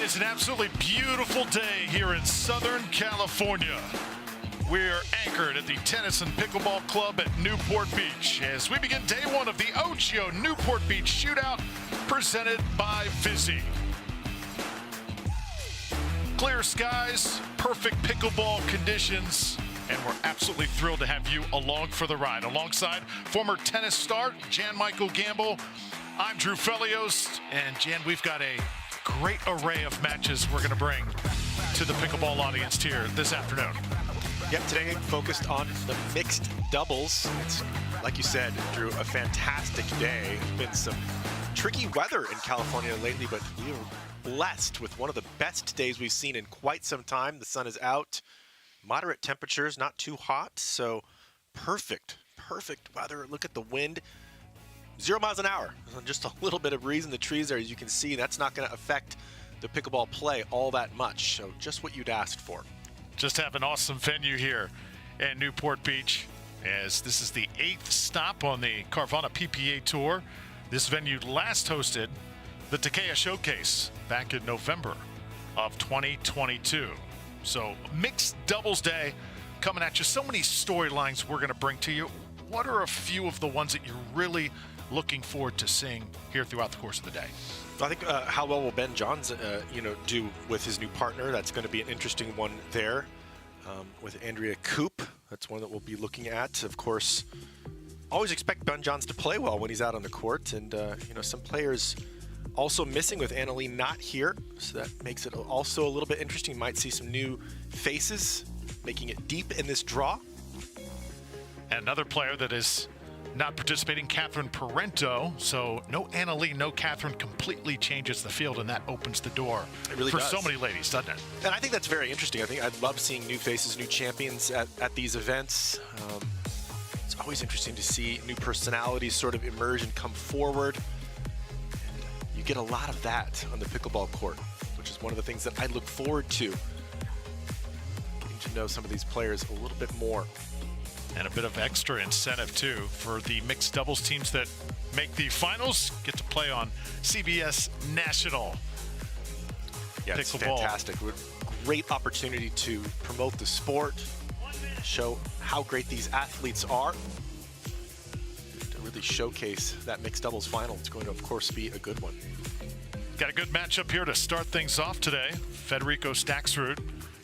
is an absolutely beautiful day here in Southern California. We're anchored at the Tennis and Pickleball Club at Newport Beach as we begin day one of the OGIO Newport Beach Shootout presented by Vizzy. Clear skies, perfect pickleball conditions, and we're absolutely thrilled to have you along for the ride. Alongside former tennis star Jan Michael Gamble, I'm Drew Felios, and Jan, we've got a great array of matches we're going to bring to the pickleball audience here this afternoon. Yep, today focused on the mixed doubles. It's, like you said, Drew, a fantastic day. There's been some tricky weather in California lately, but we are blessed with one of the best days we've seen in quite some time. The sun is out, moderate temperatures, not too hot, so perfect weather. Look at the wind. 0 miles an hour, just a little bit of breeze in the trees there, as you can see. That's not going to affect the pickleball play all that much, so just what you'd asked for. Just have an awesome venue here in Newport Beach, as this is the 8th stop on the Carvana PPA Tour. This venue last hosted the Takea Showcase back in November of 2022. So mixed doubles day coming at you. So many storylines we're going to bring to you. What are a few of the ones that you're really looking forward to seeing here throughout the course of the day? I think how well will Ben Johns, do with his new partner. That's going to be an interesting one there. With Andrea Koop, that's one that we'll be looking at. Of course, always expect Ben Johns to play well when he's out on the court, and some players also missing with Annalene not here, so that makes it also a little bit interesting. You might see some new faces making it deep in this draw. And another player that is not participating, Catherine Parento. So no Annalene, no Catherine, completely changes the field, and that opens the door for so many ladies, doesn't it? And I think that's very interesting. I think I love seeing new faces, new champions at these events. It's always interesting to see new personalities sort of emerge and come forward. And you get a lot of that on the pickleball court, which is one of the things that I look forward to. Getting to know some of these players a little bit more. And a bit of extra incentive, too, for the mixed doubles teams that make the finals, get to play on CBS National. Yeah, it's fantastic. Great opportunity to promote the sport, show how great these athletes are, to really showcase that mixed doubles final. It's going to, of course, be a good one. Got a good matchup here to start things off today. Federico Staxrud,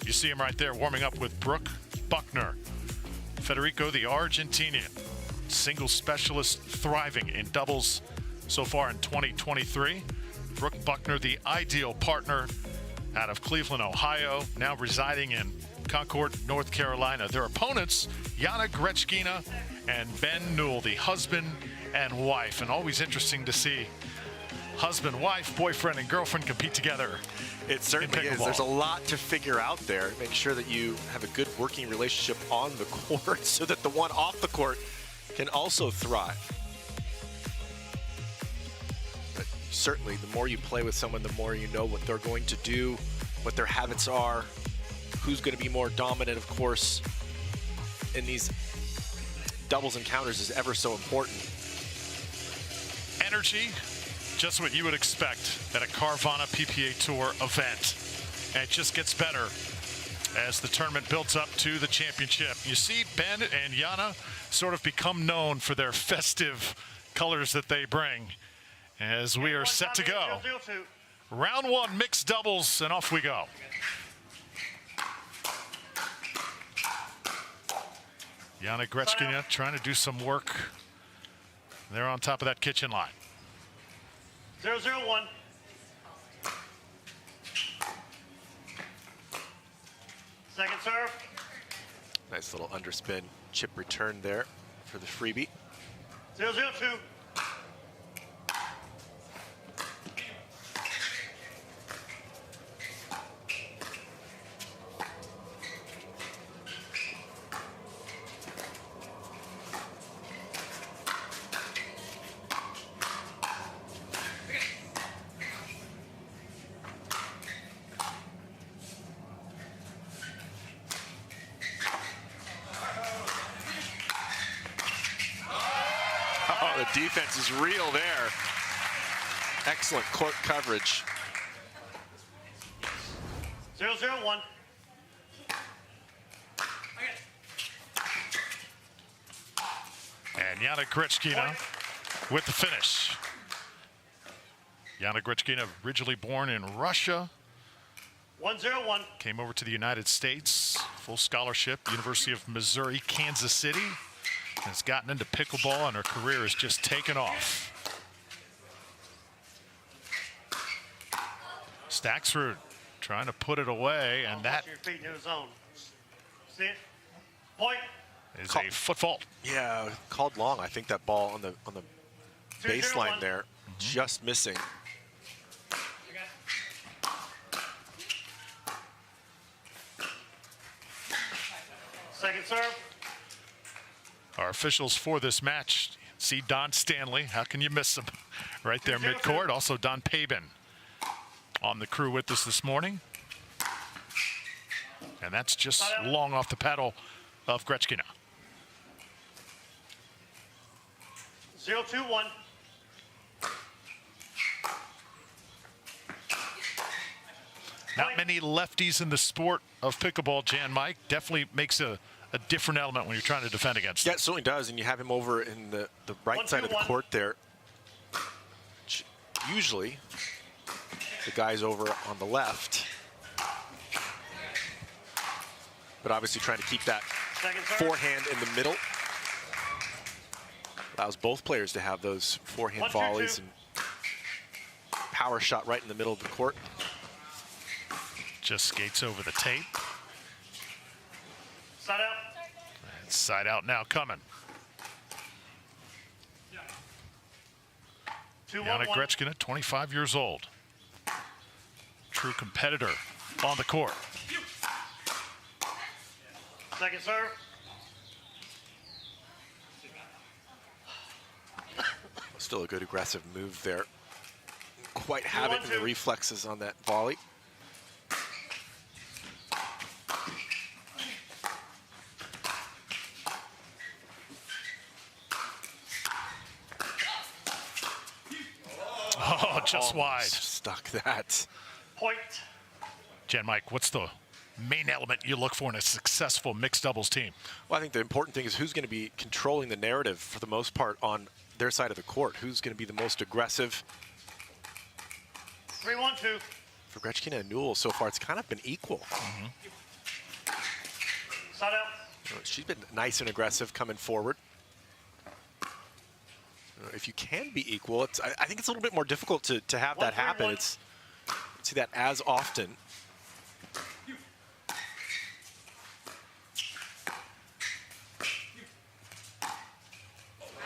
you see him right there warming up with Brooke Buckner. Federico, the Argentinian, singles specialist, thriving in doubles so far in 2023. Brooke Buckner, the ideal partner out of Cleveland, Ohio, now residing in Concord, North Carolina. Their opponents, Yana Grechkina and Ben Newell, the husband and wife. And always interesting to see husband, wife, boyfriend, and girlfriend compete together. It certainly is. There's a lot to figure out there. Make sure that you have a good working relationship on the court so that the one off the court can also thrive. But certainly, the more you play with someone, the more you know what they're going to do, what their habits are, who's going to be more dominant, of course, in these doubles encounters is ever so important. Energy. Just what you would expect at a Carvana PPA Tour event. And it just gets better as the tournament builds up to the championship. You see Ben and Yana sort of become known for their festive colors that they bring as we are set to go. Round one, mixed doubles, and off we go. Yana Grechkina trying to do some work. They're on top of that kitchen line. 0-0-1. Second serve. Nice little underspin chip return there for the freebie. 0-0-2. The defense is real there. Excellent court coverage. 0-0-1. And Yana Grechkina with the finish. Yana Grechkina, originally born in Russia, 1-0-1. came over to the United States, full scholarship, University of Missouri, Kansas City, and has gotten into pickleball, and her career has just taken off. Staxrud trying to put it away, and that Watch your feet in the zone. See it? Point. is a foot fault. Yeah, called long. I think that ball on the 2-0-1. baseline there, just missing. Second serve. Our officials for this match, see Don Stanley. How can you miss him? Right there 2-0-2. midcourt. Also Don Pabin on the crew with us this morning. And that's just long off the paddle of Grechkina. 0-2-1. Not many lefties in the sport of pickleball, Jan Mike. Definitely makes a different element when you're trying to defend against Yeah, him. it certainly does. And you have him over in the right side of the 1-2-1. court there. Usually, the guy's over on the left. But obviously trying to keep that Second serve. forehand in the middle. Allows both players to have those forehand 1-2-2. volleys and power shot right in the middle of the court. Just skates over the tape. Side out. And side out now coming. 2-1-1. Yana Grechkina, 25 years old. True competitor on the court. Second serve. Still a good aggressive move there. Quite have it in the 2-1-2. reflexes on that volley. Oh, just wide. Stuck that. Point. Jan Mike, what's the main element you look for in a successful mixed doubles team? Well, I think the important thing is who's going to be controlling the narrative for the most part on their side of the court. Who's going to be the most aggressive? 3-1-2. For Grechkina and Newell, so far, it's kind of been equal. Side out. She's been nice and aggressive coming forward. If you can be equal, I think it's a little bit more difficult to have that 1-3-1. happen. It's don't see that as often.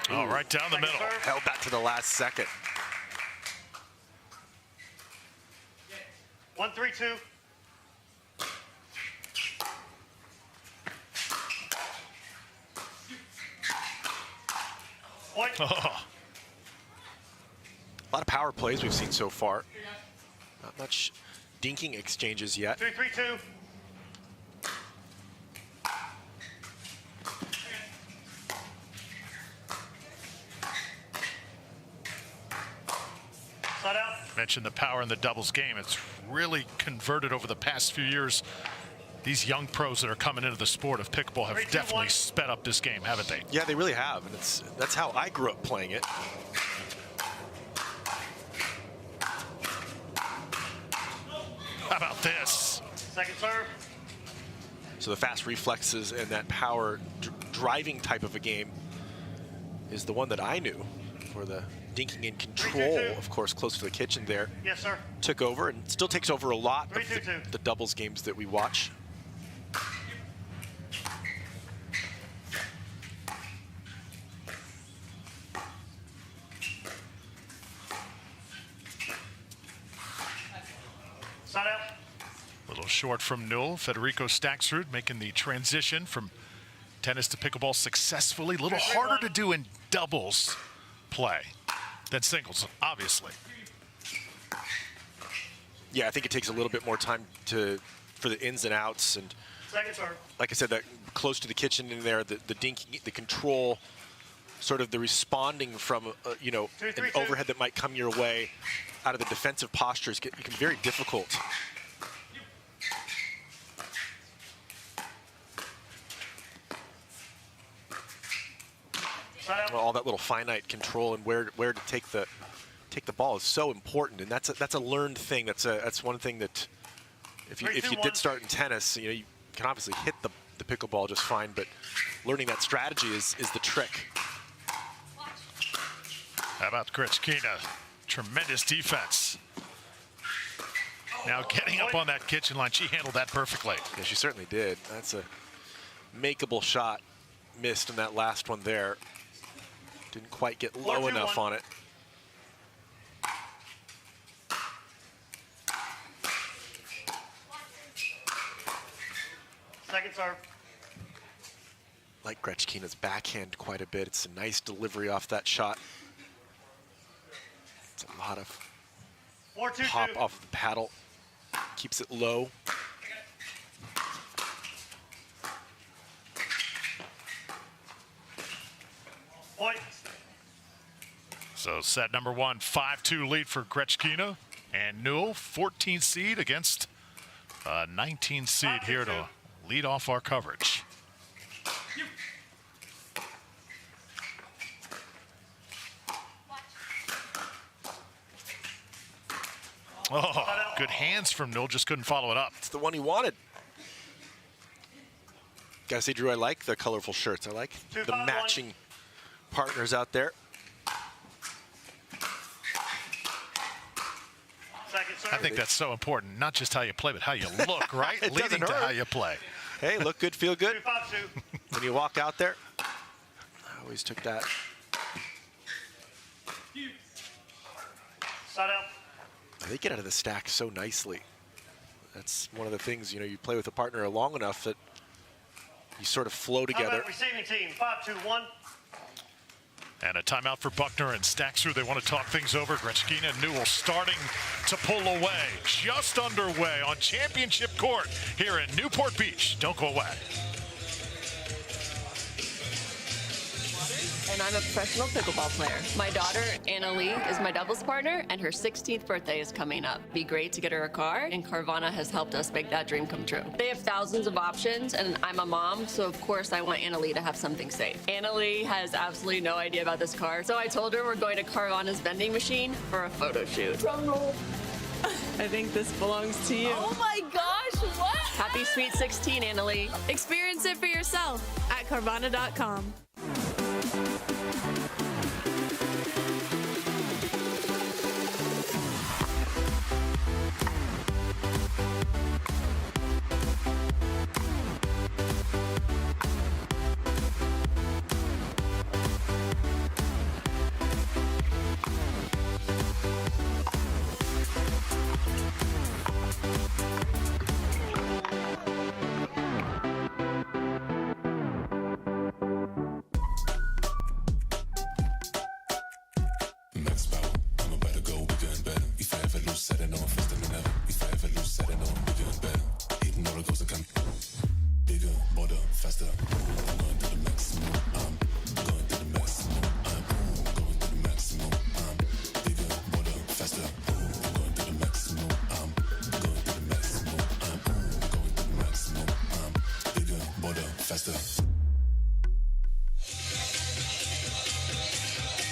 Oh, right down the Second middle. serve. Held that to the last second. 1-3-2. Point. Oh, A lot of power plays we've seen so far. Not much dinking exchanges yet. 3-3-2. Side out. mentioned the power in the doubles game. It's really converted over the past few years. These young pros that are coming into the sport of pickleball have 3, 2, definitely 1. sped up this game, haven't they? Yeah, they really have, and that's how I grew up playing it. How about this? Second serve. So the fast reflexes and that power driving type of a game is the one that I knew for the dinking and control, 3-2-2. of course, close to the kitchen there. Yes, sir. Took over and still takes over a lot of 3-2-2. the doubles games that we watch. Side out. A little short from Newell. Federico Staxrud making the transition from tennis to pickleball successfully. A little 3-3-1. harder to do in doubles play than singles, obviously. Yeah, I think it takes a little bit more time for the ins and outs, and Second serve. like I said, that close to the kitchen in there, the dinking, the control, sort of the responding from you know, 2, 3, an 2. overhead that might come your way out of the defensive postures can be very difficult. all that little finite control and where to take the ball is so important, and that's a learned thing. That's one thing that if you did start in tennis, you can obviously hit the pickleball just fine, but learning that strategy is the trick. How about Gretchkina? Tremendous defense. Now getting up on that kitchen line, she handled that perfectly. Yeah, she certainly did. That's a makeable shot. Missed in that last one there. Didn't quite get low enough on it. Second serve. Like Gretchkina's backhand quite a bit. It's a nice delivery off that shot. It's a lot of 4-2-2. pop off the paddle. Keeps it low. Point. So set number 1, 5-2 lead for Gretchkina. And Newell, 14 seed against 19 seed here to lead off our coverage. Oh, good hands from Newell, just couldn't follow it up. It's the one he wanted. Gotta say, Drew, I like the colorful shirts. I like the matching partners out there. Second serve. I think that's so important, not just how you play, but how you look, right? It Leading doesn't to hurt. how you play. Hey, look good, feel good. 2-5-2. When you walk out there, I always took that. Side out. They get out of the stack so nicely. That's one of the things, you play with a partner long enough that you sort of flow How together. about receiving team? 5-2-1. And a timeout for Buckner and Staxrud. They want to talk things over. Gretchkina and Newell starting to pull away. Just underway on championship court here in Newport Beach. Don't go away. And I'm a professional pickleball player. My daughter, Anna Lee, is my doubles partner, and her 16th birthday is coming up. Be great to get her a car, and Carvana has helped us make that dream come true. They have thousands of options, and I'm a mom, so of course I want Anna Lee to have something safe. Anna Lee has absolutely no idea about this car, so I told her we're going to Carvana's vending machine for a photo shoot. Drum roll. I think this belongs to you. Oh my gosh, what? Happy Sweet 16, Anna Lee. Experience it for yourself at Carvana.com.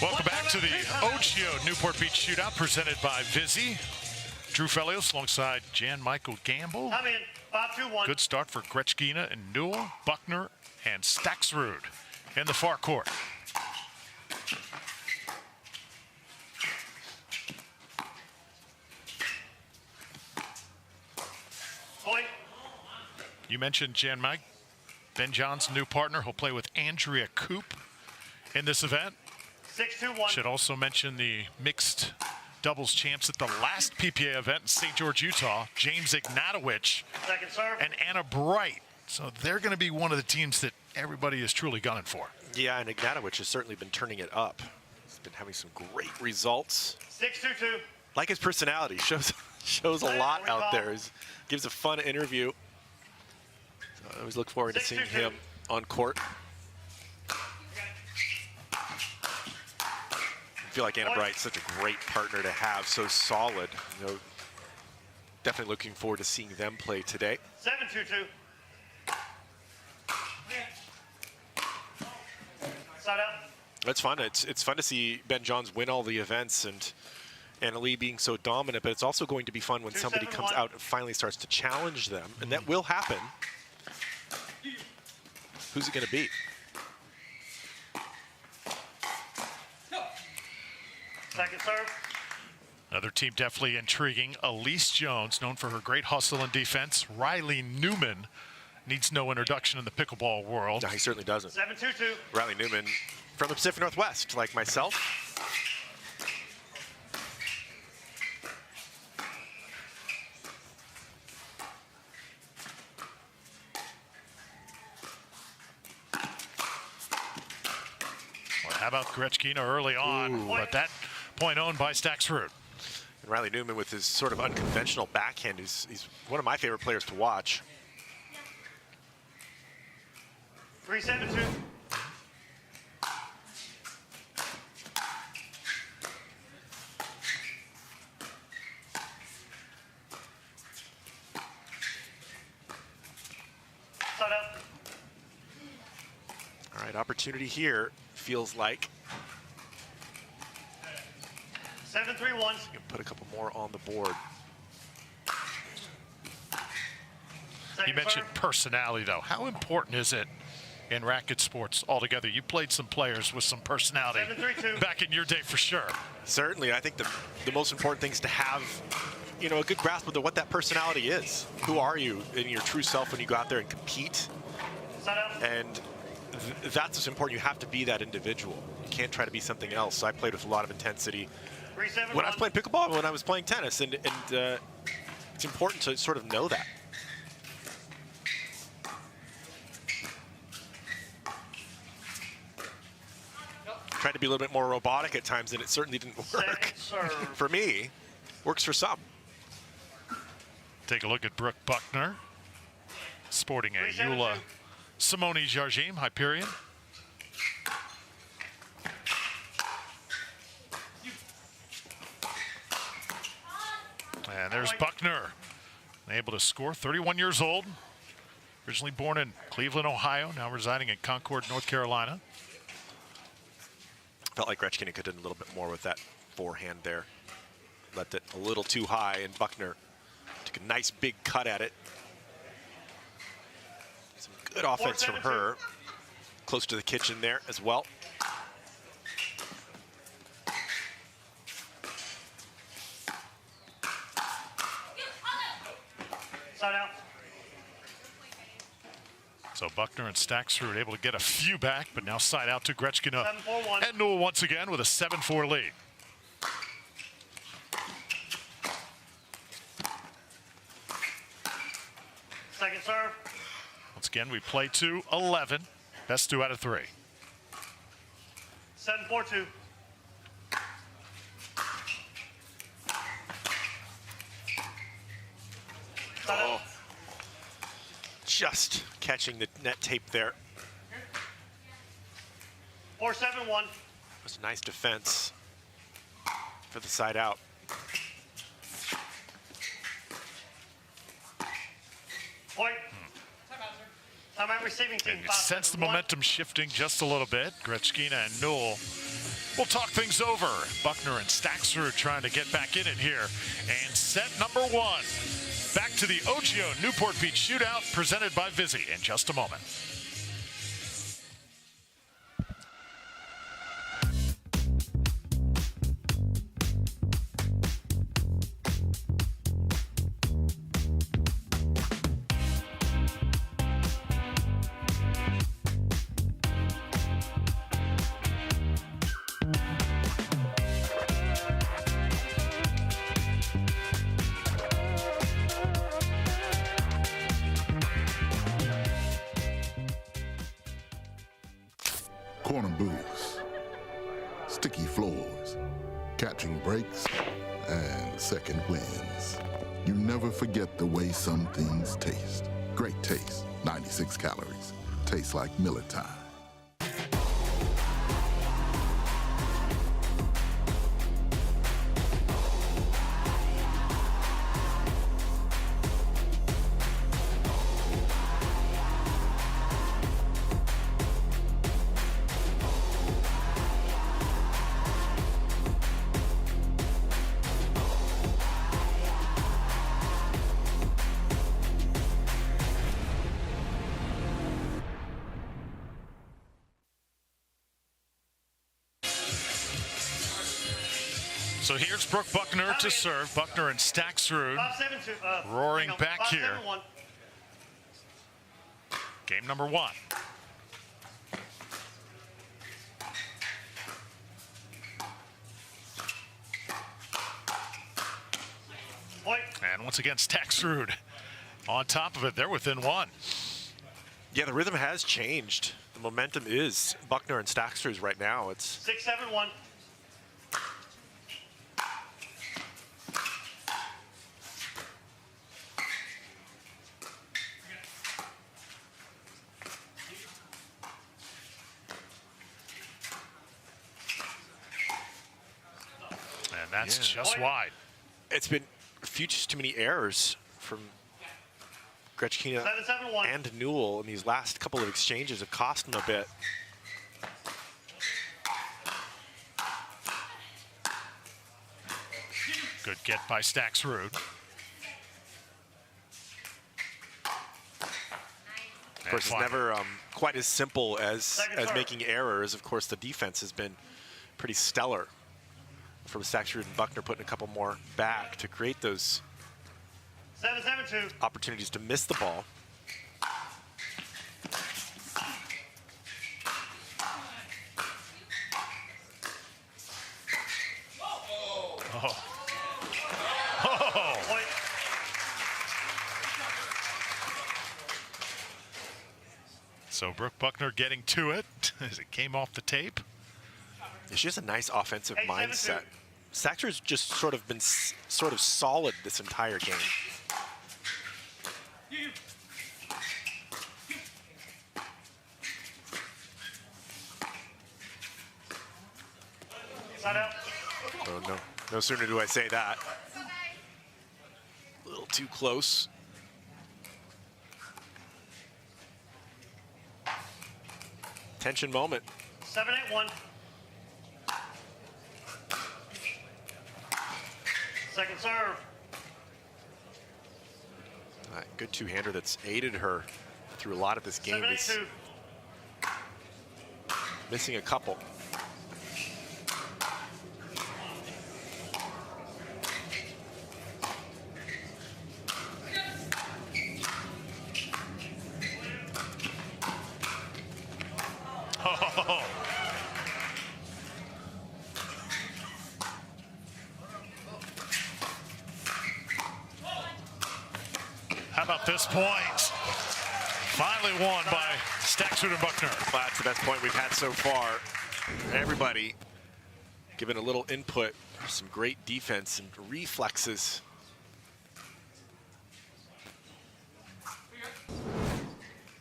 Welcome back to the OGIO Newport Beach Shootout presented by Vizzy. Drew Felios alongside Jan Michael Gamble. I'm in. 5-2-1. Good start for Gretchkina and Newell, Buckner, and Staxrud in the far court. Point. You mentioned Jan Mike. Ben John's new partner. He'll play with Andrea Koop in this event. 6-2-1. Should also mention the mixed doubles champs at the last PPA event in St. George, Utah. James Ignatowich Second serve. and Anna Wright. So they're going to be one of the teams that everybody is truly gunning for. Yeah, and Ignatowich has certainly been turning it up. He's been having some great results. 6-2-2. Like his personality, shows a lot out there. He gives a fun interview. So I always look forward to seeing him on court. I feel like Anna Bright's such a great partner to have, so solid. Definitely looking forward to seeing them play today. 7-2-2. Side out. It's fun. It's fun to see Ben Johns win all the events and Allyce being so dominant, but it's also going to be fun when somebody comes out and finally starts to challenge them, and that will happen. Who's it going to be? Second serve. Another team definitely intriguing. Allyce Jones, known for her great hustle and defense. Riley Newman needs no introduction in the pickleball world. No, he certainly doesn't. 7-2-2. Riley Newman from the Pacific Northwest, like myself. Well, how about Gretchkina early on? But that point owned by Staxrud. And Riley Newman with his sort of unconventional backhand, he's one of my favorite players to watch. 3-7-2. Side out. All right, opportunity here, feels like. 7-3-1. You can put a couple more on the board. You mentioned personality, though. How important is it in racket sports altogether? You played some players with some personality 7-3-2. back in your day for sure. Certainly, I think the most important thing is to have, you know, a good grasp of what that personality is. Who are you in your true self when you go out there and compete? Side out. And that's what's important. You have to be that individual. You can't try to be something else. So I played with a lot of intensity 3-7-1. when I was playing pickleball and when I was playing tennis, and it's important to sort of know that. Tried to be a little bit more robotic at times, and it certainly didn't work. Second serve. For me, works for some. Take a look at Brooke Buckner, sporting a 3-7-2. Eula Simone Jardim Hyperion. And there's Buckner, able to score, 31 years old, originally born in Cleveland, Ohio, now residing in Concord, North Carolina. Felt like Gretchkina could have done a little bit more with that forehand there. Left it a little too high, and Buckner took a nice big cut at it. Some good offense from her. Close to the kitchen there as well. Side out. So Buckner and Staxrud able to get a few back, but now side out to Gretchkina 7-4-1. and Newell once again with a 7-4 lead. Second serve. Once again, we play to 11. Best 2 out of 3. 7-4-2. Side out. Just catching the net tape there. 4-7-1. That's a nice defense for the side out. Point. Time out receiving team. And you sense the 5-7-1. momentum shifting just a little bit. Gretchkina and Newell will talk things over. Buckner and Staxrud trying to get back in it here. And set number 1. Back to the OGIO Newport Beach Shootout presented by Vizzy in just a moment. Corner booths, sticky floors, catching breaks, and second wins. You never forget the way some things taste. Great taste, 96 calories. Tastes like Miller time. So here's Brooke Buckner to serve. Buckner and Staksrud 5-7-2. roaring hang on, back here. 5-7-1. Game number 1. Point. And once again, Staksrud on top of it. They're within 1. Yeah, the rhythm has changed. The momentum is Buckner and Staksrud right now. It's 6-7-1. And that's Yeah. just wide. It's been a few just too many errors from Gretchkina 7-7-1. and Newell in these last couple of exchanges have cost them a bit. Good get by Staksrud. Of course, it's never quite as simple as making errors. Of course, the defense has been pretty stellar from Staksrud and Buckner, putting a couple more back to create those 7-7-2. opportunities to miss the ball. Point. So Brooke Buckner getting to it as it came off the tape. She has a nice offensive 8-7-2. mindset. Staksrud's just sort of been sort of solid this entire game. Side out. Oh, no. No sooner do I say that. A little too close. Tension moment. 7-8-1. Second serve. Good two-hander that's aided her through a lot of this game. Is 7-8-2. missing a couple. How about this point? Finally won by Staksrud and Buckner. Well, that's the best point we've had so far. Everybody giving a little input, some great defense and reflexes.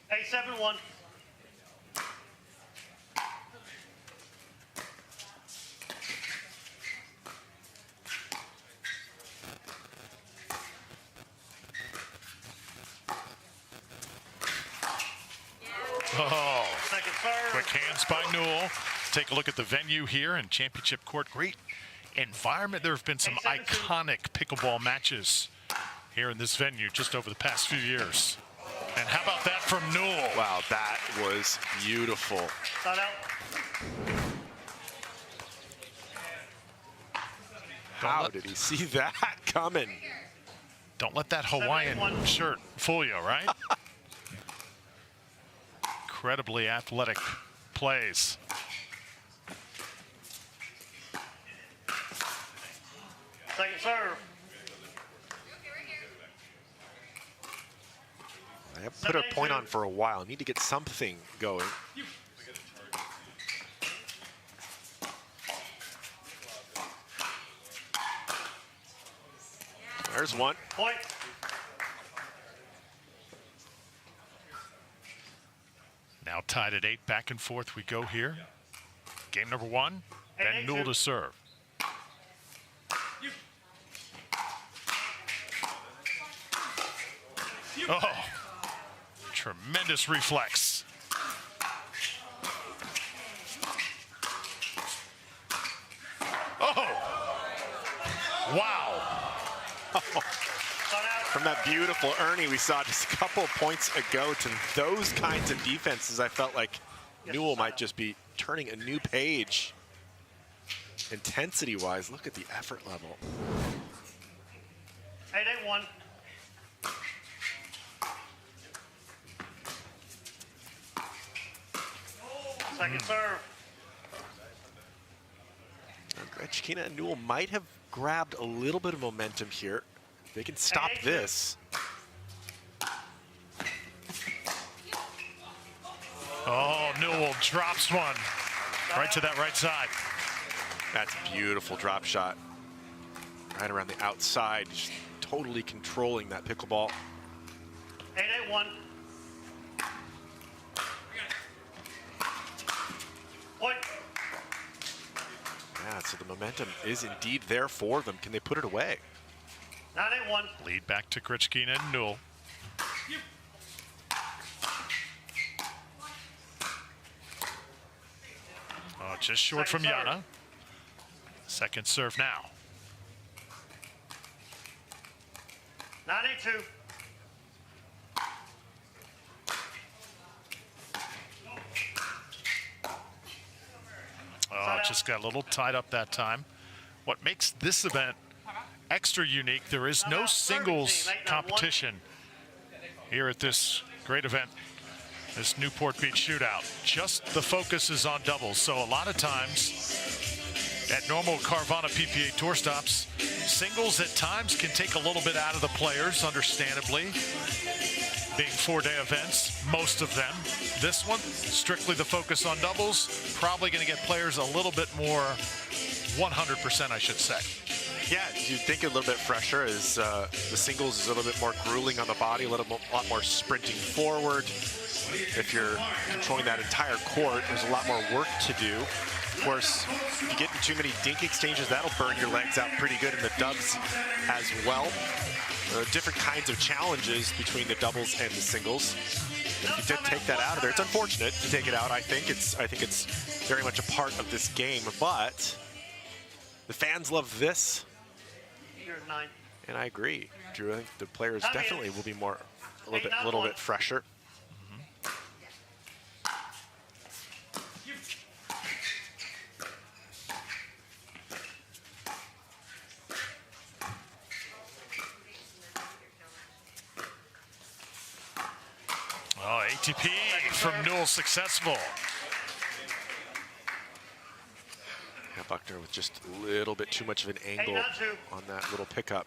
Hey, 7-1. Oh, Second serve. quick hands by Newell. Take a look at the venue here in Championship Court. Great environment. There have been some 8-7-2. iconic pickleball matches here in this venue just over the past few years. And how about that from Newell? Wow, that was beautiful. Side out. How did he see that coming? Don't let that Hawaiian 7-8-1. shirt fool you, right? Incredibly athletic plays. Second serve. I have put a point on for a while. Need to get something going. There's one. Point. Now tied at 8, back and forth we go here. Game number 1, Ben 8-8-2. Newell to serve. Oh, tremendous reflex. Oh, wow. From that beautiful Ernie we saw just a couple points ago to those kinds of defenses, I felt like Newell might just be turning a new page. intensity-wise, look at the effort level. 8-8-1. Second serve. Grechkina and Newell might have grabbed a little bit of momentum here. They can stop this. Oh, Newell drops one right to that right side. That's a beautiful drop shot. Right around the outside, just totally controlling that pickleball. 8-8-1. Point. Yeah, so the momentum is indeed there for them. Can they put it away? 9-8-1. Lead back to Grechkina and Newell. Oh, just short from Second serve. Yana. Second serve now. 9-8-2. Oh, just got a little tied up that time. What makes this event extra unique, there is no singles competition here at this great event, this Newport Beach Shootout. Just the focus is on doubles. So a lot of times at normal Carvana PPA tour stops, singles at times can take a little bit out of the players, understandably. Being four-day events, most of them. This one, strictly the focus on doubles, probably going to get players a little bit more 100%, I should say. Yeah, you'd think a little bit fresher as the singles is a little bit more grueling on the body, a lot more sprinting forward. If you're controlling that entire court, there's a lot more work to do. Of course, if you get in too many dink exchanges, that'll burn your legs out pretty good in the dubs as well. Different kinds of challenges between the doubles and the singles. If you did take that out of there, it's unfortunate to take it out. I think it's very much a part of this game, but the fans love this. Here's 9. And I agree, Drew. I think the players definitely will be more a little bit fresher. Oh, ATP from Newell successful. Yeah, Buckner with just a little bit too much of an angle on that little pickup.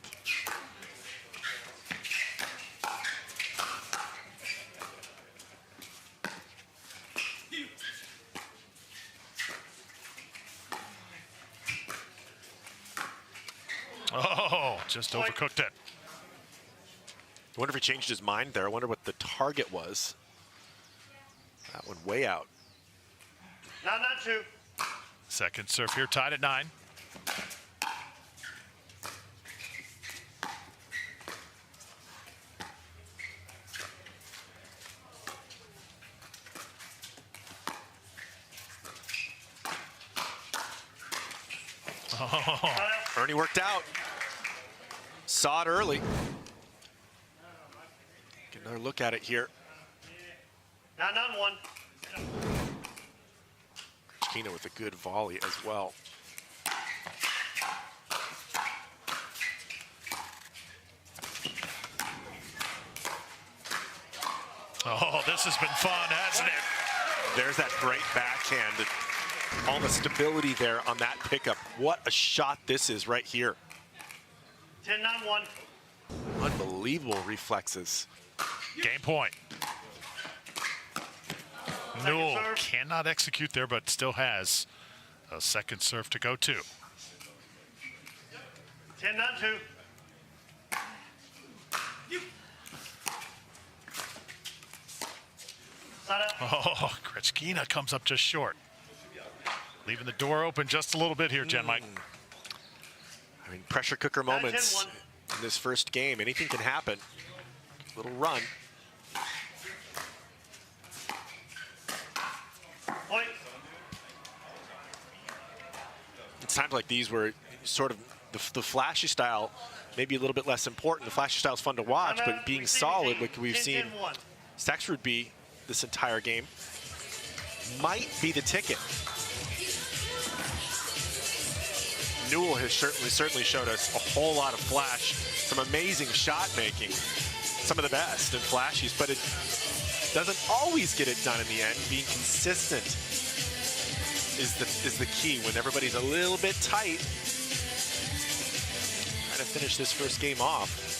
Oh, just overcooked it. I wonder if he changed his mind there. I wonder what the target was. That one way out. 9-9-2. Second serve here, tied at 9. Oh. Ernie worked out. Saw it early. Get another look at it here. 9-9-1. Grechkina with a good volley as well. Oh, this has been fun, hasn't it? There's that great backhand. All the stability there on that pickup. What a shot this is right here. 10-9-1. Unbelievable reflexes. Game point. Newell cannot execute there, but still has a second serve to go to. 10-9-2. Oh, Grechkina comes up just short. Leaving the door open just a little bit here, Jen Mike. I mean, pressure cooker moments in this first game. Anything can happen. Little run. Point. It's times like these where sort of the flashy style may be a little bit less important. The flashy style is fun to watch, but being solid, like we've seen Staxford be this entire game, might be the ticket. Newell has certainly showed us a whole lot of flash, some amazing shot making, some of the best and flashies, but it doesn't always get it done in the end. Being consistent is the key when everybody's a little bit tight. Trying to finish this first game off.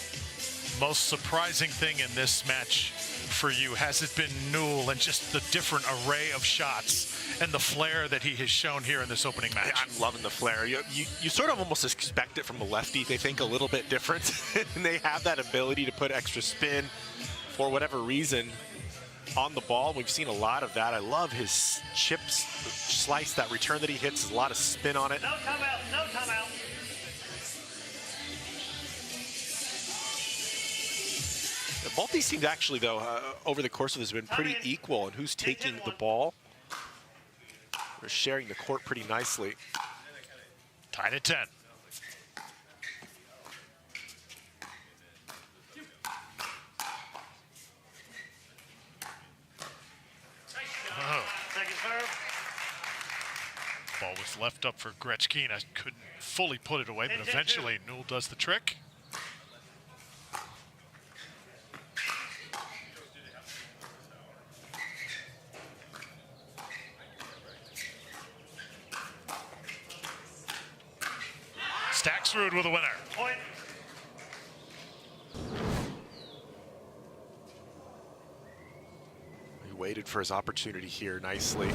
Most surprising thing in this match for you, has it been Newell and just the different array of shots and the flair that he has shown here in this opening match? I'm loving the flair. You sort of almost expect it from a lefty. They think a little bit different, and they have that ability to put extra spin for whatever reason on the ball. We've seen a lot of that. I love his chips, slice, that return that he hits. There's a lot of spin on it. No timeout, no timeout. Both these teams actually, though, over the course of this have been pretty equal in who's taking the ball. They're sharing the court pretty nicely. Tied at 10. Oh. Second serve. Ball was left up for Gretzky, and I couldn't fully put it away, but eventually Newell does the trick. Staxrud with a winner. Point. He waited for his opportunity here nicely.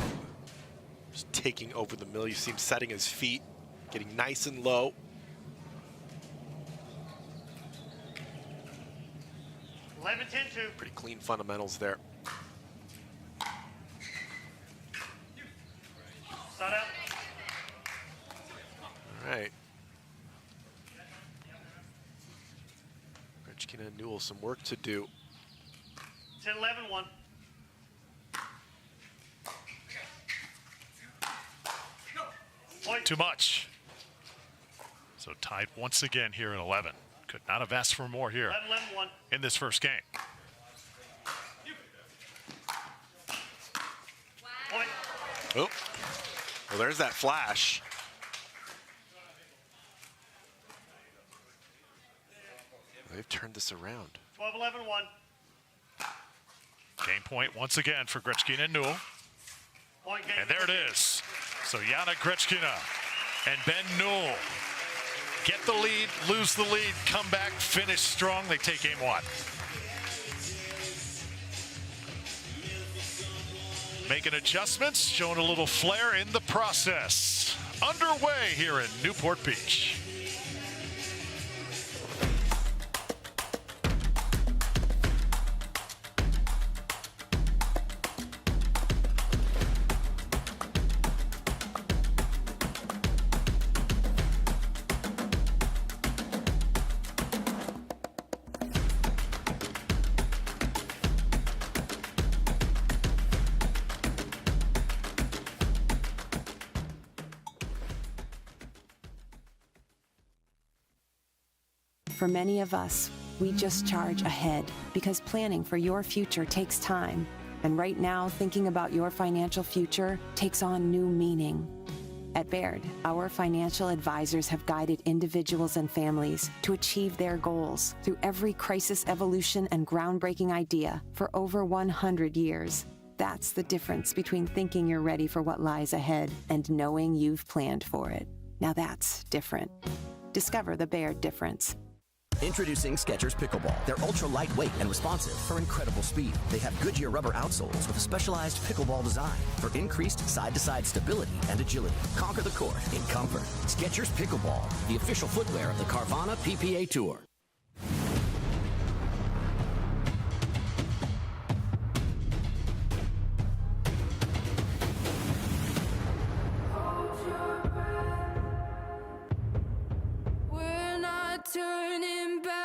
Just taking over the mill. You see him setting his feet, getting nice and low. Eleven, 10-2. Pretty clean fundamentals there. Start out. All right. Gretzky and Newell, some work to do. 10-11, 1. Point. Too much. So tied once again here in 11. Could not have asked for more here 11, 1. in this first game. Point. Oh, well, there's that flash. They've turned this around. 12-11, 1. Game point once again for Gretzky and Newell. Point game. And there it is. So Yana Gretzkina and Ben Newell get the lead, lose the lead, come back, finish strong. They take game one. Making adjustments, showing a little flair in the process. Underway here in Newport Beach. For many of us, we just charge ahead because planning for your future takes time. And right now, thinking about your financial future takes on new meaning. At Baird, our financial advisors have guided individuals and families to achieve their goals through every crisis evolution and groundbreaking idea for over 100 years. That's the difference between thinking you're ready for what lies ahead and knowing you've planned for it. Now that's different. Discover the Baird difference. Introducing Skechers Pickleball. They're ultra lightweight and responsive for incredible speed. They have Goodyear rubber outsoles with a specialized pickleball design for increased side-to-side stability and agility. Conquer the court in comfort. Skechers Pickleball, the official footwear of the Carvana PPA Tour. Turning back.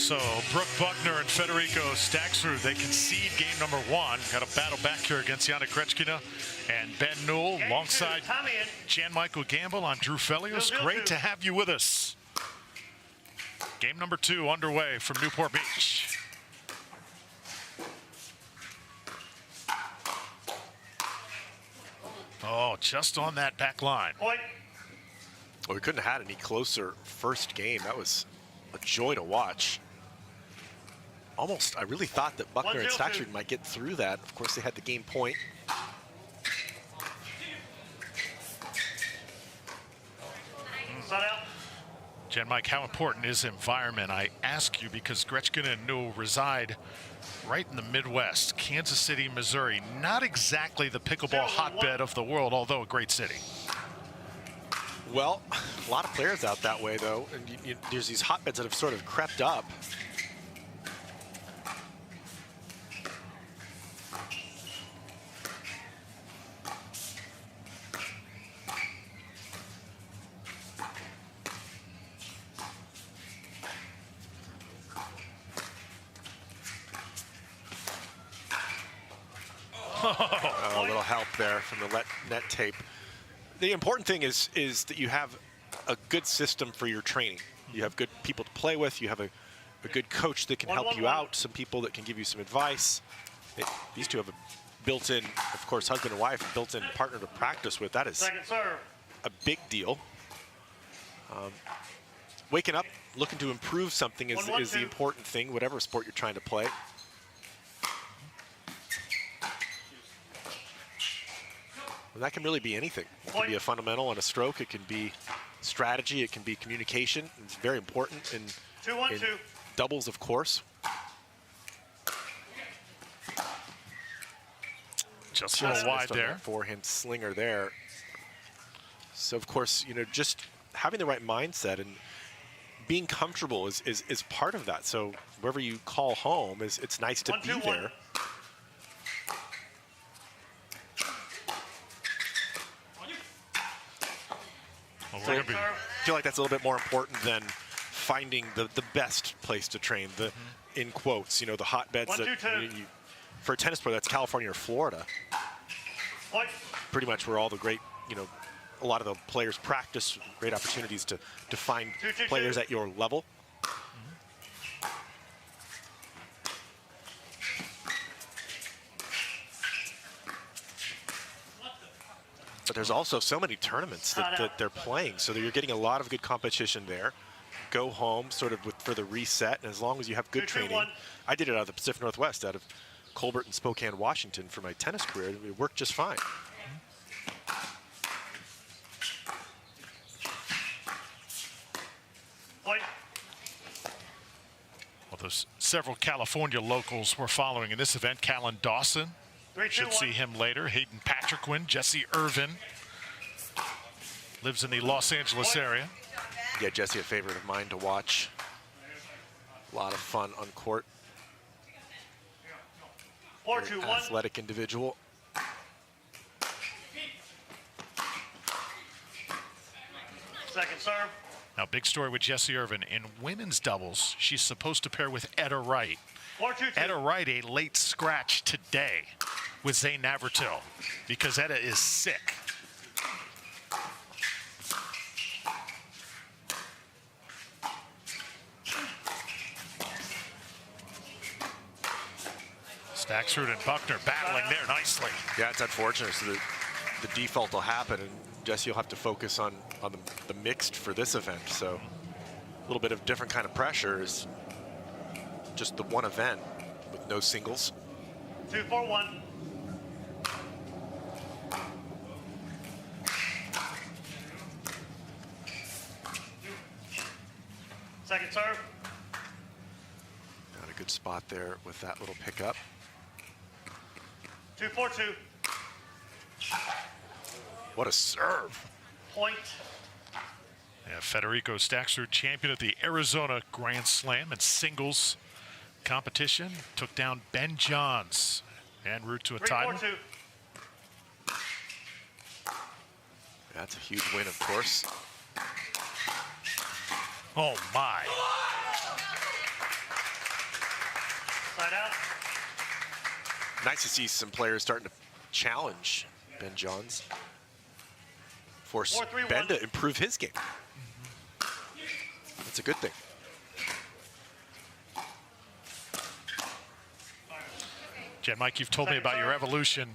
So Brooke Buckner and Federico Staksrud, they concede game number 1. Got a battle back here against Yana Kretschkina and Ben Newell alongside Jan-Michael Gamble. I'm Drew Felios. Great to have you with us. Game number 2 underway from Newport Beach. Oh, just on that back line. Well, we couldn't have had any closer first game. That was a joy to watch. Almost, I really thought that Buckner and Staksrud might get through that. Of course, they had the game point. Jen Mike, how important is environment? I ask you because Kretschkina and Newell reside right in the Midwest, Kansas City, Missouri. Not exactly the pickleball hotbed of the world, although a great city. Well, a lot of players out that way, though. And there's these hotbeds that have sort of crept up. A little help there from the net tape. The important thing is that you have a good system for your training. You have good people to play with. You have a good coach that can help you out, some people that can give you some advice. These two have a built-in, of course, husband and wife, built-in partner to practice with. That is a big deal. Waking up, looking to improve something is the important thing, whatever sport you're trying to play. And that can really be anything. It can be a fundamental and a stroke. It can be strategy. It can be communication. It's very important in doubles, of course. Just a little wide there. Forehand slinger there. So, of course, you know, just having the right mindset and being comfortable is part of that. So wherever you call home, it's nice to be there. So I feel like that's a little bit more important than finding the best place to train, in quotes, you know, the hotbeds that for a tennis player, that's California or Florida. Pretty much where all the great, you know, a lot of the players practice, great opportunities to find players at your level. But there's also so many tournaments that they're playing, so that you're getting a lot of good competition there. Go home sort of for the reset, and as long as you have good training. I did it out of the Pacific Northwest, out of Colbert and Spokane, Washington for my tennis career. It worked just fine. Well, there's several California locals we're following in this event. Callan Dawson. Should see him later. Hayden Patrickman, Jessie Irvine. Lives in the Los Angeles area. Yeah, Jessie, a favorite of mine to watch. A lot of fun on court. Athletic individual. Second serve. Now, big story with Jessie Irvine. In women's doubles, she's supposed to pair with Etta Wright. Etta Wright, a late scratch today with Zane Navratil because Etta is sick. Staksrud and Buckner battling there nicely. Yeah, it's unfortunate. So the default will happen, and Jessie will have to focus on the mixed for this event. So a little bit of different kind of pressure is just the one event with no singles. 2-4-1. Second serve. Got a good spot there with that little pickup. 2-4-2. What a serve. Point. Yeah, Federico Staksrud, champion of the Arizona Grand Slam and singles competition, took down Ben Johns en route to a title. 3-4-2. That's a huge win, of course. Oh my. Side out. Nice to see some players starting to challenge Ben Johns. Force 4-3-1. Ben to improve his game. That's a good thing. Jen, Mike, you've told me about your evolution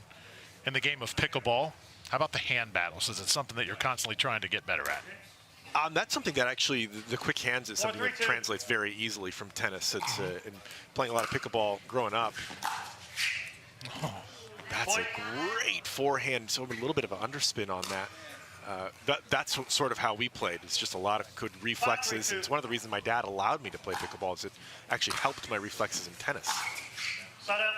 in the game of pickleball. How about the hand battles? Is it something that you're constantly trying to get better at? That's something that actually, the quick hands is something that 4-3-2. translates very easily from tennis. It's in playing a lot of pickleball growing up. That's a great forehand, so a little bit of an underspin on that. That's sort of how we played. It's just a lot of good reflexes. It's one of the reasons my dad allowed me to play pickleball, is it actually helped my reflexes in tennis. Side out.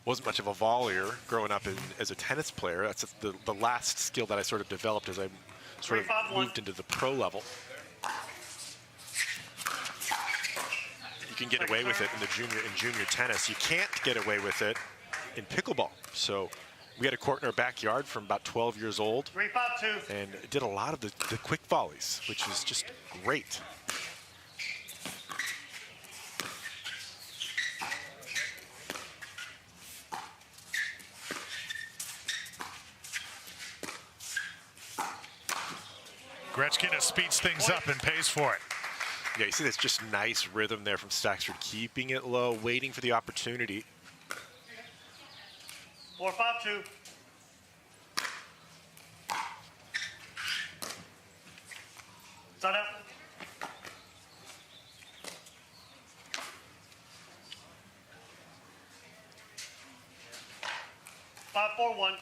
Wasn't much of a volleyer growing up as a tennis player. That's the last skill that I sort of developed as I sort of 3-5-1. moved into the pro level. You can get away with it in junior tennis. You can't get away with it in pickleball. So we had a court in our backyard from about 12 years old 3-5-2. and did a lot of the quick volleys, which was just great. Gretzky speeds things up and pays for it. Yeah, you see this just nice rhythm there from Staxford, keeping it low, waiting for the opportunity. 4-5-2. Side out. Five, 4-1.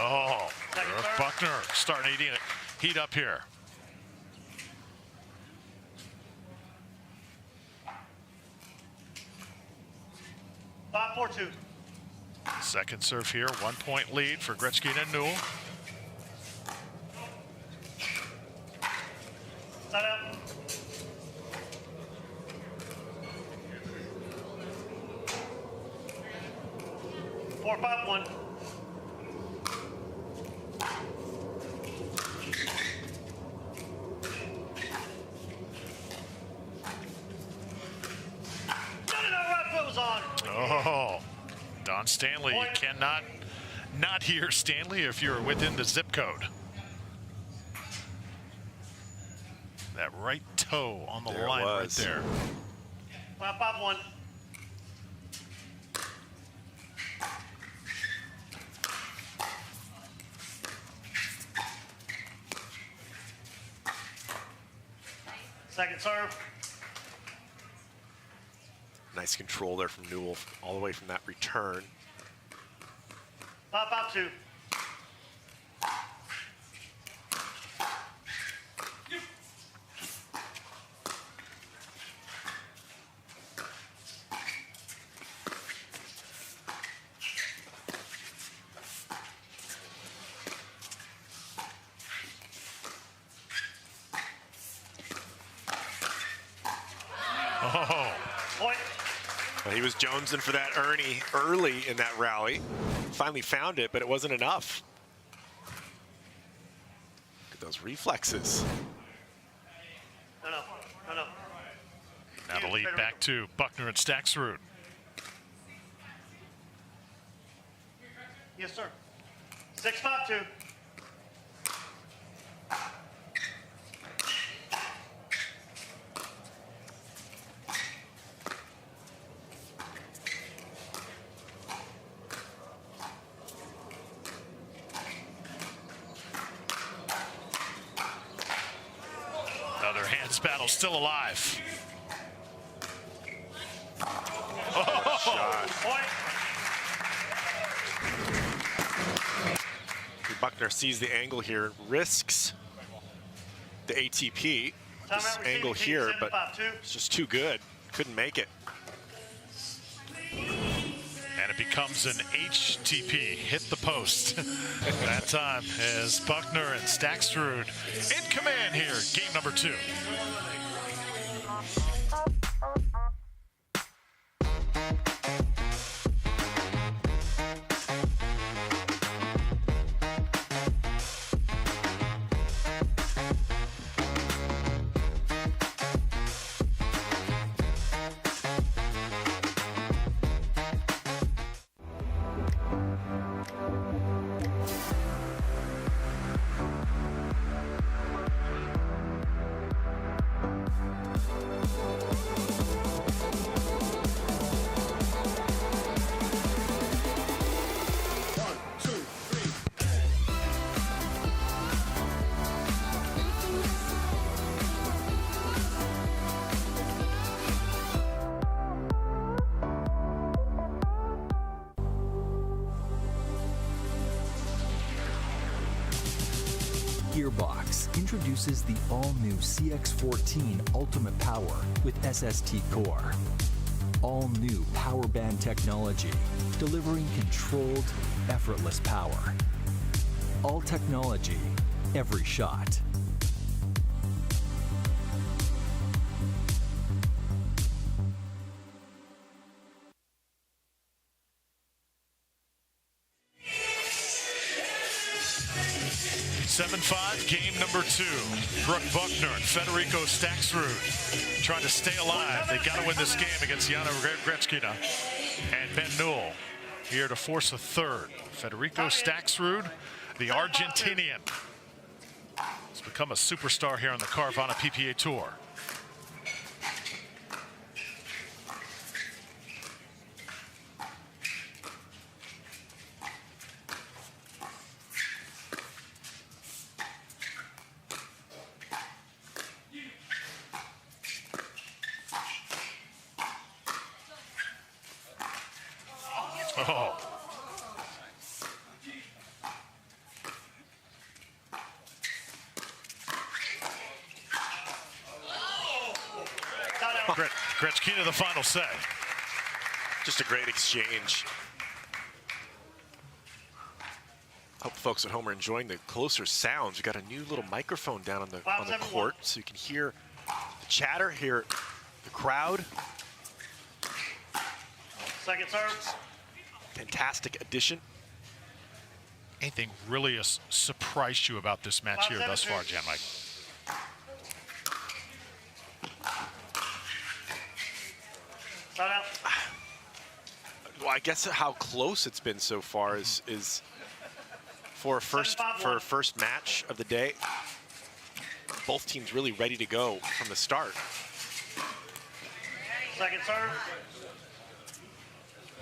Oh, Buckner starting to heat up here. Five, 4-2. Second serve here, 1 point lead for Gretzky and Newell. Side out. Four, 5-1. Oh, Don Stanley, you cannot not hear Stanley if you're within the zip code. That right toe on the line right there. 5-5-1. Second serve. Nice control there from Newell, all the way from that return. 5-5-2. Oh. Point. Well, he was jonesing for that Ernie early in that rally. Finally found it, but it wasn't enough. Look at those reflexes. No. Now the lead back to Buckner and Staxrud. Yes, sir. 6-5-2. Another hands battle still alive. Shot. Point. Buckner sees the angle here, risks the ATP. This Timeout angle receiving here, team, but 7-5-2. it's just too good. Couldn't make it. And it becomes an HTP, hit the post. That time as Buckner and Staxrud in command here, game number 2. Gearbox introduces the all-new CX-14 Ultimate Power with SST Core. All-new power band technology, delivering controlled, effortless power. All technology, every shot. Game number 2. Brooke Buckner and Federico Staksrud trying to stay alive. They got to win this game against Jana Grechkina and Ben Newell here to force a third. Federico Staksrud, the Argentinian, has become a superstar here on the Carvana PPA Tour. Oh. Grechkina the final say. Just a great exchange. Hope folks at home are enjoying the closer sounds. We got a new little microphone down on the court, so you can hear the chatter, hear the crowd. Second serve. Fantastic addition. Anything really has surprised you about this match here thus far, Jan Mike? Well, I guess how close it's been so far is for a first match of the day. Both teams really ready to go from the start. Second serve.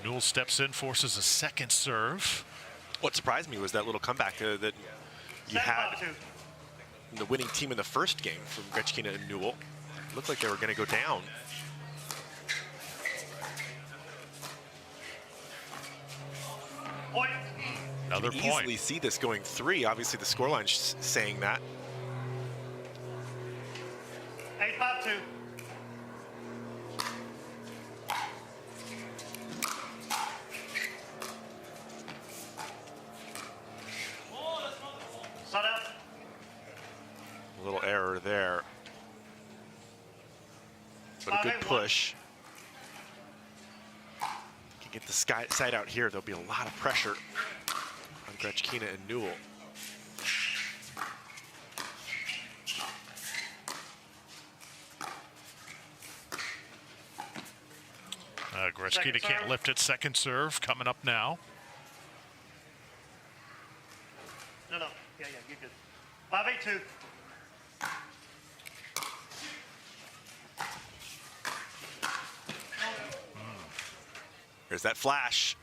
Newell steps in, forces a second serve. What surprised me was that little comeback that you had in the winning team in the first game from Grechkina and Newell. Looked like they were going to go down. Point. Another you point. Easily see this going 3. Obviously, the scoreline's saying that. 8-5-2. A little error there. But a good push. Can get the side out here. There'll be a lot of pressure on Grechkina and Newell. Grechkina can't lift it. Second serve coming up now. No. Yeah, you're good. 5-8-2. There's that flash.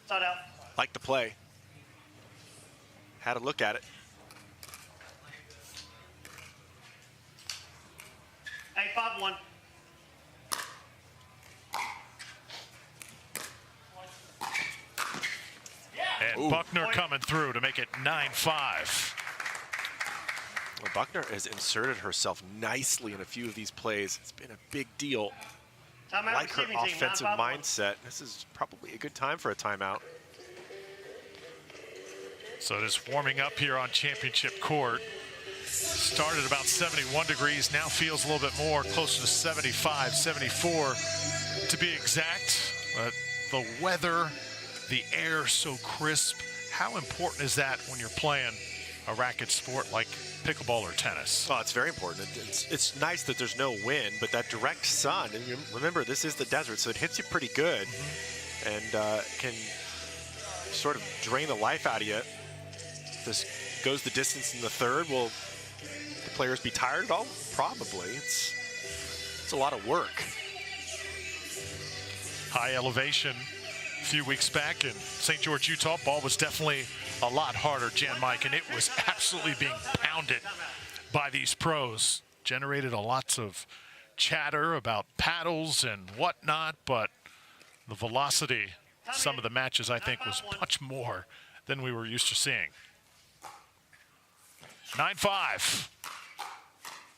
Side out. Like the play. Had a look at it. 8-5-1. And Buckner coming through to make it 9-5. Well, Buckner has inserted herself nicely in a few of these plays. It's been a big deal. Timeout, like her receiving team, offensive 9-5-1. mindset. This is probably a good time for a timeout. So just warming up here on championship court. Started about 71 degrees, now feels a little bit more, closer to 75, 74 to be exact. But the weather, the air so crisp. How important is that when you're playing a racket sport like pickleball or tennis? Oh, it's very important. It's nice that there's no wind, but that direct sun, and you remember this is the desert, so it hits you pretty good and can sort of drain the life out of you. If this goes the distance in the third, will the players be tired at all? Probably. It's a lot of work. High elevation a few weeks back in St. George, Utah. Ball was definitely a lot harder, Jan Mike, and it was absolutely being pounded by these pros. Generated a lots of chatter about paddles and whatnot, but the velocity, some of the matches, I think, was much more than we were used to seeing. 9-5.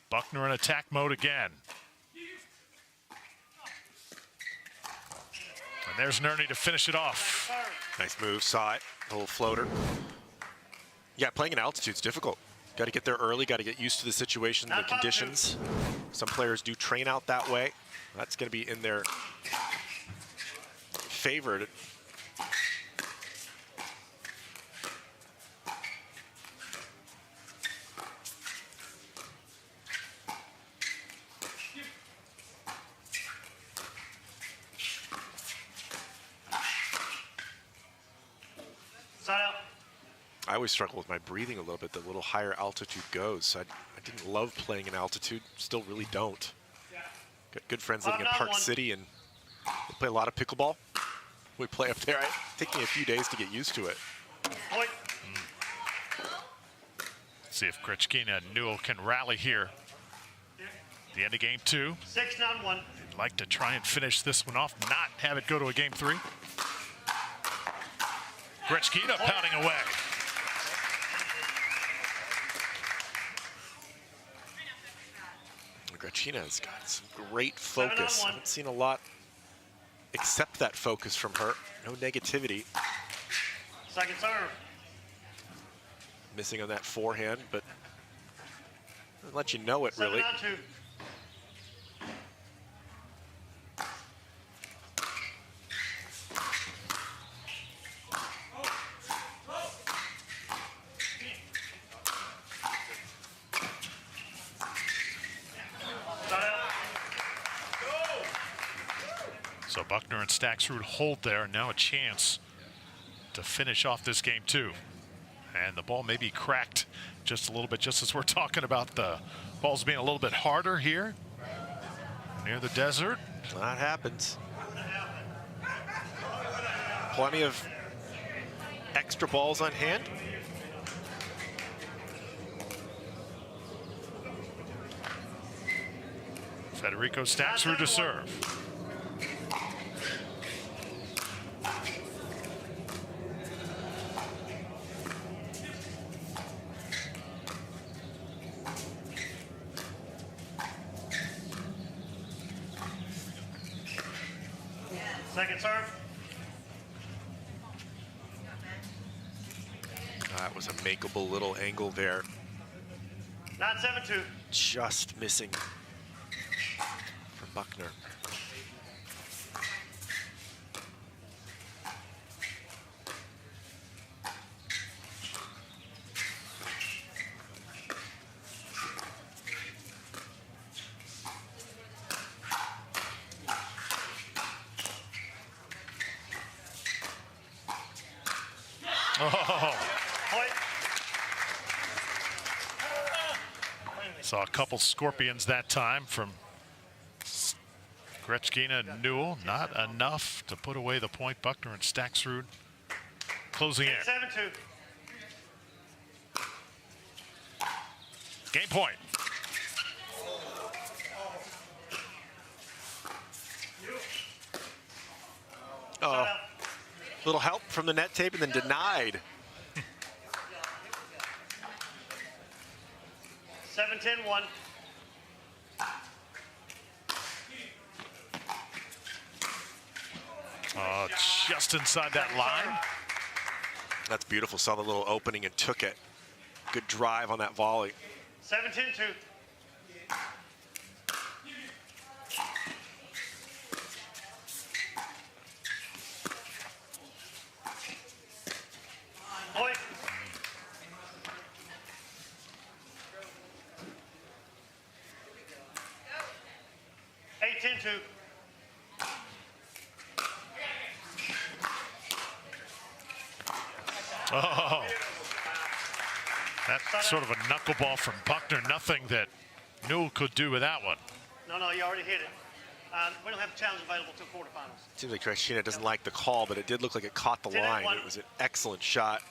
Buckner in attack mode again. And there's Nerney to finish it off. Nice move, saw it, a little floater. Yeah, playing in altitude's difficult. Got to get there early, got to get used to the situation, the conditions. Some players do train out that way. That's going to be in their favor. I always struggle with my breathing a little bit the little higher altitude goes. I didn't love playing in altitude, still really don't. Got good friends living in Park City and they play a lot of pickleball. We play up there. It takes me a few days to get used to it. See if Kretschkina and Newell can rally here. The end of game 2. 6-1. They'd like to try and finish this one off, not have it go to a game 3. Kretschkina pounding away. Kretschkina's got some great focus. I haven't seen a lot except that focus from her. No negativity. Second serve. Missing on that forehand, but doesn't let you know it really. 7-2. So Buckner and Staxrud hold there, and now a chance to finish off this game 2. And the ball may be cracked just a little bit, just as we're talking about the balls being a little bit harder here near the desert. That happens. Plenty of extra balls on hand. Federico Staxrud to serve. Second serve. That was a makeable little angle there. 9-7-2. Just missing from Buckner. Saw a couple scorpions that time from Kretschkina and Newell. Not enough to put away the point. Buckner and Staxrud closing in. 7-2. Game point. Oh, little help from the net tape and then denied. 7-10-1. Just inside that line. That's beautiful. Saw the little opening and took it. Good drive on that volley. 7-10-2. Point. Oh, that's sort of a knuckleball from Buckner. Nothing that Newell could do with that one. No, you already hit it. We don't have a challenge available till quarterfinals. Seems like Kretschkina doesn't like the call, but it did look like it caught the line. It was an excellent shot.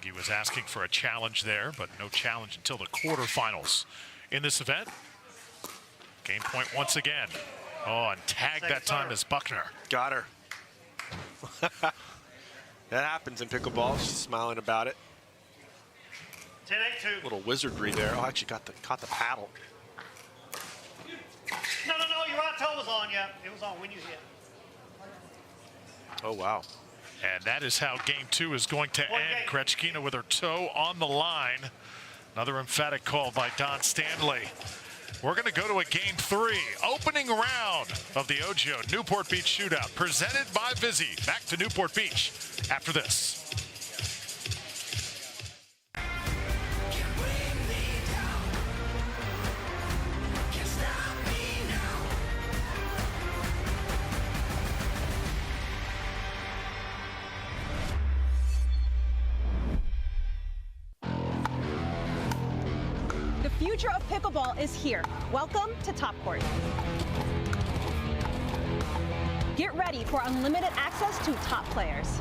He was asking for a challenge there, but no challenge until the quarterfinals in this event. Game point once again. Oh, and tagged that time as Buckner. Got her. That happens in pickleball. She's smiling about it. 10-8-2. Little wizardry there. Oh, actually caught the paddle. No, your right toe was on, yeah. It was on when you hit. Oh, wow. And that is how game 2 is going to One end. game. Krechkina with her toe on the line. Another emphatic call by Don Stanley. We're going to go to a game 3, opening round of the OGIO Newport Beach Shootout, presented by Vizzy. Back to Newport Beach after this. The future of pickleball is here. Welcome to Top Court. Get ready for unlimited access to top players.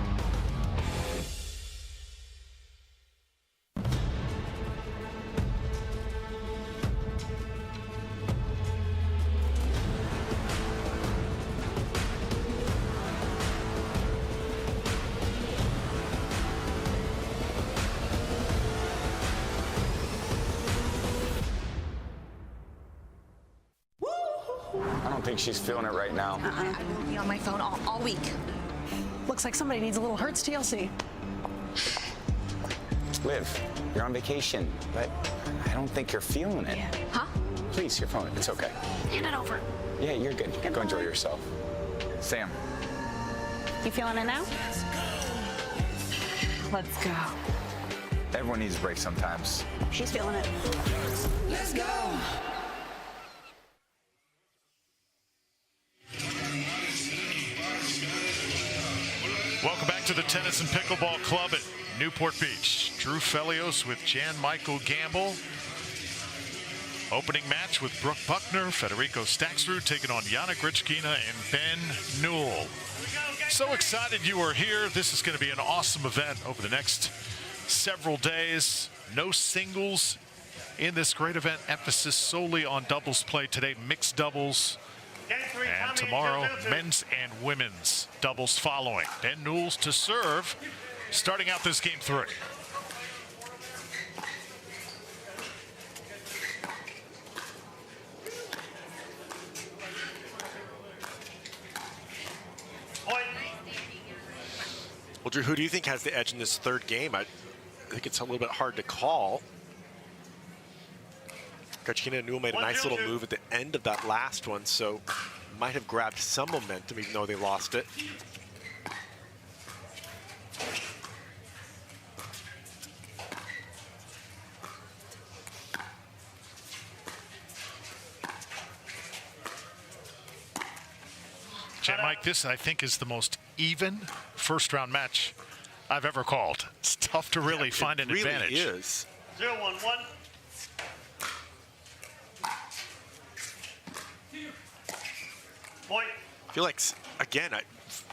I don't think she's feeling it right now. I will be on my phone all week. Looks like somebody needs a little Hertz TLC. Liv, you're on vacation, but I don't think you're feeling it. Huh? Please, your phone. It's okay. Hand it over. Yeah, you're good. Go enjoy yourself. Sam. You feeling it now? Let's go. Everyone needs a break sometimes. She's feeling it. Let's go. Welcome back to the Tennis and Pickleball Club at Newport Beach. Drew Felios with Jan Michael Gamble. Opening match with Brooke Buckner, Federico Staxrud taking on Yana Krechkina and Ben Newell. So excited you are here. This is going to be an awesome event over the next several days. No singles in this great event. Emphasis solely on doubles play today, mixed doubles. And tomorrow, men's and women's doubles following. Ben Newell's to serve, starting out this game 3. Well, Drew, who do you think has the edge in this third game? I think it's a little bit hard to call. Krechkina and Newell made a nice little move at the end of that last one, so might have grabbed some momentum even though they lost it. Jan Mike, this I think is the most even first round match I've ever called. It's tough to really find an advantage. It really is. 0-1-1. Point. I feel like, again,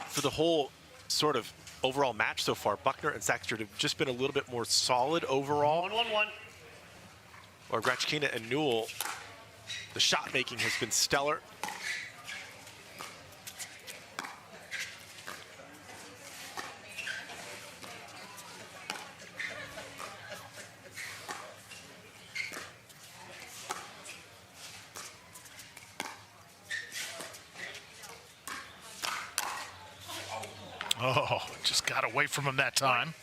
for the whole sort of overall match so far, Buckner and Staxrud have just been a little bit more solid overall. 1-1-1. Or Krechkina and Newell, the shot making has been stellar. Oh, just got away from him that time.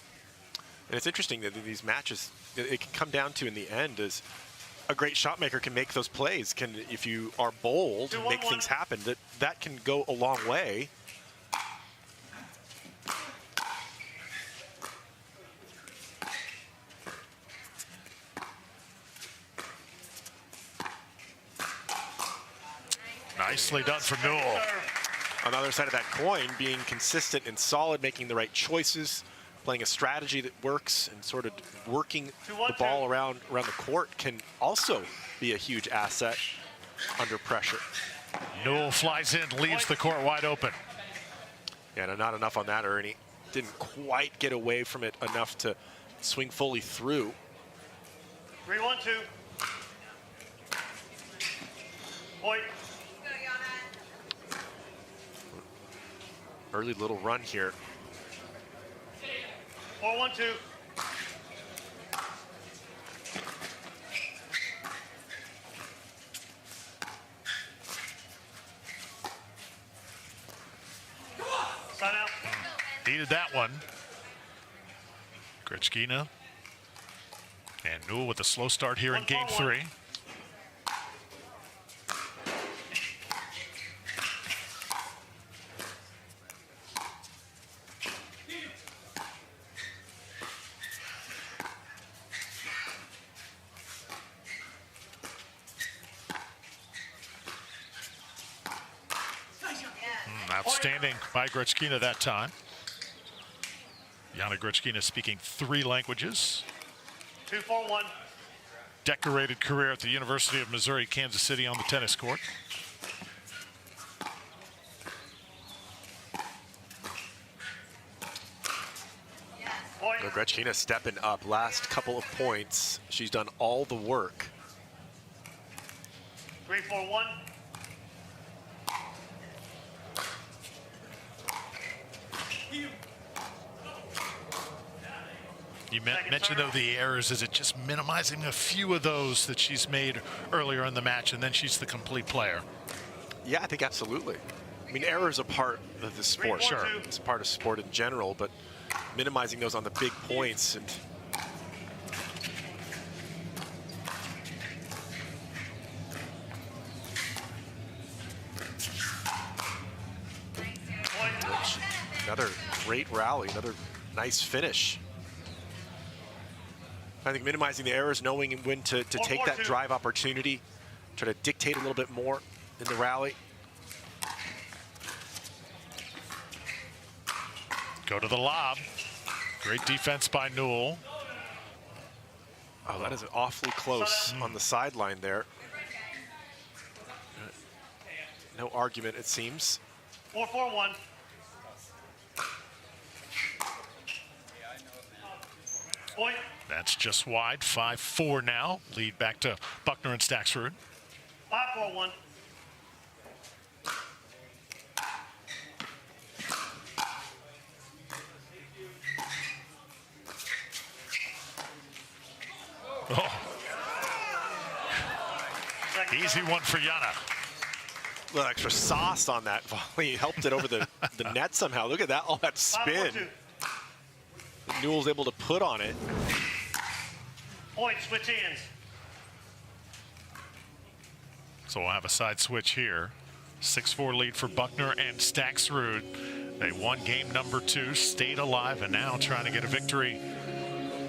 And it's interesting that these matches, it can come down to in the end is a great shot maker can make those plays. Can, if you are bold and make things happen, that can go a long way. Nicely done for Newell. On the other side of that coin, being consistent and solid, making the right choices, playing a strategy that works, and sort of working the ball around the court can also be a huge asset under pressure. Newell flies in, leaves the court wide open. Yeah, no, not enough on that, Ernie. Didn't quite get away from it enough to swing fully through. 3-1-2. Point. Early little run here. 4-1-2. Needed that one. Grechkina and Newell with a slow start here in game 3. Outstanding by Grechkina that time. Yana Grechkina speaking 3 languages. 2-4-1. Decorated career at the University of Missouri, Kansas City on the tennis court. Grechkina stepping up. Last couple of points, she's done all the work. 3-4-1. You mentioned, though, the errors. Is it just minimizing a few of those that she's made earlier in the match, and then she's the complete player? Yeah, I think absolutely. I mean, errors are part of the sport. Sure. It's part of sport in general, but minimizing those on the big points and another great rally, another nice finish. I think minimizing the errors, knowing when to take that drive opportunity, try to dictate a little bit more in the rally. Go to the lob. Great defense by Newell. Oh, that is awfully close on the sideline there. No argument, it seems. 4-4-1. Point. That's just wide. 5-4 now. Lead back to Buckner and Staxrud. 5-4-1. Oh. Easy one for Yana. A little extra sauce on that volley. Helped it over the net somehow. Look at that, all that spin that Newell's able to put on it. Point, switch hands. So we'll have a side switch here. 6-4 lead for Buckner and Staxrud. They won game number 2, stayed alive, and now trying to get a victory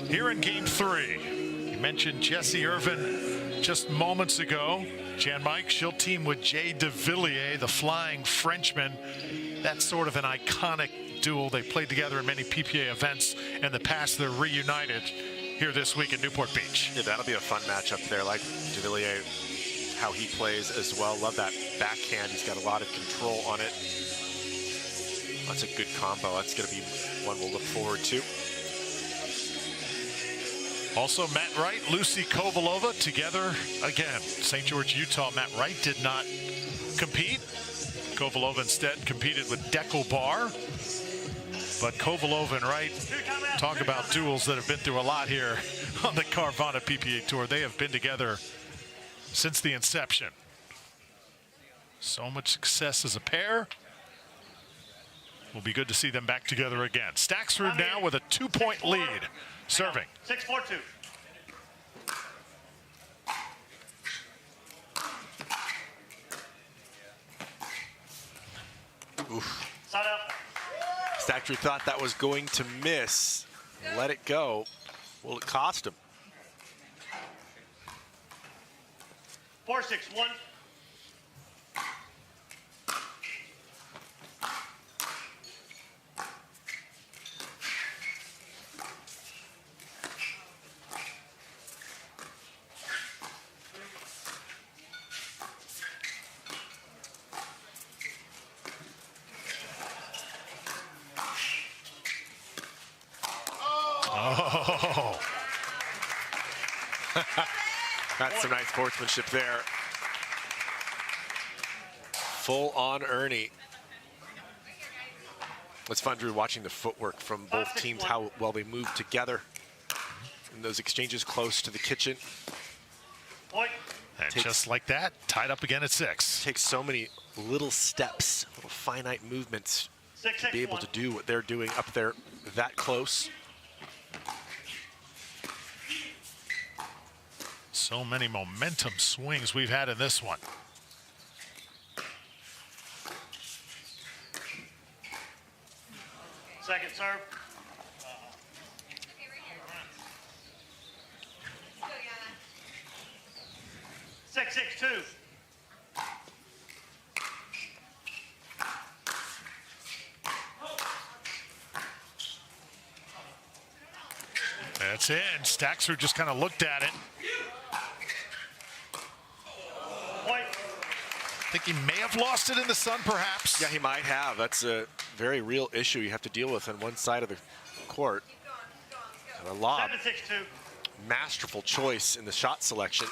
here in game 3. You mentioned Jessie Irvine just moments ago. Jan Mike, she'll team with Jay Devilliers, the flying Frenchman. That's sort of an iconic duel. They played together in many PPA events in the past. They're reunited here this week at Newport Beach. Yeah, that'll be a fun matchup there. Like Devilliers, how he plays as well. Love that backhand. He's got a lot of control on it. That's a good combo. That's going to be one we'll look forward to. Also, Matt Wright, Lucy Kovalova together again. St. George, Utah. Matt Wright did not compete. Kovalova instead competed with Deco Bar. But Kovalova and Wright, talk about duels that have been through a lot here on the Carvana PPA Tour. They have been together since the inception. So much success as a pair. Will be good to see them back together again. Staxrud now with a 2-point lead. Serving. 6-4-2. Oof. Side out. Staxrud thought that was going to miss. Let it go. Will it cost him? 4-6-1. Oh. That's some nice sportsmanship there. Full on Ernie. It's fun, Drew, watching the footwork from both teams, how well they move together in those exchanges close to the kitchen. And just like that, tied up again at 6. Takes so many little steps, little finite movements to be able to do what they're doing up there that close. So many momentum swings we've had in this one. Second serve. 6-6-2. That's in. Staxford just kind of looked at it. Point. I think he may have lost it in the sun, perhaps. Yeah, he might have. That's a very real issue you have to deal with on one side of the court. And a lob. 7-6-2. Masterful choice in the shot selection.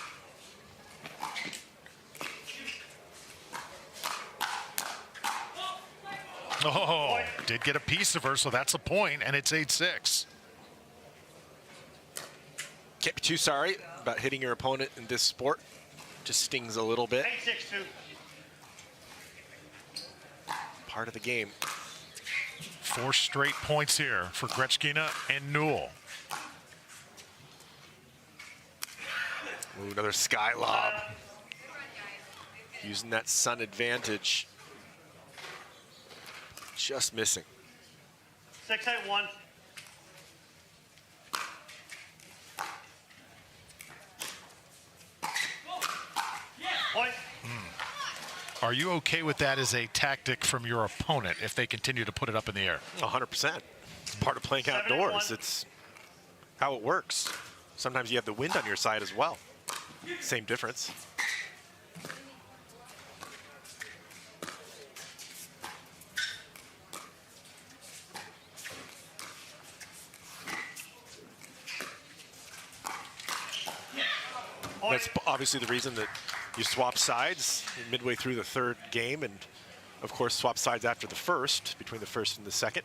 Oh, did get a piece of her, so that's a point, and it's 8-6. Can't be too sorry about hitting your opponent in this sport. Just stings a little bit. 8-6-2. Part of the game. 4 straight points here for Gretschkina and Newell. Ooh, another sky lob. Using that sun advantage. Just missing. 6-8-1. Point. Are you okay with that as a tactic from your opponent if they continue to put it up in the air? 100%. It's part of playing outdoors. It's how it works. Sometimes you have the wind on your side as well. Same difference. That's obviously the reason that you swap sides midway through the third game, and of course swap sides after the first, between the first and the second.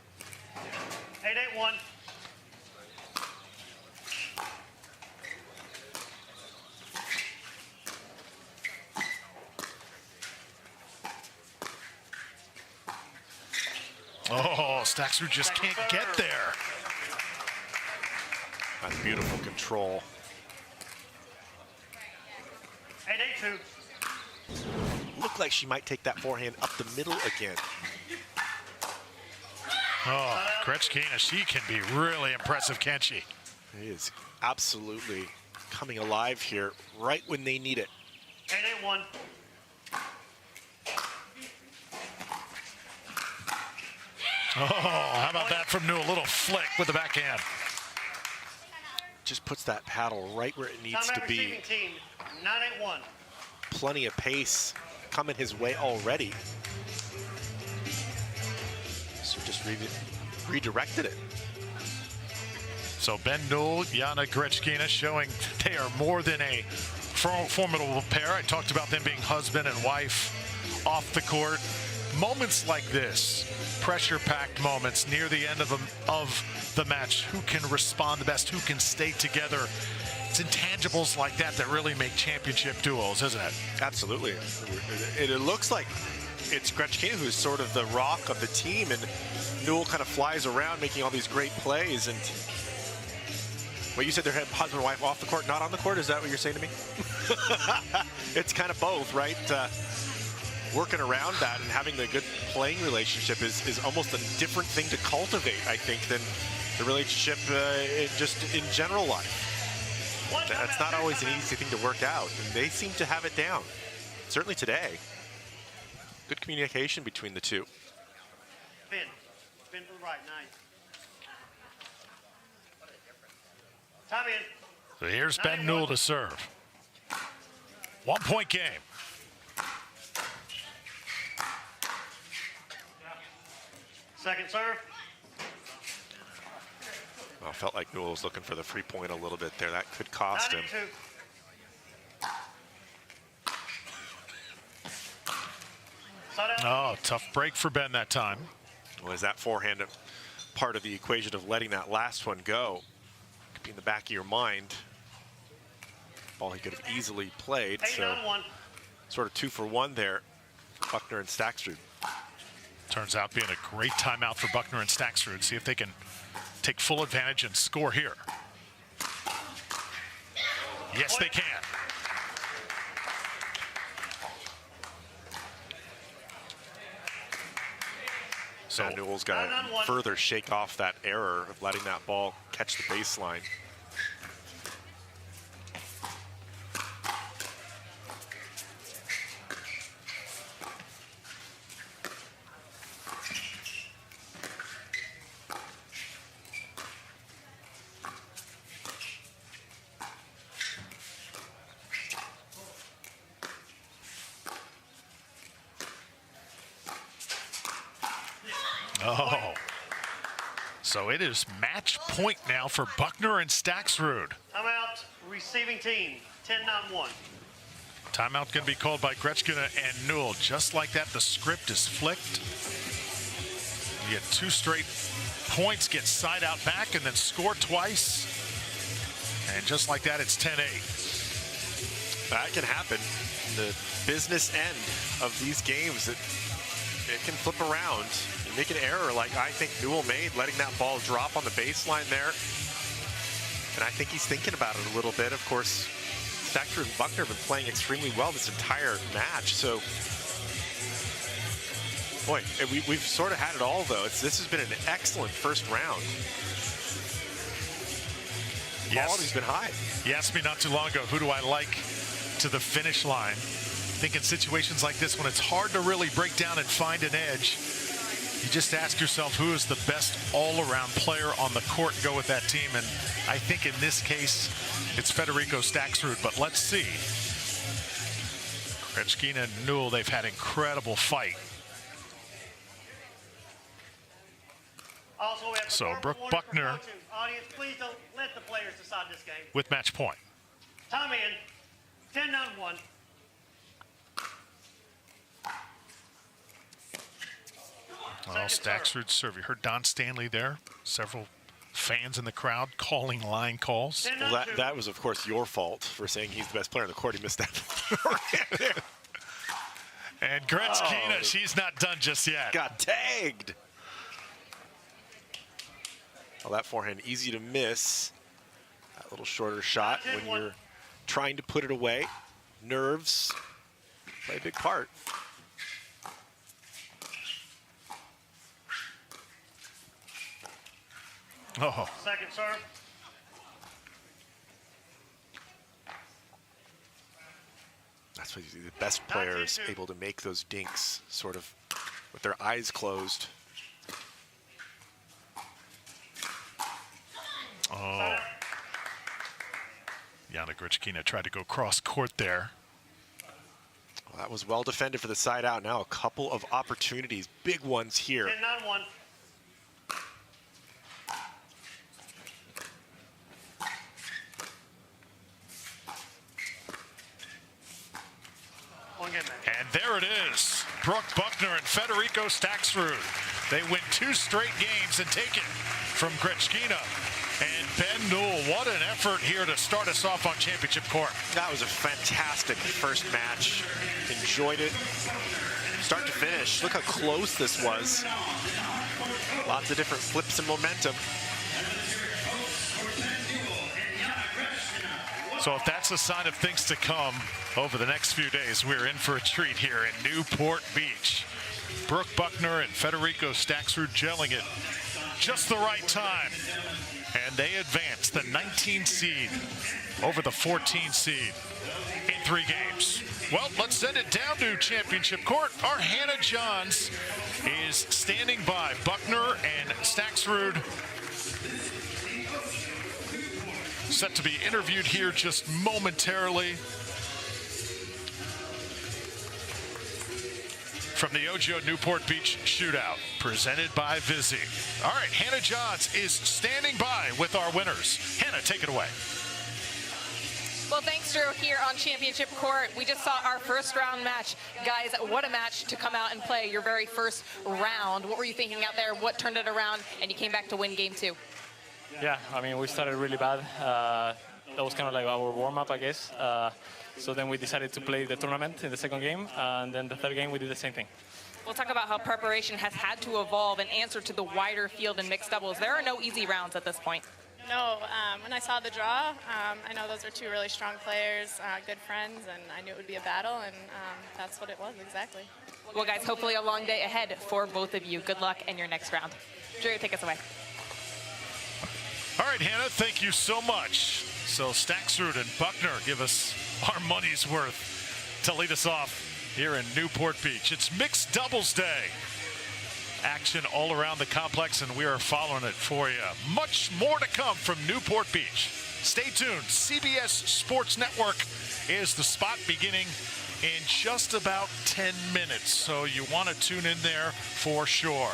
8-8-1. Oh, Staxford just can't get there. That's beautiful control. 8-8-2. Looked like she might take that forehand up the middle again. Oh, Gretschkina, she can be really impressive, can't she? He is absolutely coming alive here right when they need it. 8-8-1. Oh, how about that from Newell? A little flick with the backhand. Just puts that paddle right where it needs to be. Receiving team, 9-8-1. Plenty of pace coming his way already. So just redirected it. So Ben Newell, Jana Gretschkina showing they are more than a formidable pair. I talked about them being husband and wife off the court. Moments like this, pressure-packed moments near the end of the match. Who can respond the best? Who can stay together? It's intangibles like that that really make championship duels, isn't it? Absolutely. It looks like it's Gretschkina who's sort of the rock of the team, and Newell kind of flies around making all these great plays. And well, you said they're husband and wife off the court, not on the court. Is that what you're saying to me? It's kind of both, right? Working around that and having a good playing relationship is almost a different thing to cultivate, I think, than the relationship just in general life. That's not always an easy thing to work out, and they seem to have it down. Certainly today. Good communication between the two. Spin to the right, 9. Time in. So here's Ben Newell to serve. 1-point game. Second serve. Well, felt like Newell was looking for the free point a little bit there. That could cost him. 92. Oh, tough break for Ben that time. Well, is that forehand part of the equation of letting that last one go? Could be in the back of your mind. Ball he could have easily played. So sort of 2 for 1 there. Buckner and Staxford. Turns out being a great timeout for Buckner and Staksrud. See if they can take full advantage and score here. Yes, they can. So Newell's got to further shake off that error of letting that ball catch the baseline. Oh, so it is match point now for Buckner and Staksrud. Timeout, receiving team, 10-9-1. Timeout going to be called by Gretschkina and Newell. Just like that, the script is flicked. You get 2 straight points, get side out back, and then score twice. And just like that, it's 10-8. That can happen. The business end of these games, it can flip around. You make an error like I think Newell made, letting that ball drop on the baseline there. And I think he's thinking about it a little bit. Of course, Staksrud and Buckner have been playing extremely well this entire match. So, boy, we've sort of had it all, though. This has been an excellent first round. Yes. Quality's been high. You asked me not too long ago, who do I like to the finish line? I think in situations like this, when it's hard to really break down and find an edge, you just ask yourself who is the best all-around player on the court and go with that team. And I think in this case, it's Federico Staksrud, but let's see. Gretschkina and Newell, they've had incredible fight. Also, we have So Brooke Buckner audience, please don't let the players decide this game. with match point. Time in, 10-9-1. Well, Staksrud serve. You heard Don Stanley there. Several fans in the crowd calling line calls. Well, that was, of course, your fault for saying he's the best player on the court. He missed that. And Gretschkina, she's not done just yet. Got tagged. Well, that forehand easy to miss. That little shorter shot when you're trying to put it away. Nerves play a big part. Oh. Second serve. That's what you see, the best players able to make those dinks sort of with their eyes closed. Oh. Yana Gretschkina tried to go cross court there. Well, that was well defended for the side out. Now a couple of opportunities, big ones here. 10-9-1. And there it is. Brooke Buckner and Federico Staksrud. They win 2 straight games and take it from Gretschkina and Ben Newell. What an effort here to start us off on championship court. That was a fantastic first match. Enjoyed it. Start to finish. Look how close this was. Lots of different flips and momentum. So if that's a sign of things to come over the next few days, we're in for a treat here in Newport Beach. Brooke Buckner and Federico Staksrud gelling it just the right time. And they advance the 19 seed over the 14 seed in 3 games. Well, let's send it down to championship court. Our Hannah Johns is standing by. Buckner and Staksrud set to be interviewed here just momentarily. From the OGIO Newport Beach Shootout, presented by Vizzy. All right, Hannah Johns is standing by with our winners. Hannah, take it away. Well, thanks, Drew, here on championship court. We just saw our first round match. Guys, what a match to come out and play your very first round. What were you thinking out there? What turned it around? And you came back to win game 2. Yeah, I mean, we started really bad. That was kind of like our warm-up, I guess. So then we decided to play the tournament in the second game, and then the third game we did the same thing. We'll talk about how preparation has had to evolve and answer to the wider field in mixed doubles. There are no easy rounds at this point. No, when I saw the draw, I know those are two really strong players, good friends, and I knew it would be a battle, and that's what it was exactly. Well, guys, hopefully a long day ahead for both of you. Good luck in your next round. Drew, take us away. All right, Hannah, thank you so much. So Staksrud and Buckner give us our money's worth to lead us off here in Newport Beach. It's mixed doubles day. Action all around the complex, and we are following it for you. Much more to come from Newport Beach. Stay tuned. CBS Sports Network is the spot beginning in just about 10 minutes, so you want to tune in there for sure.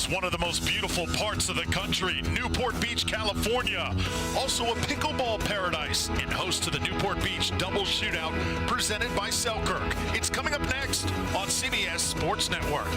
is one of the most beautiful parts of the country, Newport Beach, California. Also a pickleball paradise and host to the Newport Beach Double Shootout presented by Selkirk. It's coming up next on CBS Sports Network.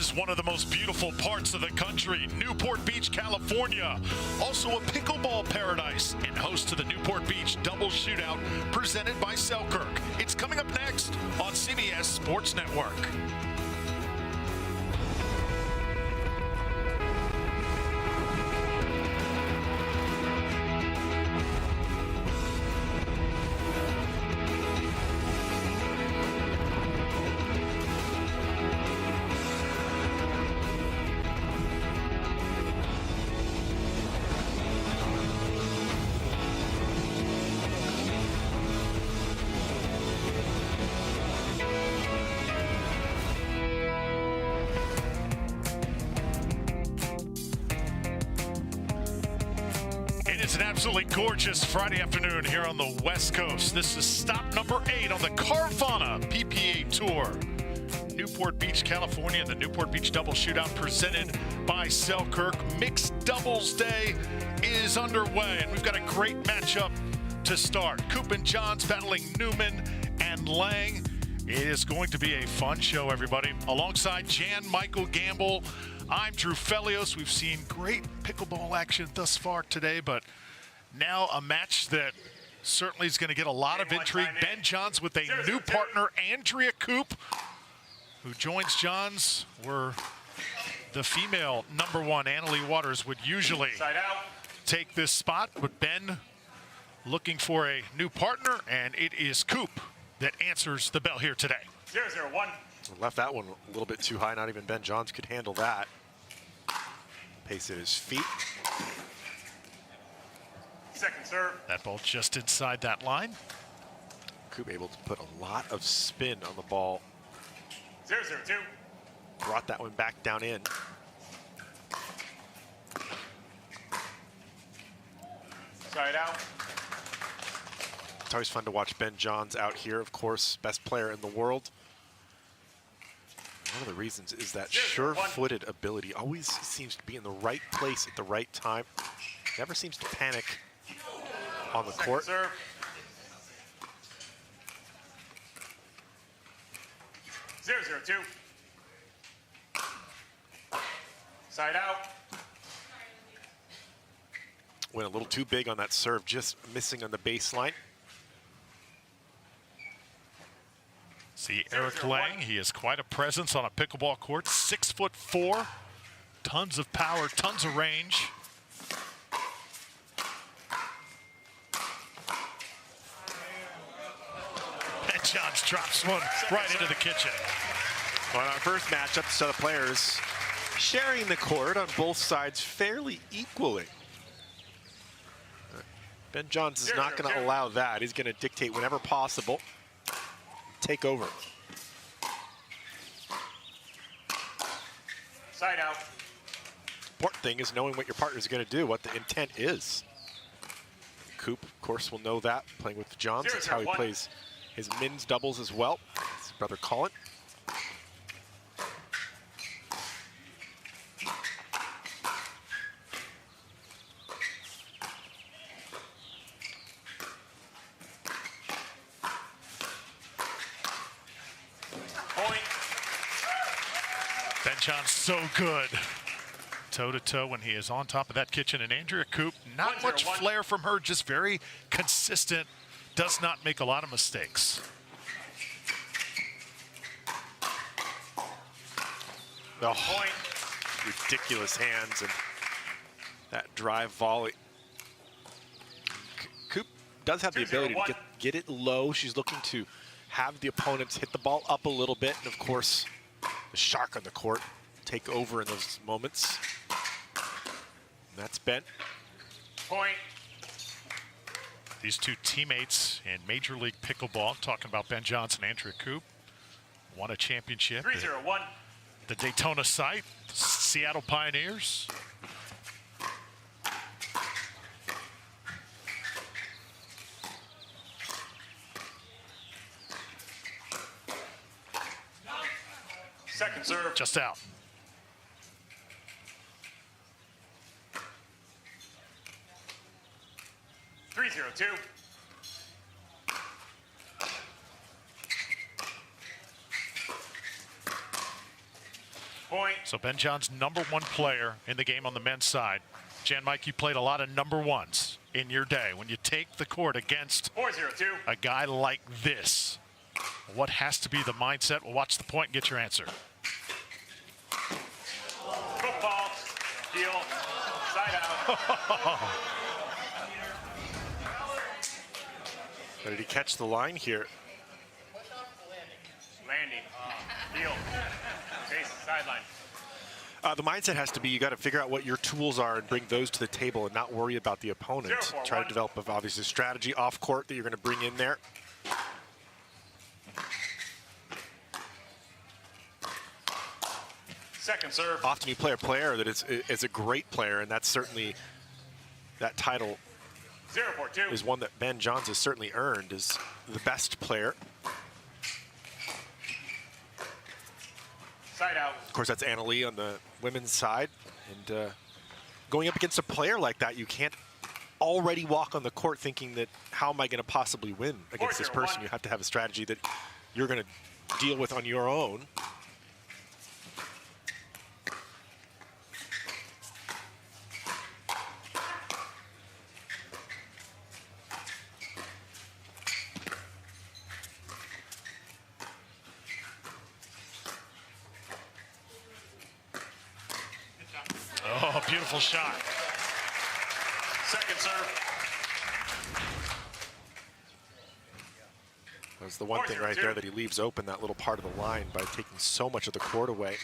is one of the most beautiful parts of the country, Newport Beach, California. Also a pickleball paradise and host to the Newport Beach Double Shootout presented by Selkirk. It's coming up next on CBS Sports Network. It's an absolutely gorgeous Friday afternoon here on the West Coast. This is stop number 8 on the Carvana PPA Tour. Newport Beach, California, the Newport Beach Double Shootout presented by Selkirk. Mixed Doubles Day is underway, and we've got a great matchup to start. Koop and Johns battling Newman and Lang. It is going to be a fun show, everybody. Alongside Jan Michael Gamble, I'm Drew Felios. We've seen great pickleball action thus far today, but now a match that certainly is going to get a lot of intrigue. Ben Johns with a new partner, Andrea Koop, who joins Johns, where the female #1, Annalie Waters, would usually take this spot. But Ben looking for a new partner, and it is Koop that answers the bell here today. 0-0-1. Left that one a little bit too high. Not even Ben Johns could handle that. Pace at his feet. Second serve. That ball just inside that line. Koop able to put a lot of spin on the ball. 0-0-2. Brought that one back down in. Side out. It's always fun to watch Ben Johns out here, of course, best player in the world. One of the reasons is that sure-footed ability. Always seems to be in the right place at the right time. Never seems to panic on the court. Serve. Zero, 0-2. Side out. Went a little too big on that serve, just missing on the baseline. See Eric Lang, he is quite a presence on a pickleball court. 6'4", tons of power, tons of range. And Johns drops one right into the kitchen. Well, in our first matchup, so the players sharing the court on both sides fairly equally. Ben Johns is not going to allow that. He's going to dictate whenever possible. Take over. Side out. Important thing is knowing what your partner is going to do, what the intent is. Koop, of course, will know that, playing with Johns. That's how he plays his men's doubles as well. His brother Colin. Ben Johns so good toe-to-toe when he is on top of that kitchen. And Andrea Koop, not much flair from her, just very consistent, does not make a lot of mistakes. Oh, ridiculous hands and that drive volley. Koop does have the ability to get it low. She's looking to have the opponents hit the ball up a little bit. And of course, the shark on the court take over in those moments. And that's Ben. Point. These two teammates in Major League Pickleball, talking about Ben Johns and Andrea Koop, won a championship. 3-0-1. The Daytona site, Seattle Pioneers. Second serve. Just out. Three, 0-2. Point. So Ben John's #1 player in the game on the men's side. Jan Mike, you played a lot of #1s in your day. When you take the court against 4-0-2. a guy like this, what has to be the mindset? We'll watch the point and get your answer. Football, heel, side out. Did he catch the line here? Landing, heel, base, sideline. The mindset has to be you got to figure out what your tools are and bring those to the table and not worry about the opponent. 0-4-1. Try to develop, obviously, strategy off court that you're going to bring in there. Second serve. Often you play a player that is a great player, and that's certainly that title 0-4-2. is one that Ben Johns has certainly earned as the best player. Side out. Of course, that's Annalie on the women's side. And going up against a player like that, you can't already walk on the court thinking that, how am I going to possibly win against this person? You have to have a strategy that you're going to deal with on your own. Oh, beautiful shot. Second serve. That's the one thing right there that he leaves open, that little part of the line, by taking so much of the court away.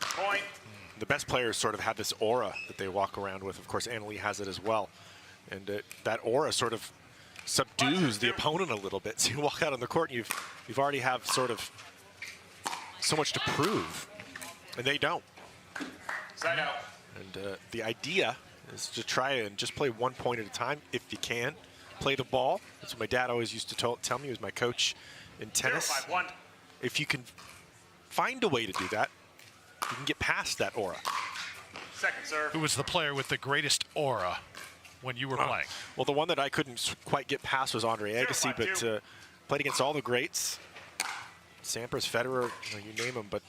Point. The best players sort of have this aura that they walk around with. Of course, Annalie has it as well. And that aura sort of subdues the opponent a little bit. So you walk out on the court and you've already have sort of so much to prove, and they don't. Side out. And the idea is to try and just play 1 point at a time if you can. Play the ball. That's what my dad always used to tell me. He was my coach in tennis. 0-5-1. If you can find a way to do that, you can get past that aura. Second serve. Who was the player with the greatest aura when you were playing? Well, the one that I couldn't quite get past was Andrea Agassi, but played against all the greats. Sampras, Federer, you name them, but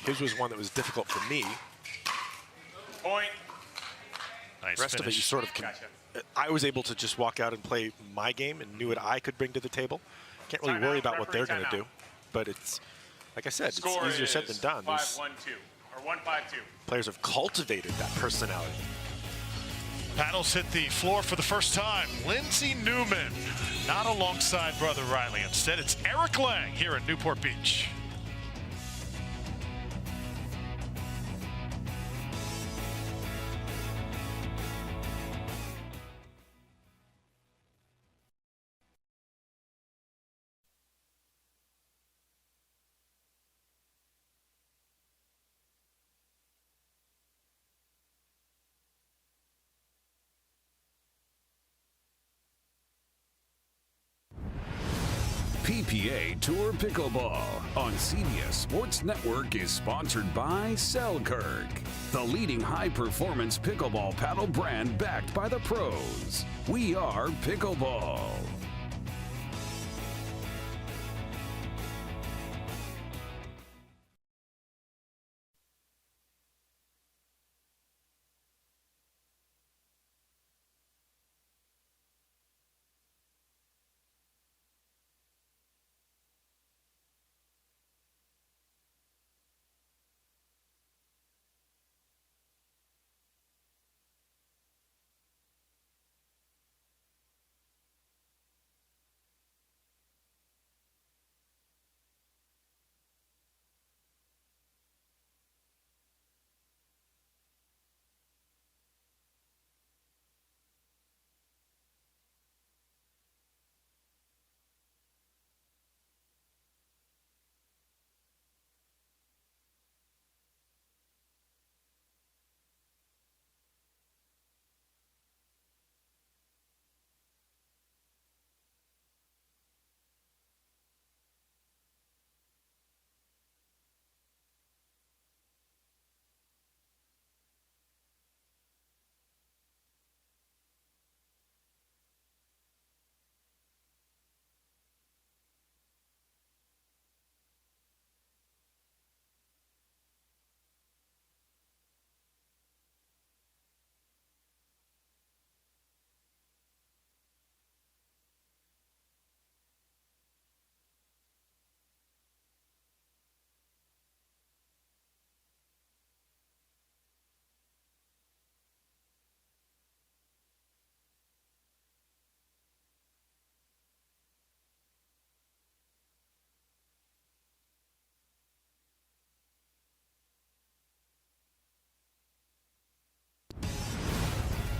his was one that was difficult for me. Point. Nice The rest finish. of it, you sort of can. I was able to just walk out and play my game and knew what I could bring to the table. Can't really worry about what they're going to do, but it's, like I said, it's easier said than done. 5-1-2 or 1-5-2. Players have cultivated that personality. Paddles hit the floor for the first time. Lindsay Newman, not alongside brother Riley. Instead, it's Eric Lang here in Newport Beach. PPA Tour Pickleball on CBS Sports Network is sponsored by Selkirk, the leading high-performance pickleball paddle brand backed by the pros. We are Pickleball.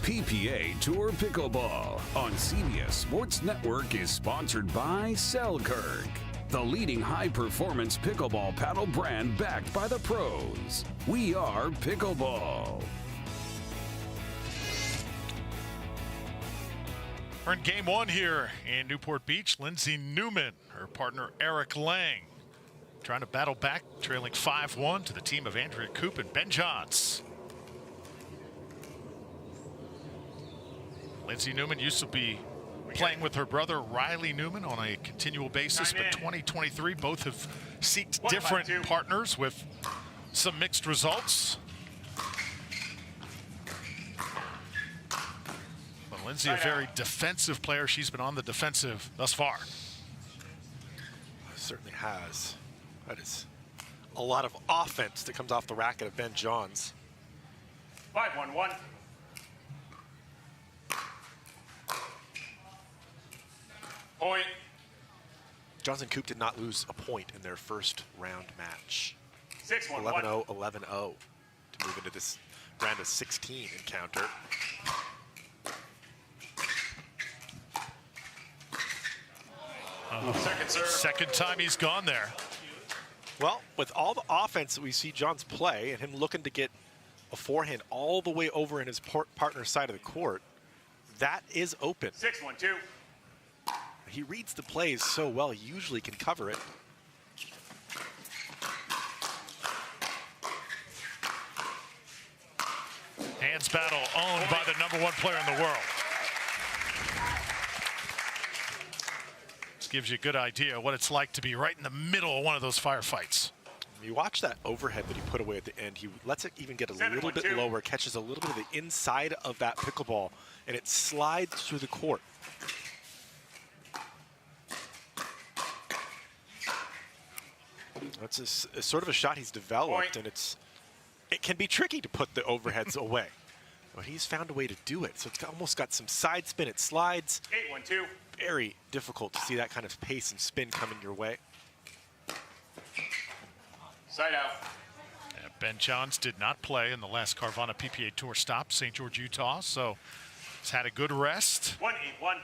PPA Tour Pickleball on CBS Sports Network is sponsored by Selkirk, the leading high-performance pickleball paddle brand backed by the pros. We are Pickleball. We're in game one here in Newport Beach. Lindsay Newman, her partner Eric Lang, trying to battle back, trailing 5-1 to the team of Andrea Koop and Ben Johns. Lindsay Newman used to be playing with her brother Riley Newman on a continual basis, but 2023 both have seeked different partners with some mixed results. But Lindsay, a very defensive player. She's been on the defensive thus far. Certainly has. That is a lot of offense that comes off the racket of Ben Johns. 5-1-1. Point. Johns and Koop did not lose a point in their first round match. 6-1-1. 11-0, 11-0 to move into this round of 16 encounter. Second time he's gone there. Well, with all the offense that we see Johns play and him looking to get a forehand all the way over in his partner's side of the court, that is open. 6-1-2. He reads the plays so well, he usually can cover it. Hands battle owned by the #1 player in the world. This gives you a good idea what it's like to be right in the middle of one of those firefights. You watch that overhead that he put away at the end. He lets it even get a little bit lower, catches a little bit of the inside of that pickleball, and it slides through the court. It's a sort of a shot he's developed, and it can be tricky to put the overheads away. But he's found a way to do it. So it's almost got some side spin. It slides. 8-1-2. Very difficult to see that kind of pace and spin coming your way. Side out. Ben Johns did not play in the last Carvana PPA Tour stop, St. George, Utah, so he's had a good rest. 1-8-1.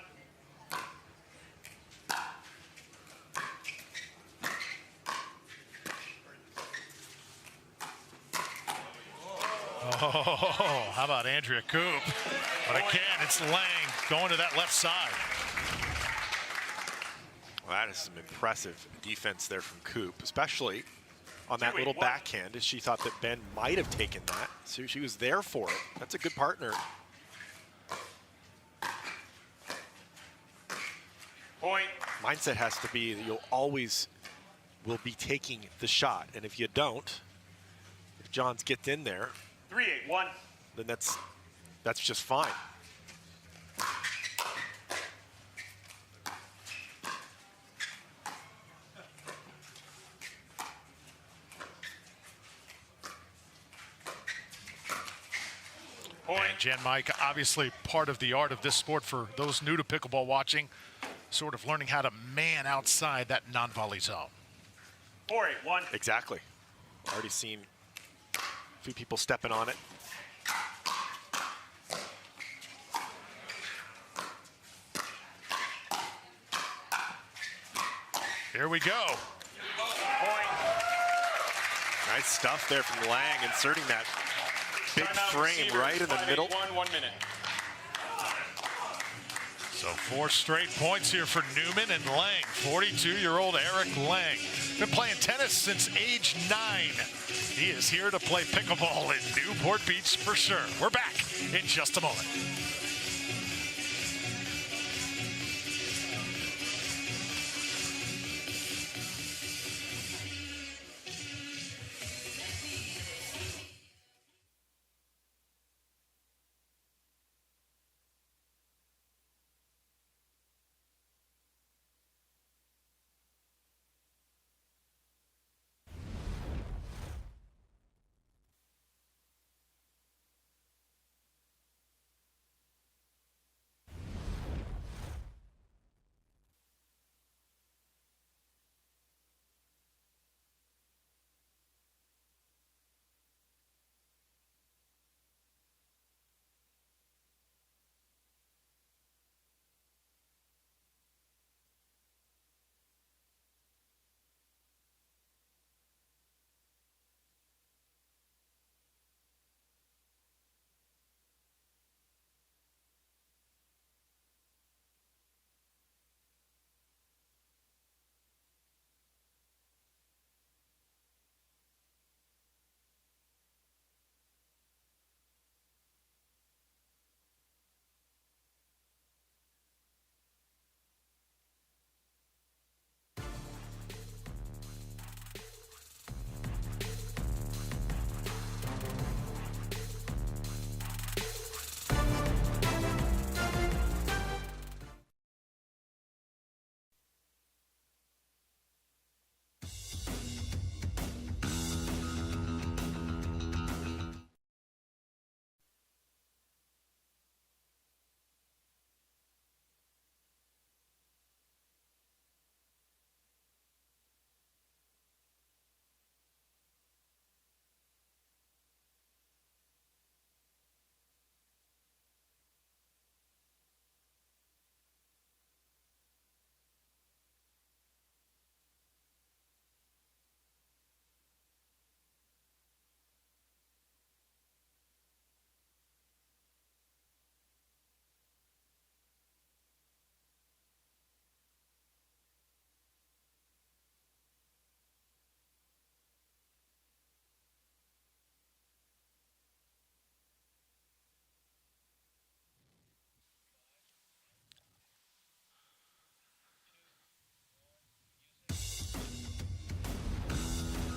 Oh, how about Andrea Koop? But again, it's Lang going to that left side. Well, that is some impressive defense there from Koop, especially on that little backhand, as she thought that Ben might have taken that. So she was there for it. That's a good partner. Point. Mindset has to be that you'll always will be taking the shot. And if you don't, if Johns gets in there, 3-8-1. then that's just fine. And Jan Mike, obviously part of the art of this sport for those new to pickleball watching, sort of learning how to man outside that non-volley zone. 4-8-1. Exactly. Already seen a few people stepping on it. Here we go. Nice stuff there from Lang, inserting that big frame right in the middle. 1 minute. So 4 straight points here for Newman and Lang. 42-year-old Eric Lang. Been playing tennis since age 9. He is here to play pickleball in Newport Beach for sure. We're back in just a moment.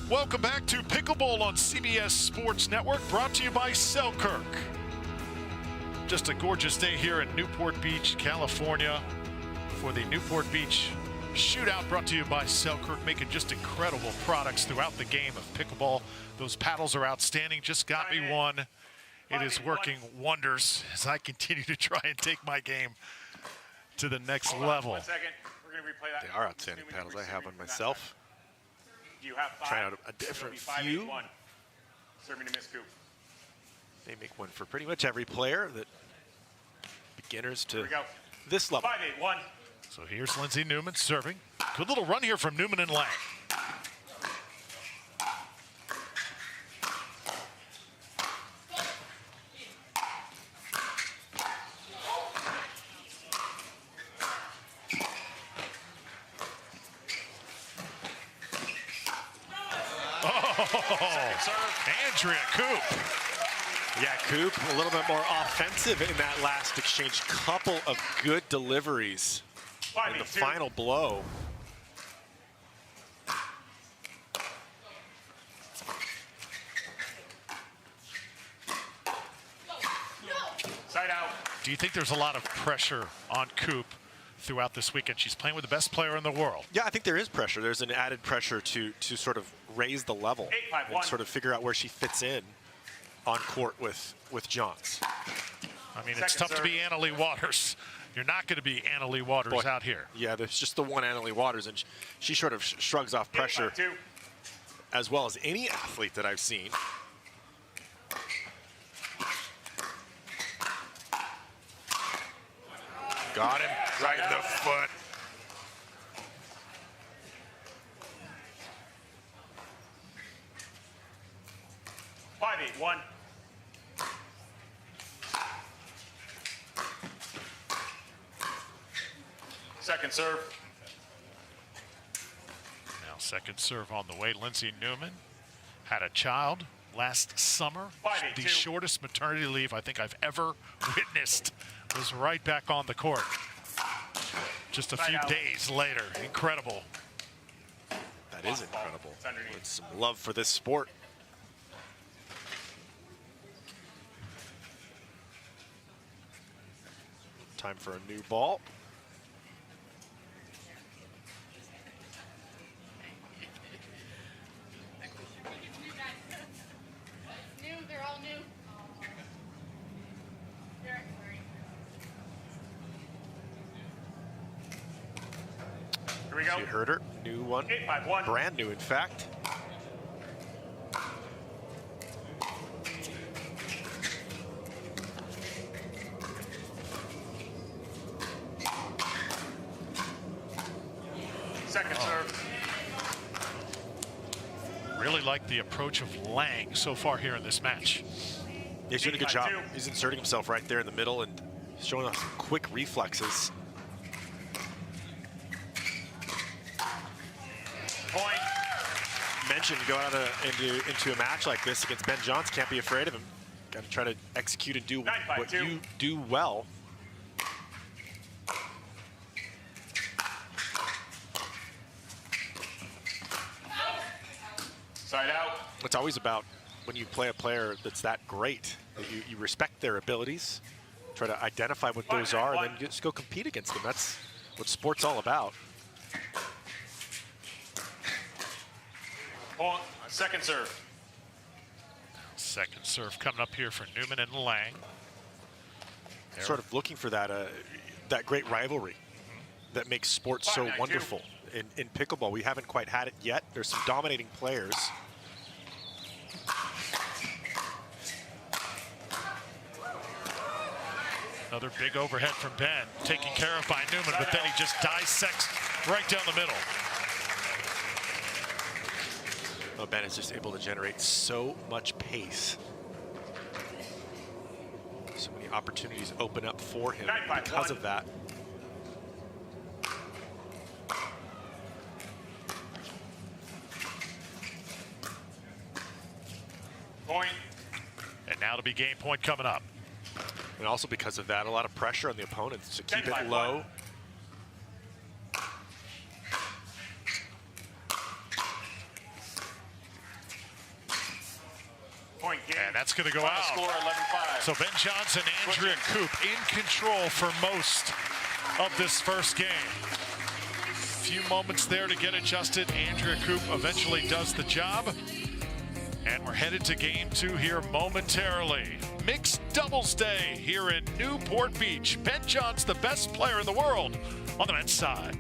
Welcome back to Pickleball on CBS Sports Network, brought to you by Selkirk. Just a gorgeous day here in Newport Beach, California, for the Newport Beach Shootout, brought to you by Selkirk, making just incredible products throughout the game of pickleball. Those paddles are outstanding. Just got me one. It is working wonders as I continue to try and take my game to the next level. 1 second. We're going to replay that. They are outstanding paddles. I have one myself. You have 5. Trying out a different few. Serving to Miss Koop. They make one for pretty much every player, that beginners to we go. this level. 5-8-1. So here's Lindsay Newman serving. Good little run here from Newman and Lang. Andrea Koop. Yeah, Koop a little bit more offensive in that last exchange. Couple of good deliveries in the final blow. Side out. Do you think there's a lot of pressure on Koop throughout this weekend? She's playing with the best player in the world. Yeah, I think there is pressure. There's an added pressure to sort of raise the level and sort of figure out where she fits in on court with Johns. I mean, it's tough to be Anna Leigh Waters. You're not going to be Anna Leigh Waters out here. Yeah, there's just the one Anna Leigh Waters, and she sort of shrugs off pressure as well as any athlete that I've seen. Got him right in the foot. Five, 8-1. Second serve. Now second serve on the way. Lindsay Newman had a child last summer. The shortest maternity leave I think I've ever witnessed was right back on the court. Just a few days later. Incredible. That is incredible. With some love for this sport. Time for a new ball. New, they're all new. Here we go. You heard her. New one. 8-5-1. Brand new, in fact. Second serve. Really like the approach of Lang so far here in this match. He's doing a good job. He's inserting himself right there in the middle and showing us some quick reflexes. Point. Mentioned going out into a match like this against Ben Johns, can't be afraid of him. Got to try to execute and do what you do well. Side out. It's always about when you play a player that's that great, that you respect their abilities, try to identify what those are, and then just go compete against them. That's what sport's all about. Point. Second serve. Second serve coming up here for Newman and Lang. Sort of looking for that that great rivalry that makes sports so wonderful. In pickleball, we haven't quite had it yet. There's some dominating players. Another big overhead from Ben, taken care of by Newman, but then he just dissects right down the middle. Oh, Ben is just able to generate so much pace. So many opportunities open up for him because of that. Point. And now to be game point coming up. And also because of that, a lot of pressure on the opponents to keep it low. Point game. And that's going to go Final out. Score 11-5. So Ben Johnson, Andrea Koop in control for most of this first game. Few moments there to get adjusted. Andrea Koop eventually does the job. And we're headed to game 2 here momentarily. Mixed doubles day here in Newport Beach. Ben John's the best player in the world on the men's side.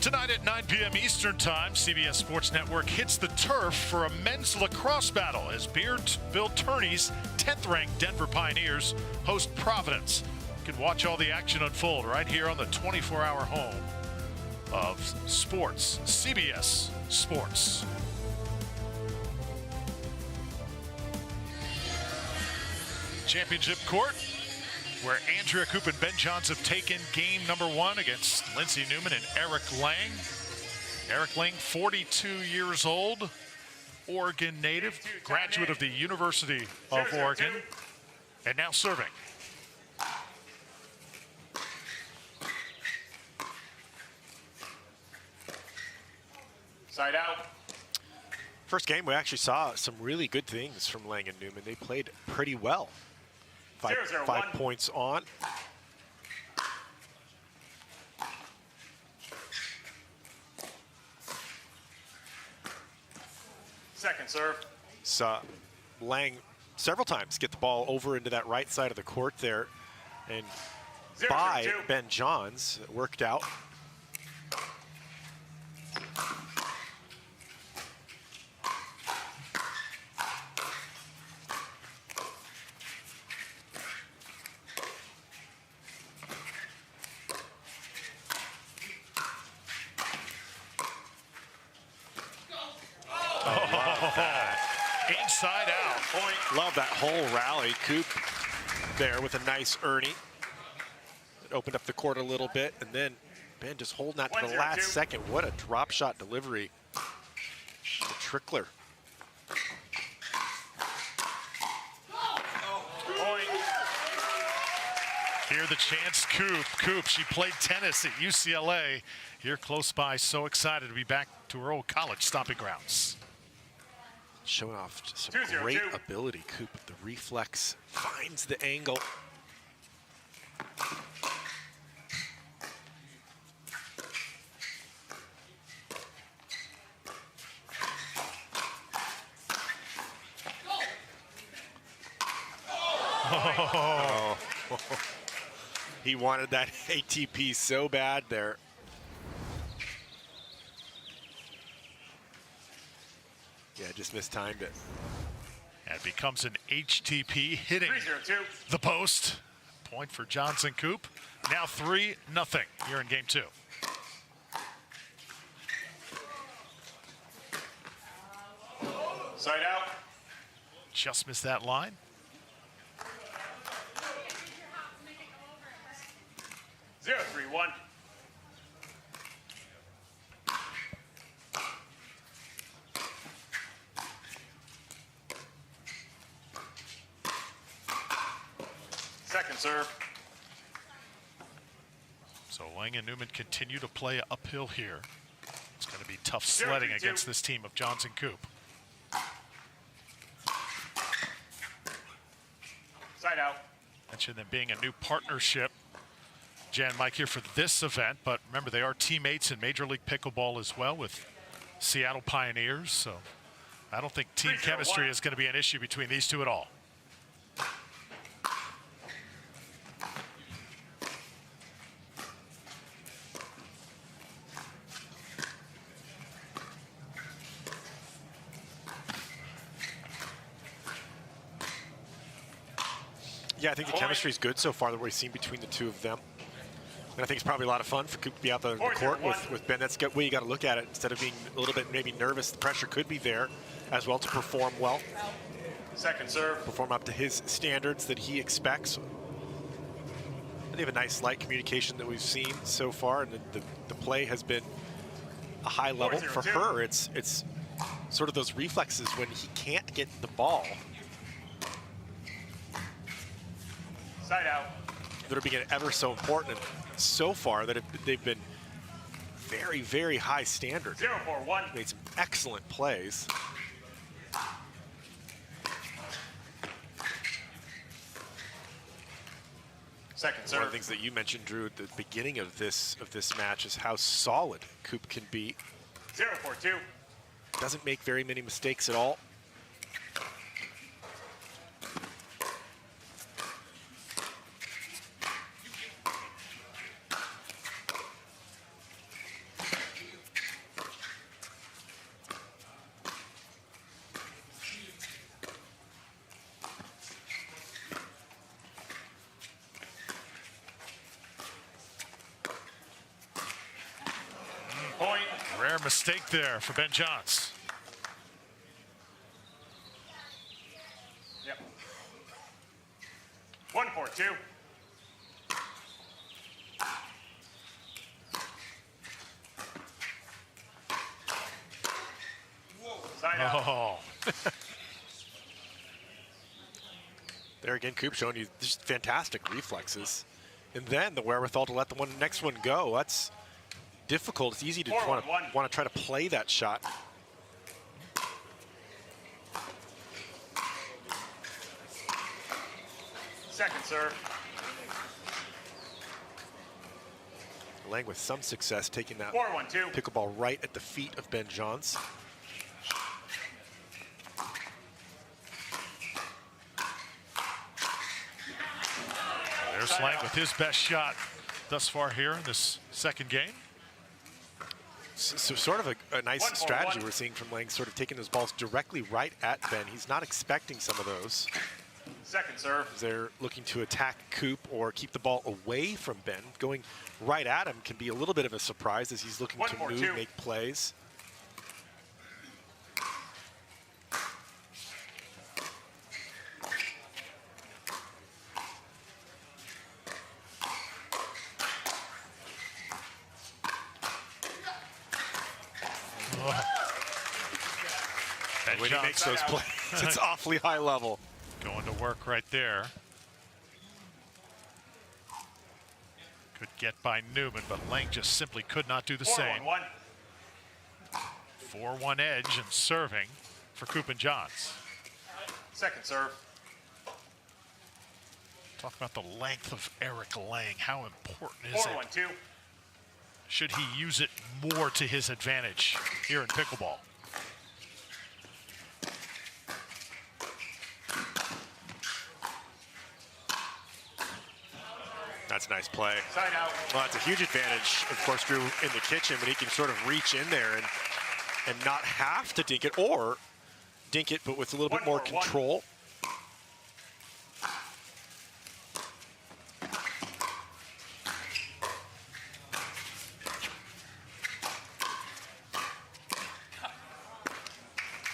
Tonight at 9 p.m. Eastern Time, CBS Sports Network hits the turf for a men's lacrosse battle as Bill Turney's 10th-ranked Denver Pioneers host Providence. You can watch all the action unfold right here on the 24-hour home of sports, CBS Sports. Championship court, where Andrea Koop and Ben Johns have taken game number 1 against Lindsey Newman and Eric Lang. Eric Lang, 42 years old, Oregon native, graduate of the University of Oregon, and now serving. Side out. First game, we actually saw some really good things from Lang and Newman. They played pretty well. Five points on. Second serve. Saw Lang several times get the ball over into that right side of the court there. And by Ben Johns, it worked out. Inside out. Point. Love that whole rally. Koop there with a nice Ernie. It opened up the court a little bit, and then Ben just holding that to the last second. What a drop shot delivery. The trickler. Point. Here the chance, Koop. She played tennis at UCLA. Here close by, so excited to be back to her old college stomping grounds. Showing off some great ability. Koop with the reflex, finds the angle. Oh. He wanted that ATP so bad there. Yeah, just mistimed it. And it becomes an HTP hitting the post. Point for Johnson Koop. Now 3-0 here in game 2. Side out. Just missed that line. Zero, 3-1. Second serve. So Lang and Newman continue to play uphill here. It's going to be tough sledding against this team of Johnson Koop. Side out. Mentioned them being a new partnership. Jan, Mike here for this event, but remember they are teammates in Major League Pickleball as well with Seattle Pioneers, so I don't think team chemistry is going to be an issue between these two at all. Yeah, I think the chemistry is good so far that we've seen between the two of them. And I think it's probably a lot of fun for Koop to be out there in the court with Ben. That's the way you got to look at it. Instead of being a little bit maybe nervous, the pressure could be there as well to perform well. Second serve. Perform up to his standards that he expects. They have a nice light communication that we've seen so far, and the play has been a high level. For her, it's sort of those reflexes when he can't get the ball. Side out. That are being ever so important, and so far that they've been very, very high standard. 0-4-1. Made some excellent plays. Second serve. One of the things that you mentioned, Drew, at the beginning of this match is how solid Koop can be. 0-4-2. Doesn't make very many mistakes at all. Rare mistake there for Ben Johns. Yep. 1-4-2. Side out. Oh. There again, Koop showing you just fantastic reflexes. And then the wherewithal to let the next one go. That's difficult. It's easy to want to try to play that shot. Second serve. Lang with some success taking that 4-1-2. pickleball right at the feet of Ben Johns. There's Lang with his best shot thus far here in this second game. So sort of a nice strategy we're seeing from Lang, sort of taking those balls directly right at Ben. He's not expecting some of those. Second serve. They're looking to attack Koop or keep the ball away from Ben. Going right at him can be a little bit of a surprise as he's looking to move, make plays. When he makes those plays, it's awfully high level. Going to work right there. Good get by Newman, but Lang just simply could not do the same. 4-1 edge and serving for Koop and Johns. Second serve. Talk about the length of Eric Lang. How important is it? 4-1-2. Should he use it more to his advantage here in pickleball? That's a nice play. Side out. Well, that's a huge advantage, of course, Drew, in the kitchen when he can sort of reach in there and not have to dink it, or dink it but with a little bit more control.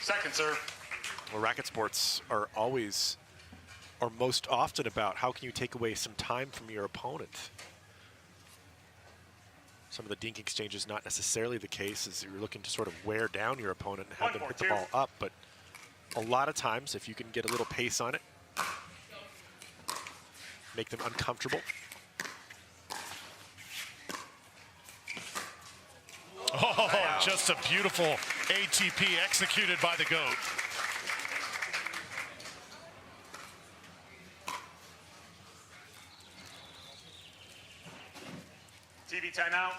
Second serve. Well, racket sports are most often about how can you take away some time from your opponent. Some of the dink exchange is not necessarily the case, as you're looking to sort of wear down your opponent and have them hit the ball up, but a lot of times if you can get a little pace on it, make them uncomfortable. Oh, just a beautiful ATP executed by the GOAT. TV timeout.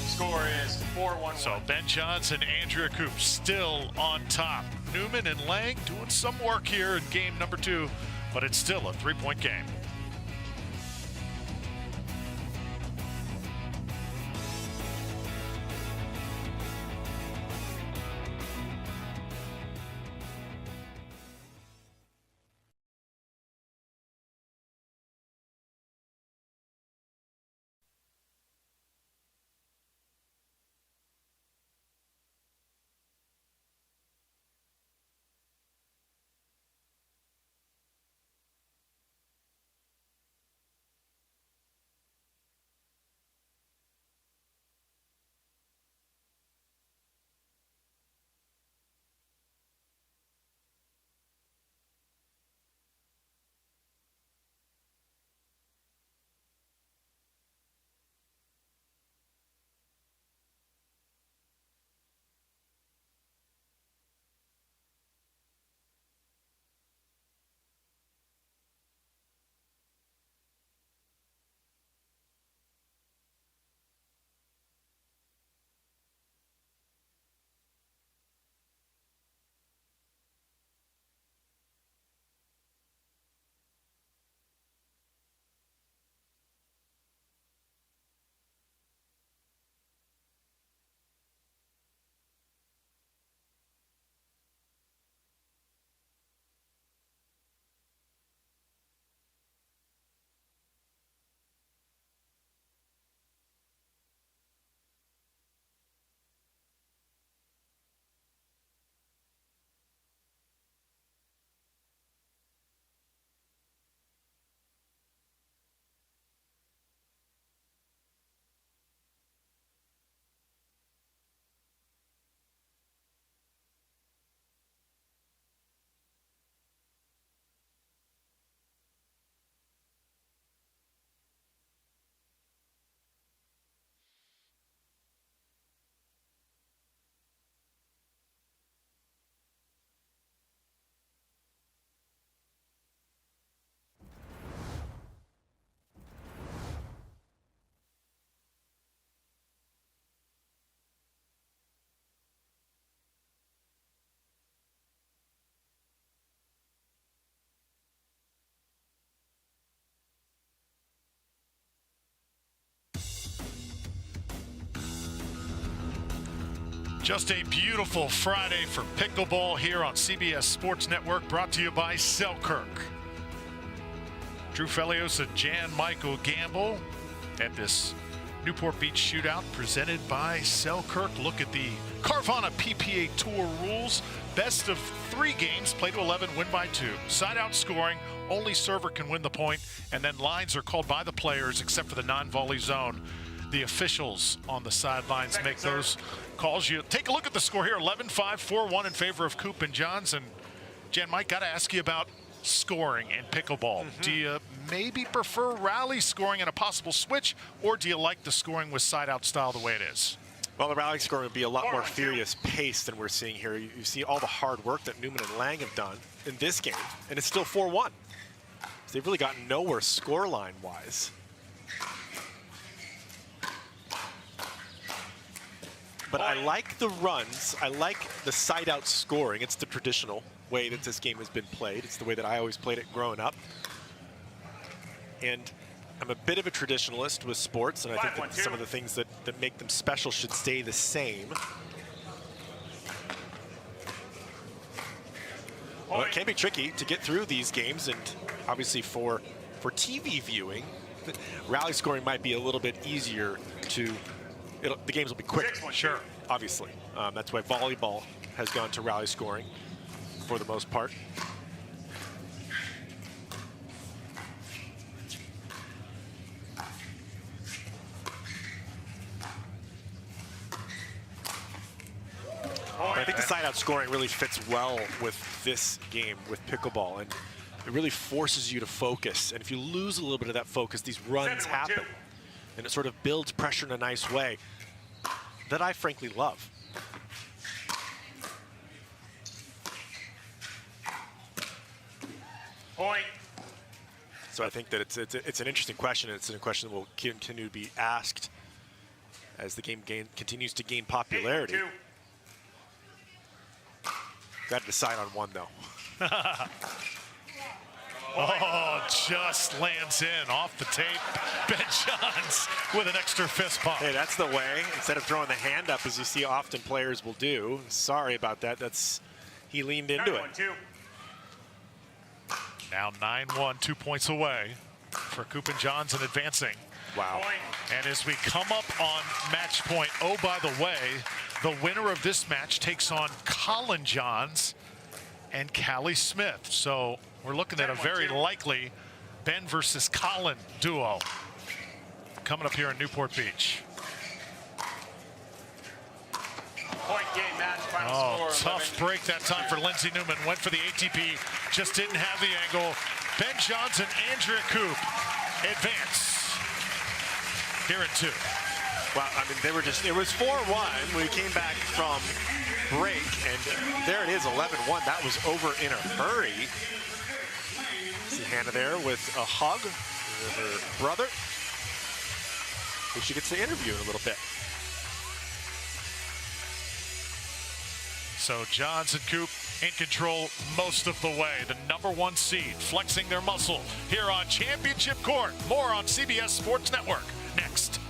Score is 4-1-1. So Ben Johns and Andrea Koop still on top. Newman and Lang doing some work here in game number 2, but it's still a 3-point game. Just a beautiful Friday for pickleball here on CBS Sports Network, brought to you by Selkirk. Drew Felios and Jan Michael Gamble at this Newport Beach Shootout presented by Selkirk. Look at the Carvana PPA Tour rules. Best of 3 games, play to 11, win by 2. Side out scoring, only server can win the point, and then lines are called by the players except for the non-volley zone. The officials on the sidelines make those calls. You take a look at the score here, 11-5, 4-1 in favor of Koop and Johns. And Jan, Mike, got to ask you about scoring in pickleball. Do you maybe prefer rally scoring and a possible switch, or do you like the scoring with side-out style the way it is? Well, the rally scoring would be a lot more furious pace than we're seeing here. You see all the hard work that Newman and Lang have done in this game, and it's still 4-1. So they've really gotten nowhere scoreline-wise. But I like the runs. I like the side-out scoring. It's the traditional way that this game has been played. It's the way that I always played it growing up. And I'm a bit of a traditionalist with sports, and I think that some of the things that make them special should stay the same. Well, it can be tricky to get through these games, and obviously for TV viewing, rally scoring might be a little bit easier to. The games will be quick, sure, obviously. That's why volleyball has gone to rally scoring for the most part. But I think the side-out scoring really fits well with this game, with pickleball, and it really forces you to focus. And if you lose a little bit of that focus, these runs happen, and it sort of builds pressure in a nice way that I frankly love. Point. So I think that it's an interesting question. It's a question that will continue to be asked as the game continues to gain popularity. Got to decide on one, though. Oh, just lands in off the tape. Ben Johns with an extra fist pump. Hey, that's the way. Instead of throwing the hand up, as you see often players will do. Sorry about that. He leaned into it. Now 9-1, 2 points away for Koop and Johns and advancing. Wow. And as we come up on match point, oh, by the way, the winner of this match takes on Colin Johns and Callie Smith. So we're looking at a very likely Ben versus Colin duo coming up here in Newport Beach. Point game match, final score. Tough break that time for Lindsay Newman. Went for the ATP, just didn't have the angle. Ben Johns and Andrea Koop advance here at 2. Well, I mean, it was 4-1. We came back from break, and there it is, 11-1. That was over in a hurry. See Hannah there with a hug with her brother, who she gets to interview in a little bit. So Johns and Koop in control most of the way. The #1 seed flexing their muscle here on Championship Court. More on CBS Sports Network next.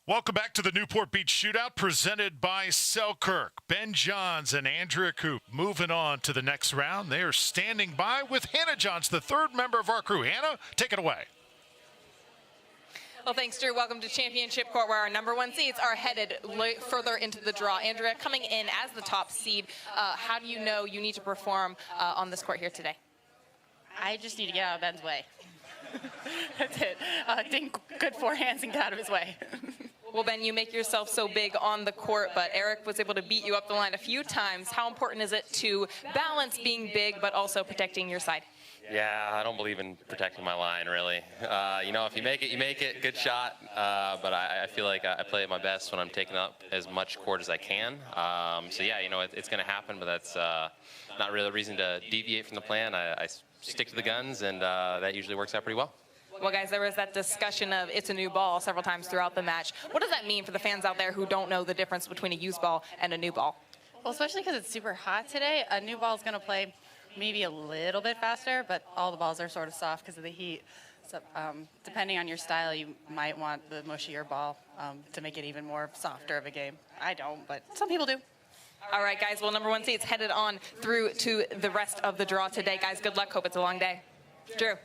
Welcome back to the Newport Beach Shootout presented by Selkirk. Ben Johns and Andrea Koop moving on to the next round. They are standing by with Hannah Johns, the third member of our crew. Hannah, take it away. Well, thanks, Drew. Welcome to Championship Court, where our #1 seeds are headed further into the draw. Andrea, coming in as the top seed, how do you know you need to perform on this court here today? I just need to get out of Ben's way. That's it. Dink good forehands and get out of his way. Well, Ben, you make yourself so big on the court, but Eric was able to beat you up the line a few times. How important is it to balance being big but also protecting your side? Yeah, I don't believe in protecting my line, really. You know, if you make it, you make it. Good shot. But I feel like I play at my best when I'm taking up as much court as I can. So, yeah, you know, it's going to happen, but that's not really a reason to deviate from the plan. I stick to the guns, and that usually works out pretty well. Well, guys, there was that discussion of it's a new ball several times throughout the match. What does that mean for the fans out there who don't know the difference between a used ball and a new ball? Well, especially because it's super hot today, a new ball is going to play maybe a little bit faster, but all the balls are sort of soft because of the heat. So depending on your style, you might want the mushier ball to make it even more softer of a game. I don't, but some people do. All right, guys. Well, #1 seeds headed on through to the rest of the draw today. Guys, good luck. Hope it's a long day. Drew.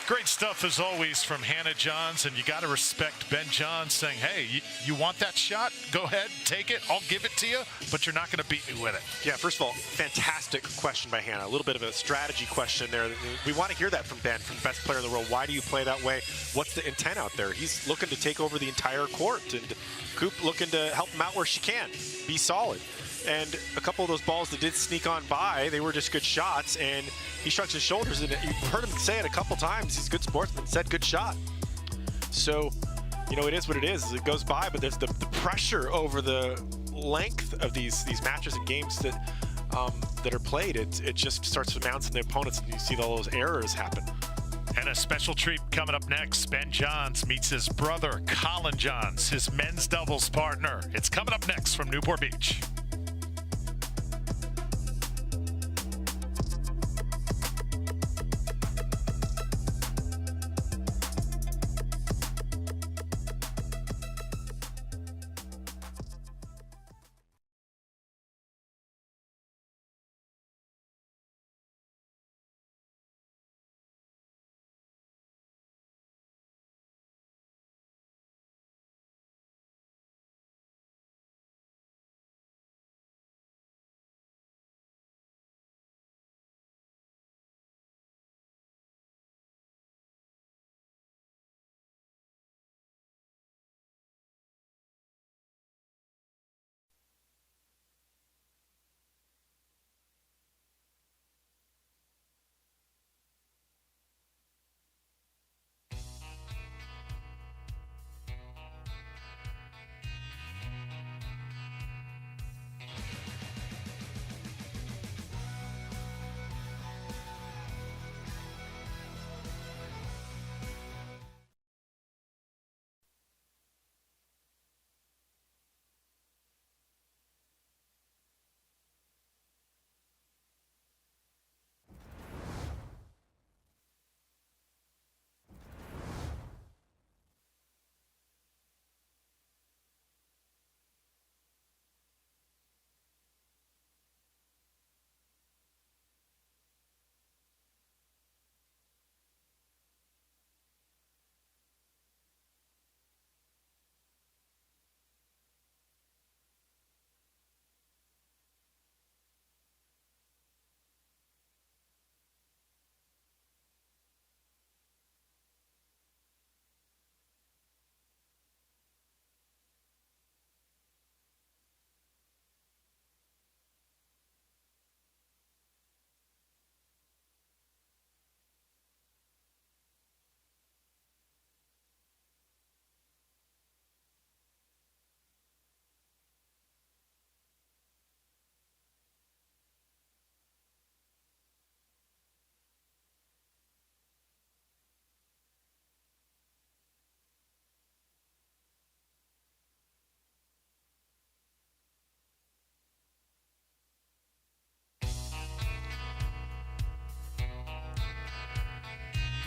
Great stuff as always from Hannah Johns, and you got to respect Ben Johns saying, hey, you want that shot? Go ahead, take it. I'll give it to you, but you're not going to beat me with it. Yeah, first of all, fantastic question by Hannah. A little bit of a strategy question there. We want to hear that from Ben, from the best player in the world. Why do you play that way? What's the intent out there? He's looking to take over the entire court, and Koop looking to help him out where she can, be solid. And a couple of those balls that did sneak on by, they were just good shots, and he shrugs his shoulders, and you've heard him say it a couple times. He's a good sportsman, said good shot. So, you know, it is what it is. It goes by, but there's the pressure over the length of these matches and games that are played. It just starts to mount the opponents, and you see all those errors happen. And a special treat coming up next. Ben Johns meets his brother, Colin Johns, his men's doubles partner. It's coming up next from Newport Beach.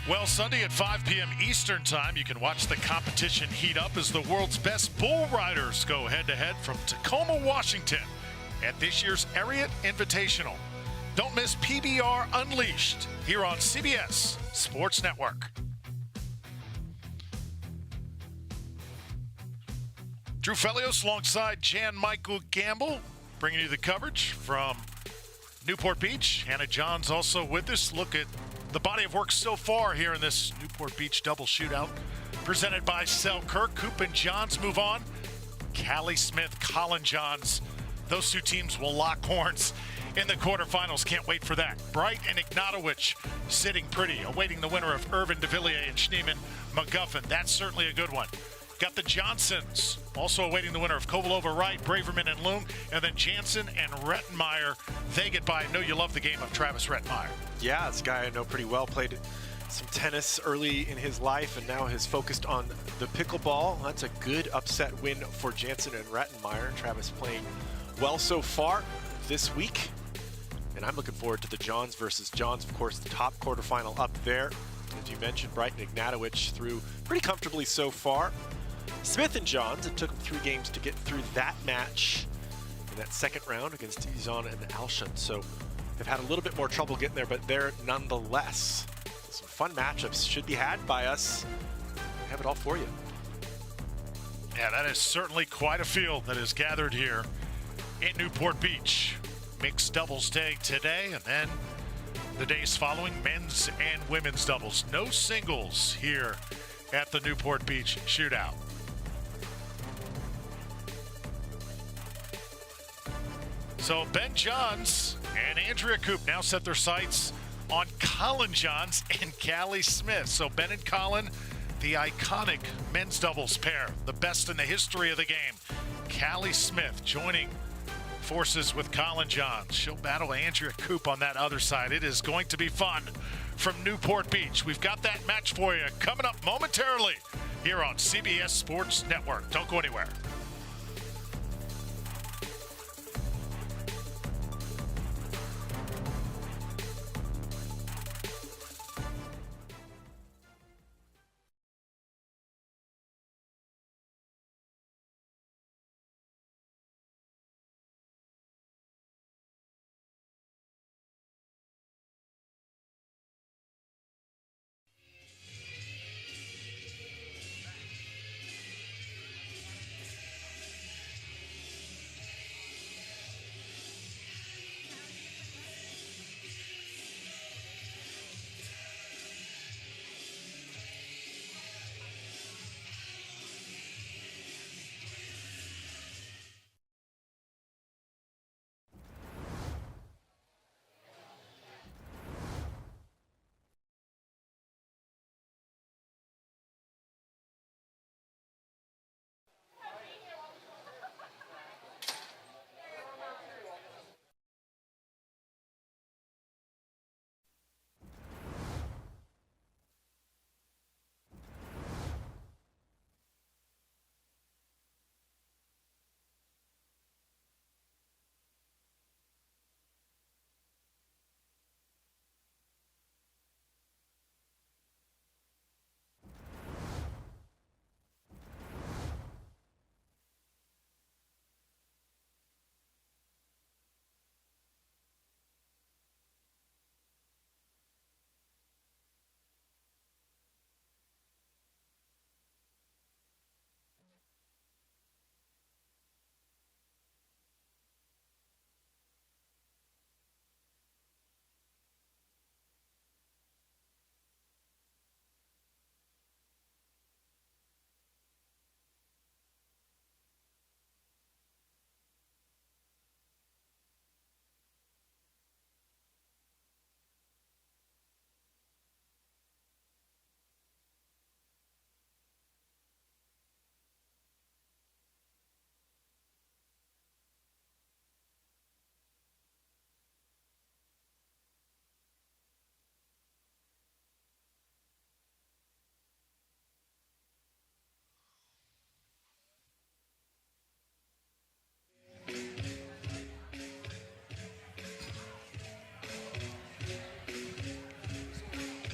Well, Sunday at 5 p.m. Eastern Time, you can watch the competition heat up as the world's best bull riders go head-to-head from Tacoma, Washington at this year's Ariat Invitational. Don't miss PBR Unleashed here on CBS Sports Network. Drew Felios alongside Jan Michael Gamble, bringing you the coverage from Newport Beach. Hannah Johns also with us. Look at the body of work so far here in this Newport Beach double shootout presented by Selkirk. Koop and Johns move on. Callie Smith, Colin Johns. Those two teams will lock horns in the quarterfinals. Can't wait for that. Wright and Ignatowich sitting pretty, awaiting the winner of Irvine, Devilliers, and Schneemann McGuffin. That's certainly a good one. Got the Johnsons also awaiting the winner of Kovalova, Wright, Braverman, and Loom. And then Jansen and Rettenmeyer, they get by. I know you love the game of Travis Rettenmeyer. Yeah, this guy I know pretty well. Played some tennis early in his life and now has focused on the pickleball. That's a good upset win for Jansen and Rettenmeyer. Travis playing well so far this week. And I'm looking forward to the Johns versus Johns, of course, the top quarterfinal up there. As you mentioned, Wright and Ignatowich through pretty comfortably so far. Smith and Johns, it took them 3 games to get through that match in that second round against Izon and Alshon. So they've had a little bit more trouble getting there, but there nonetheless. Some fun matchups should be had by us. We have it all for you. Yeah, that is certainly quite a field that is gathered here in Newport Beach. Mixed doubles day today, and then the days following, men's and women's doubles. No singles here at the Newport Beach Shootout. So Ben Johns and Andrea Koop now set their sights on Colin Johns and Callie Smith. So Ben and Colin, the iconic men's doubles pair, the best in the history of the game. Callie Smith joining forces with Colin Johns. She'll battle Andrea Koop on that other side. It is going to be fun from Newport Beach. We've got that match for you coming up momentarily here on CBS Sports Network. Don't go anywhere.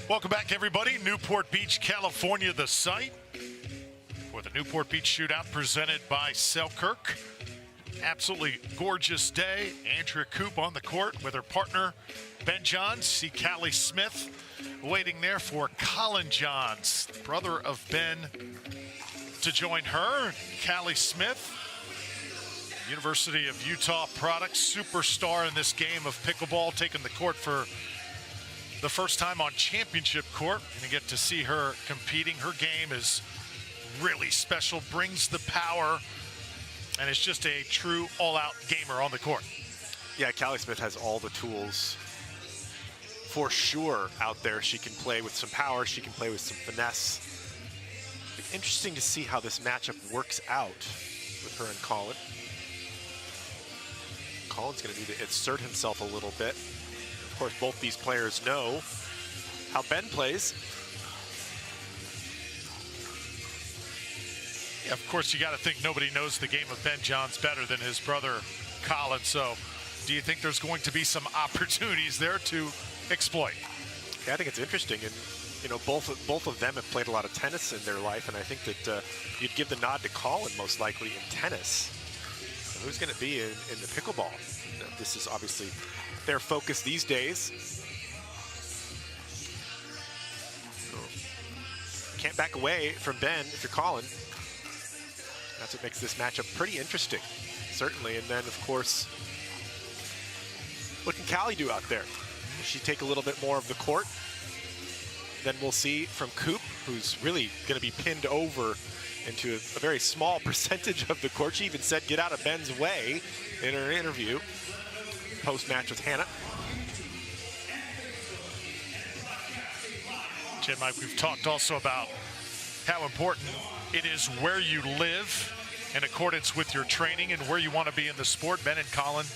Welcome back, everybody. Newport Beach, California, the site for the Newport Beach Shootout presented by Selkirk. Absolutely gorgeous day. Andrea Koop on the court with her partner, Ben Johns. See Callie Smith waiting there for Colin Johns, brother of Ben, to join her. Callie Smith, University of Utah product, superstar in this game of pickleball, taking the court for the first time on championship court. Going to get to see her competing. Her game is really special, brings the power, and is just a true all-out gamer on the court. Yeah, Callie Smith has all the tools for sure out there. She can play with some power. She can play with some finesse. It's interesting to see how this matchup works out with her and Colin. Colin's going to need to assert himself a little bit. Of course, both these players know how Ben plays. Yeah, of course, you got to think nobody knows the game of Ben Johns better than his brother Colin. So do you think there's going to be some opportunities there to exploit? Yeah, I think it's interesting. And, you know, both of them have played a lot of tennis in their life. And I think that you'd give the nod to Colin most likely in tennis. So who's going to be in the pickleball? This is obviously their focus these days. So, can't back away from Ben if you're Colin. That's what makes this matchup pretty interesting, certainly. And then, of course, what can Callie do out there? Will she take a little bit more of the court? Then we'll see from Koop, who's really going to be pinned over into a very small percentage of the court. She even said, get out of Ben's way in her interview post-match with Hannah. Jim, Mike, we've talked also about how important it is where you live in accordance with your training and where you want to be in the sport. Ben and Colin,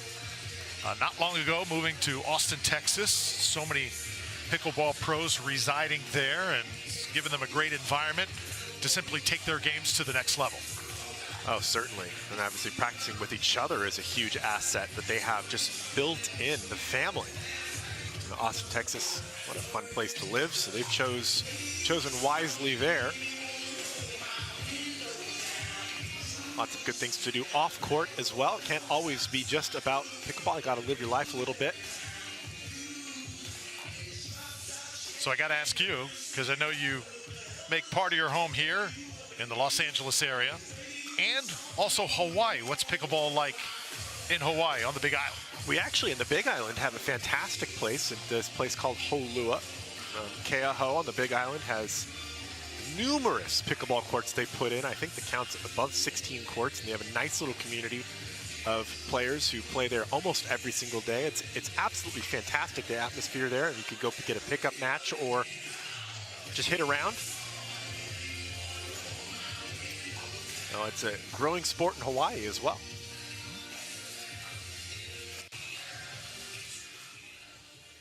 not long ago, moving to Austin, Texas. So many pickleball pros residing there, and giving them a great environment to simply take their games to the next level. Oh, certainly. And obviously practicing with each other is a huge asset that they have just built in the family. You know, Austin, Texas, what a fun place to live. So they've chosen wisely there. Lots of good things to do off court as well. It can't always be just about pickleball. You got to live your life a little bit. So I got to ask you, because I know you make part of your home here in the Los Angeles area, and also Hawaii. What's pickleball like in Hawaii on the Big Island? We actually, in the Big Island, have a fantastic place. This place called Holua. Keaho on the Big Island has numerous pickleball courts they put in. I think the count's above 16 courts, and they have a nice little community of players who play there almost every single day. It's absolutely fantastic, the atmosphere there, and you could go get a pickup match or just hit around. No, it's a growing sport in Hawaii as well.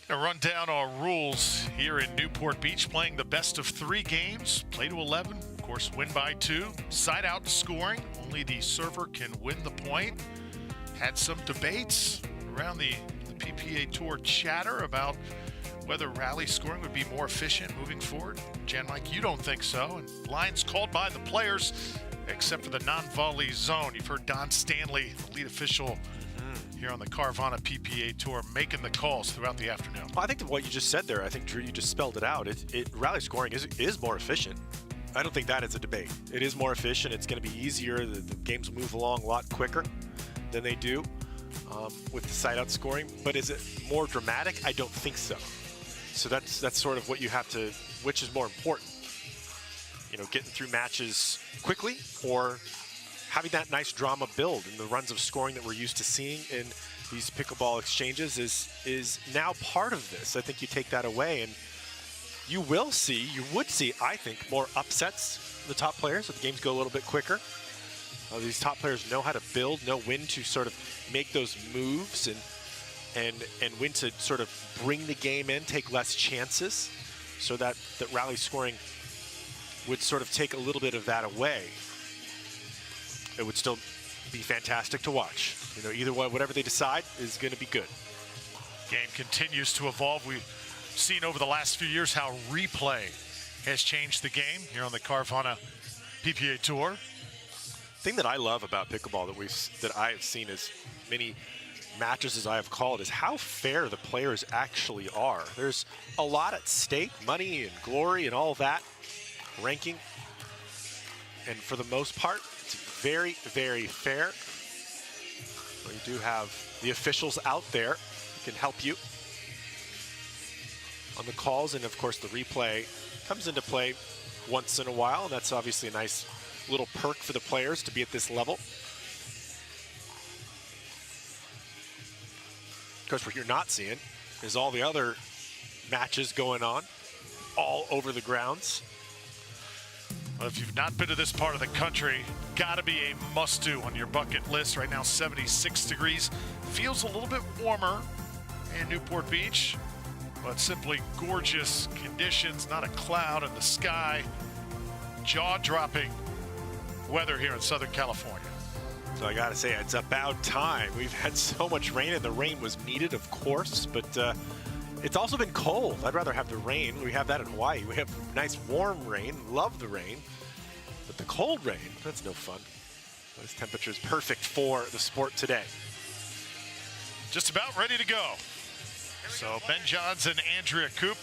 Gonna run down our rules here in Newport Beach, playing the best of 3 games, play to 11, of course win by 2, side out scoring, only the server can win the point. Had some debates around the PPA Tour chatter about whether rally scoring would be more efficient moving forward. Jan Mike, you don't think so, and lines called by the players except for the non-volley zone. You've heard Don Stanley, the lead official here on the Carvana PPA Tour, making the calls throughout the afternoon. Well, I think what you just said there, I think, Drew, you just spelled it out. Rally scoring is more efficient. I don't think that is a debate. It is more efficient. It's going to be easier. The games move along a lot quicker than they do with the side-out scoring. But is it more dramatic? I don't think so. So that's sort of what you have to, which is more important? You know, getting through matches quickly, or having that nice drama build in the runs of scoring that we're used to seeing in these pickleball exchanges is now part of this. I think you take that away, and you would see, I think, more upsets the top players if the games go a little bit quicker. These top players know how to build, know when to sort of make those moves and when to sort of bring the game in, take less chances, so that rally scoring would sort of take a little bit of that away. It would still be fantastic to watch. You know, either way, whatever they decide is going to be good. Game continues to evolve. We seen over the last few years how replay has changed the game here on the Carvana PPA Tour. Thing that I love about pickleball that I have seen as many matches as I have called is how fair the players actually are. There's a lot at stake, money and glory and all that, ranking. And for the most part, it's very, very fair. Well, you do have the officials out there who can help you on the calls, and of course the replay comes into play once in a while, and that's obviously a nice little perk for the players to be at this level. Of course, what you're not seeing is all the other matches going on all over the grounds. Well, if you've not been to this part of the country, gotta be a must-do on your bucket list. Right now, 76 degrees. Feels a little bit warmer in Newport Beach, but simply gorgeous conditions, not a cloud in the sky. Jaw-dropping weather here in Southern California. So I gotta say, it's about time. We've had so much rain, and the rain was needed, of course, but it's also been cold. I'd rather have the rain. We have that in Hawaii. We have nice warm rain, love the rain, but the cold rain, that's no fun. This temperature is perfect for the sport today. Just about ready to go. So Ben Johns and Andrea Koop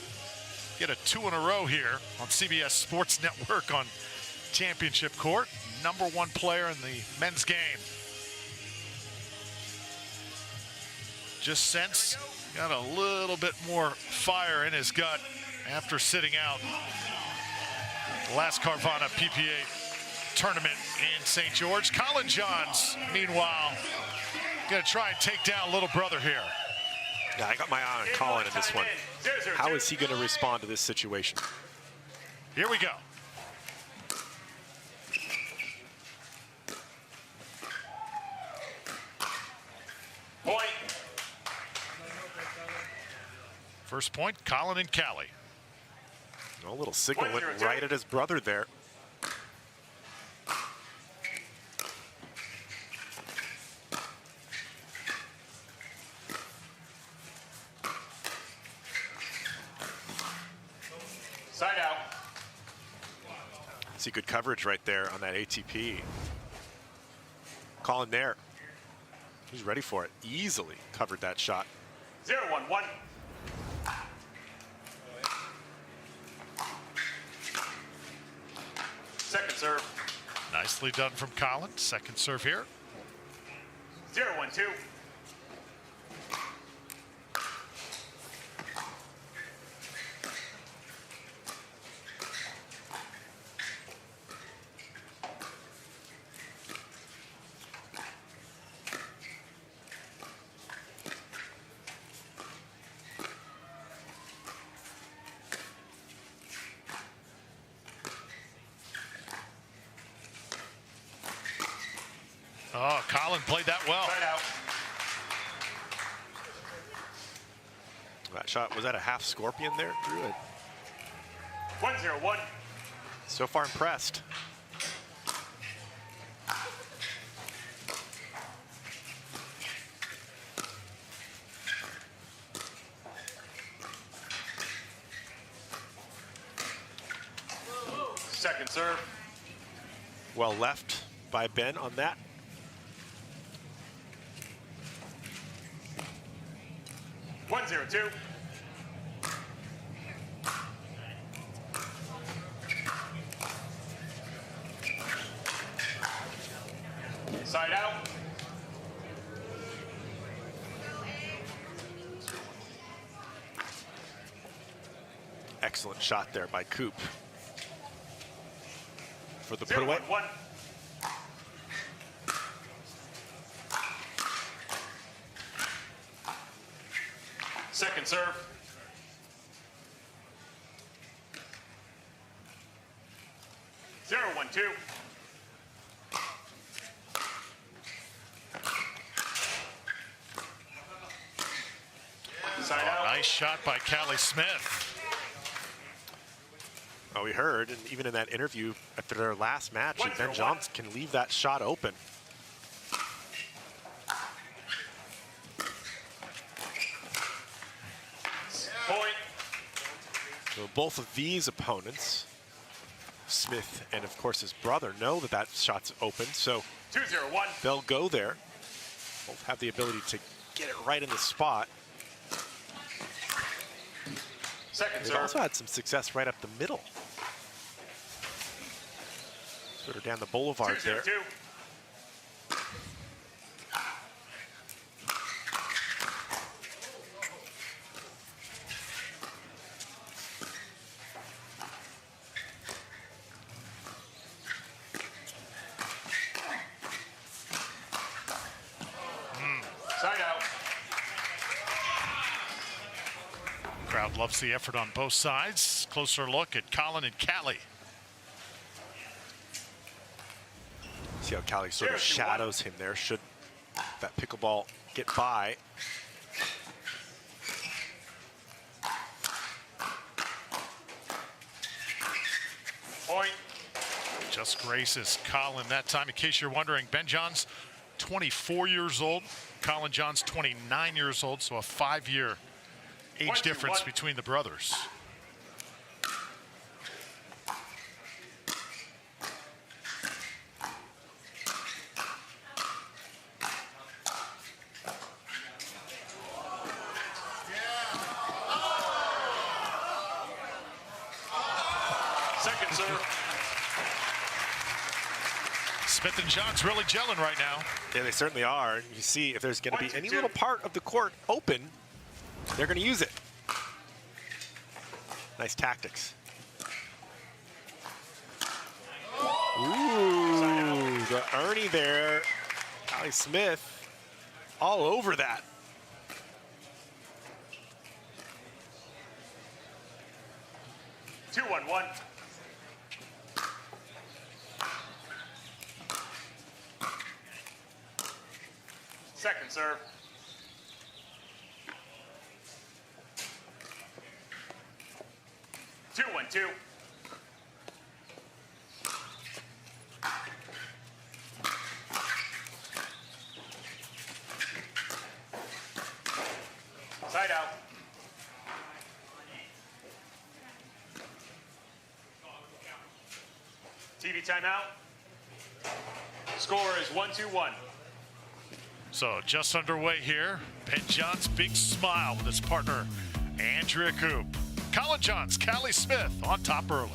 get a 2 in a row here on CBS Sports Network on Championship Court. #1 player in the men's game. Just sense got a little bit more fire in his gut after sitting out the last Carvana PPA tournament in St. George. Colin Johns, meanwhile, gonna try and take down little brother here. Yeah, I got my eye on Colin in this one. How is he gonna respond to this situation? Here we go. Point. First point, Colin and Callie. A little signal went right at his brother there. Side out. See good coverage right there on that ATP. Colin there. He's ready for it. Easily covered that shot. 0-1-1. Second serve. Nicely done from Colin. Second serve here. 0-1-2. Oh, Colin played that well. That shot, was that a half scorpion there, Drew? 1-0-1. So far impressed. Second serve. Well left by Ben on that. One, 0-2. Side out. Excellent shot there by Koop. For the put away. 1. Second serve. Zero, 1-2. Side out. Nice shot by Callie Smith. Oh, we heard, and even in that interview after their last match, Ben Johns can leave that shot open. Point. So both of these opponents, Smith and of course his brother, know that that shot's open, so 2-0-1. they'll go there. Both have the ability to get it right in the spot. Second They've serve. also had some success right up the middle. Sort of down the boulevard there. 2-0-2. Side out. Crowd loves the effort on both sides. Closer look at Colin and Callie. See how Callie sort of shadows him there. Should that pickleball get by? Point. Just graces Colin that time. In case you're wondering, Ben John's 24 years old. Colin John's 29 years old, so a 5-year age difference between the brothers. Second serve. Smith and John's really gelling right now. Yeah, they certainly are. You see, if there's going to be any little part of the court open, they're going to use it. Nice tactics. Ooh, the Ernie there. Allyce Smith all over that. Two, 1-1. Second serve. Two, 1-2. Side out. TV timeout. Score is 1-2-1. So just underway here. Ben John's big smile with his partner, Andrea Koop. Colin Johns, Callie Smith on top early.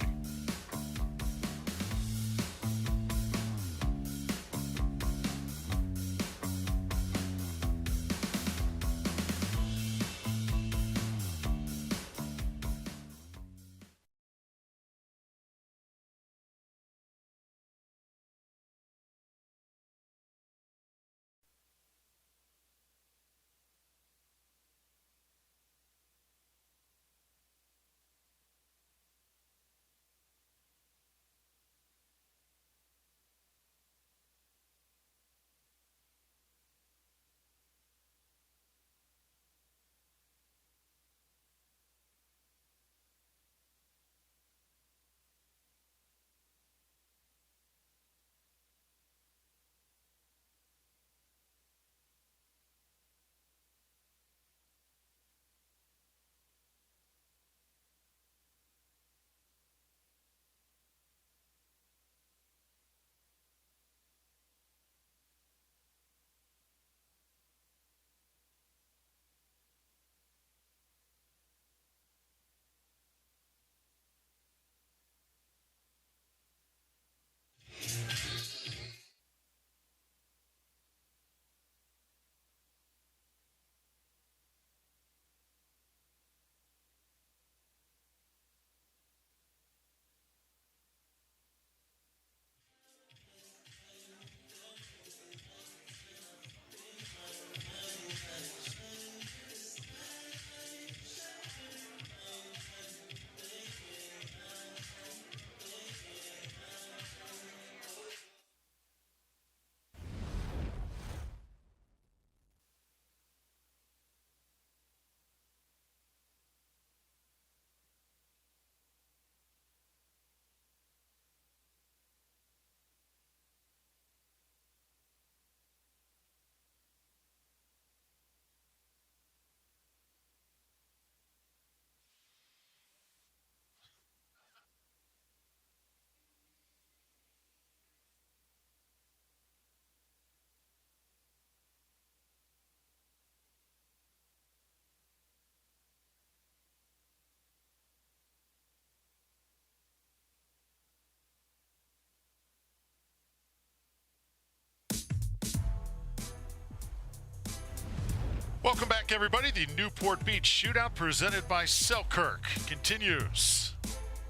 Welcome back, everybody. The Newport Beach Shootout presented by Selkirk continues.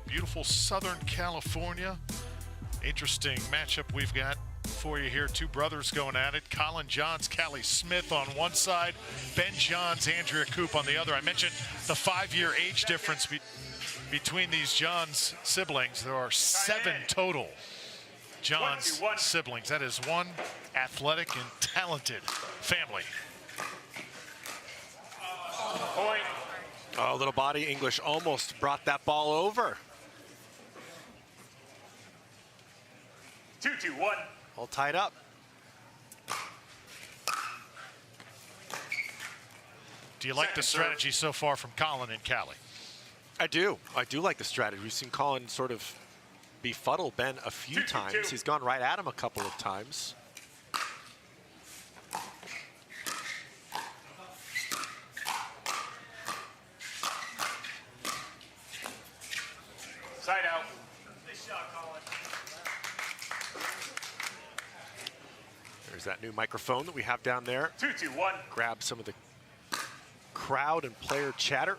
Beautiful Southern California. Interesting matchup we've got for you here. Two brothers going at it. Colin Johns, Callie Smith on one side. Ben Johns, Andrea Koop on the other. I mentioned the 5-year age difference between these Johns siblings. There are 7 total Johns siblings. That is one athletic and talented family. Point. Oh, little body English almost brought that ball over. 2-2-1. All tied up. Do you like the strategy so far from Colin and Callie? I do. I do like the strategy. We've seen Colin sort of befuddle Ben a few times. He's gone right at him a couple of times. Side out. Nice shot, Colin. There's that new microphone that we have down there. 2-2-1. Grab some of the crowd and player chatter.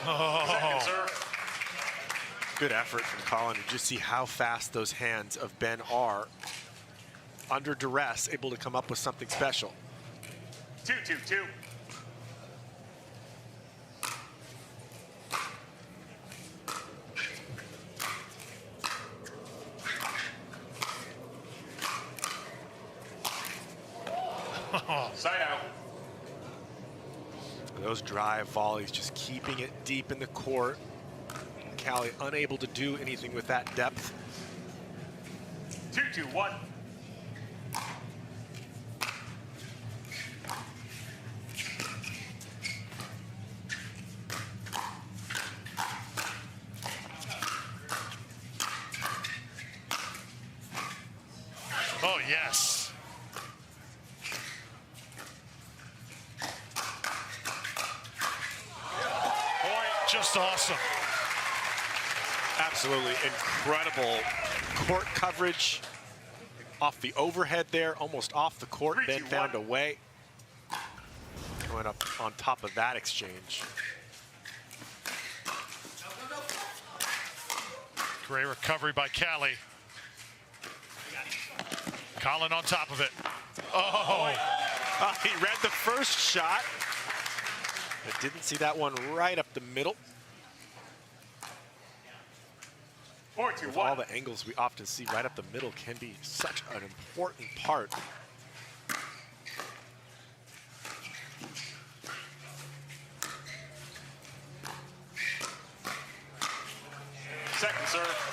Second serve. Good effort from Colin to just see how fast those hands of Ben are under duress, able to come up with something special. 2-2-2. Side out. Those drive volleys, just keeping it deep in the court. Callie unable to do anything with that depth. 2-2-1. Oh, yes. Just awesome. Absolutely incredible court coverage off the overhead there, almost off the court. Ben found a way. Going up on top of that exchange. Great recovery by Callie. Colin on top of it. Oh. He read the first shot, but didn't see that one right up the middle. 4-2-1. With all the angles we often see right up the middle can be such an important part. Second serve.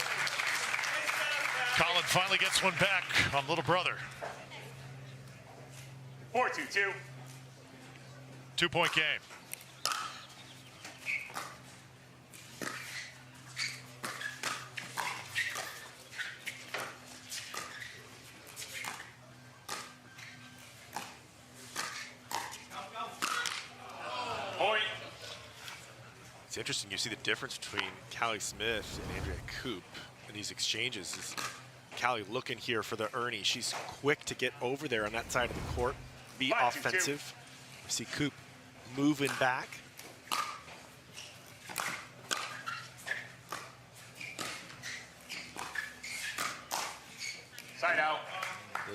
Colin finally gets one back on little brother. 4-2-2. 2-point game. Point. It's interesting, you see the difference between Callie Smith and Andrea Koop in these exchanges. Is Callie looking here for the Ernie. She's quick to get over there on that side of the court, be offensive. You see Koop moving back. Side out.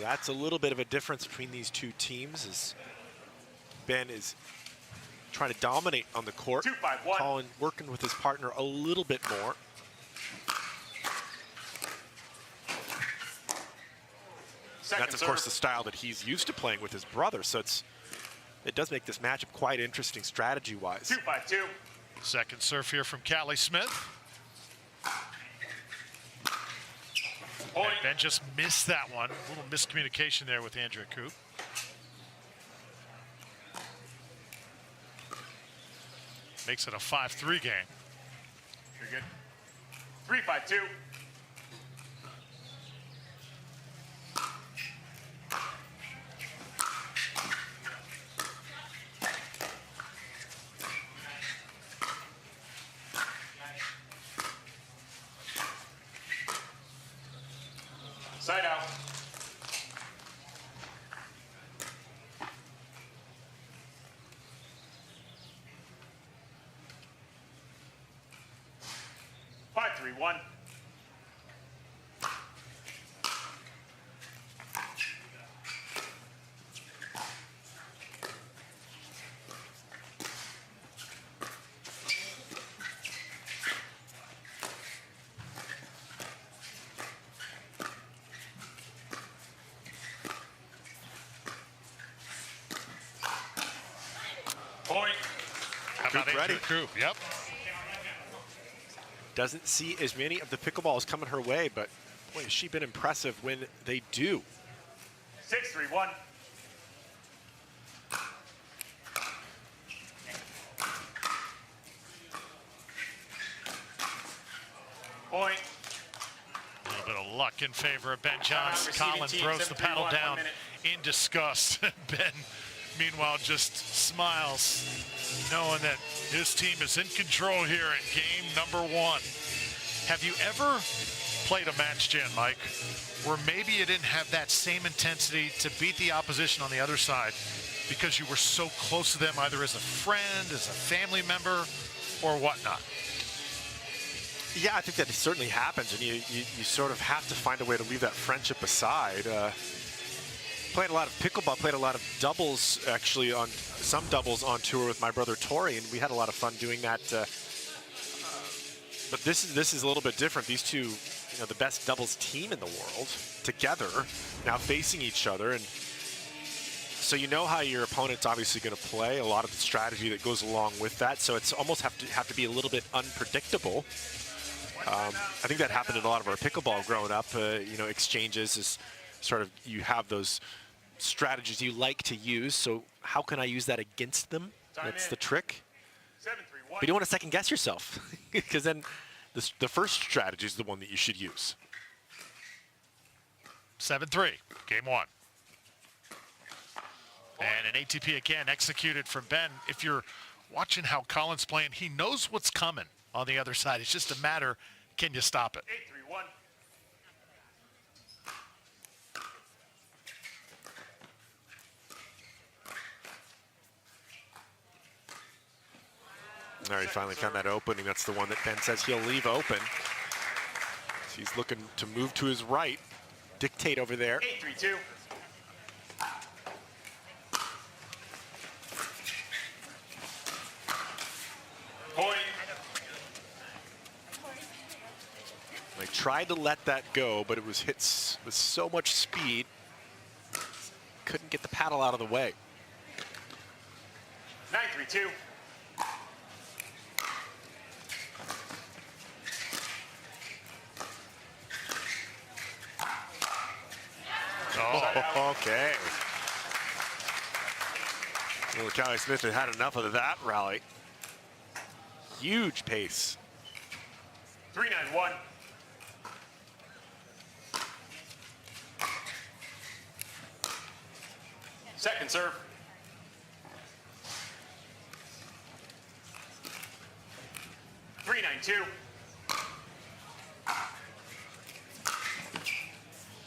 That's a little bit of a difference between these two teams as Ben is trying to dominate on the court. 2-5-1. Colin working with his partner a little bit more. That's, of course, the style that he's used to playing with his brother, so it does make this matchup quite interesting strategy-wise. 2-5-2. Second serve here from Callie Smith. And Ben just missed that one. A little miscommunication there with Andrea Koop. Makes it a 5-3 game. You're good. 3-5-2. Side out. Five, 3-1. Point. How about Koop ready. Andrea Koop? Yep. Doesn't see as many of the pickleballs coming her way, but boy, has she been impressive when they do. 6-3-1. Point. A little bit of luck in favor of Ben Johns. Receiving Colin team, throws the 7-3-1, paddle 1 down minute. in disgust. Ben, meanwhile, just smiles, knowing that his team is in control here in game number 1. Have you ever played a match, Jan, Mike, where maybe you didn't have that same intensity to beat the opposition on the other side because you were so close to them, either as a friend, as a family member, or whatnot? Yeah, I think that certainly happens, and you sort of have to find a way to leave that friendship aside. Played a lot of pickleball, played a lot of doubles, actually, on some doubles on tour with my brother Tori, and we had a lot of fun doing that. But this is a little bit different. These two, the best doubles team in the world together, now facing each other, and so you know how your opponent's obviously going to play, a lot of the strategy that goes along with that. So it's almost have to be a little bit unpredictable. I think that happened in a lot of our pickleball growing up. Exchanges is sort of, you have those strategies you like to use. So how can I use that against them? That's the trick. But you don't want to second guess yourself, because then the first strategy is the one that you should use. 7-3, game 1. And an ATP again executed from Ben. If you're watching how Colin's playing, he knows what's coming on the other side. It's just a matter, can you stop it? 8-3-1. All right, finally found that opening. That's the one that Ben says he'll leave open. He's looking to move to his right, dictate over there. 8-3-2. Point. They tried to let that go, but it was hit with so much speed, couldn't get the paddle out of the way. 9-3-2. Oh, okay. Well, Callie Smith had enough of that rally. Huge pace. 3-9-1. Second serve. 3-9-2.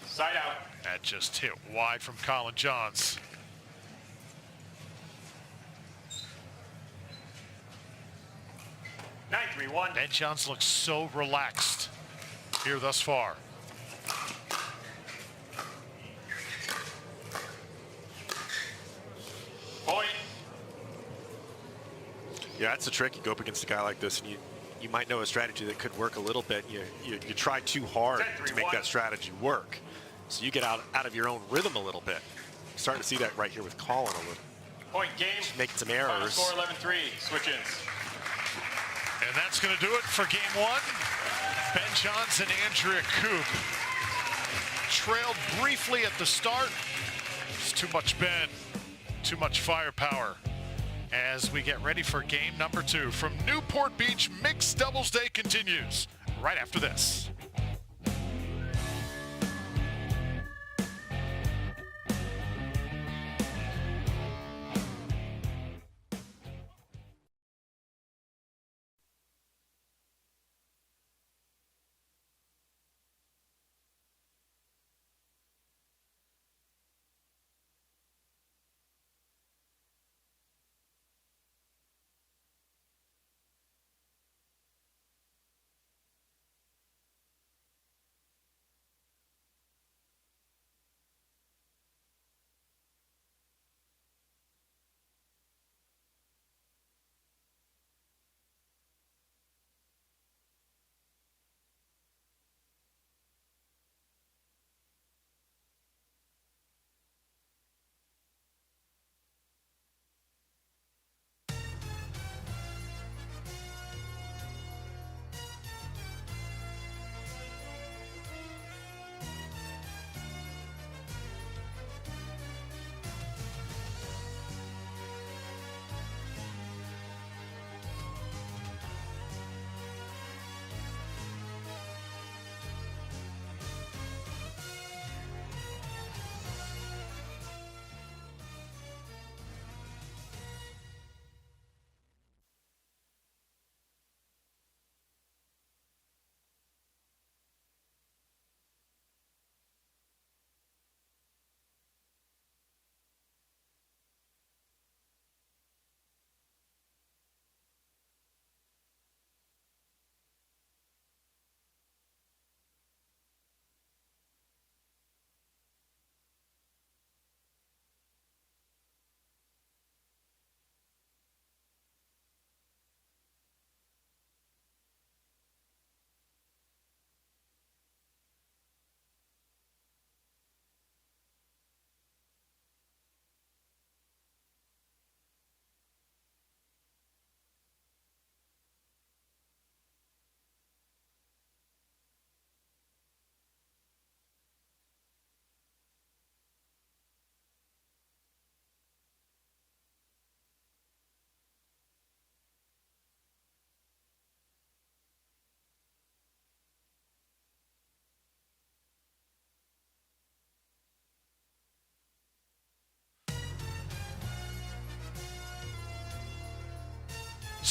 Side out. That just hit wide from Colin Johns. 9-3-1. Ben Johns looks so relaxed here thus far. Point. Yeah, that's the trick. You go up against a guy like this, and you might know a strategy that could work a little bit. You try too hard to make that strategy work. So you get out of your own rhythm a little bit. Starting to see that right here with Colin a little. Point game. Making some Final errors. score 11-3. Switch-ins. And that's going to do it for game 1. Ben Johns and Andrea Koop trailed briefly at the start. It's too much Ben, too much firepower. As we get ready for game number 2 from Newport Beach, Mixed Doubles Day continues right after this.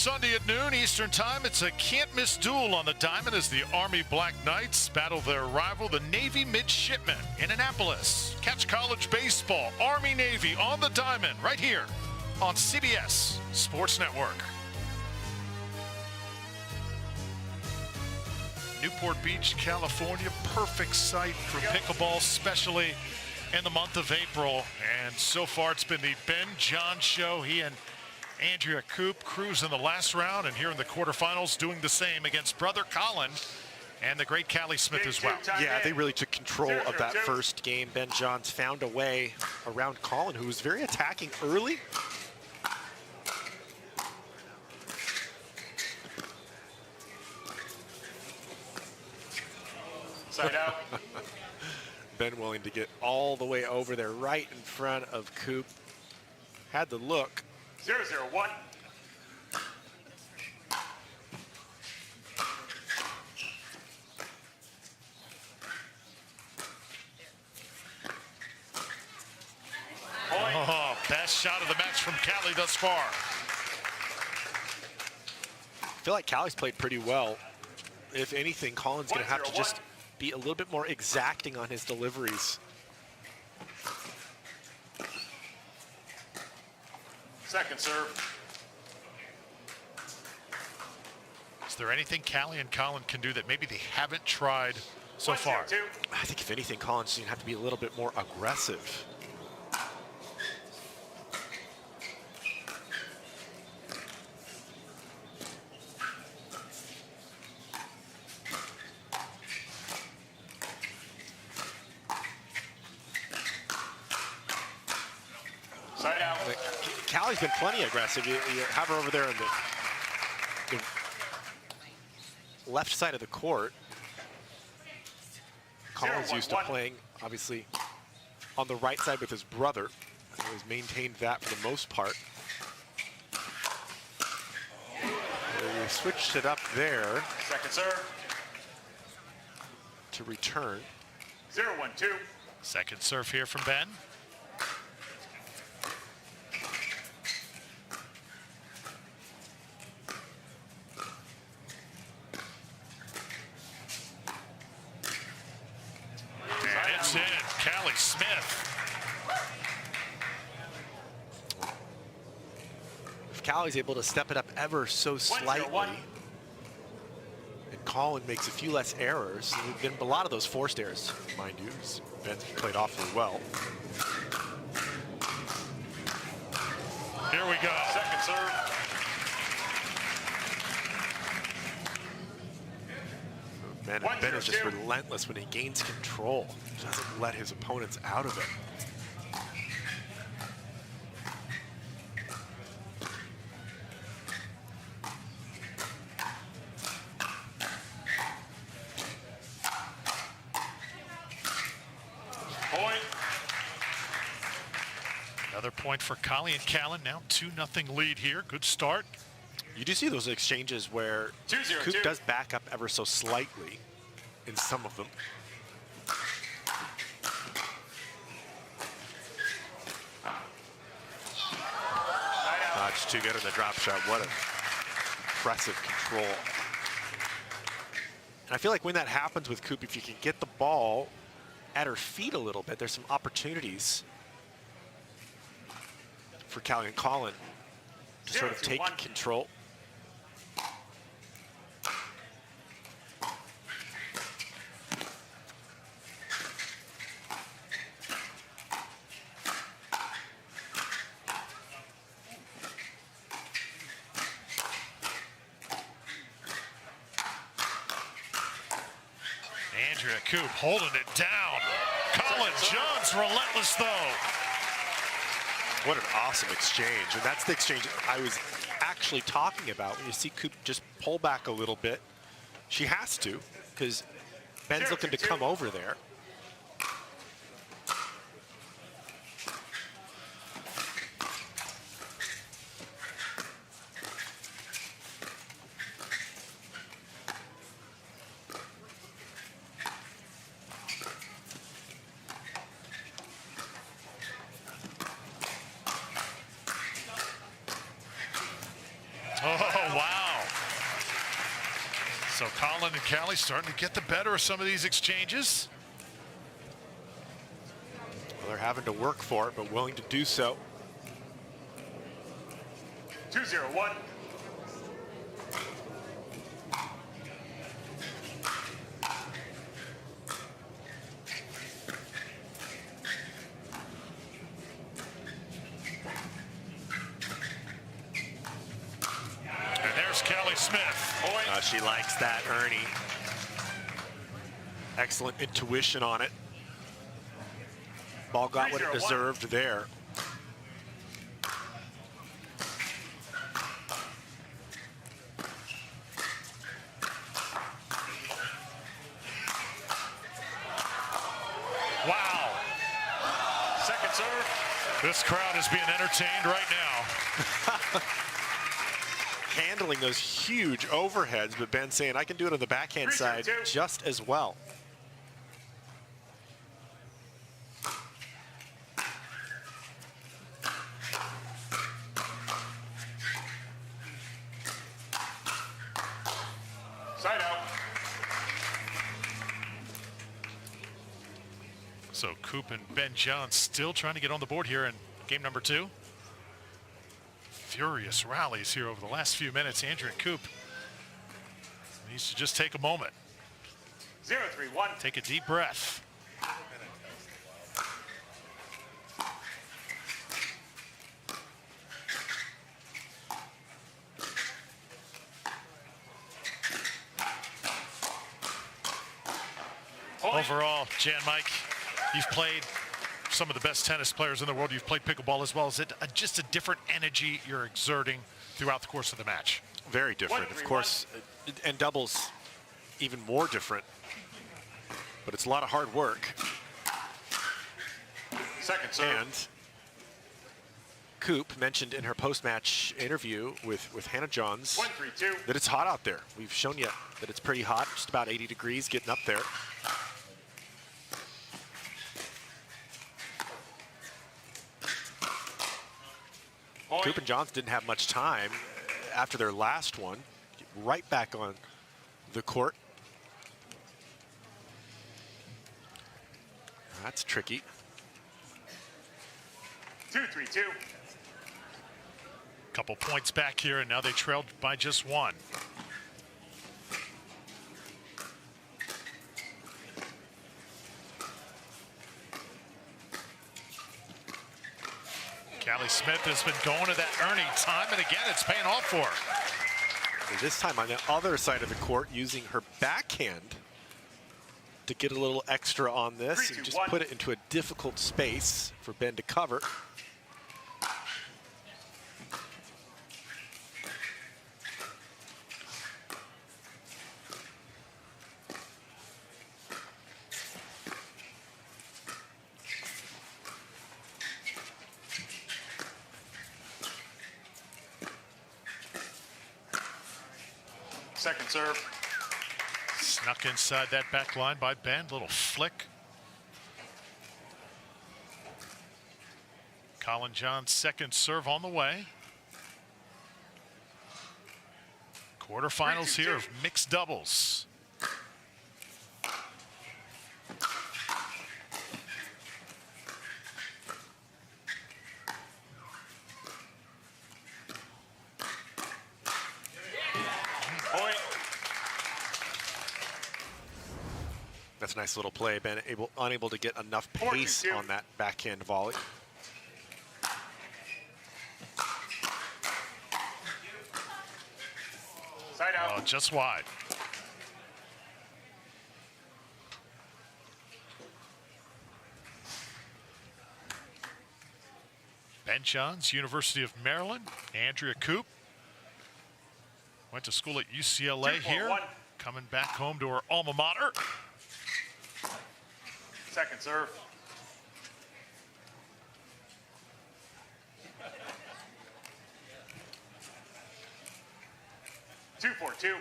Sunday at noon Eastern Time, it's a can't-miss duel on the diamond as the Army Black Knights battle their rival, the Navy Midshipmen, in Annapolis. Catch college baseball, Army-Navy on the diamond right here on CBS Sports Network. Newport Beach, California, perfect site for pickleball, especially in the month of April. And so far, it's been the Ben John show. He and Andrea Koop cruise in the last round, and here in the quarterfinals, doing the same against brother Colin and the great Callie Smith as well. Yeah, they really took control of that first game. Ben Johns found a way around Colin, who was very attacking early. Side out. Ben willing to get all the way over there, right in front of Koop. Had the look. 0-0-1. Oh, best shot of the match from Callie thus far. I feel like Callie's played pretty well. If anything, Colin's going to have to just be a little bit more exacting on his deliveries. Second serve. Is there anything Callie and Colin can do that maybe they haven't tried so far? I think if anything, Colin's going to have to be a little bit more aggressive. Side out. Callie's been plenty aggressive. You have her over there on the left side of the court. Colin's used to playing, obviously, on the right side with his brother. He's maintained that for the most part. They switched it up there. Second serve. To return. 0-1-2. Second serve here from Ben. And it's in, Callie Smith. If Callie's able to step it up ever so slightly, and Colin makes a few less errors, there've been a lot of those forced errors, mind you. Ben's played awfully well. Here we go. Second serve. Ben is just relentless when he gains control. Doesn't let his opponents out of it. Point. Another point for Callie and Callan. Now 2-0 lead here. Good start. You do see those exchanges where 2-0-2. Koop does back up ever so slightly in some of them. Just too good in the drop shot. What an impressive control. And I feel like when that happens with Koop, if you can get the ball at her feet a little bit, there's some opportunities for Callie and Colin to sort of take control. Andrea Koop holding it down. Colin Jones relentless though. What an awesome exchange. And that's the exchange I was actually talking about. When you see Koop just pull back a little bit, she has to, because Ben's looking to come over there. Oh, So Colin and Callie starting to get the better of some of these exchanges. Well, they're having to work for it, but willing to do so. 2-0-1. And there's Callie Smith. She likes that, Ernie. Excellent intuition on it. Ball got what it deserved there. Wow. Second serve. This crowd is being entertained right now. Handling those huge overheads, but Ben saying, I can do it on the backhand side just as well. Side out. So Koop and Ben Johns still trying to get on the board here in game number 2. Furious rallies here over the last few minutes. Andrea Koop needs to just take a moment. 0-3-1. Take a deep breath. Overall, Jan Mike, you've played some of the best tennis players in the world. You've played pickleball as well. Is it just a different energy you're exerting throughout the course of the match? Very different, of course, and doubles even more different. But it's a lot of hard work. Second serve. And Koop mentioned in her post-match interview with Hannah Johns 1-3-2. that it's hot out there. We've shown you that it's pretty hot, just about 80 degrees, getting up there. Koop and Johns didn't have much time after their last one. Right back on the court. That's tricky. 2-3-2. Couple points back here, and now they trailed by just 1. Callie Smith has been going to that Ernie time and again. It's paying off for her. And this time on the other side of the court, using her backhand to get a little extra on this and just put it into a difficult space for Ben to cover. Second serve. Snuck inside that back line by Ben. Little flick. Colin John's second serve on the way. Quarterfinals here of mixed doubles. That's a nice little play. Ben unable to get enough pace on that backhand volley. Side out. Oh, just wide. Ben Johns, University of Maryland. Andrea Koop went to school at UCLA here. Coming back home to her alma mater. Second serve. Two, 4-2.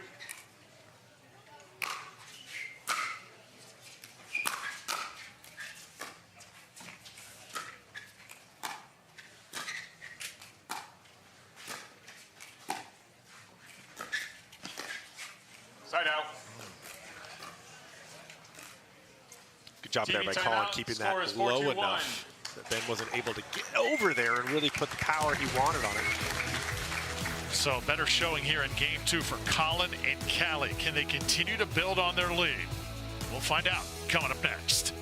Side out. job there by Colin keeping that low enough that Ben wasn't able to get over there and really put the power he wanted on it. So better showing here in game 2 for Colin and Callie. Can they continue to build on their lead? We'll find out coming up next.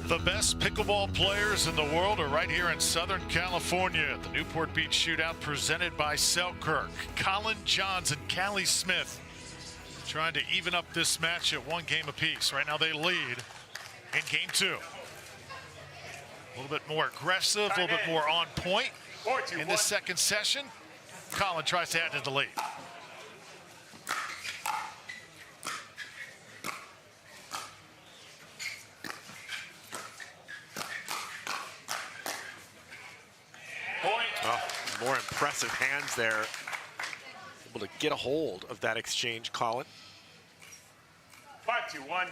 The best pickleball players in the world are right here in Southern California at the Newport Beach Shootout presented by Selkirk. Colin Johns and Callie Smith trying to even up this match at 1 game apiece. Right now they lead in game 2. A little bit more aggressive, a little bit more on point in this second session. Colin tries to add to the lead. More impressive hands there. Able to get a hold of that exchange, Colin. 5-2-1.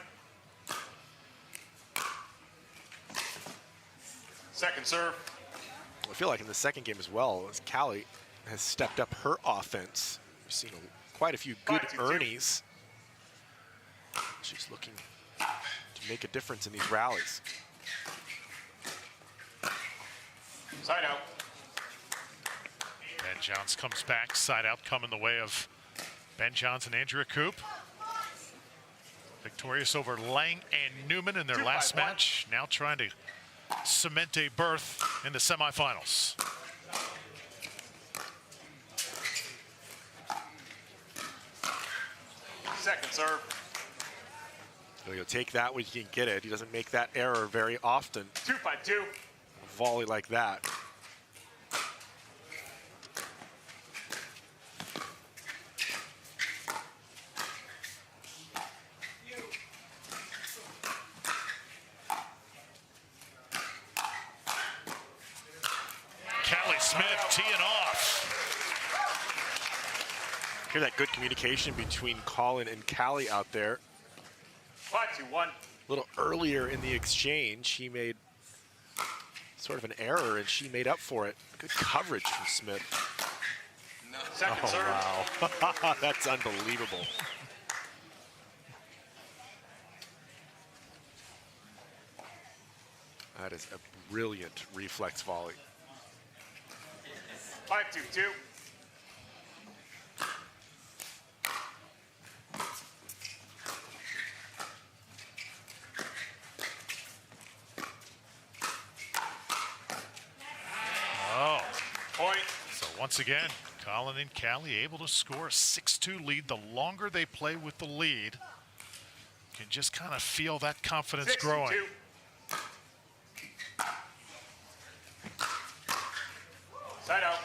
Second serve. I feel like in the second game as well, as Callie has stepped up her offense. We've seen quite a few good Ernies. She's looking to make a difference in these rallies. Side out. Ben Johns comes back, side out coming the way of Ben Johns and Andrea Koop. Victorious over Lang and Newman in their last match. Now trying to cement a berth in the semifinals. Second serve. He'll take that when he can get it. He doesn't make that error very often. 2-5-2. A volley like that. Smith teeing off. Hear that good communication between Colin and Callie out there. 5-2-1. A little earlier in the exchange, he made sort of an error, and she made up for it. Good coverage from Smith. Second serve. Wow. That's unbelievable. That is a brilliant reflex volley. 5-2-2. Oh. Point. So once again, Colin and Callie able to score a 6-2 lead. The longer they play with the lead, you can just kind of feel that confidence growing. 6-2. Side out.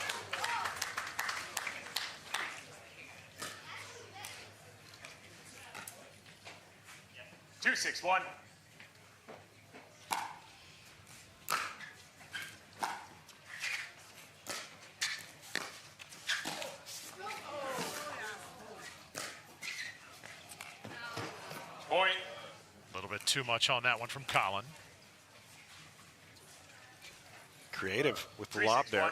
Two, 6-1. Point. A little bit too much on that one from Colin. Creative with the lob there. 3-6-1.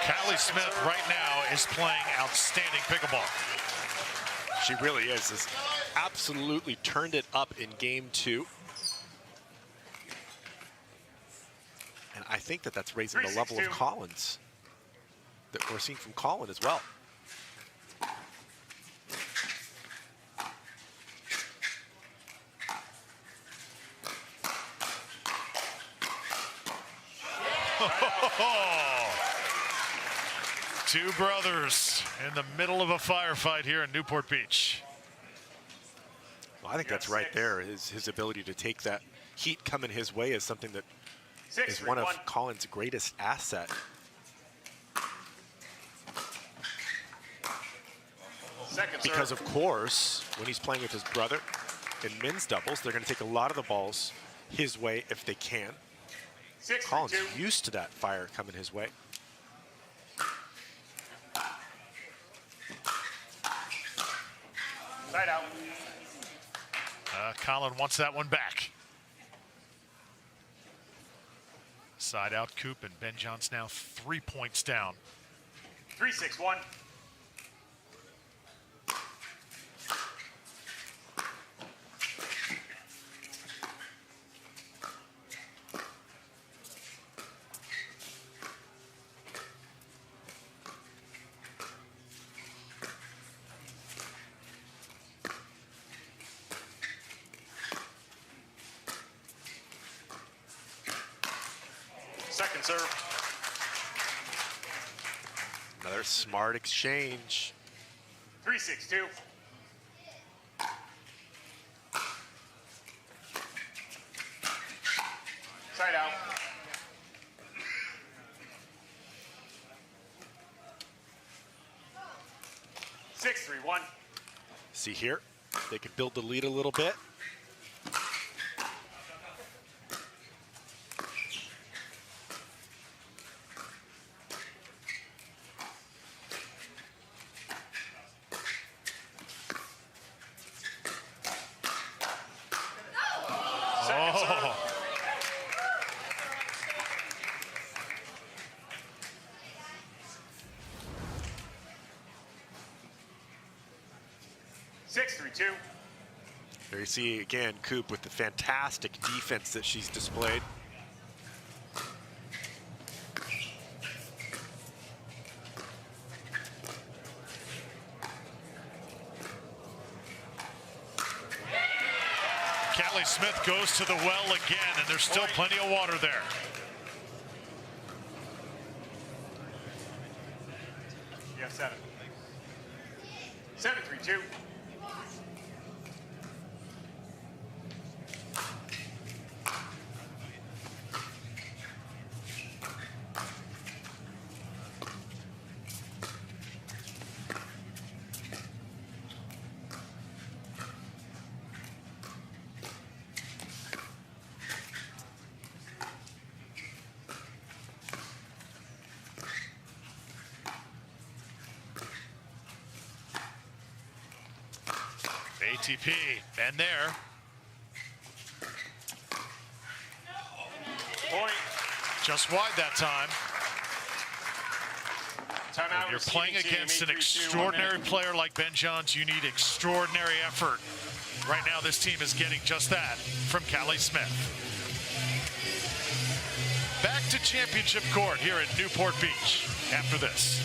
Callie Smith right now is playing outstanding pickleball. She really is. Has absolutely turned it up in game 2. And I think that that's raising the level of 3-6-2. Collins that we're seeing from Colin as well. Two brothers in the middle of a firefight here in Newport Beach. Well, I think that's right there. His ability to take that heat coming his way is something that is one of Colin's greatest asset. Because of course, when he's playing with his brother in men's doubles, they're going to take a lot of the balls his way if they can. Colin's used to that fire coming his way. Side out. Colin wants that one back. Side out Koop, and Ben John's now 3 points down. 3-6-1. Second serve. Another smart exchange. 3-6-2. Side out. Six, 3-1. See here, they can build the lead a little bit. There you see again Koop with the fantastic defense that she's displayed. Callie Smith goes to the well again, and there's still plenty of water there. You have 7. 7-3-2. ATP, and there. Point. Just wide that time. Timeout. When you're receiving playing team, against an 8-3-2, 1 extraordinary minute. player like Ben Johns, you need extraordinary effort. Right now, this team is getting just that from Callie Smith. Back to championship court here at Newport Beach after this.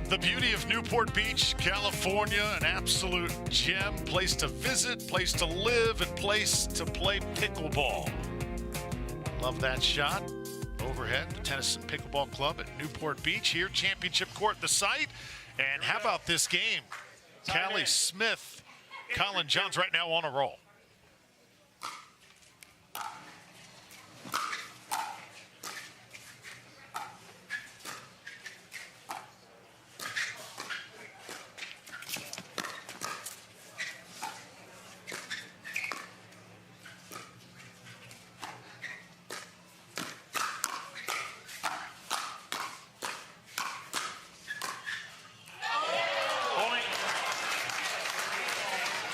The beauty of Newport Beach, California, an absolute gem, place to visit, place to live, and place to play pickleball. Love that shot. Overhead, the Tennis and Pickleball Club at Newport Beach here, championship court, the site. And how about this game? Callie Smith, Colin Johns right now on a roll.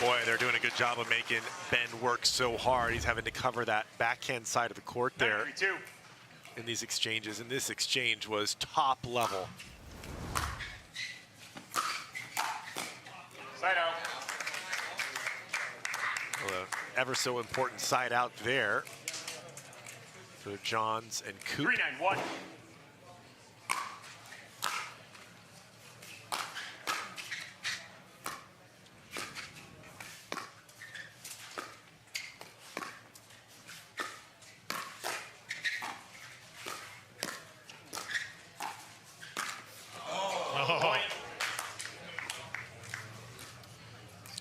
Boy, they're doing a good job of making Ben work so hard. He's having to cover that backhand side of the court there in these exchanges. And this exchange was top level. Side out. Well, ever so important side out there for Johns and Koop. 3-9-1.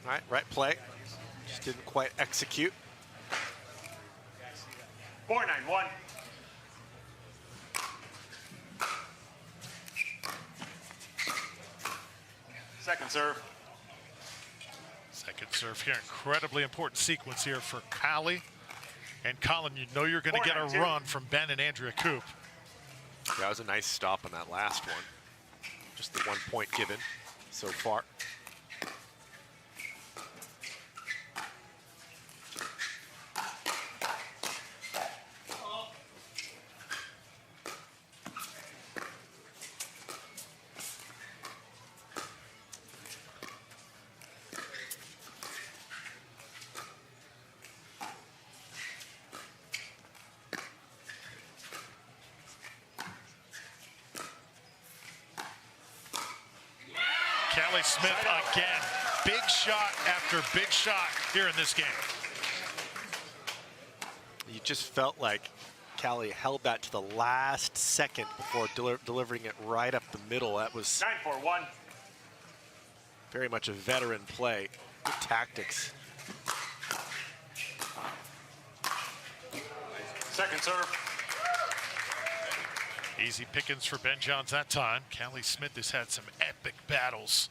All right, right play. Just didn't quite execute. 4-9-1. Second serve. Second serve here, incredibly important sequence here for Callie. And Colin, you know you're going to get a 4-9-2. run from Ben and Andrea Koop. That was a nice stop on that last one. Just the 1 point given so far. Allyce Smith again. Big shot after big shot here in this game. You just felt like Callie held that to the last second before delivering it right up the middle. That was 9-4-1. Very much a veteran play. Good tactics. Second serve. Easy pickings for Ben Johns that time. Allyce Smith has had some epic battles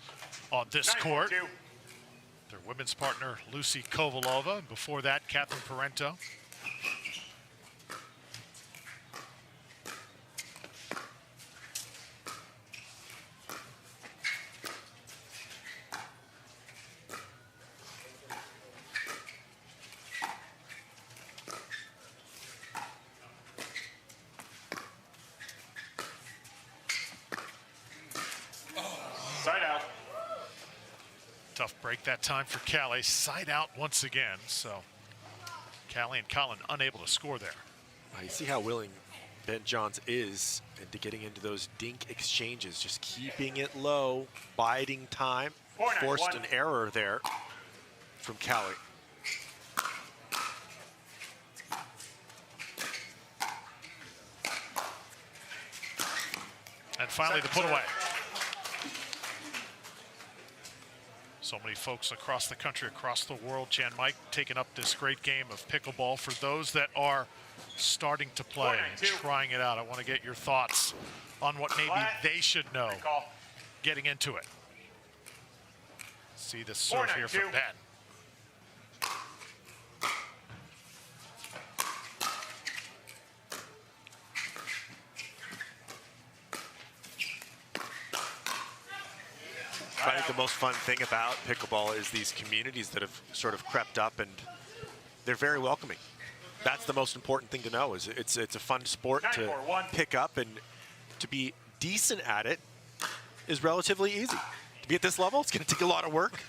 on this court. Their women's partner, Lucy Kovalova. And before that, Catherine Parento. Side out. Tough break that time for Callie. Side out once again. So Callie and Colin unable to score there. You see how willing Ben Johns is into getting into those dink exchanges, just keeping it low, biding time. Forced an error there from Callie. And finally the put away. So many folks across the country, across the world, Jan Mike, taking up this great game of pickleball. For those that are starting to play and trying it out, I want to get your thoughts on what maybe they should know getting into it. See the serve here from Ben. I think the most fun thing about pickleball is these communities that have sort of crept up, and they're very welcoming. That's the most important thing to know. Is it's a fun sport to pick up, and to be decent at it is relatively easy. To be at this level, it's going to take a lot of work.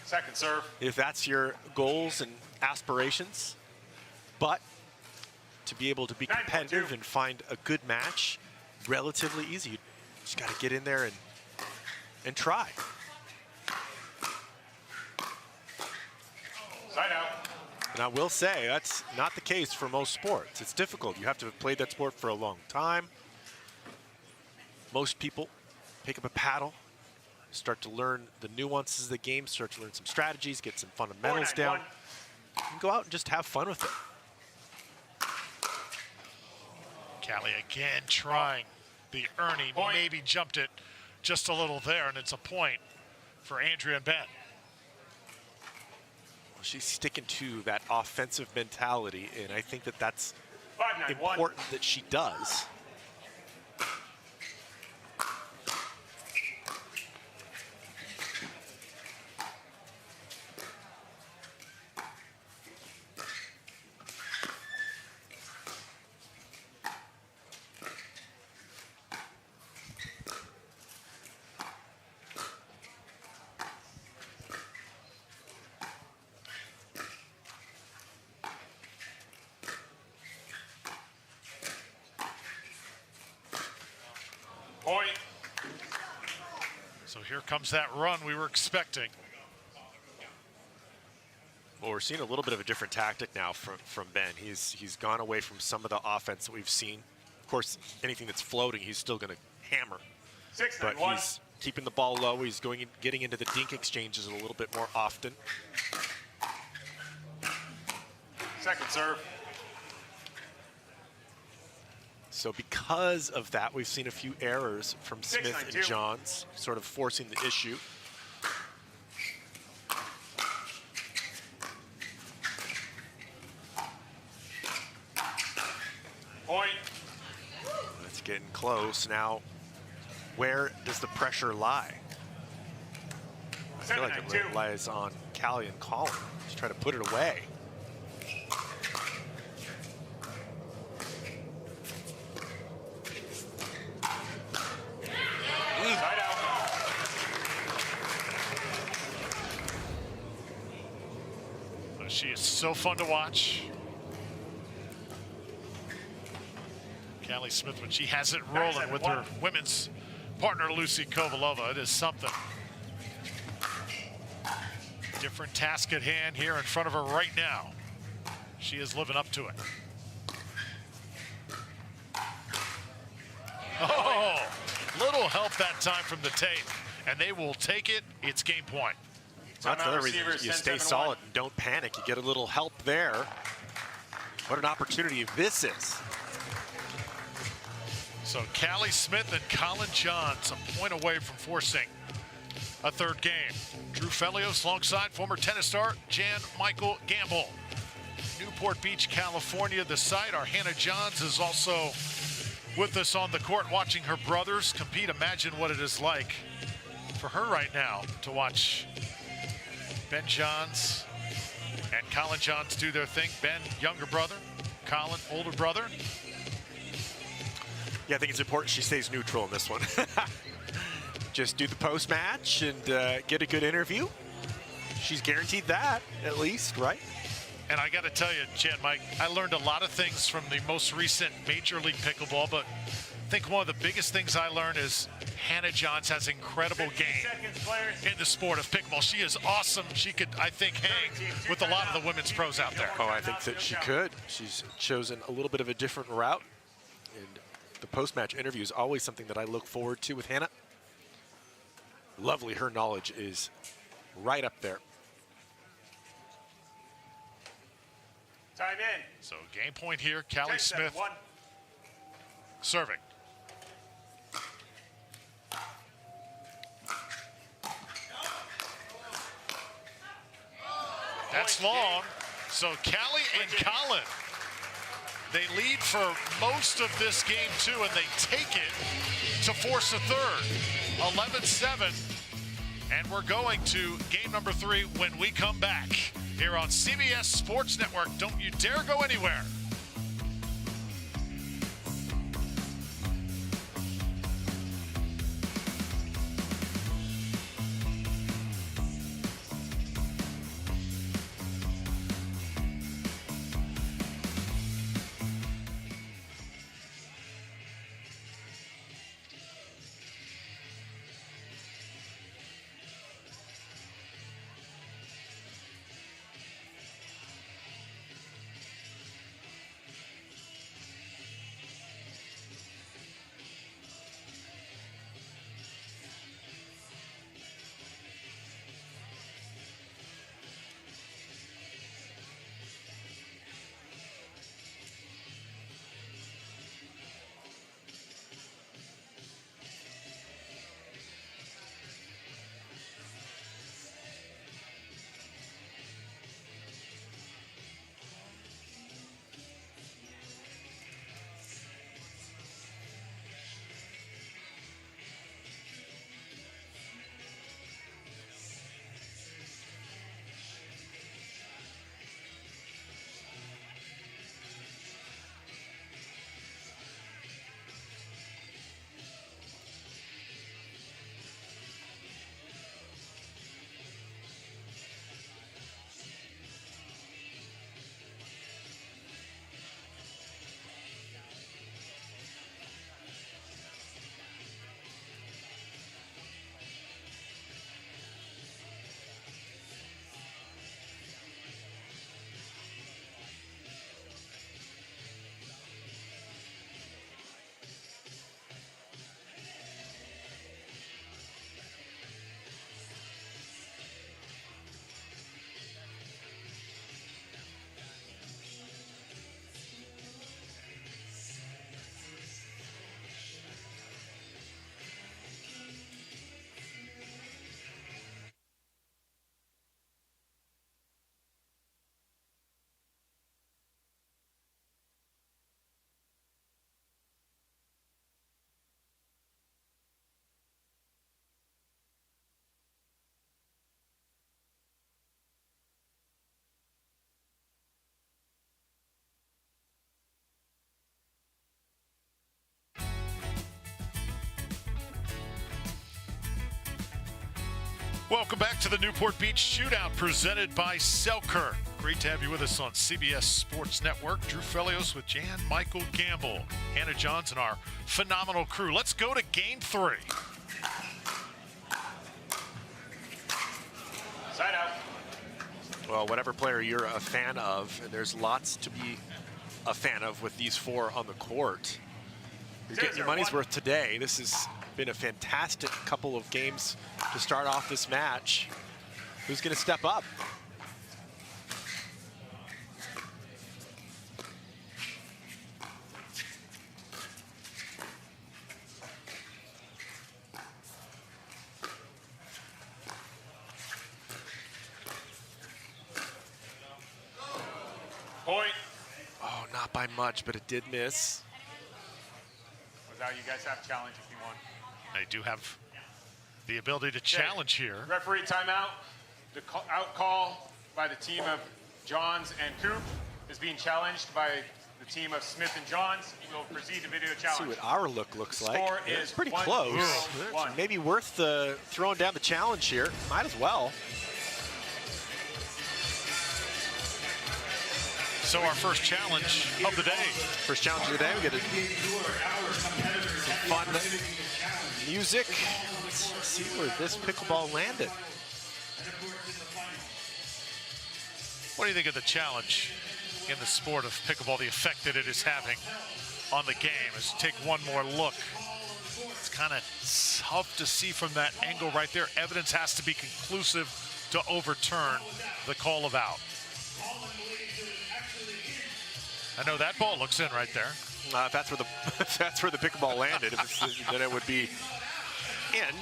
Second serve. If that's your goals and aspirations, but to be able to be competitive and find a good match, relatively easy. You just got to get in there and try. Side out. And I will say, that's not the case for most sports. It's difficult. You have to have played that sport for a long time. Most people pick up a paddle, start to learn the nuances of the game, start to learn some strategies, get some fundamentals down, and go out and just have fun with it. Callie again trying the Ernie, maybe jumped it just a little there, and it's a point for Andrea and Ben. Well, she's sticking to that offensive mentality, and I think that that's important that she does. Point. So here comes that run we were expecting. Well, we're seeing a little bit of a different tactic now from Ben. He's gone away from some of the offense that we've seen. Of course, anything that's floating, he's still going to hammer. 6-9-1. But he's keeping the ball low. He's getting into the dink exchanges a little bit more often. Second serve. So because of that, we've seen a few errors from Smith and Johns, sort of forcing the issue. Point. Let's getting close. Now, where does the pressure lie? I feel like it really lies on Callie and Colin. Just try to put it away. She is so fun to watch. Allyce Smith, when she has it rolling with her women's partner, Lucy Kovalova, it is something. Different task at hand here in front of her right now. She is living up to it. Oh, little help that time from the tape, and they will take it. It's game point. That's another reason you stay solid and don't panic. You get a little help there. What an opportunity this is. So Allyce Smith and Colin Johns a point away from forcing a third game. Drew Felios alongside former tennis star Jan Michael Gamble. Newport Beach, California, the site. Our Hannah Johns is also with us on the court watching her brothers compete. Imagine what it is like for her right now to watch Ben Johns and Colin Johns do their thing. Ben, younger brother. Colin, older brother. Yeah, I think it's important she stays neutral in this one. Just do the post-match and get a good interview. She's guaranteed that, at least, right? And I got to tell you, Jan Mike, I learned a lot of things from the most recent Major League Pickleball, but I think one of the biggest things I learned is Hannah Johns has incredible game in the sport of pickleball. She is awesome. She could, I think, hang with a lot of the women's pros out there. Oh, I think that she could. She's chosen a little bit of a different route. And the post-match interview is always something that I look forward to with Hannah. Lovely. Her knowledge is right up there. Time in. So game point here. Allyce Smith serving. That's long. So Callie and Colin, they lead for most of this game too, and they take it to force a third. 11-7. And we're going to game number 3 when we come back here on CBS Sports Network. Don't you dare go anywhere. Welcome back to the Newport Beach Shootout presented by Selkirk. Great to have you with us on CBS Sports Network. Drew Felios with Jan Michael Gamble, Hannah Johns, and our phenomenal crew. Let's go to game 3. Side out. Well, whatever player you're a fan of, and there's lots to be a fan of with these 4 on the court. You're getting your money's worth today. This has been a fantastic couple of games to start off this match. Who's going to step up? Point. Oh, not by much, but it did miss. Without you guys have challenge if you want. They do have the ability to challenge here. Referee timeout. The out call by the team of Johns and Koop is being challenged by the team of Smith and Johns. We'll proceed to video challenge. See what our look looks like. Score It's is pretty 1-0. close. Maybe worth throwing down the challenge here. Might as well. So our first challenge of the day. First challenge of the day. We get some fun music. Let's see where this pickleball landed. What do you think of the challenge in the sport of pickleball, the effect that it is having on the game? As you take one more look, it's kind of tough to see from that angle right there. Evidence has to be conclusive to overturn the call of out. I know that ball looks in right there. If that's where the if that's where the pickleball landed, then it would be in.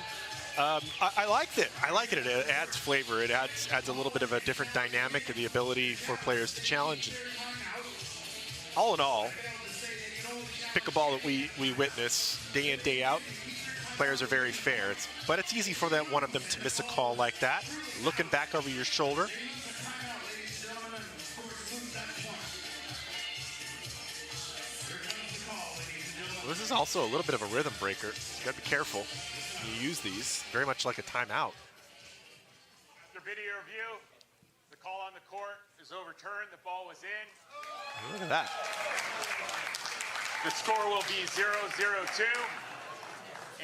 I liked it. I like it. It adds flavor. It adds a little bit of a different dynamic and the ability for players to challenge. All in all, pickleball that we witness day in, day out, players are very fair. But it's easy for one of them to miss a call like that, looking back over your shoulder. This is also a little bit of a rhythm breaker. You got to be careful when you use these. Very much like a timeout. After video review, the call on the court is overturned. The ball was in. Look at that. The score will be 0-0-2,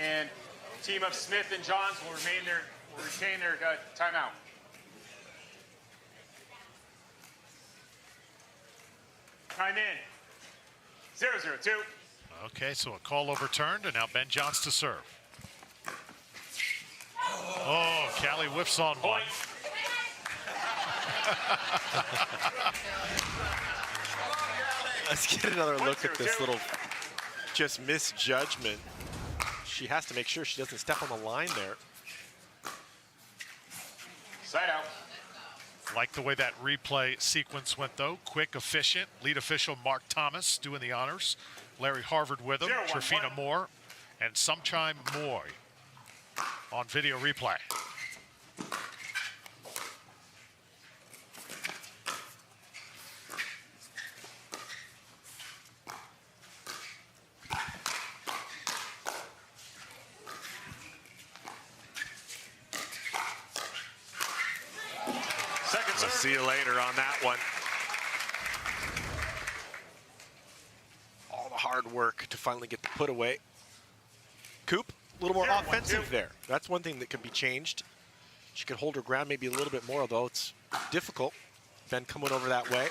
and the team of Smith and Johns will retain their timeout. Time in. 0-0-2. Okay, so a call overturned, and now Ben Johns to serve. Oh, Callie whiffs on one. Let's get another look at this little just misjudgment. She has to make sure she doesn't step on the line there. Side out. Like the way that replay sequence went, though. Quick, efficient. Lead official Mark Thomas doing the honors. Larry Harvard with him. Trifina Moore and Sumchime Moy on video replay. Second serve. See you later on that one. All the hard work to finally get the put away. Koop, a little more offensive there. That's one thing that can be changed. She could hold her ground maybe a little bit more, although it's difficult. Ben coming over that way.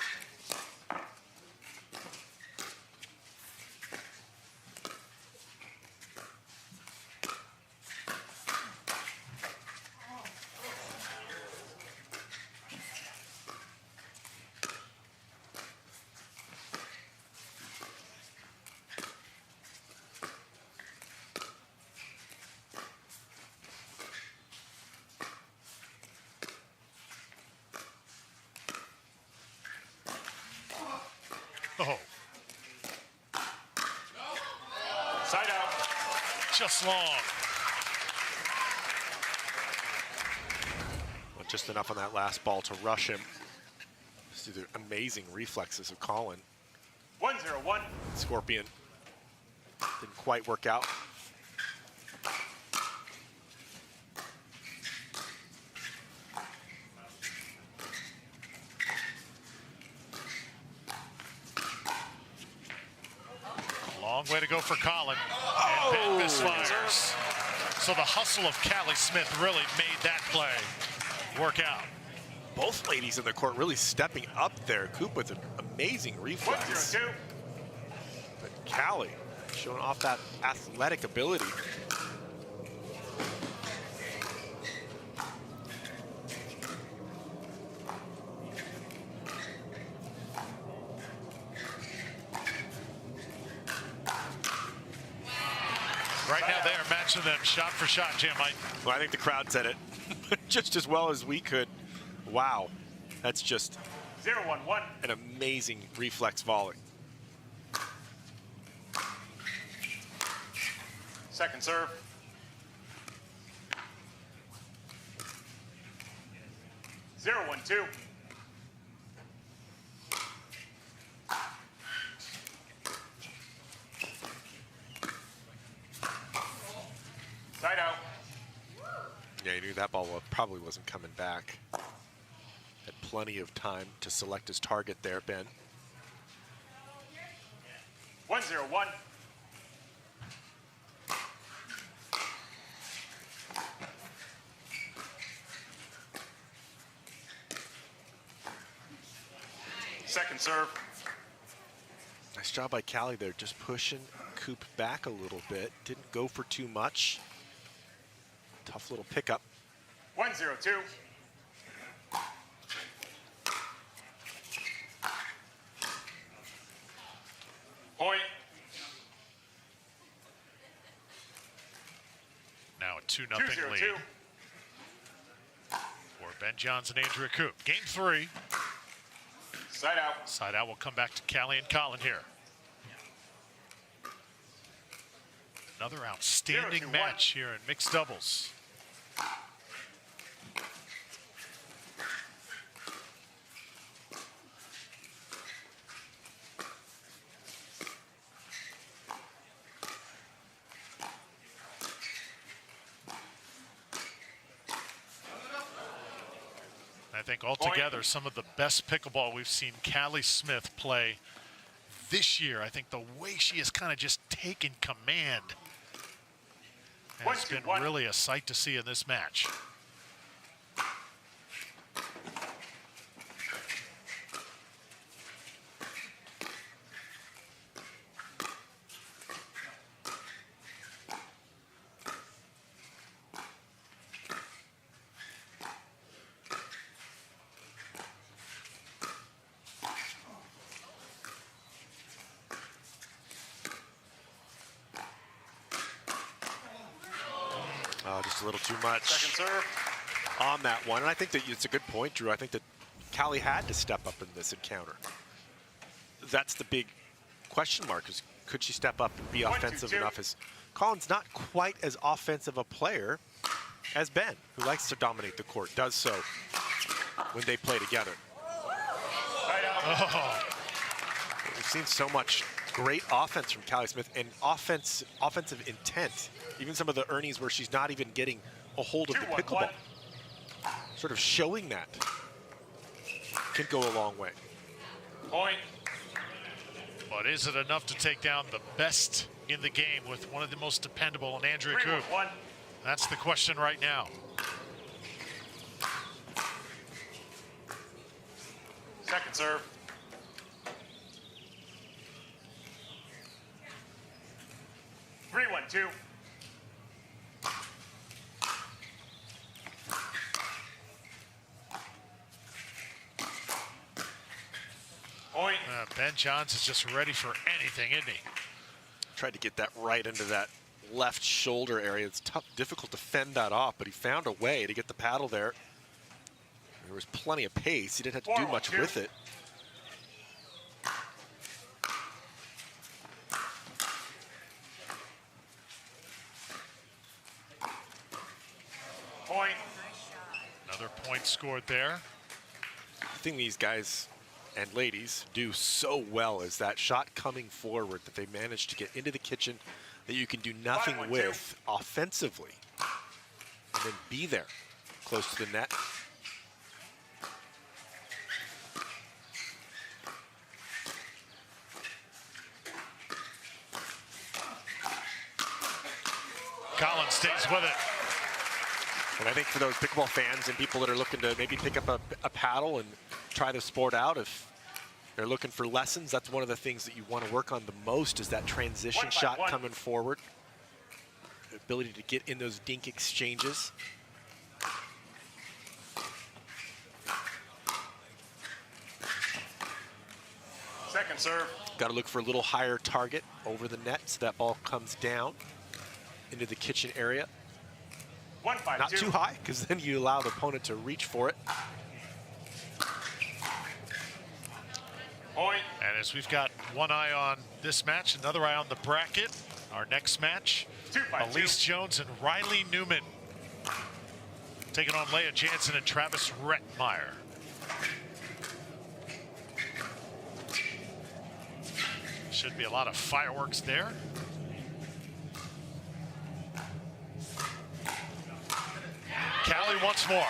Oh. Side out. Just long. Well, just enough on that last ball to rush him. See the amazing reflexes of Colin. 1-0-1. Scorpion didn't quite work out. Long way to go for Colin. And Ben misfires. So the hustle of Callie Smith really made that play work out. Both ladies in the court really stepping up there. Koop with an amazing reflex. 1-0-2. But Callie showing off that athletic ability. Right now they are matching them shot for shot, Jim. Well, I think the crowd said it just as well as we could. Wow, that's just 0-1-1. an amazing reflex volley. Second serve. Zero, 1-2. Side out. Yeah, you knew that ball probably wasn't coming back. Had plenty of time to select his target there, Ben. 1-0-1. Second serve. Nice job by Callie there, just pushing Koop back a little bit. Didn't go for too much. Tough little pickup. 1-0-2. Point. Now a 2-0 2-0-2. lead for Ben Johns and Andrea Koop. Game 3. Side out. Side out will come back to Callie and Colin here. Another outstanding 0-2-1. match here in mixed doubles. I think altogether some of the best pickleball we've seen Callie Smith play this year. I think the way she has kind of just taken command has been really a sight to see in this match. Just a little too much Second serve. on that one. And I think that it's a good point, Drew. I think that Callie had to step up in this encounter. That's the big question mark, is could she step up and be offensive enough? As Colin's not quite as offensive a player as Ben, who likes to dominate the court, does so when they play together. Oh. We've seen so much great offense from Callie Smith and offensive intent. Even some of the earnings where she's not even getting a hold of the pickleball. Sort of showing that can go a long way. Point. But is it enough to take down the best in the game with one of the most dependable in Andrea Koop? That's the question right now. Second serve. Three, 1-2. Point. Ben Johns is just ready for anything, isn't he? Tried to get that right into that left shoulder area. It's tough, difficult to fend that off, but he found a way to get the paddle there. There was plenty of pace. He didn't have to do much with it. Point. Another point scored there. The thing these guys and ladies do so well is that shot coming forward that they manage to get into the kitchen that you can do nothing with offensively and then be there close to the net. Collins stays with it. And I think for those pickleball fans and people that are looking to maybe pick up a paddle and try the sport out, if they're looking for lessons, that's one of the things that you want to work on the most, is that transition shot coming forward. The ability to get in those dink exchanges. Second serve. Got to look for a little higher target over the net so that ball comes down into the kitchen area. 1-5-2. Not too high, because then you allow the opponent to reach for it. Point. And as we've got one eye on this match, another eye on the bracket, our next match, 2-5-2. Allyce Jones and Riley Newman taking on Leah Jansen and Travis Rettmeyer. Should be a lot of fireworks there. Callie once more.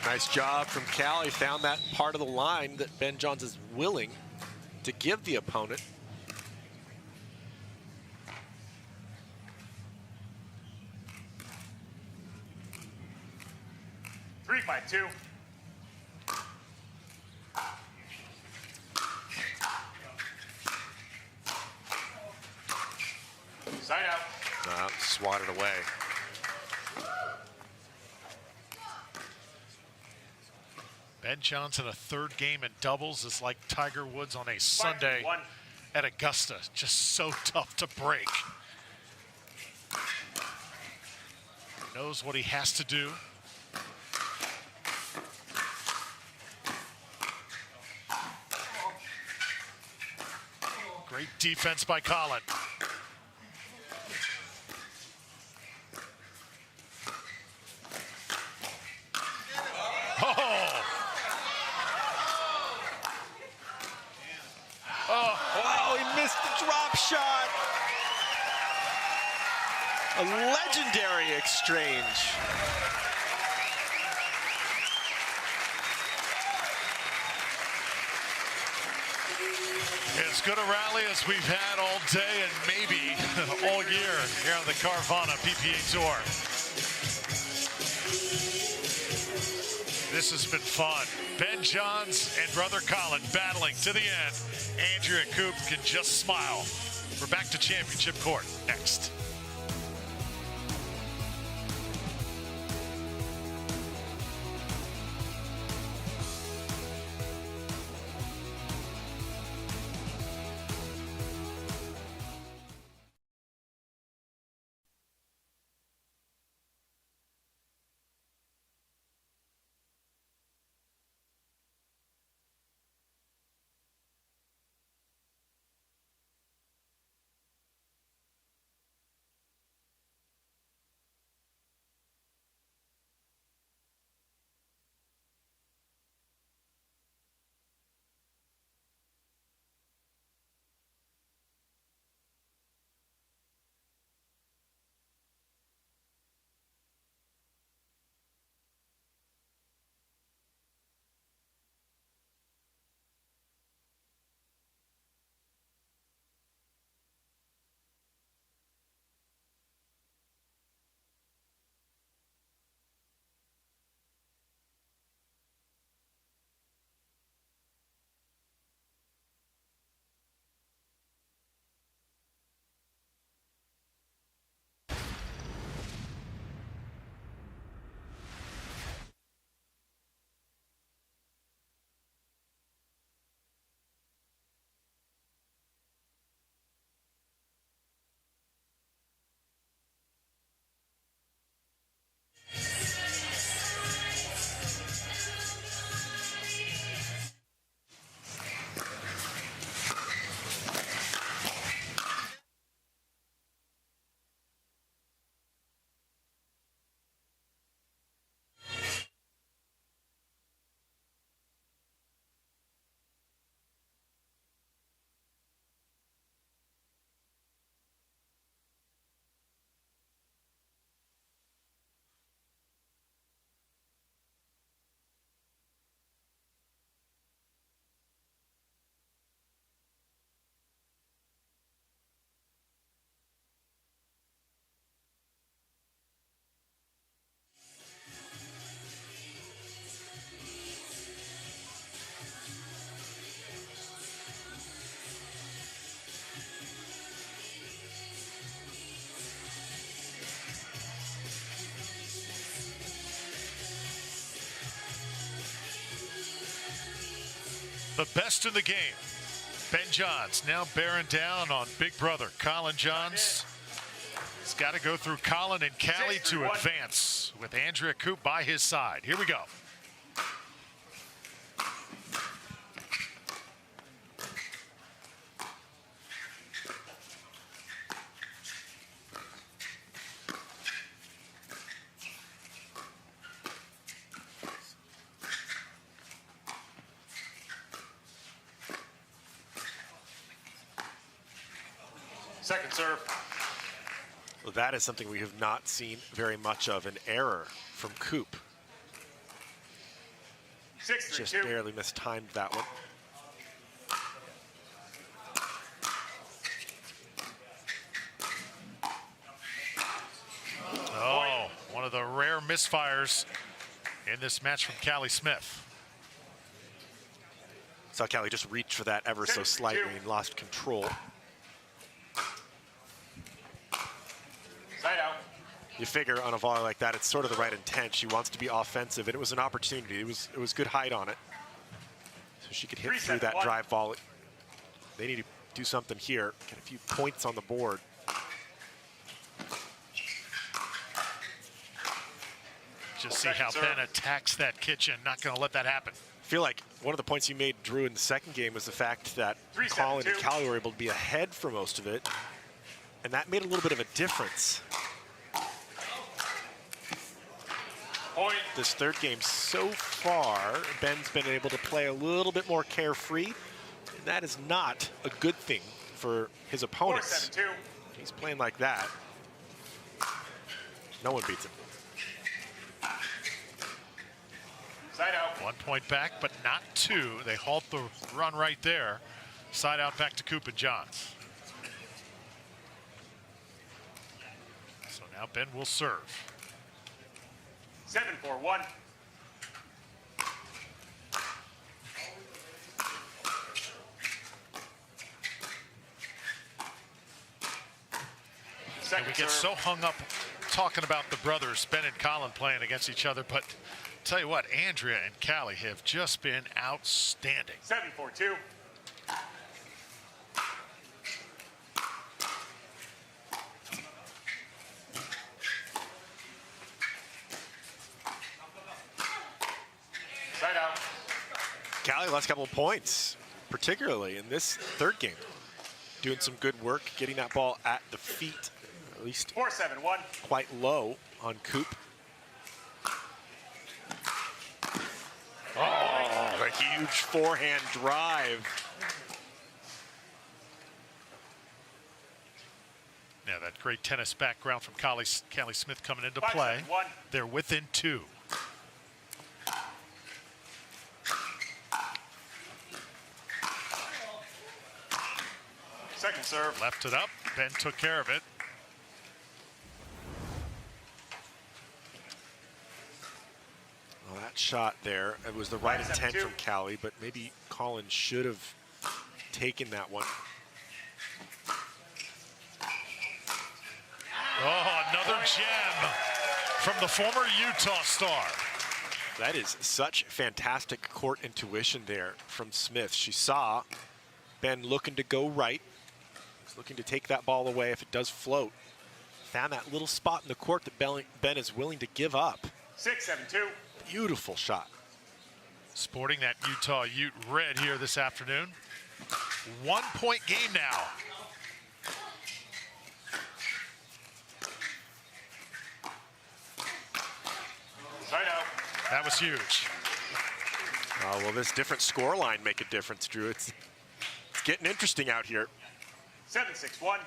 Nice job from Callie. Found that part of the line that Ben Johns is willing to give the opponent. Three by two. Side out. Swatted away. Ben Johnson, a third game in doubles, is like Tiger Woods on a Sunday at Augusta. Just so tough to break. Knows what he has to do. Great defense by Colin. Oh, he missed the drop shot. A legendary exchange. As good a rally as we've had all day and maybe all year here on the Carvana PPA Tour. This has been fun. Ben Johns and brother Colin battling to the end. Andrea Koop can just smile. We're back to championship court next. the best in the game. Ben Johns now bearing down on big brother Colin Johns. He's got to go through Colin and Callie to advance with Andrea Koop by his side. Here we go. Second serve. Well, that is something we have not seen very much of, an error from Koop. 6-3-2. Just barely mistimed that one. Oh, one of the rare misfires in this match from Callie Smith. Saw Callie just reach for that ever so slightly and lost control. Side out. You figure on a volley like that, it's sort of the right intent. She wants to be offensive, and it was an opportunity. It was good height on it, so she could hit through that drive volley. They need to do something here, get a few points on the board. Just see how Ben attacks that kitchen. Not going to let that happen. I feel like one of the points you made, Drew, in the second game was the fact that Colin and Callie were able to be ahead for most of it, and that made a little bit of a difference. Point. This third game so far, Ben's been able to play a little bit more carefree, and that is not a good thing for his opponents. 4-7-2. He's playing like that. No one beats him. Side out. 1 point back, but not two. They halt the run right there. Side out back to Koop and Johns. So now Ben will serve. 7-4-1. And we get so hung up talking about the brothers, Ben and Colin, playing against each other, but tell you what, Andrea and Callie have just been outstanding. 7-4-2. Side out. Callie lost a couple of points, particularly in this third game. Doing some good work, getting that ball at the feet, at least 4-7-1. quite low on Koop. Oh, a huge forehand drive. Yeah, that great tennis background from Callie Smith coming into play. 5-7-1. They're within two. Second serve. Left it up. Ben took care of it. Well, that shot there, it was the right intent from Callie, but maybe Colin should have taken that one. Oh, another gem from the former Utah star. That is such fantastic court intuition there from Smith. She saw Ben looking to go right. He's looking to take that ball away if it does float. Found that little spot in the court that Ben is willing to give up. 6-7-2. Beautiful shot. Sporting that Utah Ute red here this afternoon. 1 point game now. Side out. That was huge. Will this different score line make a difference, Drew? It's getting interesting out here. 7-6-1.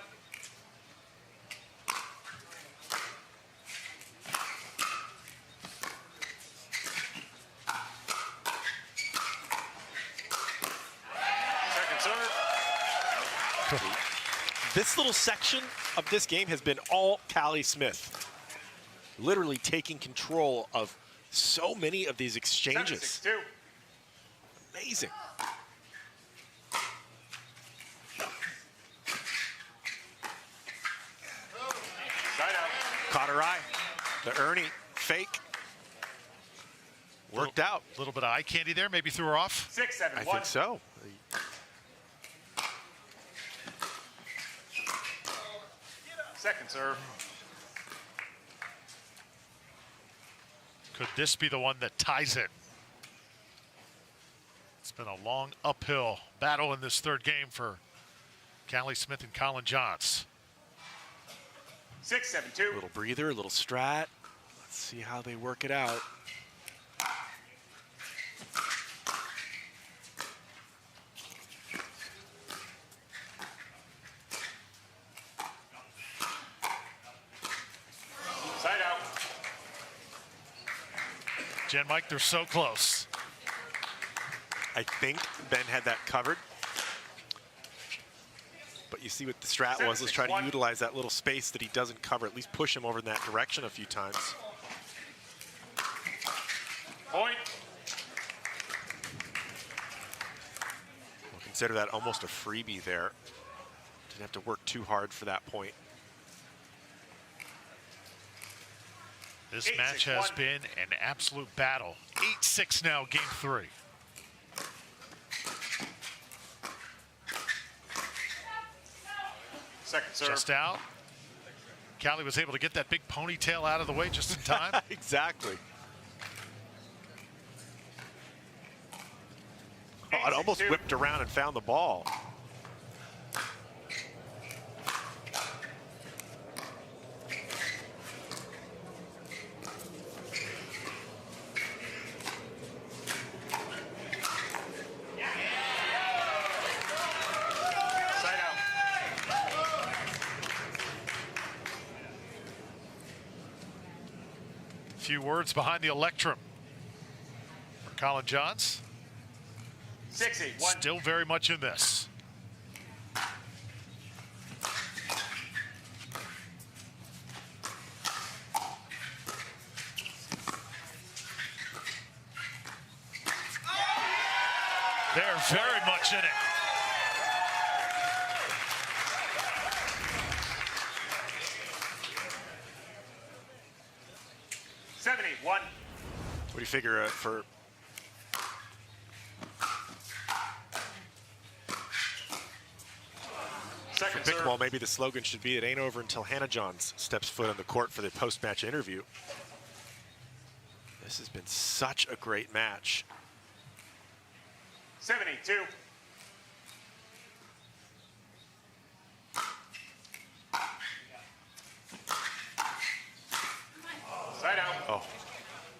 Second serve. This little section of this game has been all Callie Smith. Literally taking control of so many of these exchanges. 7-6-2. Amazing. Side out. Caught her eye. The Ernie fake. Worked out. A little bit of eye candy there. Maybe threw her off. 6-7. I think so. Second serve. Could this be the one that ties it? It's been a long uphill battle in this third game for Callie Smith and Colin Johns. 6-7-2. A little breather, a little strat. Let's see how they work it out. Side out. Jen, Mike, they're so close. I think Ben had that covered. But you see what the strat was. Let's try to utilize that little space that he doesn't cover. At least push him over in that direction a few times. Point. We'll consider that almost a freebie there. Didn't have to work too hard for that point. This match has been an absolute battle. 8-6 now, game 3. Second serve. Just out. Callie was able to get that big ponytail out of the way just in time. Exactly. Oh, it almost whipped around and found the ball. Few words behind the electrum for Colin Johns. 6-8-1. Still very much in this. They're very much in it. What do you figure for Pickleball, maybe the slogan should be, it ain't over until Hannah Johns steps foot on the court for the post-match interview. This has been such a great match. 7-8-2. Side out. Oh,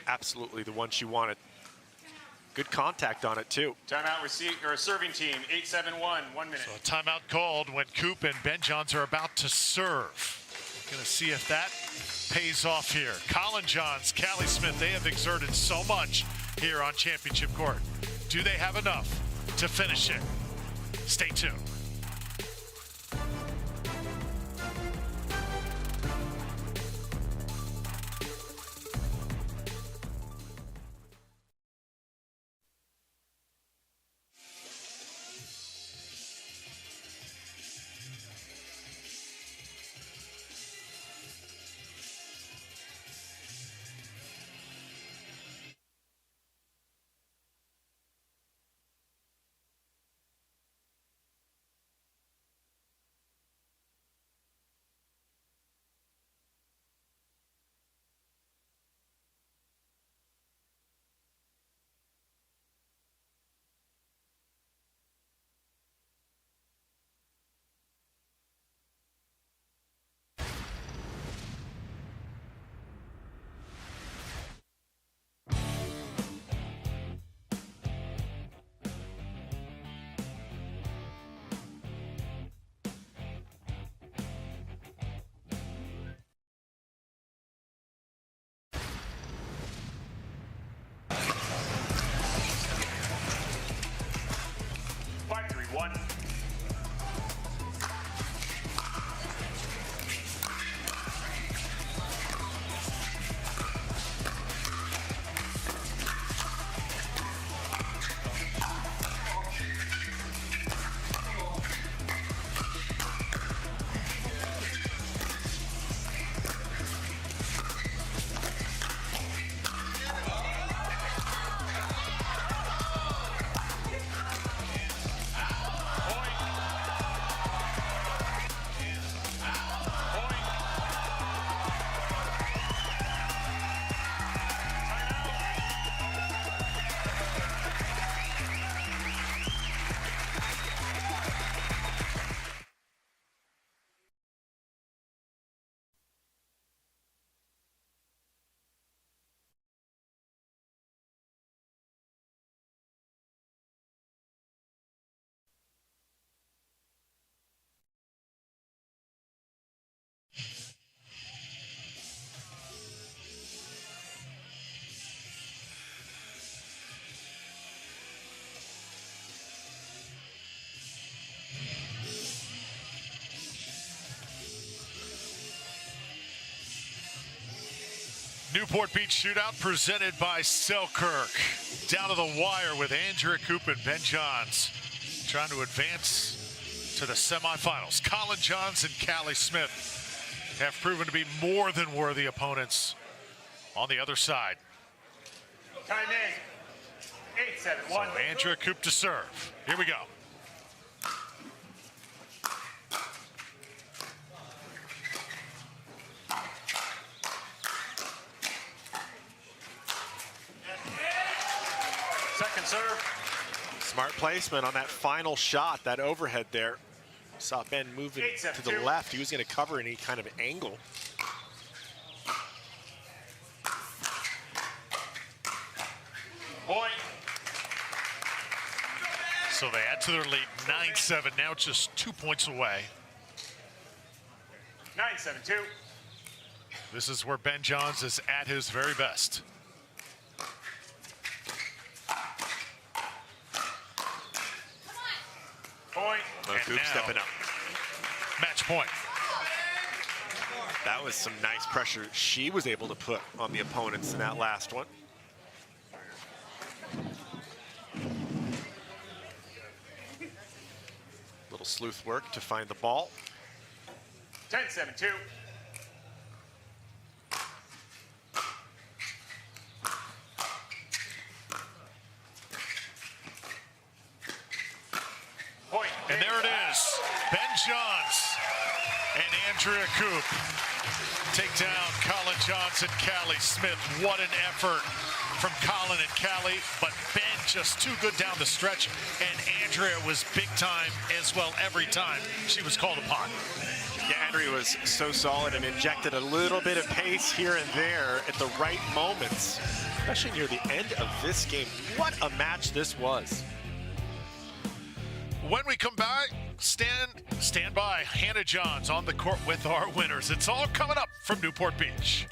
absolutely the one she wanted. Good contact on it, too. Timeout serving team, 8-7-1, 1 minute. So a timeout called when Koop and Ben Johns are about to serve. Going to see if that pays off here. Colin Johns, Callie Smith, they have exerted so much here on Championship Court. Do they have enough to finish it? Stay tuned. Newport Beach Shootout presented by Selkirk. Down to the wire with Andrea Koop and Ben Johns trying to advance to the semifinals. Colin Johns and Callie Smith have proven to be more than worthy opponents on the other side. Time in. 8-7-1. So Andrea Koop to serve. Here we go. Second serve. Smart placement on that final shot, that overhead there. Saw Ben moving to the left. He was going to cover any kind of angle. Point. So they add to their lead, 9-7. Now it's just 2 points away. 9-7-2. This is where Ben Johns is at his very best. Point. Koop stepping up. Match point. That was some nice pressure she was able to put on the opponents in that last one. Little sleuth work to find the ball. 10-7-2. Point. And there it is. Ben Johns and Andrea Koop take down Colin Johns and Callie Smith. What an effort from Colin and Callie, but Ben just too good down the stretch, and Andrea was big time as well every time she was called upon. Yeah, Andrea was so solid and injected a little bit of pace here and there at the right moments, especially near the end of this game. What a match this was. When we come back, stand by. Hannah Johns on the court with our winners. It's all coming up from Newport Beach.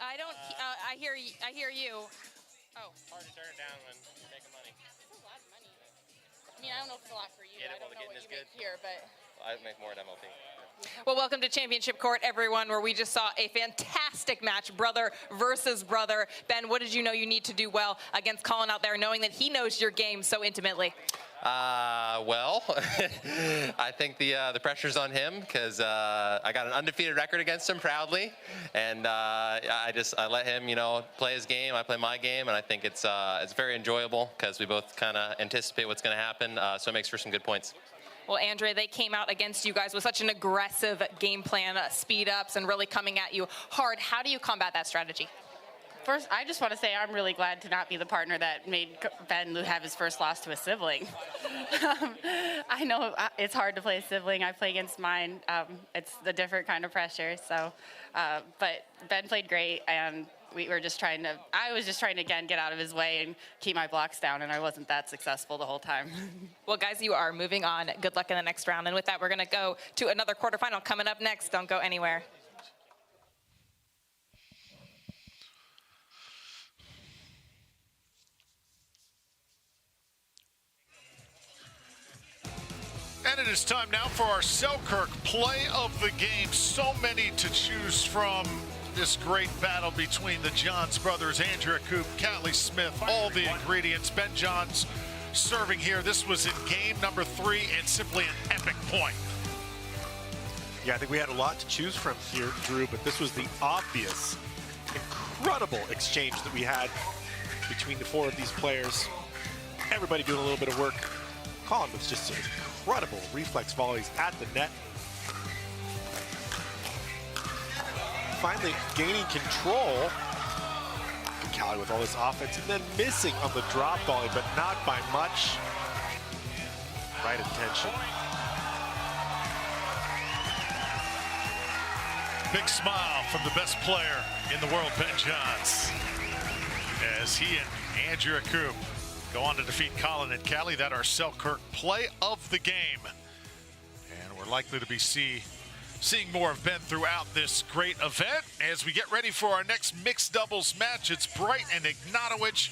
I don't. I hear you. Oh. Hard to turn it down when you're making money. It's a lot of money. I mean, I don't know if it's a lot for you. Get it I don't while the know what getting you is make here, but. I make more at MLP. Yeah. Well, welcome to Championship Court, everyone, where we just saw a fantastic match, brother versus brother. Ben, what did you know you need to do well against Colin out there, knowing that he knows your game so intimately? Well, I think the pressure's on him because I got an undefeated record against him proudly, and I let him, play his game. I play my game, and I think it's very enjoyable because we both kind of anticipate what's going to happen. So it makes for some good points. Well, Andrea, they came out against you guys with such an aggressive game plan, speed ups, and really coming at you hard. How do you combat that strategy? First, I just want to say I'm really glad to not be the partner that made Ben have his first loss to a sibling. I know it's hard to play a sibling. I play against mine. It's a different kind of pressure. So, but Ben played great, and I was just trying to, again, get out of his way and keep my blocks down, and I wasn't that successful the whole time. Well, guys, you are moving on. Good luck in the next round. And with that, we're going to go to another quarterfinal coming up next. Don't go anywhere. And it is time now for our Selkirk play of the game. So many to choose from. This great battle between the Johns brothers, Andrea Koop, Callie Smith, all the ingredients. Ben Johns serving here. This was in game number 3 and simply an epic point. Yeah, I think we had a lot to choose from here, Drew, but this was the obvious, incredible exchange that we had between the 4 of these players. Everybody doing a little bit of work. Colin was just incredible reflex volleys at the net. Finally gaining control. Callie with all this offense and then missing on the drop volley, but not by much. Right intention. Big smile from the best player in the world, Ben Johns, as he and Andrea Koop go on to defeat Colin and Callie. That our Selkirk play of the game. And we're likely to be seeing more of Ben throughout this great event. As we get ready for our next mixed doubles match, it's Wright and Ignatowich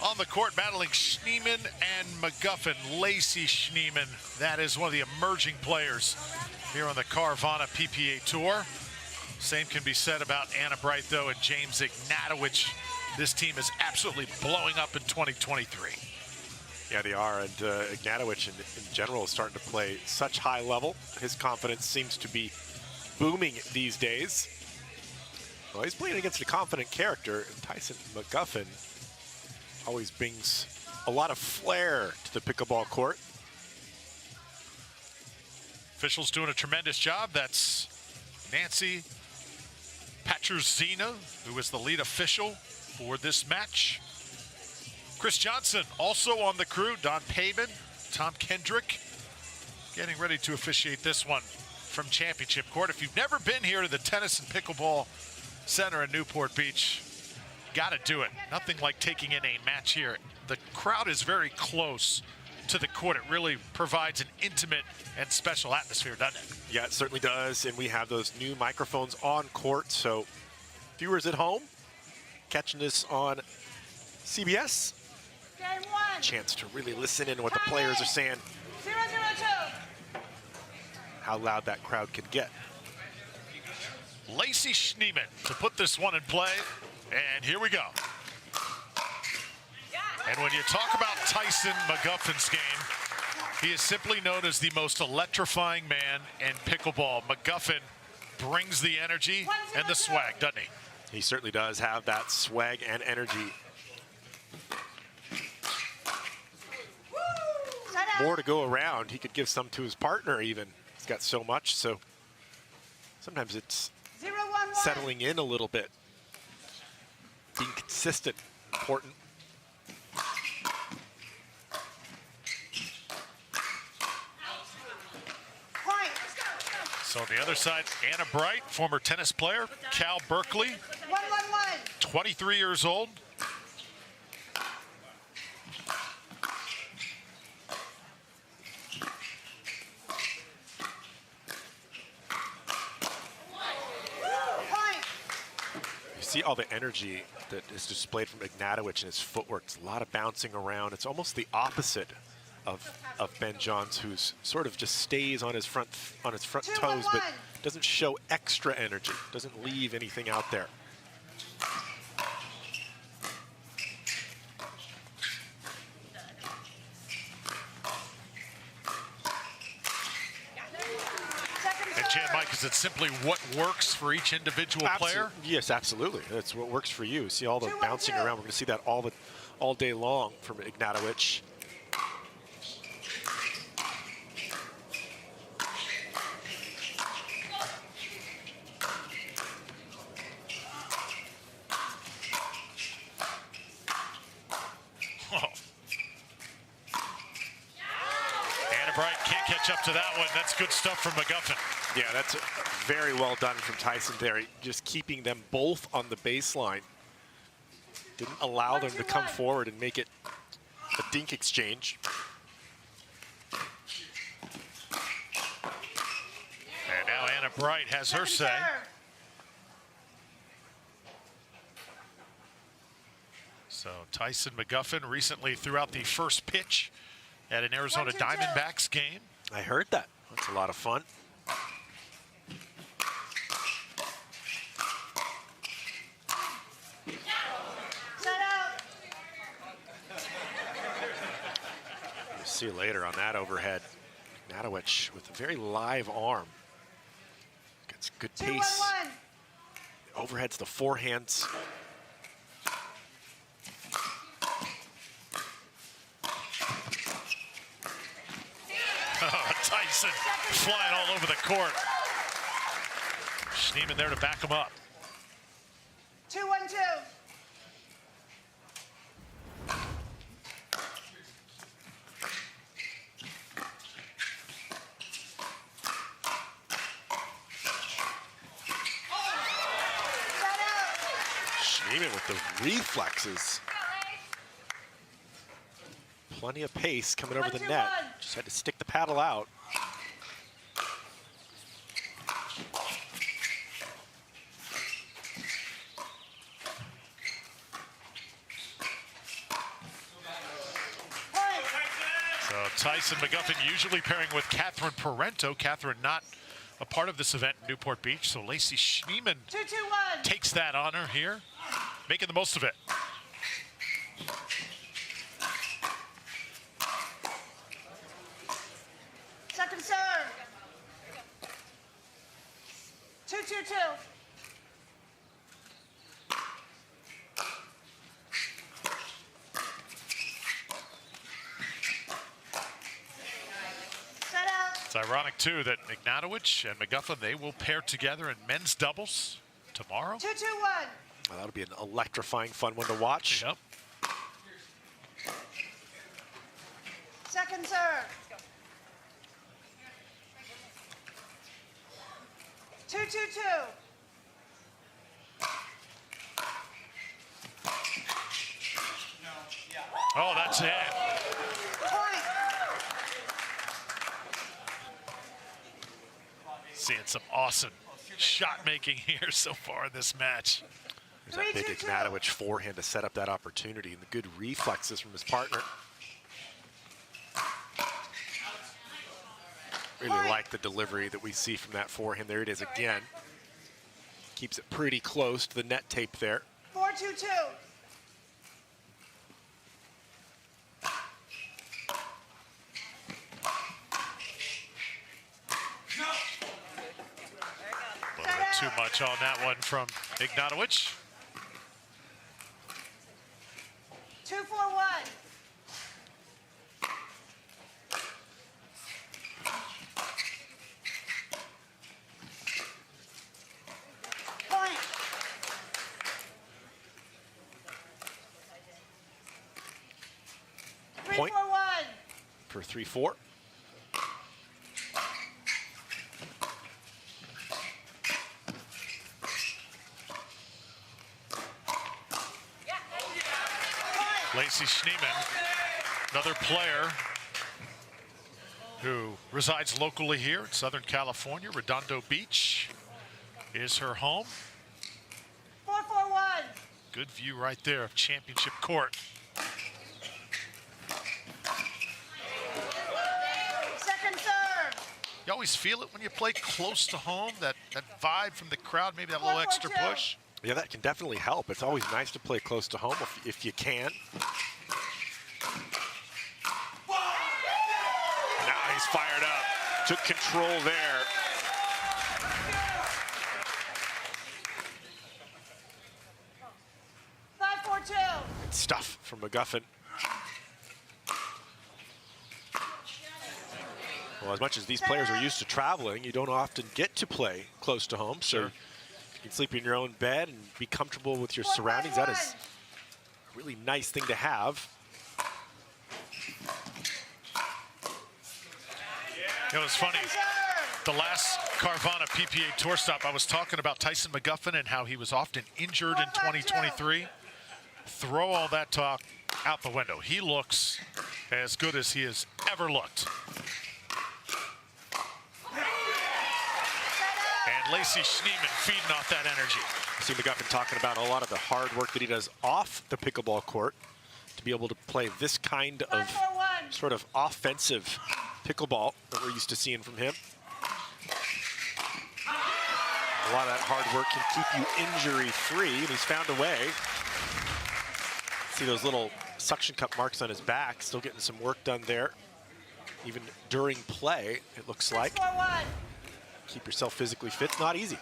on the court battling Schneeman and McGuffin. Lacey Schneeman, that is one of the emerging players here on the Carvana PPA Tour. Same can be said about Anna Bright, though, and James Ignatowich. This team is absolutely blowing up in 2023. Yeah, they are, and Ignatowich in general is starting to play such high level. His confidence seems to be booming these days. Well, he's playing against a confident character, and Tyson McGuffin always brings a lot of flair to the pickleball court. Officials doing a tremendous job. That's Nancy Patruzina, who is the lead official for this match. Chris Johnson also on the crew. Don Pavin, Tom Kendrick, getting ready to officiate this one from Championship Court. If you've never been here to the Tennis and Pickleball Center in Newport Beach, got to do it. Nothing like taking in a match here. The crowd is very close to the court. It really provides an intimate and special atmosphere, doesn't it? Yeah, it certainly does. And we have those new microphones on court. So viewers at home catching this on CBS, chance to really listen in to what the players are saying. 0-0-2. How loud that crowd can get. Lacey Schneeman to put this one in play. And here we go. And when you talk about Tyson McGuffin's game, he is simply known as the most electrifying man in pickleball. McGuffin brings the energy and the swag, doesn't he? He certainly does have that swag and energy. More to go around. He could give some to his partner even. He's got so much, so sometimes it's settling in a little bit. Being consistent, important. So on the other side, Anna Bright, former tennis player, Cal Berkeley, 23 years old. You see all the energy that is displayed from Ignatowich and his footwork. It's a lot of bouncing around. It's almost the opposite of Ben Johns, who's sort of just stays on his front toes, but doesn't show extra energy, doesn't leave anything out there. And Jan Mike, is it simply what works for each individual player? Yes, absolutely. That's what works for you. See all the bouncing around. We're going to see that all day long from Ignatowich. Up to that one. That's good stuff from McGuffin. Yeah, that's very well done from Tyson there. Just keeping them both on the baseline. Didn't allow them to come forward and make it a dink exchange. And now Anna Bright has her say. So Tyson McGuffin recently threw out the first pitch at an Arizona Diamondbacks game. I heard that. That's a lot of fun. You'll see later on that overhead. Ignatowich with a very live arm. Gets good pace. Overheads the forehands. Tyson flying all over the court. Schneeman there to back him up. 2-1-2. Schneeman with the reflexes. Plenty of pace coming over the net. Just had to stick the paddle out. So Tyson McGuffin usually pairing with Catherine Parento. Catherine not a part of this event in Newport Beach. So Lacey Schneeman takes that honor here, making the most of it. Second serve. 2-2-2. It's ironic, too, that Ignatowich and McGuffin, they will pair together in men's doubles tomorrow. 2-2-1. Well, that'll be an electrifying, fun one to watch. Yep. Second serve. 2-2-2. Oh, that's it. Seeing some awesome shot making here so far in this match. There's that big Ignatowich forehand to set up that opportunity, and the good reflexes from his partner. Really like the delivery that we see from that forehand. There it is again. Keeps it pretty close to the net tape there. 4-2-2. A little bit too much on that one from Ignatowich. 2-4-1. Point for 3-4. Lacey Schneeman, another player who resides locally here in Southern California. Redondo Beach is her home. 4-4-1. Good view right there of Championship Court. You always feel it when you play close to home, that vibe from the crowd, maybe that little extra push. Yeah, that can definitely help. It's always nice to play close to home if you can. Now he's fired up. Took control there. Good stuff from McGuffin. Well, as much as these players are used to traveling, you don't often get to play close to home. So you can sleep in your own bed and be comfortable with your surroundings. That is a really nice thing to have. It was funny. The last Carvana PPA Tour stop, I was talking about Tyson McGuffin and how he was often injured in 2023. Throw all that talk out the window. He looks as good as he has ever looked. And Lacey Schneeman feeding off that energy. See McGuffin talking about a lot of the hard work that he does off the pickleball court to be able to play this kind of sort of offensive pickleball that we're used to seeing from him. A lot of that hard work can keep you injury-free, and he's found a way. See those little suction cup marks on his back, still getting some work done there. Even during play, it looks like. Keep yourself physically fit, not easy.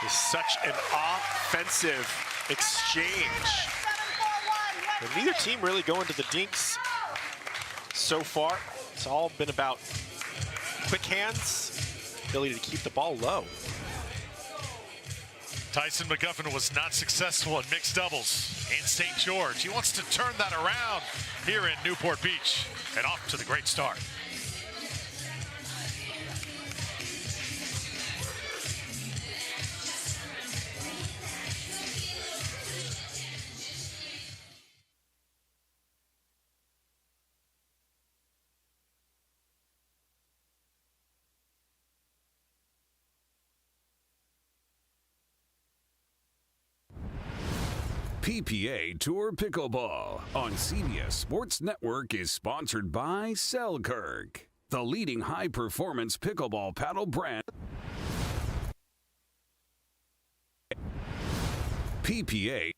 It's such an offensive exchange. And neither team really going to the dinks so far. It's all been about quick hands, ability to keep the ball low. Tyson McGuffin was not successful in mixed doubles in St. George. He wants to turn that around here in Newport Beach and off to the great start. PPA Tour Pickleball on CBS Sports Network is sponsored by Selkirk, the leading high-performance pickleball paddle brand. PPA.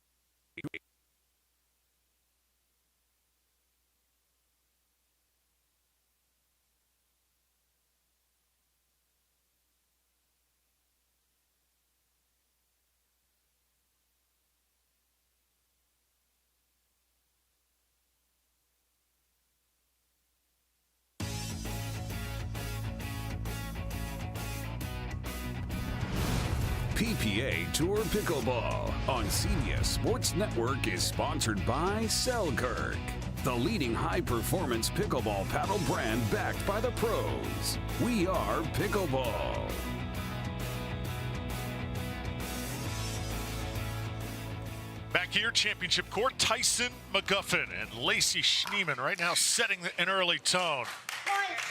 PPA Tour Pickleball on CBS Sports Network is sponsored by Selkirk, the leading high-performance pickleball paddle brand backed by the pros. We are Pickleball. Back here, championship court, Tyson McGuffin and Lacey Schneeman right now setting an early tone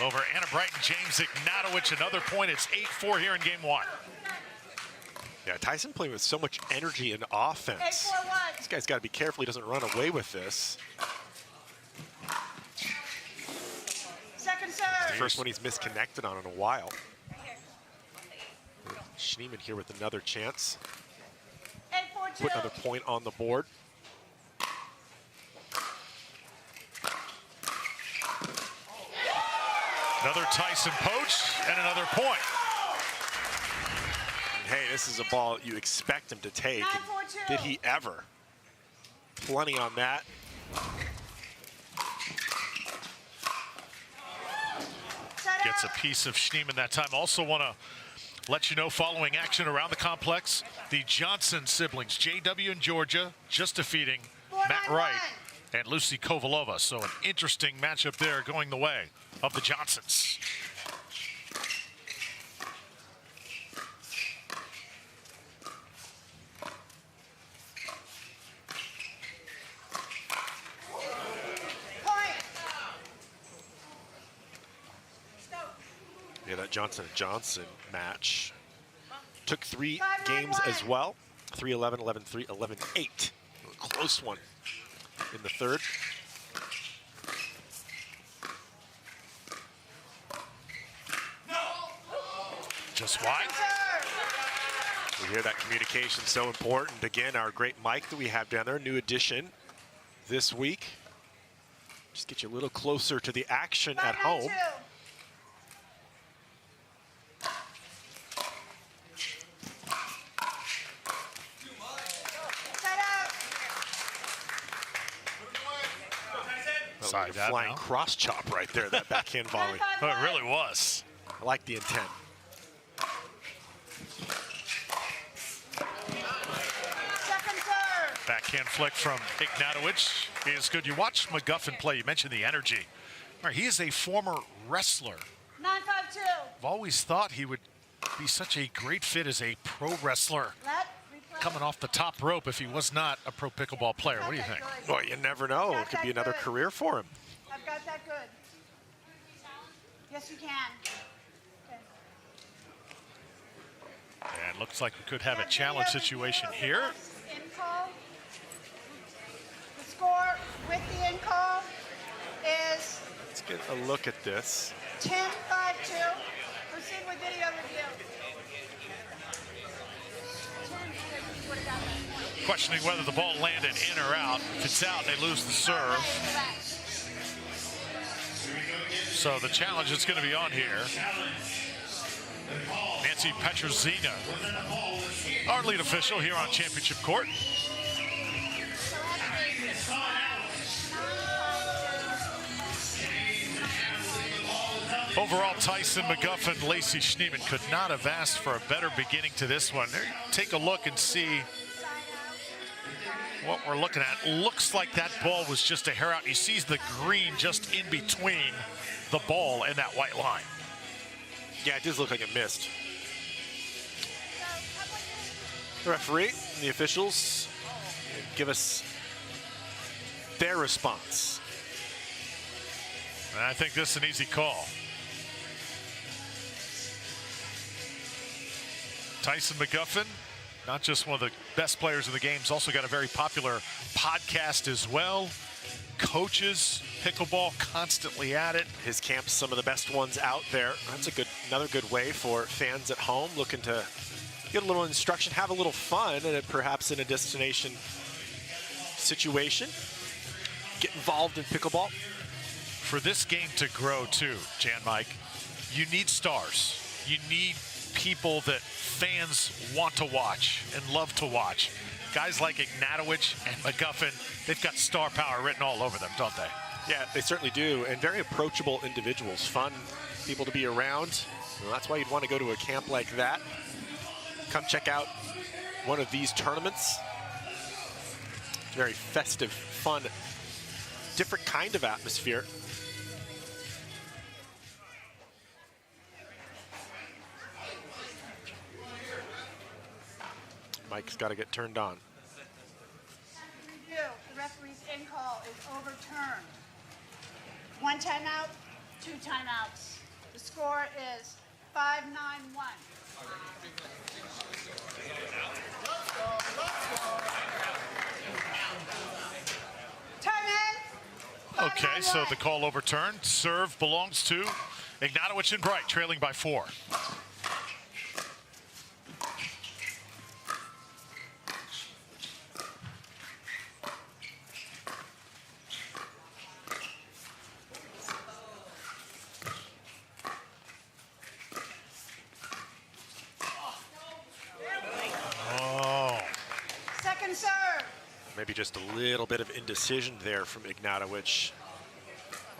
over Anna Bright and James Ignatowich. Another point, it's 8-4 here in game one. Yeah, Tyson playing with so much energy and offense. This guy's got to be careful he doesn't run away with this. Second serve. It's the first one he's misconnected on in a while. Schneeman here with another chance. Put another point on the board. Another Tyson poach and another point. Hey, this is a ball you expect him to take. And did he ever? Plenty on that. Gets a piece of Schneeman that time. Also want to let you know, following action around the complex, the Johnson siblings, JW and Georgia, just defeating Matt Wright and Lucy Kovalova. So an interesting matchup there going the way of the Johnsons. Yeah, that Johnson & Johnson match took 3 games as well. 3-11, 11-3, 11-8. A close one in the third. Just wide. We hear that communication so important. Again, our great mic that we have down there, new addition this week. Just get you a little closer to the action at home. Side that flying now. cross chop right there, that backhand volley. Oh, it really was. I like the intent. Backhand flick from Ignatowich is good. You watch McGuffin play. You mentioned the energy. All right, he is a former wrestler. 9-5-2. I've always thought he would be such a great fit as a pro wrestler coming off the top rope if he was not a pro pickleball player. What do you think? Well, you never know. It could be another career for him. I've got that good. Yes, you can. Okay. And looks like we could have a challenge situation here. In call. The score with the in call is Let's get a look at this. 10-5-2. Proceed with video review. Questioning whether the ball landed in or out. If it's out, they lose the serve. So the challenge is going to be on here. Nancy Petrozina, our lead official here on Championship Court. Overall, Tyson McGuffin, Lacey Schneeman could not have asked for a better beginning to this one. There, take a look and see what we're looking at. Looks like that ball was just a hair out. He sees the green just in between the ball and that white line. Yeah, it does look like it missed. The referee and the officials give us their response. And I think this is an easy call. Tyson McGuffin, not just one of the best players in the game, he's also got a very popular podcast as well. Coaches pickleball constantly at it. His camp's some of the best ones out there. That's another good way for fans at home looking to get a little instruction, have a little fun, and perhaps in a destination situation, get involved in pickleball. For this game to grow too, Jan Mike, you need stars. You need people that fans want to watch and love to watch. Guys like Ignatowich and McGuffin, they've got star power written all over them, don't they? Yeah, they certainly do, and very approachable individuals. Fun people to be around. Well, that's why you'd want to go to a camp like that. Come check out one of these tournaments. Very festive, fun, different kind of atmosphere. Mike's got to get turned on. Review. The referee's in call is overturned. 1 timeout, 2 timeouts. The score is 5-9-1. Time in. Okay, so the call overturned. Serve belongs to Ignatowich and Wright, trailing by 4. Second serve. Maybe just a little bit of indecision there from Ignatowich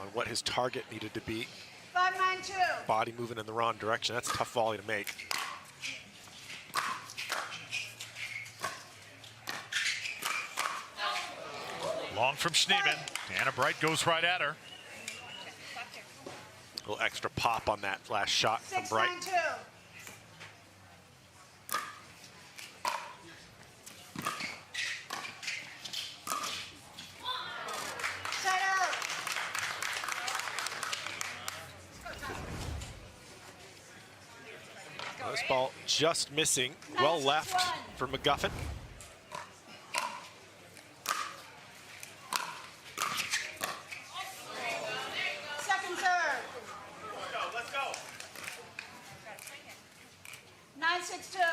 on what his target needed to be. 5-9-2. Body moving in the wrong direction. That's a tough volley to make. Long from Schneeman. Anna Bright goes right at her. A little extra pop on that last shot from Bright. 6-9-2. Side out. This ball just missing. Well left for McGuffin. Second serve. Let's go. 9-6-2.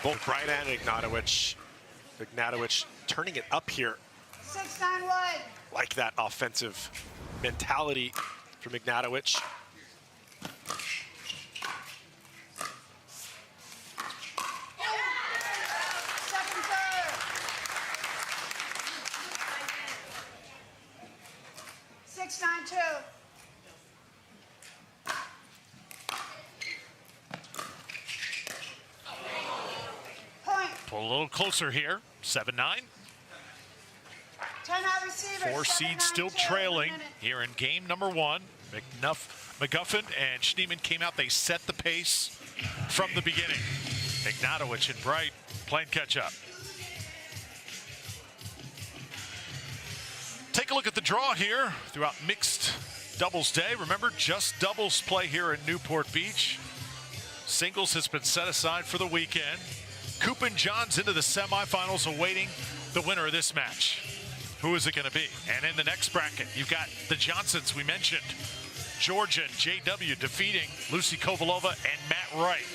Both Wright and Ignatowich. Ignatowich turning it up here. 6-9-1. Like that offensive mentality from Ignatowich. Second serve. 6-9-2. Point. Pull a little closer here. 7-9. Timeout receiver. Four seeds still trailing here in game number one. McGuffin and Schneemann came out. They set the pace from the beginning. Ignatowich and Wright playing catch up. Take a look at the draw here throughout mixed doubles day. Remember, just doubles play here in Newport Beach. Singles has been set aside for the weekend. Koop and Johns into the semifinals, awaiting the winner of this match. Who is it going to be? And in the next bracket, you've got the Johnsons we mentioned. Georgia and JW defeating Lucy Kovalova and Matt Wright.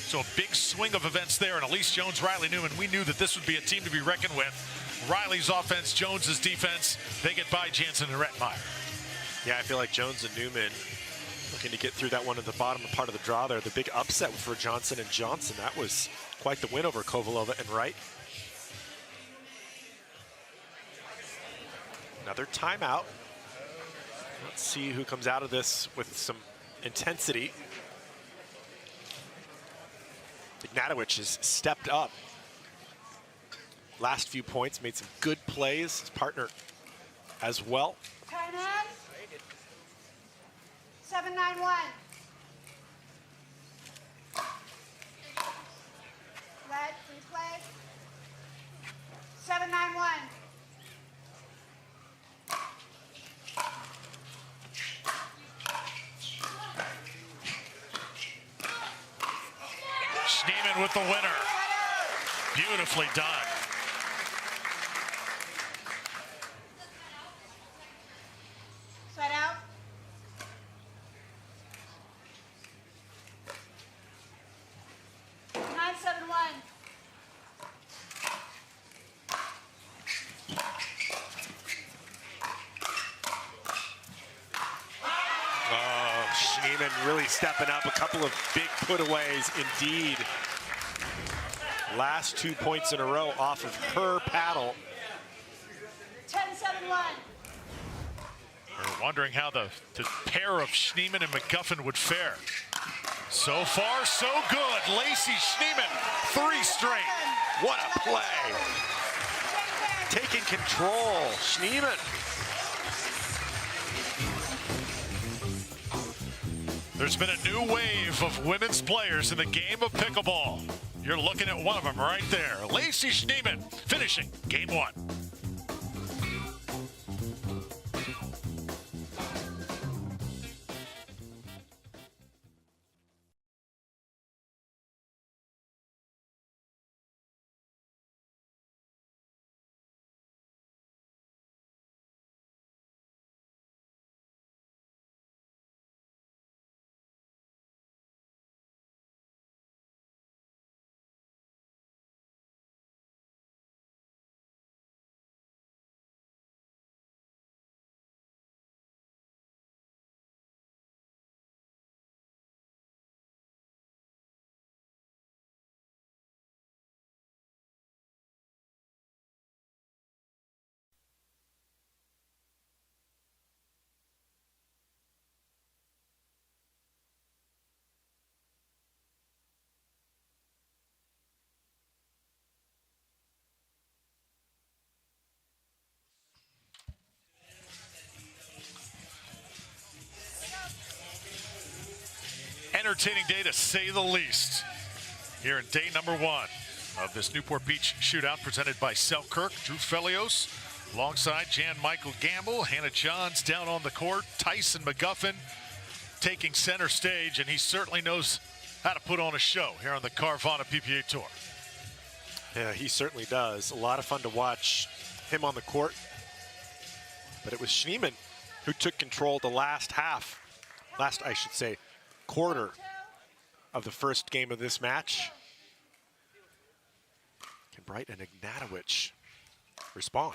So a big swing of events there. And Allyce Jones, Riley Newman, we knew that this would be a team to be reckoned with. Riley's offense, Jones's defense. They get by Jansen and Rettmeyer. Yeah, I feel like Jones and Newman looking to get through that one at the bottom part of the draw there. The big upset for Johnson and Johnson. That was quite the win over Kovalova and Wright. Another timeout. Let's see who comes out of this with some intensity. Ignatowich has stepped up. Last few points, made some good plays. His partner as well. Time in. 7-9-1. Red, replay. 7-9-1. Schneemann with the winner. Beautifully done. Sweat out. Neiman really stepping up. A couple of big putaways indeed. Last 2 points in a row off of her paddle. 10-7-1. We're wondering how the pair of Schneemann and McGuffin would fare. So far, so good. Lacey Schneemann, 3 straight. What a play. Taking control, Schneemann. There's been a new wave of women's players in the game of pickleball. You're looking at one of them right there. Lacey Schneemann finishing game 1. entertaining day to say the least. Here in day number 1 of this Newport Beach Shootout presented by Selkirk. Drew Felios alongside Jan Michael Gamble, Hannah Johns down on the court, Tyson McGuffin taking center stage, and he certainly knows how to put on a show here on the Carvana PPA Tour. Yeah, he certainly does. A lot of fun to watch him on the court. But it was Schneemann who took control the last quarter of the first game of this match. Can Wright and Ignatowich respond?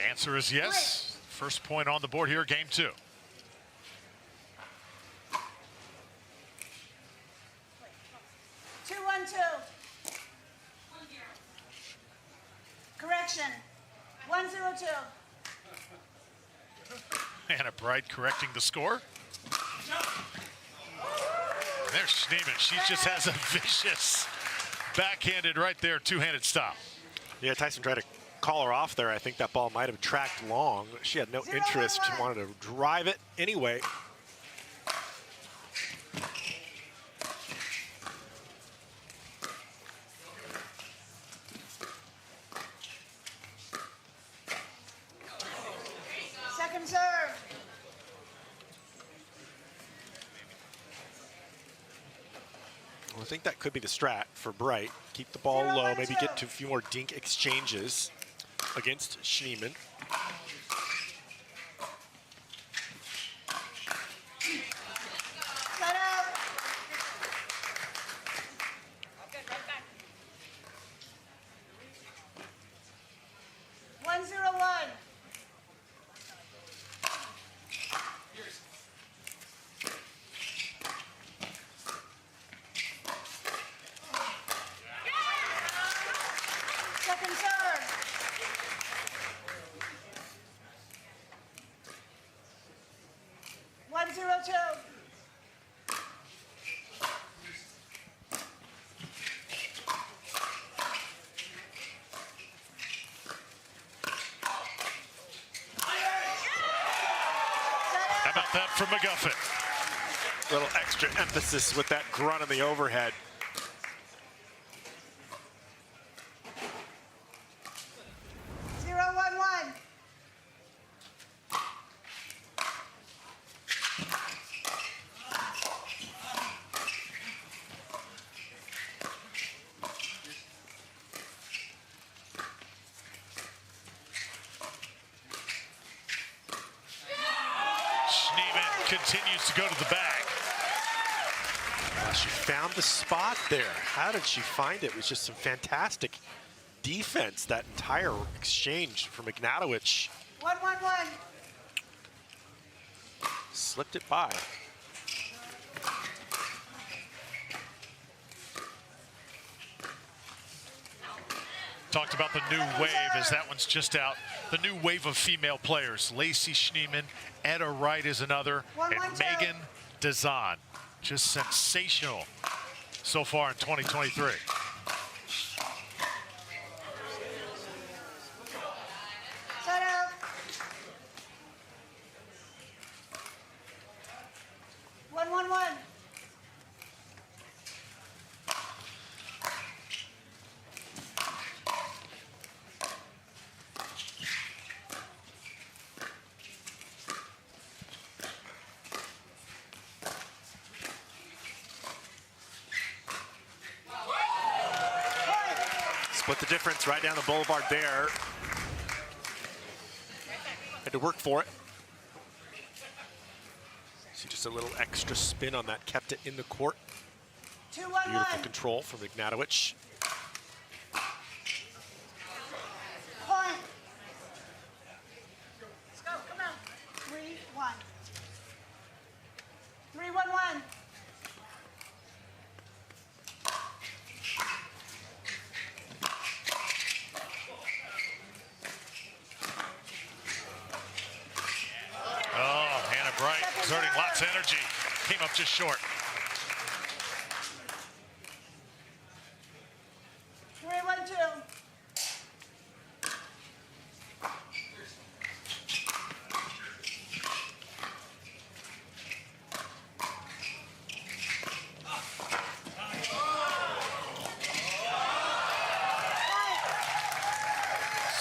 Answer is yes. First point on the board here, game 2. Correction, 102. Hannah Bright correcting the score. There's Schneemann. She just has a vicious backhanded right there, two-handed stop. Yeah, Tyson tried to call her off there. I think that ball might have tracked long. She had no interest. She wanted to drive it anyway. Second serve. Well, I think that could be the strat for Bright. Keep the ball low, maybe get to a few more dink exchanges against Schneemann. Let out. 101. Second serve. 102. How about that from McGuffin? Little extra emphasis with that grunt on the overhead. Zero, 1-1. Schneemann continues to go to the bag. She found the spot there. How did she find it? It was just some fantastic defense, that entire exchange from Ignatowich. 1-1-1. Slipped it by. Talked about the new wave as that one's just out. The new wave of female players. Lacey Schneemann, Etta Wright is another, and Megan Dazan. Just sensational so far in 2023. Set out. 1-1-1. Split the difference right down the boulevard there. Had to work for it. See just a little extra spin on that, kept it in the court. 2-1-1. Beautiful control from Ignatowich. Point. Let's go, come on. 3-1. 3-1-1. Oh, Hannah Bright exerting lots of energy. Came up just short. 3-1-2.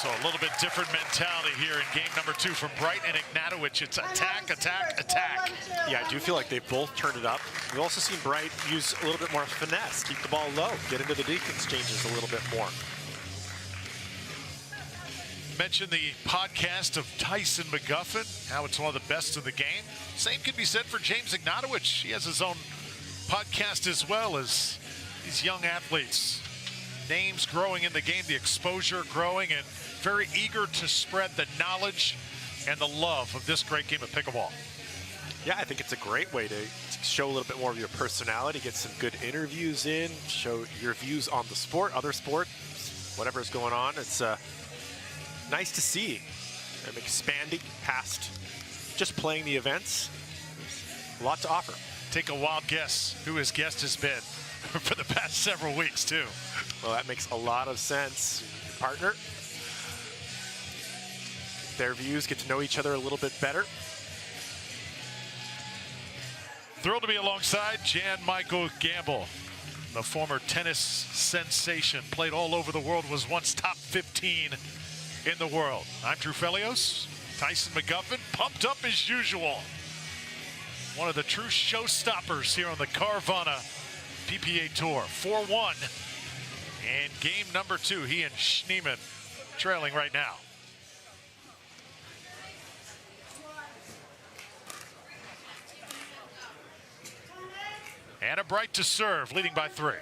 So a little bit different mentality here in game number 2 from Wright and Ignatowich. It's attack, attack, attack. Yeah, I do feel like they've both turned it up. We've also seen Bright use a little bit more finesse, keep the ball low, get into the deep exchanges a little bit more. Mentioned the podcast of Tyson McGuffin, how it's one of the best in the game. Same can be said for James Ignatowich. He has his own podcast as well as these young athletes. Names growing in the game, the exposure growing, and very eager to spread the knowledge and the love of this great game of pickleball. Yeah, I think it's a great way to show a little bit more of your personality, get some good interviews in, show your views on the sport, other sports, whatever's going on. It's nice to see them expanding past just playing the events. A lot to offer. Take a wild guess who his guest has been for the past several weeks, too. Well, that makes a lot of sense. Your partner, their views, get to know each other a little bit better. Thrilled to be alongside Jan Michael Gamble, the former tennis sensation, played all over the world, was once top 15 in the world. I'm Drew Felios. Tyson McGuffin, pumped up as usual. One of the true showstoppers here on the Carvana PPA Tour. 4-1. And game number 2, he and Schneemann trailing right now. And a Bright to serve, leading by 3.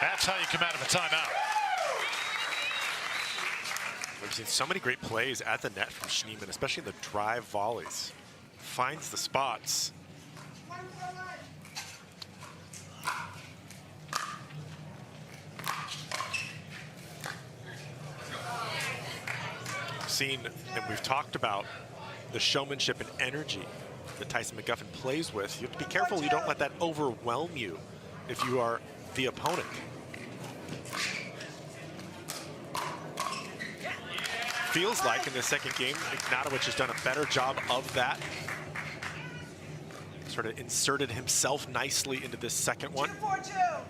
That's how you come out of a timeout. We've seen so many great plays at the net from Schneemann, especially in the drive volleys. Finds the spots. Seen, and we've talked about the showmanship and energy that Tyson McGuffin plays with. You have to be careful you don't let that overwhelm you if you are the opponent. Feels like in the second game, Ignatowich has done a better job of that. Sort of inserted himself nicely into this second one. 2-4-2.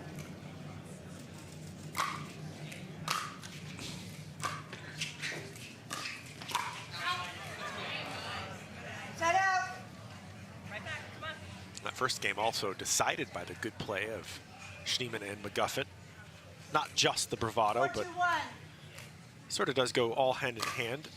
Set out. That first game also decided by the good play of Schneemann and McGuffin. Not just the bravado, but sort of does go all hand in hand.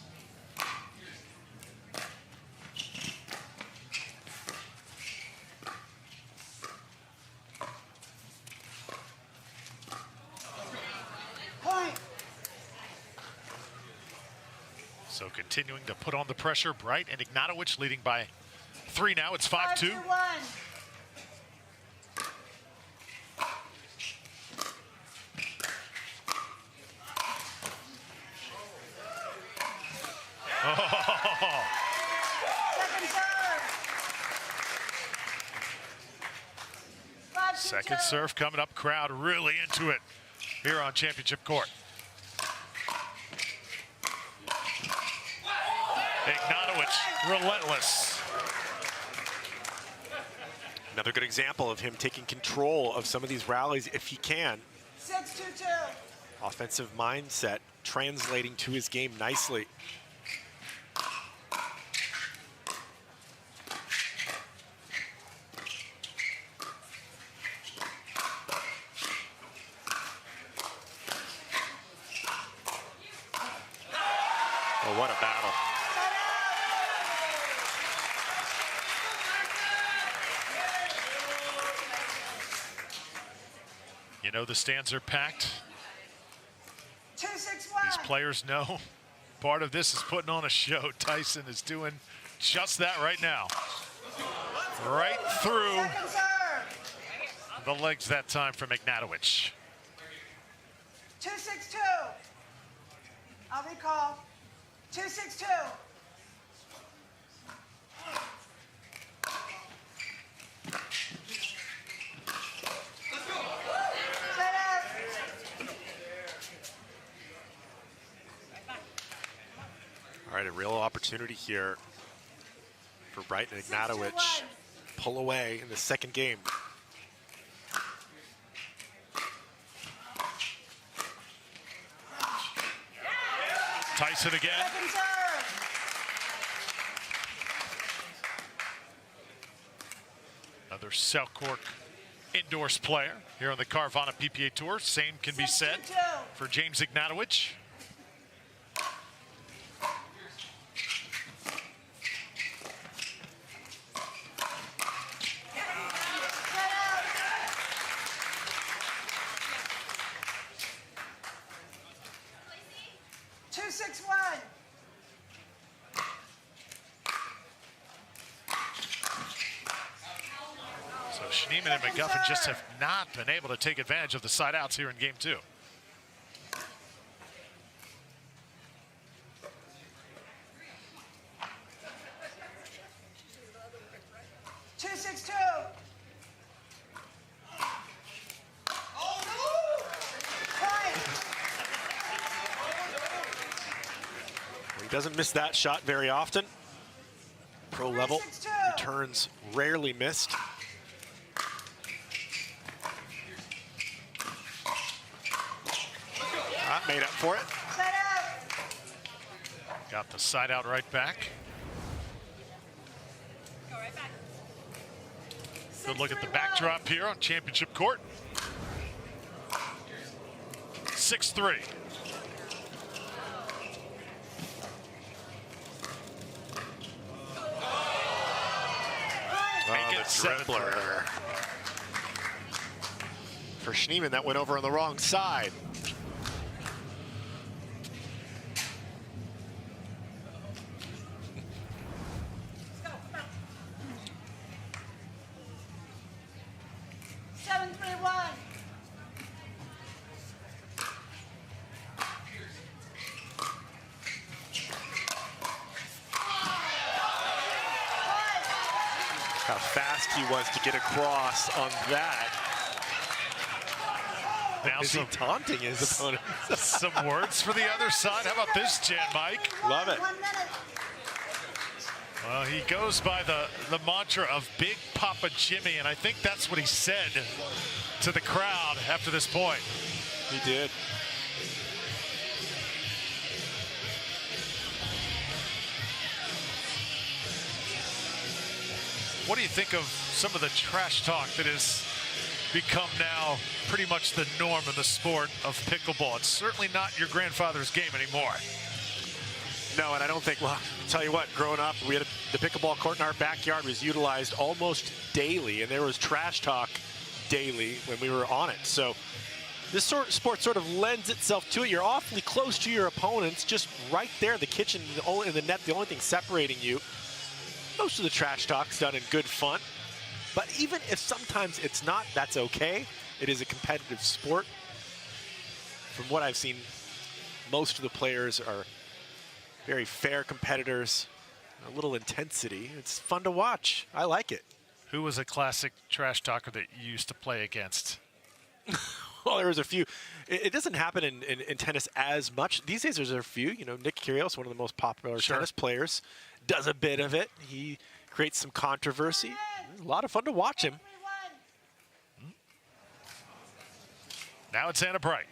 Point. So continuing to put on the pressure, Bright and Ignatowich leading by 3 now. It's 5-2. 5-2-1. Second serve coming up, crowd really into it here on Championship Court. Ignatowich, relentless. Another good example of him taking control of some of these rallies if he can. 6-2-2. Offensive mindset translating to his game nicely. Oh, what a battle. You know the stands are packed. 2-6-1. These players know part of this is putting on a show. Tyson is doing just that right now. Right through the legs that time from Ignatowich. 2-6-2. I'll recall. 2-6-2. All right, a real opportunity here for Wright and Ignatowich pull away in the second game. Tyson again. Another Selkirk indoors player here on the Carvana PPA Tour. Same can be said for James Ignatowich. Schneeman and McGuffin just have not been able to take advantage of the side outs here in game 2. He doesn't miss that shot very often. Pro level, returns rarely missed. Made up for it. Got the side out right back. Good look at the backdrop here on championship court. 6-3. Make it dribbler. For Schneeman, that went over on the wrong side. How fast he was to get across on that. Now is he taunting his opponent? Some words for the other side. How about this, Jen, Mike? Love it. Well, he goes by the mantra of Big Papa Jimmy, and I think that's what he said to the crowd after this point. He did. What do you think of some of the trash talk that has become now pretty much the norm in the sport of pickleball? It's certainly not your grandfather's game anymore. No, and I don't think, well, I'll tell you what, growing up, we had the pickleball court in our backyard was utilized almost daily, and there was trash talk daily when we were on it. So this sport sort of lends itself to it. You're awfully close to your opponents, just right there, the kitchen in the net, the only thing separating you. Most of the trash talk's done in good fun, but even if sometimes it's not, that's okay. It is a competitive sport. From what I've seen, most of the players are very fair competitors, a little intensity. It's fun to watch. I like it. Who was a classic trash talker that you used to play against? Well, there was a few. It doesn't happen in tennis as much. These days there's a few. You know, Nick Kyrgios, one of the most popular tennis players, does a bit of it. He creates some controversy. It's a lot of fun to watch him. Now it's Anna Bright.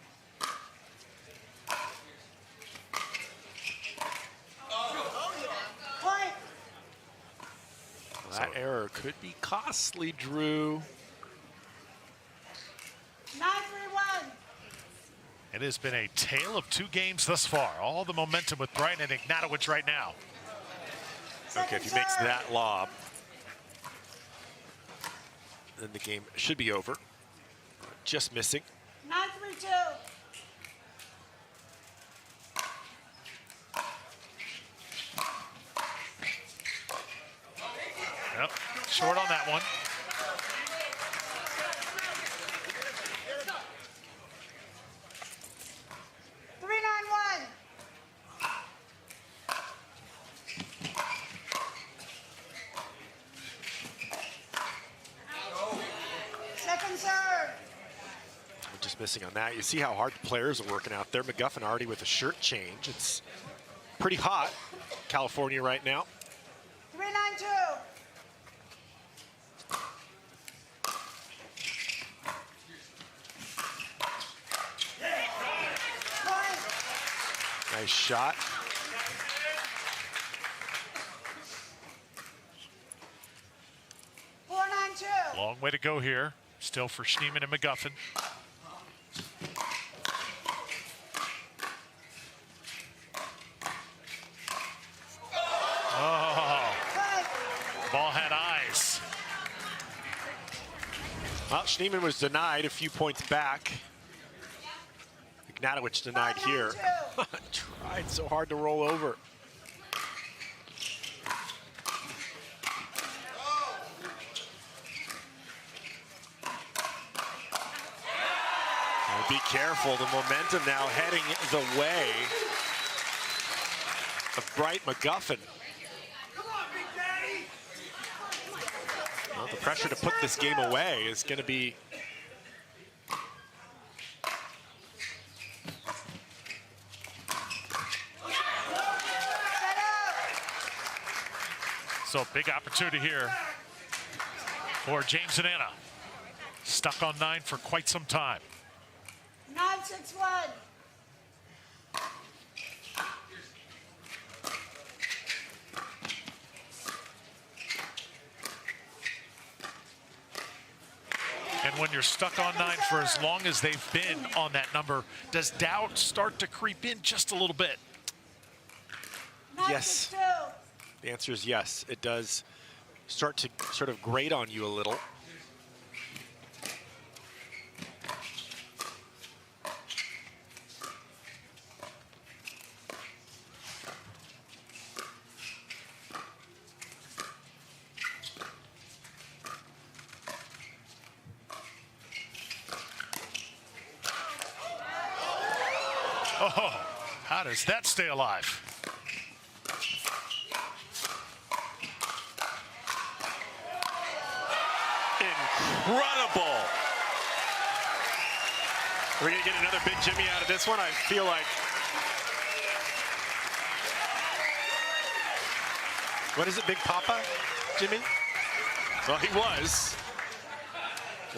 That error could be costly, Drew. 9-3-1. It has been a tale of 2 games thus far. All the momentum with Bright and Ignatowich right now. Okay, if he makes that lob, then the game should be over. Just missing. 9-3-2. Yep, short on that one. Missing on that. You see how hard the players are working out there. McGuffin already with a shirt change. It's pretty hot, California right now. 392. Nice shot. Long way to go here. Still for Schneemann and McGuffin. Oh, ball had eyes. Well, Schneemann was denied a few points back. Ignatowich denied here. Tried so hard to roll over. Be careful, the momentum now heading the way of Wright McGuffin. Well, the pressure to put this game away is going to be so big opportunity here for James and Anna. Stuck on 9 for quite some time. 961. And when you're stuck on 9 for as long as they've been on that number, does doubt start to creep in just a little bit? Yes. The answer is yes. It does start to sort of grate on you a little. Oh, how does that stay alive? Incredible. We're going to get another big Jimmy out of this one. I feel like. What is it, Big Papa, Jimmy? Well, he was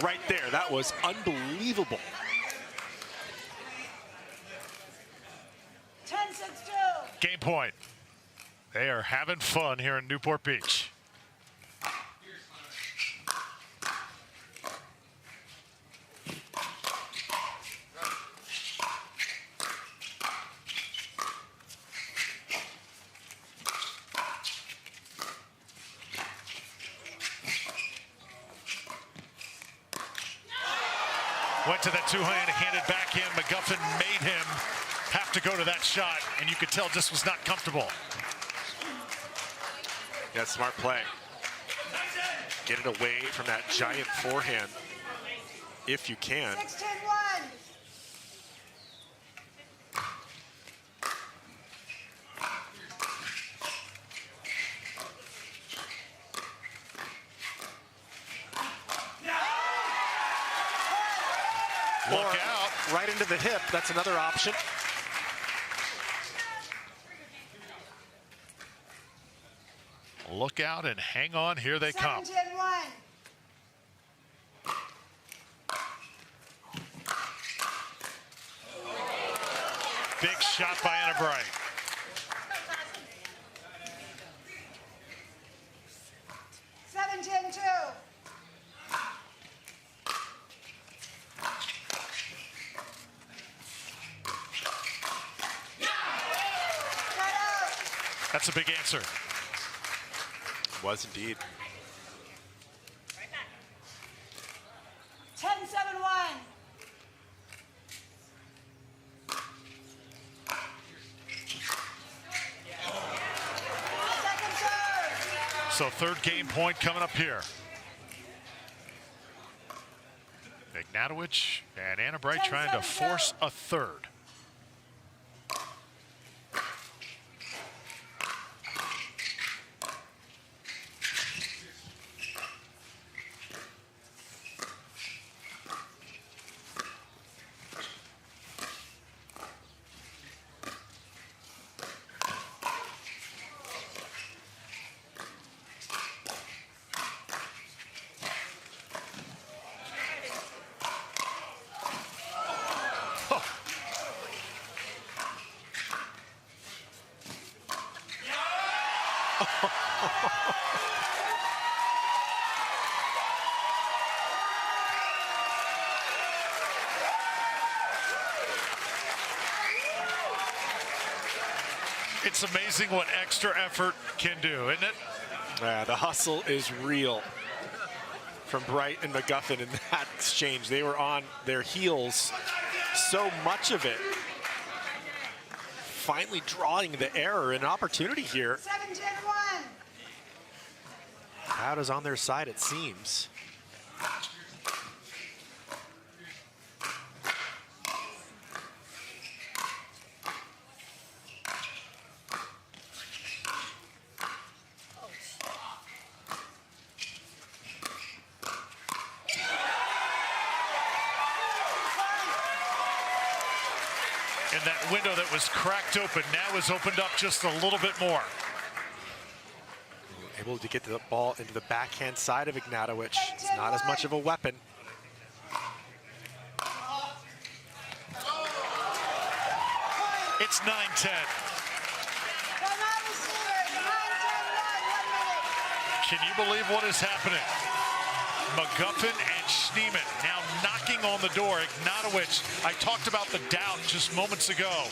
right there. That was unbelievable. 10-6-2. Game point. They are having fun here in Newport Beach. Went to that two-handed backhand. McGuffin made him have to go to that shot, and you could tell just was not comfortable. Yeah, smart play. Get it away from that giant forehand if you can. 16-1. Look out. Right into the hip. That's another option. Look out and hang on. Here they come. 17-1. Big shot by Anna Bright. That's a big answer. Was indeed. 10-7-1. Second serve. So third game point coming up here. Ignatowich and Anna Bright trying to force a third. It's amazing what extra effort can do, isn't it? Yeah, the hustle is real from Wright and McGuffin in that exchange. They were on their heels, so much of it. Finally drawing the error, an opportunity here. 7-10-1. Crowd is on their side, it seems. And that window that was cracked open now is opened up just a little bit more. Able to get the ball into the backhand side of Ignatowich. It's not as much of a weapon. It's 9-10. Can you believe what is happening? McGuffin and Schneemann now knocking on the door. Ignatowich, I talked about the doubt just moments ago.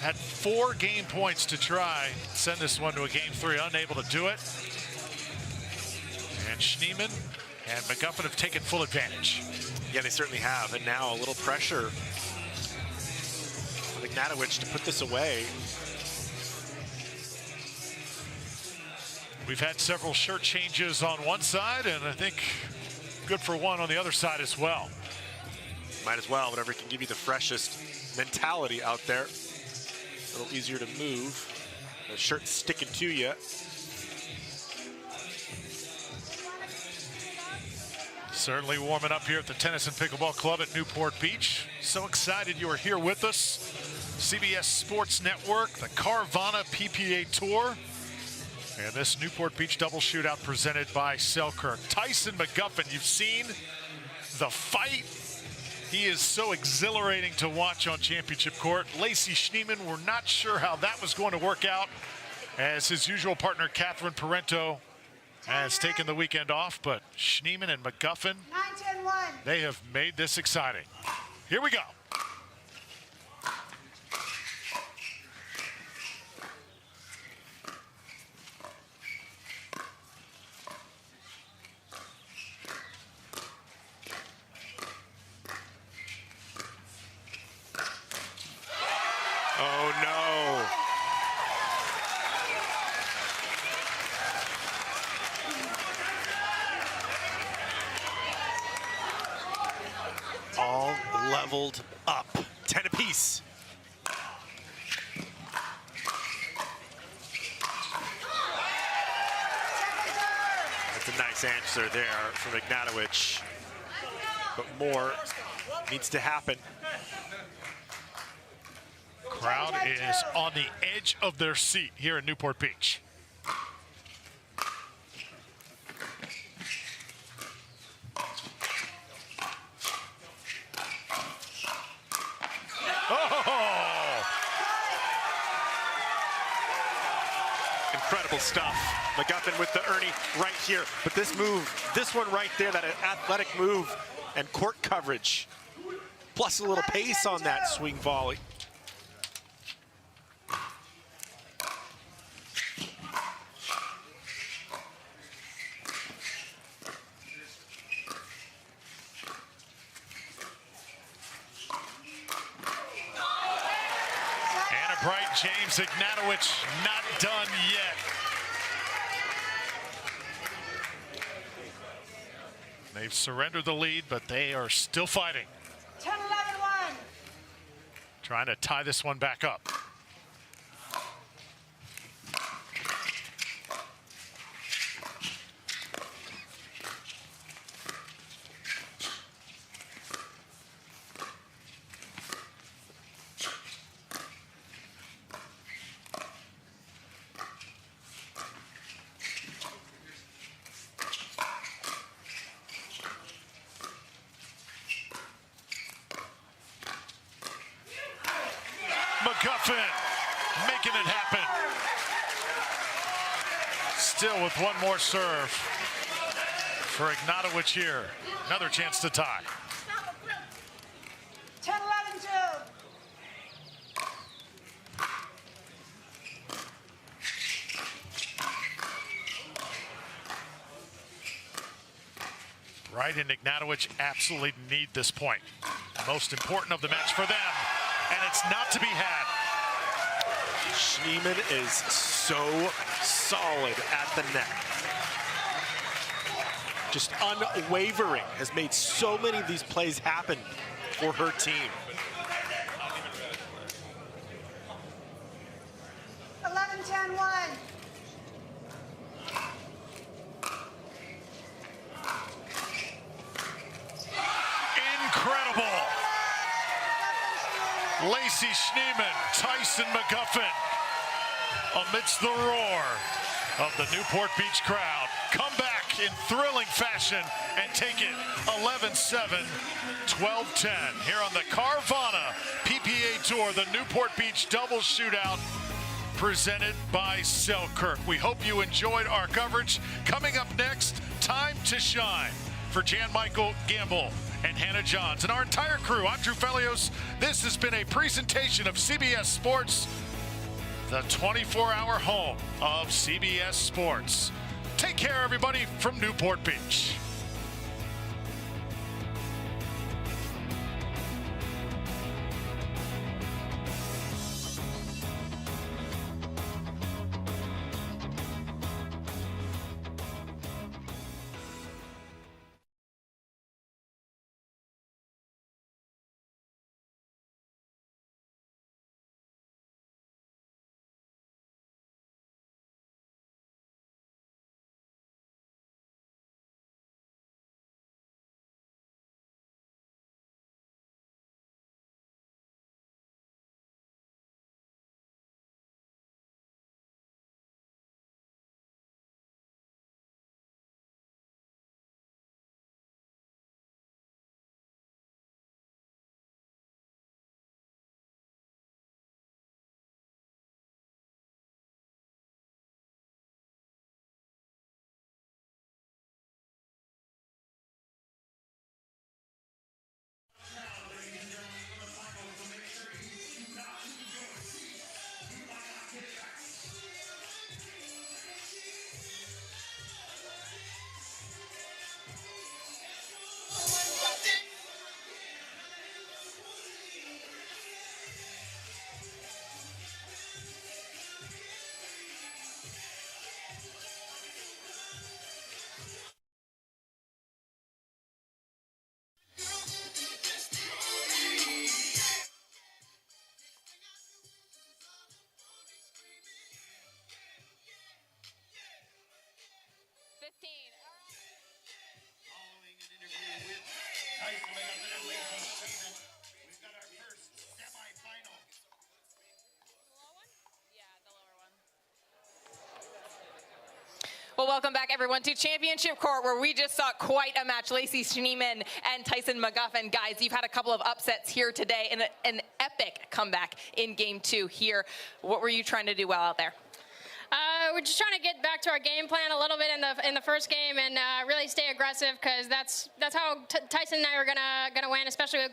Had 4 game points to try, send this one to a game 3, unable to do it. And Schneemann and McGuffin have taken full advantage. Yeah, they certainly have. And now a little pressure on Ignatowich to put this away. We've had several shirt changes on one side, and I think good for one on the other side as well. Might as well, whatever can give you the freshest mentality out there. A little easier to move. The shirt sticking to you. Certainly warming up here at the Tennis and Pickleball Club at Newport Beach. So excited you are here with us. CBS Sports Network, the Carvana PPA Tour. And this Newport Beach double shootout presented by Selkirk. Tyson McGuffin, you've seen the fight. He is so exhilarating to watch on championship court. Lacey Schneemann, we're not sure how that was going to work out, as his usual partner, Catherine Parento, has taken the weekend off. But Schneemann and McGuffin, 9-10-1. they have made this exciting. Here we go. Oh, no. All leveled up. 10 apiece. That's a nice answer there from Ignatowich. But more needs to happen. Crowd is on the edge of their seat here in Newport Beach. Oh! Incredible stuff. McGuffin with the Ernie right here. But this move, this one right there, that athletic move and court coverage, plus a little pace on that swing volley. Bright James Ignatowich not done yet. They've surrendered the lead, but they are still fighting. 10-11-1. Trying to tie this one back up. McGuffin making it happen. still with one more serve for Ignatowich here. Another chance to tie. 10-11-2. Wright and Ignatowich absolutely need this point. Most important of the match for them, and it's not to be had. Schneemann is so solid at the net. Just unwavering, has made so many of these plays happen for her team. 11-10-1. Incredible. Lacey Schneemann, Tyson McGuffin, amidst the roar of the Newport Beach crowd, come back in thrilling fashion and take it 11-7, 12-10 here on the Carvana PPA Tour, the Newport Beach Doubles Shootout, presented by Selkirk. We hope you enjoyed our coverage. Coming up next, Time to Shine for Jan Michael Gamble and Hannah Johns and our entire crew. I'm Drew Felios. This has been a presentation of CBS Sports, the 24-hour home of CBS Sports. Take care, everybody, from Newport Beach. Well, welcome back, everyone, to Championship Court, where we just saw quite a match. Lacey Schneemann and Tyson McGuffin. Guys, you've had a couple of upsets here today and an epic comeback in Game 2 here. What were you trying to do well out there? We're just trying to get back to our game plan a little bit in the first game and really stay aggressive, because that's how Tyson and I are gonna win, especially with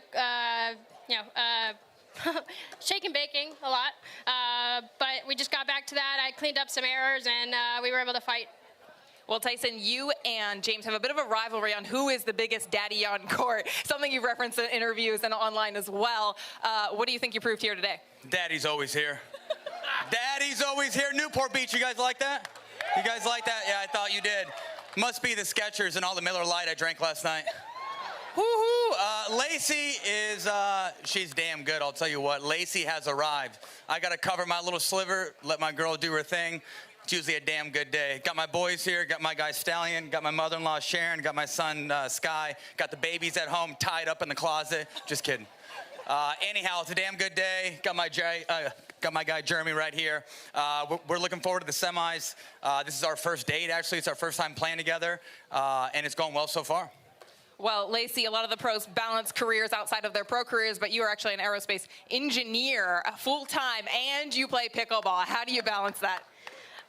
shake and baking a lot. But we just got back to that. I cleaned up some errors, and we were able to fight. Well, Tyson, you and James have a bit of a rivalry on who is the biggest daddy on court, something you've referenced in interviews and online as well. What do you think you proved here today? Daddy's always here. Daddy's always here. Newport Beach, you guys like that? You guys like that? Yeah, I thought you did. Must be the Skechers and all the Miller Lite I drank last night. Woohoo! Lacey is, she's damn good, I'll tell you what. Lacey has arrived. I got to cover my little sliver, let my girl do her thing. It's usually a damn good day. Got my boys here, got my guy Stallion, got my mother-in-law Sharon, got my son Sky, got the babies at home tied up in the closet. Just kidding. Anyhow, it's a damn good day. Got my guy Jeremy right here. We're looking forward to the semis. This is our first date, actually. It's our first time playing together, and it's going well so far. Well, Lacey, a lot of the pros balance careers outside of their pro careers, but you are actually an aerospace engineer full-time, and you play pickleball. How do you balance that?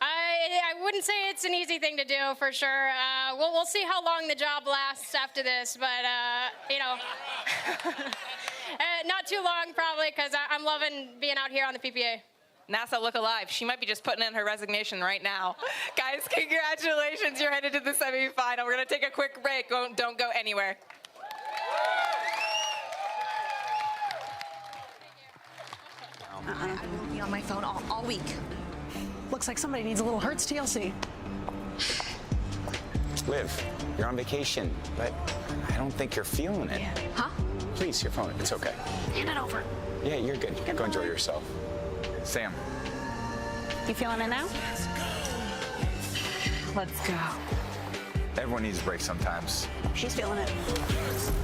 I wouldn't say it's an easy thing to do for sure. We'll see how long the job lasts after this, but you know, not too long probably, because I'm loving being out here on the PPA. NASA Look Alive. She might be just putting in her resignation right now. Guys, congratulations. You're headed to the semifinal. We're going to take a quick break. Don't go anywhere. I will be on my phone all week. Looks like somebody needs a little Hertz TLC. Liv, you're on vacation, but I don't think you're feeling it. Huh? Please, your phone. It's okay. Hand it over. Yeah, you're good. Go enjoy yourself. Sam. You feeling it now? Let's go. Everyone needs a break sometimes. She's feeling it.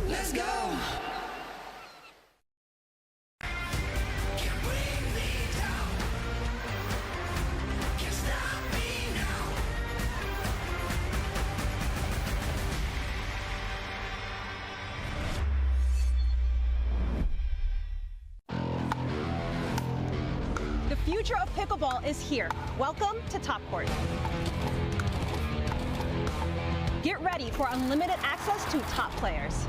Let's go. The future of pickleball is here. Welcome to Top Court. Get ready for unlimited access to top players.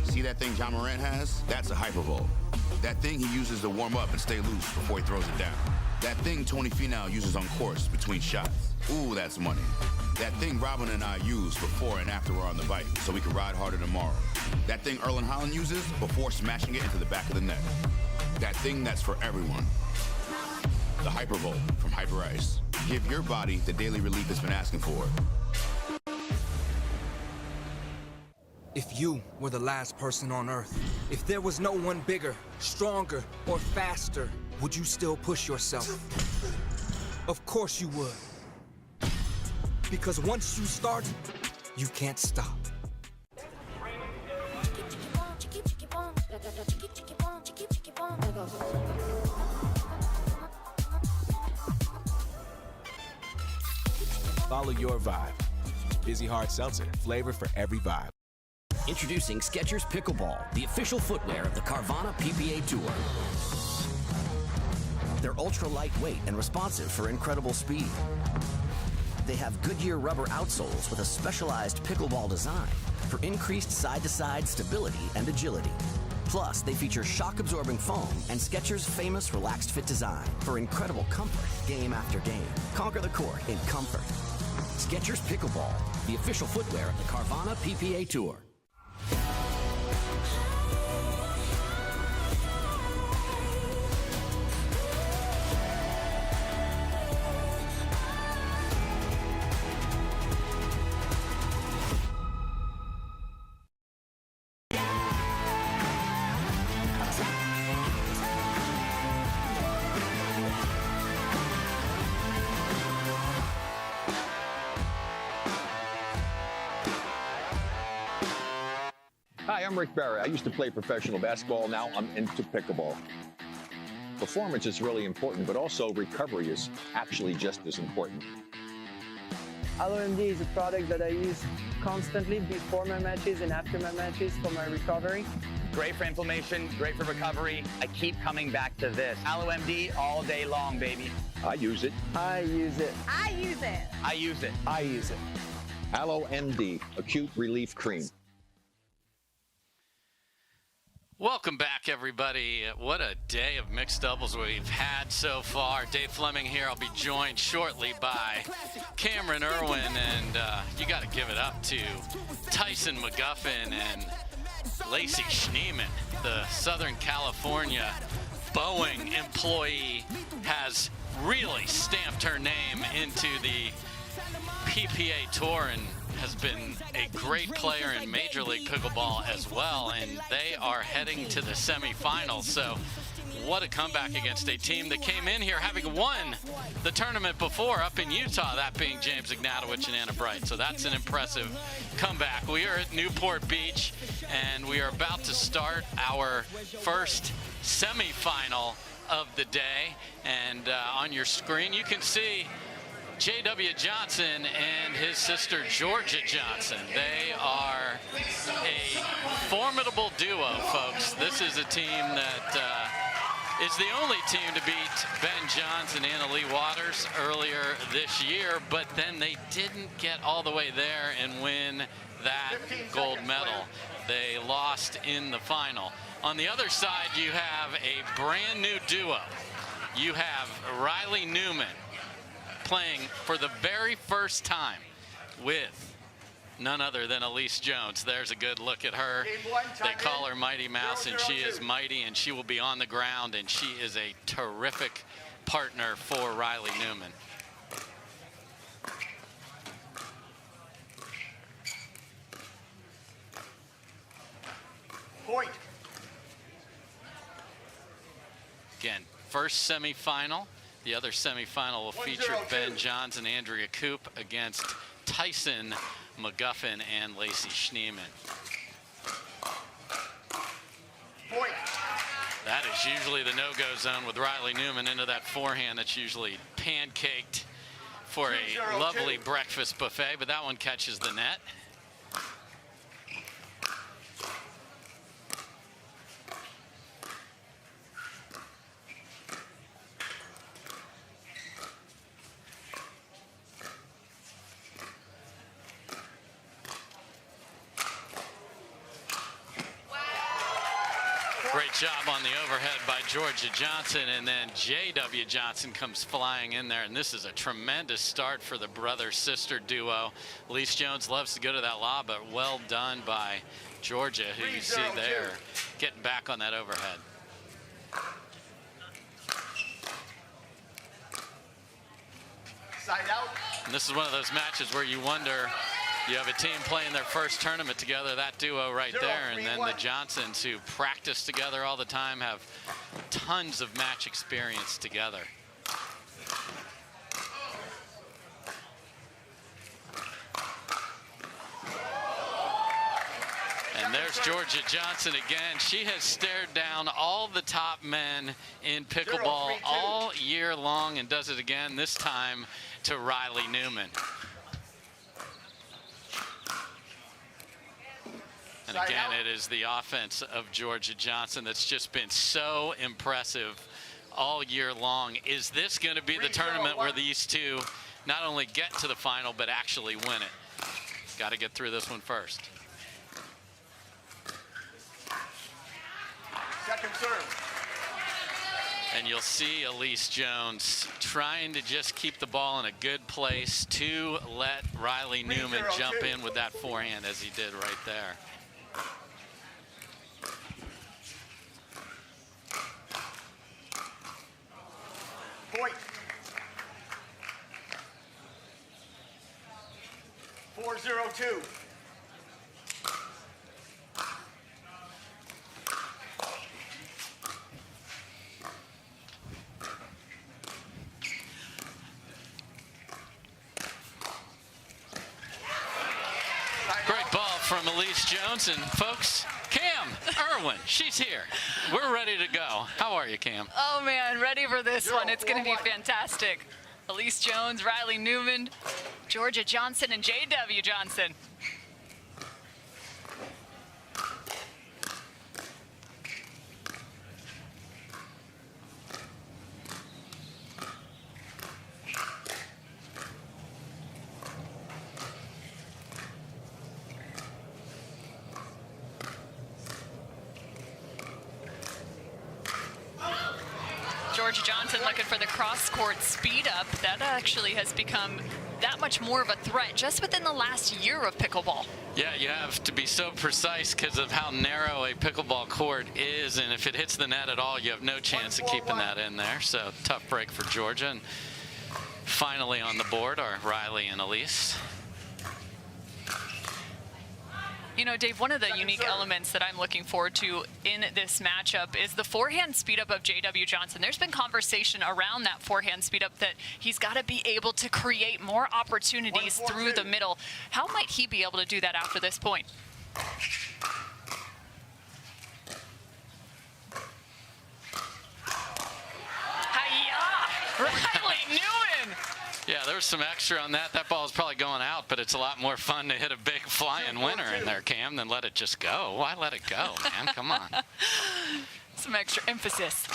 See that thing John Morant has? That's a hypervolt. That thing he uses to warm up and stay loose before he throws it down. That thing Tony Finau uses on course between shots. Ooh, that's money. That thing Robin and I use before and after we're on the bike so we can ride harder tomorrow. That thing Erlen Haaland uses before smashing it into the back of the net. That thing that's for everyone. The Hypervolt from Hyper Ice. Give your body the daily relief it's been asking for. If you were the last person on Earth, if there was no one bigger, stronger, or faster, would you still push yourself? Of course you would. Because once you start, you can't stop. Follow your vibe. Vizzy Hard Seltzer, flavor for every vibe. Introducing Skechers Pickleball, the official footwear of the Carvana PPA Tour. They're ultra lightweight and responsive for incredible speed. They have Goodyear rubber outsoles with a specialized pickleball design for increased side-to-side stability and agility. Plus, they feature shock-absorbing foam and Skechers' famous relaxed fit design for incredible comfort game after game. Conquer the court in comfort. Skechers Pickleball, the official footwear of the Carvana PPA Tour. Hi, I'm Rick Barry. I used to play professional basketball. Now I'm into pickleball. Performance is really important, but also recovery is actually just as important. AlloMD is a product that I use constantly before my matches and after my matches for my recovery. Great for inflammation, great for recovery. I keep coming back to this. AlloMD all day long, baby. I use it. I use it. I use it. I use it. I use it. AlloMD, Acute Relief Cream. Welcome back, everybody. What a day of mixed doubles we've had so far. Dave Fleming here. I'll be joined shortly by Cameron Irwin, and you got to give it up to Tyson McGuffin and Lacey Schneeman, the Southern California Boeing employee, has really stamped her name into the PPA Tour and has been a great player in Major League Pickleball as well, and they are heading to the semifinals. So what a comeback against a team that came in here having won the tournament before up in Utah, that being James Ignatowich and Anna Bright. So that's an impressive comeback. We are at Newport Beach, and we are about to start our first semifinal of the day. And on your screen, you can see J.W. Johnson and his sister Georgia Johnson. They are a formidable duo, folks. This is a team that is the only team to beat Ben Johns and Anna Lee Waters earlier this year, but then they didn't get all the way there and win that gold medal. They lost in the final. On the other side, you have a brand new duo. You have Riley Newman playing for the very first time with none other than Allyce Jones. There's a good look at her. They call her Mighty Mouse, and she is mighty, and she will be on the ground, and she is a terrific partner for Riley Newman. Point. Again, first semifinal. The other semifinal will feature Ben Johns and Andrea Koop against Tyson McGuffin and Lacey Schneeman. That is usually the no-go zone with Riley Newman into that forehand that's usually pancaked for a lovely breakfast buffet, but that one catches the net. Great job on the overhead by Georgia Johnson, and then J.W. Johnson comes flying in there, and this is a tremendous start for the brother-sister duo. Allyce Jones loves to go to that lob, but well done by Georgia, who you see there getting back on that overhead. Side out. And this is one of those matches where you wonder, you have a team playing their first tournament together, that duo right there, and then the Johnsons, who practice together all the time, have tons of match experience together. And there's Georgia Johnson again. She has stared down all the top men in pickleball all year long and does it again, this time to Riley Newman. And again, it is the offense of Georgia Johnson that's just been so impressive all year long. Is this going to be the tournament where these two not only get to the final, but actually win it? Got to get through this one first. Second serve. And you'll see Allyce Jones trying to just keep the ball in a good place to let Riley Newman jump in with that forehand, as he did right there. Point. 4-0-2. Great ball from Allyce Jones, and folks, Cam Irwin, she's here. We're ready to go. How are you, Cam? Oh man, ready for this one. It's going to be fantastic. Allyce Jones, Riley Newman, Georgia Johnson, and J.W. Johnson. Georgia Johnson looking for the cross-court speed up. That actually has become that much more of a threat just within the last year of pickleball. Yeah, you have to be so precise because of how narrow a pickleball court is, and if it hits the net at all, you have no chance of keeping that in there. So tough break for Georgia. And finally on the board are Riley and Allyce. You know, Dave, one of the unique elements that I'm looking forward to in this matchup is the forehand speed up of J.W. Johnson. There's been conversation around that forehand speed up that he's got to be able to create more opportunities through the middle. How might he be able to do that after this point? Hi-ya! Riley Newman! Yeah, there was some extra on that. That ball is probably going out, but it's a lot more fun to hit a big flying winner in there, Cam, than let it just go. Why let it go, man? Come on. Some extra emphasis.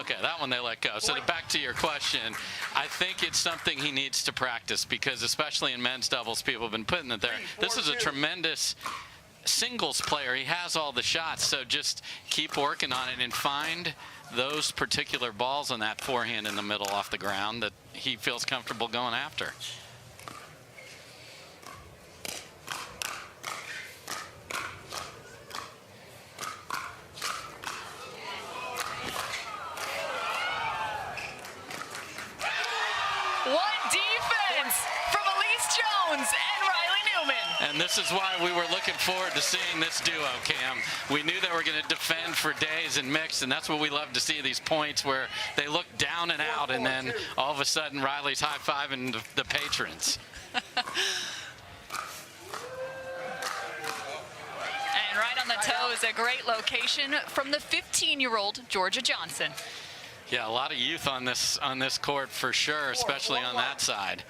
Okay, that one they let go. So back to your question, I think it's something he needs to practice because especially in men's doubles, people have been putting it there. This is a tremendous singles player. He has all the shots, so just keep working on it and find those particular balls on that forehand in the middle off the ground that he feels comfortable going after. What defense from Allyce Jones and Riley Newman. And this is why we were looking forward to seeing this duo, Cam. We knew they were going to defend for days and mix, and that's what we love to see, these points where they look down and out, and then all of a sudden Riley's high-fiving the patrons. And right on the toes, a great location from the 15-year-old Georgia Johnson. Yeah, a lot of youth on this court for sure, especially on that side.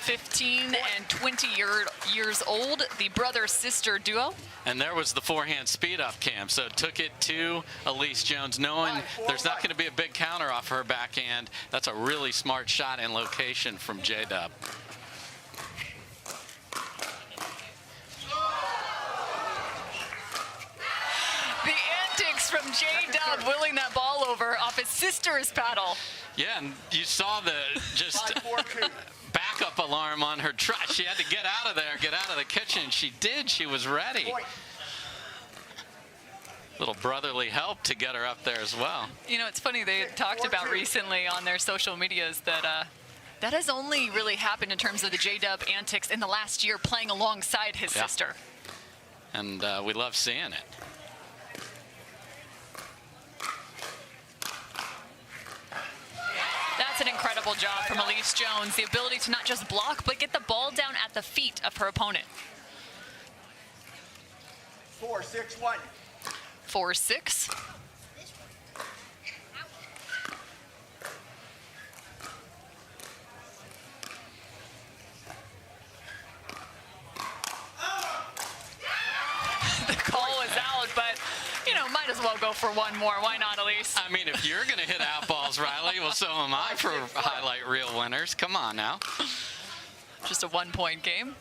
15 and 20 years old, the brother-sister duo. And there was the forehand speed up, Cam. So took it to Allyce Jones, knowing there's not going to be a big counter off her backhand. That's a really smart shot and location from J-Dub. The antics from J-Dub willing that ball over off his sister's paddle. Yeah, and you saw the just backup alarm on her truck. She had to get out of there, get out of the kitchen. She did. She was ready. Little brotherly help to get her up there as well. You know, it's funny, they talked about recently on their social medias that that has only really happened in terms of the J-Dub antics in the last year playing alongside his sister. And we love seeing it. That's an incredible job from Allyce Jones. The ability to not just block, but get the ball down at the feet of her opponent. 4-6-1. 4-6. The call was out, but, you know, might as well go for one more. Why not, Allyce? I mean, if you're going to hit out balls, Riley, well, so am I for highlight reel winners. Come on now. Just a one-point game.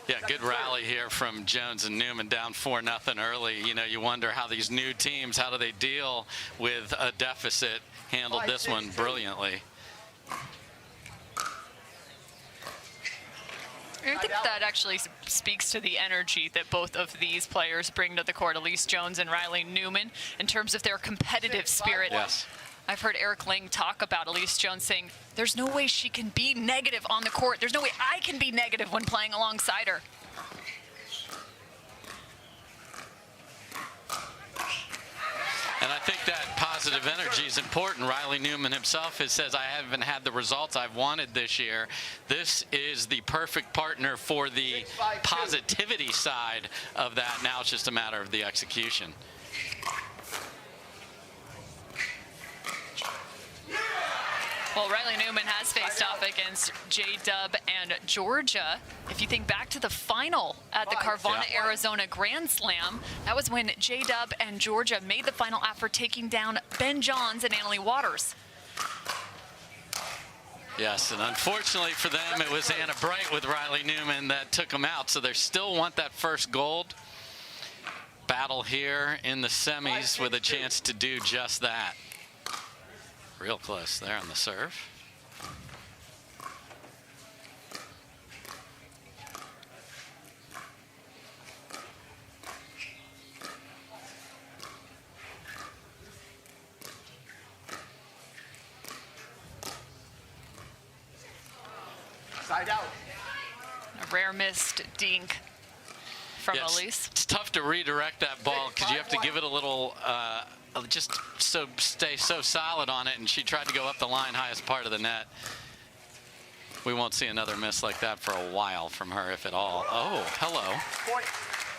Yeah, good rally here from Jones and Newman, down 4-0 early. You know, you wonder how these new teams, how do they deal with a deficit? Handled this one brilliantly. I think that actually speaks to the energy that both of these players bring to the court, Allyce Jones and Riley Newman, in terms of their competitive spirit. Yes. I've heard Eric Ling talk about Allyce Jones saying, there's no way she can be negative on the court. There's no way I can be negative when playing alongside her. And I think that positive energy is important. Riley Newman himself says, I haven't had the results I've wanted this year. This is the perfect partner for the positivity side of that. Now it's just a matter of the execution. Well, Riley Newman has faced off against J-Dub and Georgia. If you think back to the final at the Carvana, Arizona Grand Slam, that was when J-Dub and Georgia made the final after taking down Ben Johns and Annalie Waters. Yes, and unfortunately for them, it was Anna Bright with Riley Newman that took them out. So they still want that first gold. Battle here in the semis with a chance to do just that. Real close there on the serve. Side out. A rare missed dink from Yes, Allyce. it's tough to redirect that ball because you have to give it a little, just so stay so solid on it, and she tried to go up the line, highest part of the net. We won't see another miss like that for a while from her, if at all. Oh, hello.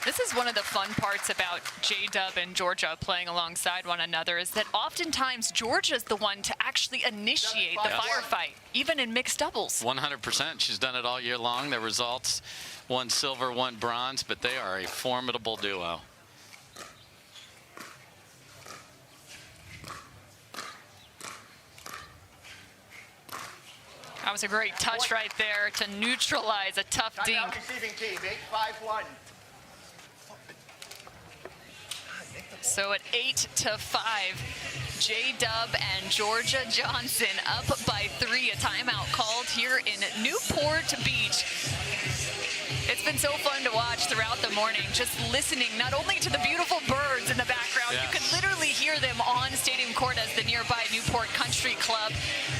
This is one of the fun parts about J-Dub and Georgia playing alongside one another, is that oftentimes Georgia's the one to actually initiate the firefight, even in mixed doubles. 100%. She's done it all year long. Their results, one silver, one bronze, but they are a formidable duo. That was a great touch right there to neutralize a tough dink. Receiving team, 8-5-1. So at 8-5, J-Dub and Georgia Johnson up by 3. A timeout called here in Newport Beach. It's been so fun to watch throughout the morning, just listening not only to the beautiful birds in the background, you could literally hear them on Stadium Court as the nearby Newport Country Club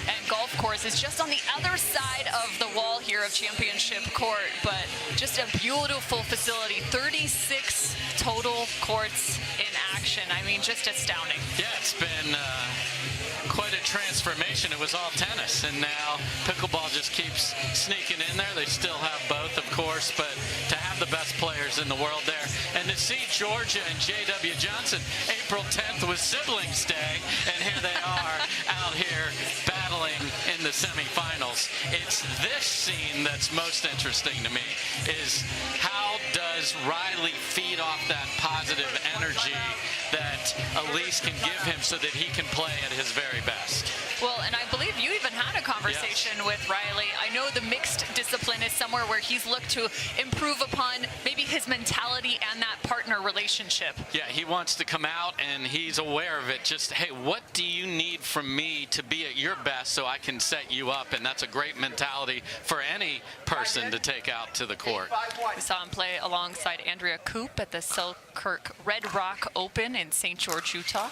and Golf Course is just on the other side of the wall here of Championship Court, but just a beautiful facility, 36 total courts in action. I mean, just astounding. Yeah, it's been quite a transformation. It was all tennis, and now pickleball just keeps sneaking in there. They still have both, of course, but to have the best players in the world there, and to see Georgia and J.W. Johnson, April 10th was Siblings Day, and here they are out here battling in the semifinals. It's this scene that's most interesting to me, is how does Riley feed off that positive energy that Allyce can give him so that he can play at his very best. Well, and I believe you even had a conversation with Riley. I know the mixed discipline is somewhere where he's looked to improve upon maybe his mentality and that partner relationship. Yeah, he wants to come out and he's aware of it. Just, hey, what do you need from me to be at your best so I can set you up? And that's a great mentality for any person to take out to the court. We saw him play alongside Andrea Koop at the Selkirk Red Rock Open in St. George, Utah.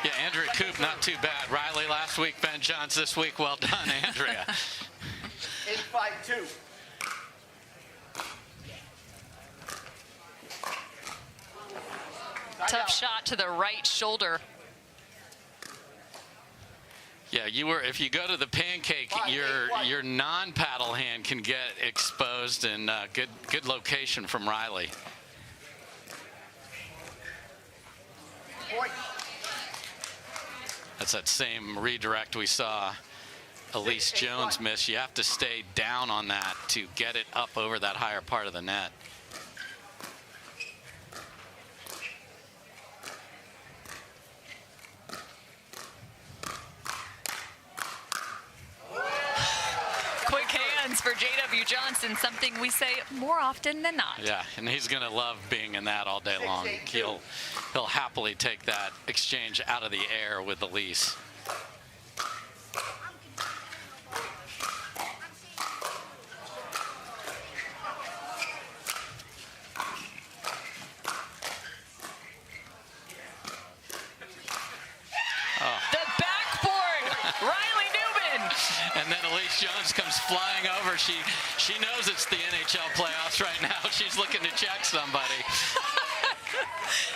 Yeah, Andrea Koop, not too bad. Riley last week, Ben Johns this week. Well done, Andrea. 8-5-2. Tough shot to the right shoulder. Yeah, if you go to the pancake, your non-paddle hand can get exposed, and good location from Riley. That's that same redirect we saw Allyce Jones miss. You have to stay down on that to get it up over that higher part of the net. Quick hands for J.W. Johnson, something we say more often than not. Yeah, and he's going to love being in that all day long. He'll happily take that exchange out of the air with Allyce. The backboard, Riley Newman. And then Allyce Jones comes flying over. She knows it's the NHL playoffs right now. She's looking to check somebody.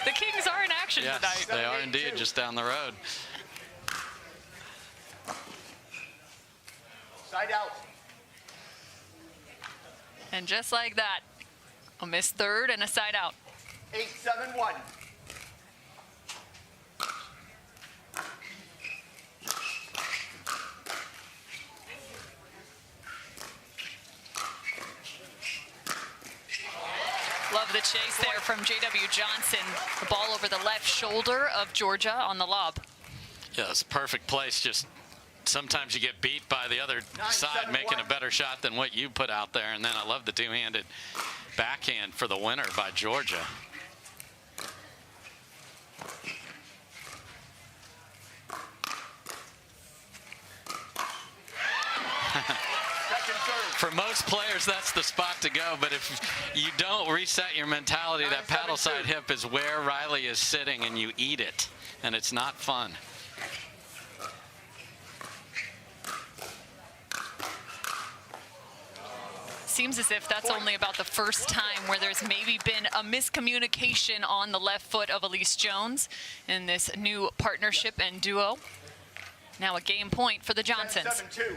The Kings are in action Yes, tonight. they are indeed, just down the road. Side out. And just like that, a missed third and a side out. 8-7-1. Love the chase there from J.W. Johnson. The ball over the left shoulder of Georgia on the lob. Yeah, it's a perfect place. Just sometimes you get beat by the other side making a better shot than what you put out there. And then I love the two-handed backhand for the winner by Georgia. For most players, that's the spot to go, but if you don't reset your mentality, that paddle side hip is where Riley is sitting, and you eat it, and it's not fun. Seems as if that's only about the first time where there's maybe been a miscommunication on the left foot of Allyce Jones in this new partnership and duo. Now a game point for the Johnsons. 7-2.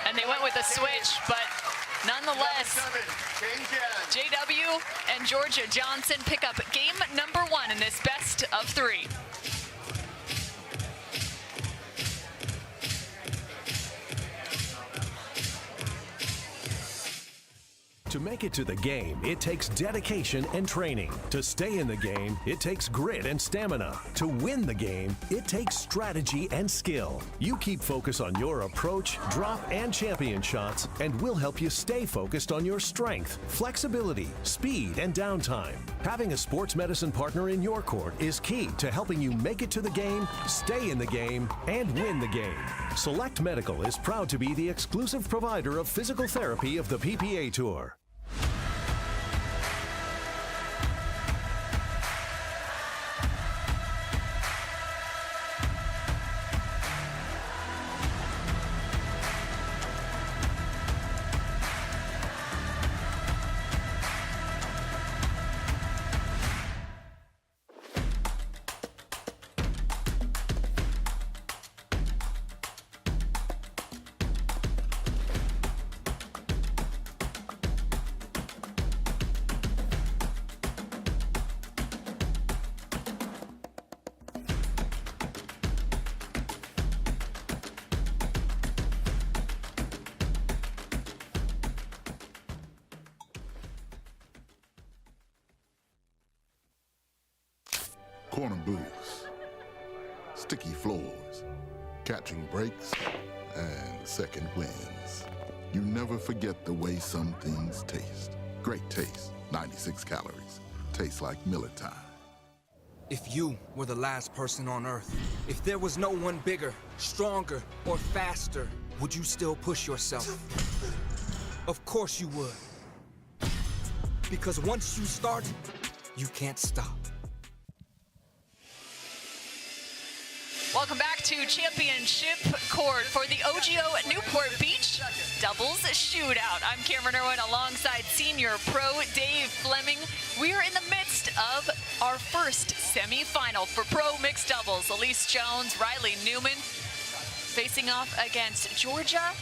And they went with a switch, but nonetheless, JW and Georgia Johnson pick up game number 1 in this best of 3. To make it to the game, it takes dedication and training. To stay in the game, it takes grit and stamina. To win the game, it takes strategy and skill. You keep focus on your approach, drop, and champion shots, and we'll help you stay focused on your strength, flexibility, speed, and downtime. Having a sports medicine partner in your court is key to helping you make it to the game, stay in the game, and win the game. Select Medical is proud to be the exclusive provider of physical therapy of the PPA Tour. Corner booths, sticky floors, catching breaks, and second wins. You never forget the way some things taste. Great taste, 96 calories. Tastes like Miller time. If you were the last person on Earth, if there was no one bigger, stronger, or faster, would you still push yourself? Of course you would. Because once you start, you can't stop. Welcome back to Championship Court for the OGIO Newport Beach Doubles Shootout. I'm Cameron Irwin alongside senior pro Dave Fleming. We are in the midst of our first semifinal for pro mixed doubles. Allyce Jones, Riley Newman facing off against Georgia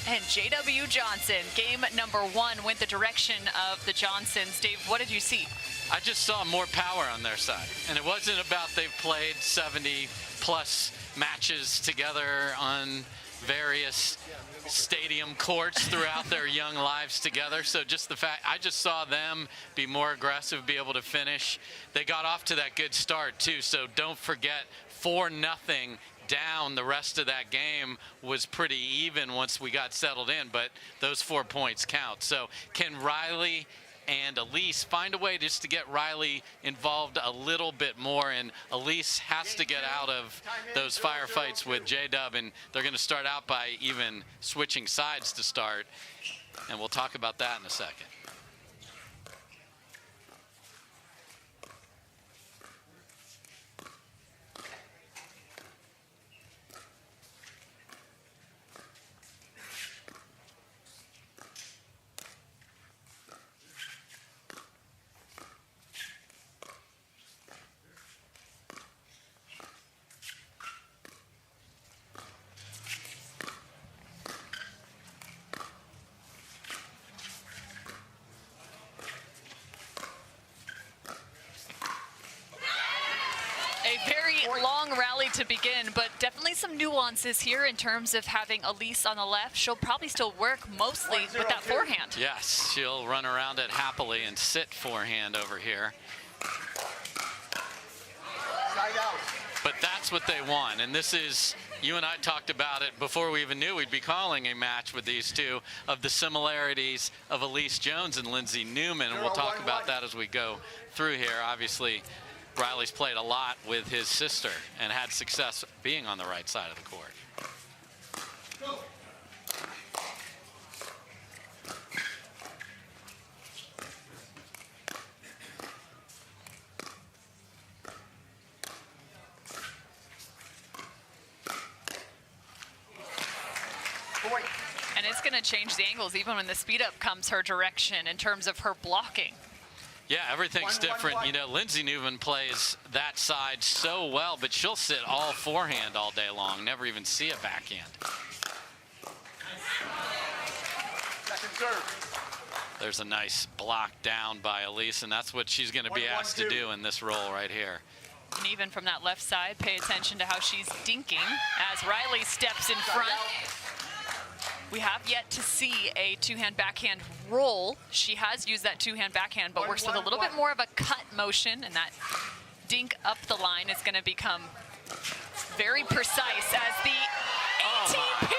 and JW Johnson. Game number 1 went the direction of the Johnsons. Dave, what did you see? I just saw more power on their side, and it wasn't about they've played 70-plus matches together on various stadium courts throughout their young lives together. So just the fact, I just saw them be more aggressive, be able to finish. They got off to that good start too, so don't forget 4-0 down. The rest of that game was pretty even once we got settled in, but those 4 points count. So can Riley and Allyce find a way just to get Riley involved a little bit more, and Allyce has to get out of those firefights with J-Dub, and they're going to start out by even switching sides to start, and we'll talk about that in a second. A very long rally to begin, but definitely some nuances here in terms of having Allyce on the left. She'll probably still work mostly with that forehand. Yes, she'll run around it happily and sit forehand over here. Side out. But that's what they want. And this is, you and I talked about it before we even knew we'd be calling a match with these two, of the similarities of Allyce Jones and Lindsay Newman. And we'll talk about that as we go through here. Obviously, Riley's played a lot with his sister and had success being on the right side of the court. And it's going to change the angles even when the speed up comes her direction in terms of her blocking. Yeah, everything's different. You know, Lindsay Newman plays that side so well, but she'll sit all forehand all day long, never even see a backhand. Second serve. There's a nice block down by Allyce, and that's what she's going to be asked to do in this role right here. And even from that left side, pay attention to how she's dinking as Riley steps in front. We have yet to see a two-hand backhand roll. She has used that two-hand backhand, but works with a little bit more of a cut motion, and that dink up the line is going to become very precise as the ATP.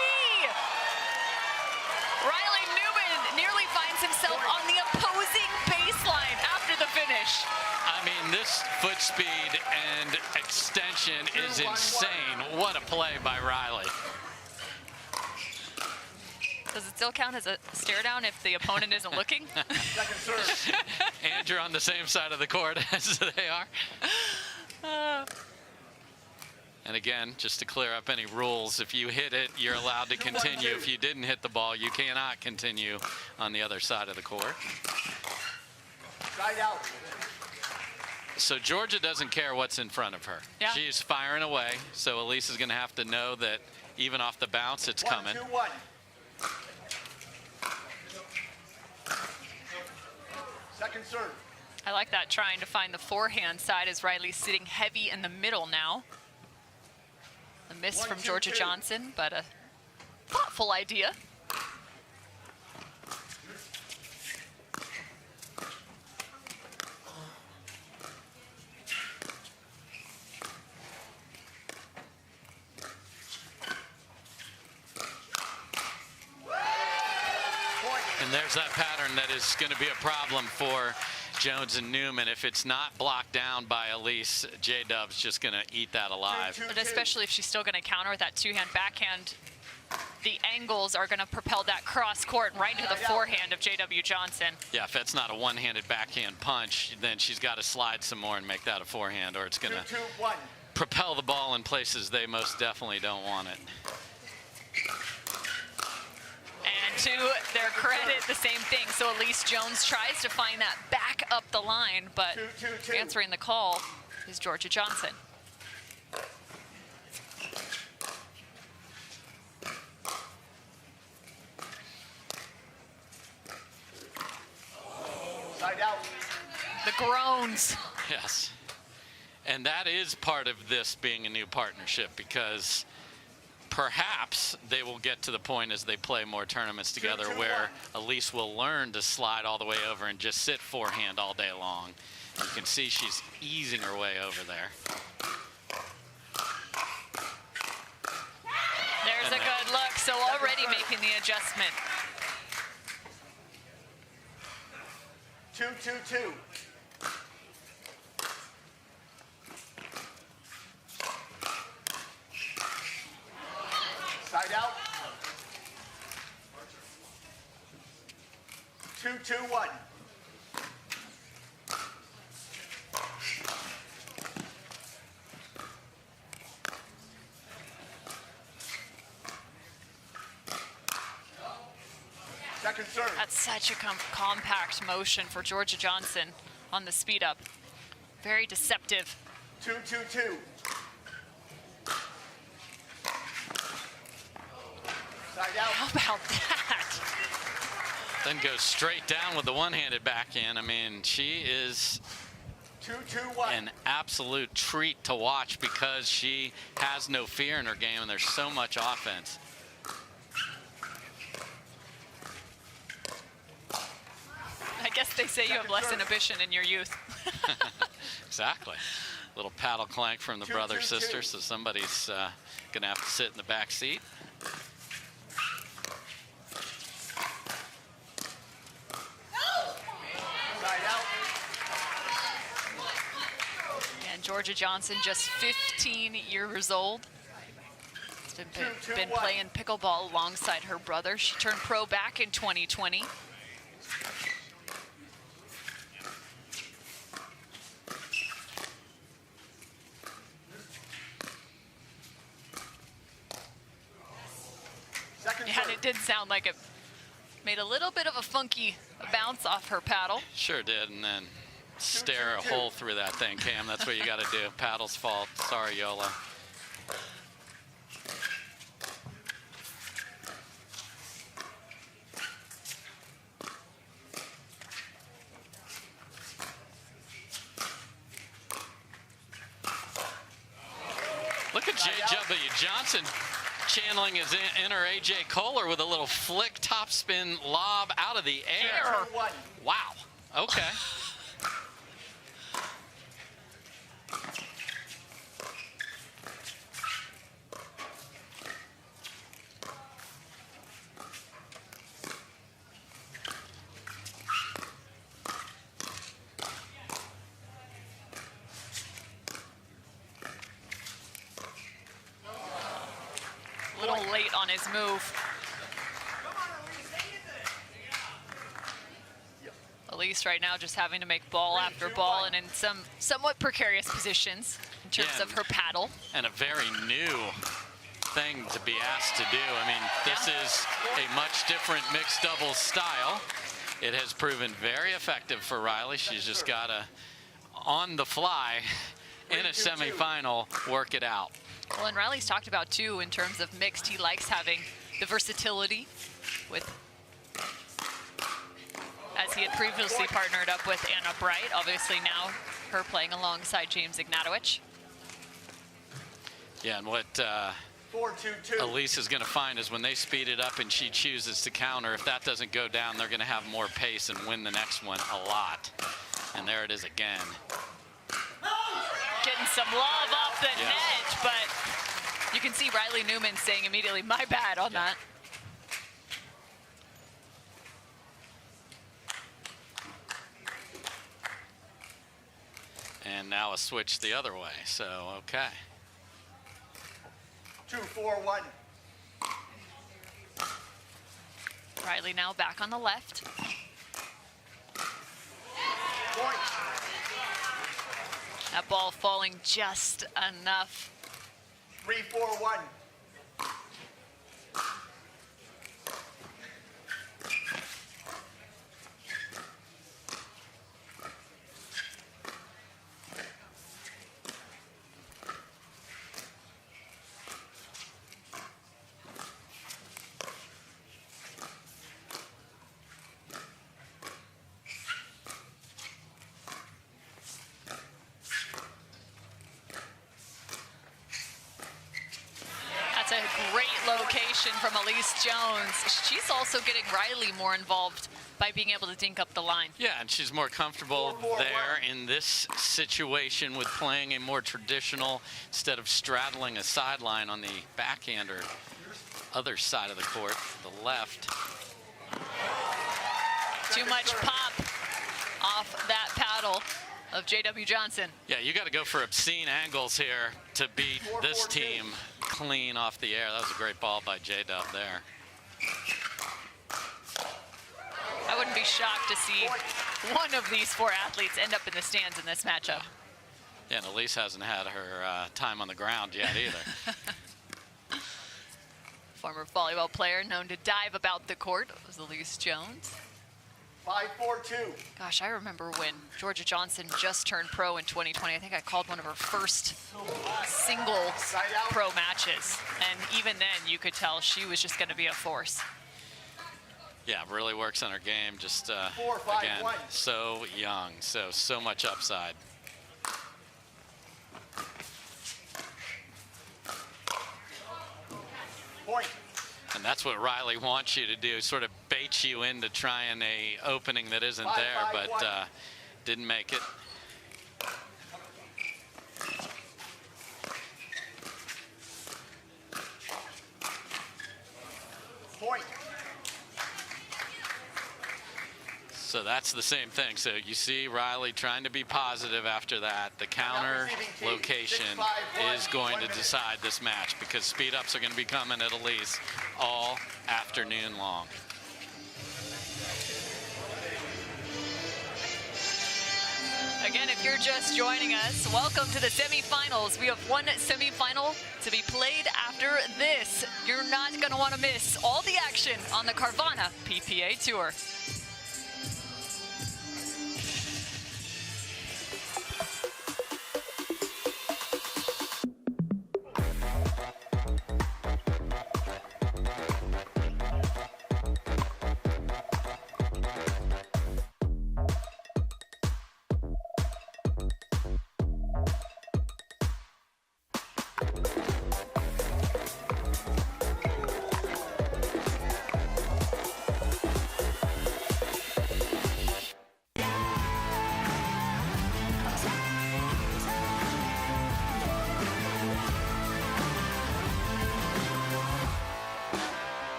Riley Newman nearly finds himself on the opposing baseline after the finish. I mean, this foot speed and extension is insane. What a play by Riley. Does it still count as a stare down if the opponent isn't looking? Second serve. And you're on the same side of the court as they are. And again, just to clear up any rules, if you hit it, you're allowed to continue. If you didn't hit the ball, you cannot continue on the other side of the court. Side out. So Georgia doesn't care what's in front of her. Yeah. She's firing away, so Allyce is going to have to know that even off the bounce, it's coming. 1-2-1. Second serve. I like that, trying to find the forehand side as Riley's sitting heavy in the middle now. A miss from Georgia Johnson, but a thoughtful idea. And there's that pattern that is going to be a problem for Jones and Newman. If it's not blocked down by Allyce, J-Dub's just going to eat that alive. But especially if she's still going to counter with that two-hand backhand, the angles are going to propel that cross court right into the forehand of J.W. Johnson. Yeah, if that's not a one-handed backhand punch, then she's got to slide some more and make that a forehand, or it's going to propel the ball in places they most definitely don't want it. And to their credit, the same thing. So Allyce Jones tries to find that back up the line, but answering the call is Georgia Johnson. Side out. The groans. Yes. And that is part of this being a new partnership, because perhaps they will get to the point as they play more tournaments together where Allyce will learn to slide all the way over and just sit forehand all day long. You can see she's easing her way over there. There's a good look, so already making the adjustment. 2-2-2. Side out. 2-2-1. Second serve. That's such a compact motion for Georgia Johnson on the speed up. Very deceptive. 2-2-2. Side out. How about that? Then goes straight down with the one-handed backhand. I mean, she is 2-2-1. an absolute treat to watch because she has no fear in her game, and there's so much offense. I guess They say you have less inhibition in your youth. Exactly. Little paddle clank from the brother-sister, so somebody's going to have to sit in the back seat. And Georgia Johnson, just 15 years old. She's been playing pickleball alongside her brother. She turned pro back in 2020. And it did sound like it made a little bit of a funky bounce off her paddle. Sure did, and then stare a hole through that thing, Cam. That's what you got to do. Paddle's fault. Sorry, Yola. Look at J.W. Johnson channeling his inner A.J. Kohler with a little flick topspin lob out of the air. Wow. Okay. Late on his move. Allyce right now just having to make ball after ball and in some somewhat precarious positions in terms of her paddle. And a very new thing to be asked to do. I mean, this is a much different mixed doubles style. It has proven very effective for Riley. She's just got to, on the fly, in a semifinal, work it out. Well, and Riley's talked about, too, in terms of mixed, he likes having the versatility with, as he had previously partnered up with Anna Wright, obviously now her playing alongside James Ignatowich. Yeah, and what Allyce is going to find is when they speed it up and she chooses to counter, if that doesn't go down, they're going to have more pace and win the next one a lot. And there it is again. Getting some love off the net, but you can see Riley Newman saying immediately, my bad on that. And now a switch the other way, so okay. 2-4-1. Riley now back on the left. Point. That ball falling just enough. 3-4-1. A great location from Allyce Jones. She's also getting Riley more involved by being able to dink up the line. Yeah, and she's more comfortable there in this situation with playing a more traditional, instead of straddling a sideline on the backhand or other side of the court, the left. Too much pop off that paddle of J.W. Johnson. Yeah, you got to go for obscene angles here to beat this team clean off the air. That was a great ball by J-Dub there. I wouldn't be shocked to see one of these four athletes end up in the stands in this matchup. Yeah, and Allyce hasn't had her time on the ground yet either. Former volleyball player known to dive about the court was Allyce Jones. 5-4-2. Gosh, I remember when Georgia Johnson just turned pro in 2020. I think I called one of her first single pro matches. And even then, you could tell she was just going to be a force. Yeah, really works on her game. Just, again, so young, so much upside. Point. And that's what Riley wants you to do, sort of bait you into trying a opening that isn't there, but didn't make it. Point. So that's the same thing. So you see Riley trying to be positive after that. The counter location is going to decide this match because speed ups are going to be coming at Allyce all afternoon long. Again, if you're just joining us, welcome to the semifinals. We have one semifinal to be played after this. You're not going to want to miss all the action on the Carvana PPA Tour.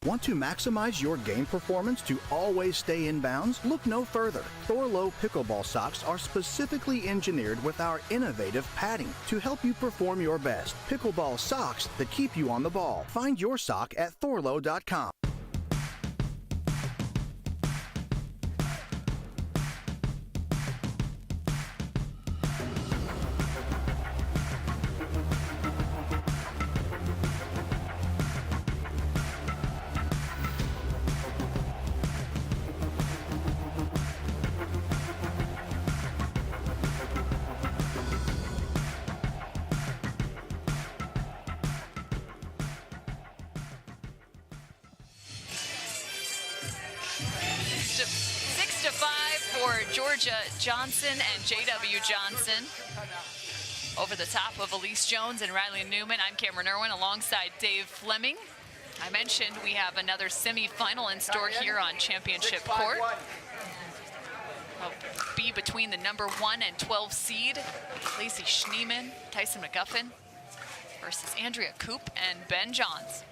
Want to maximize your game performance to always stay in bounds? Look no further. Thorlo Pickleball socks are specifically engineered with our innovative padding to help you perform your best. Pickleball socks that keep you on the ball. Find your sock at thorlo.com. Johnson and J.W. Johnson over the top of Allyce Jones and Riley Newman. I'm Cameron Irwin alongside Dave Fleming. I mentioned we have another semifinal in store here on Championship Court. Will be between the number 1 and 12 seed, Lacey Schneeman, Tyson McGuffin versus Andrea Koop and Ben Johns.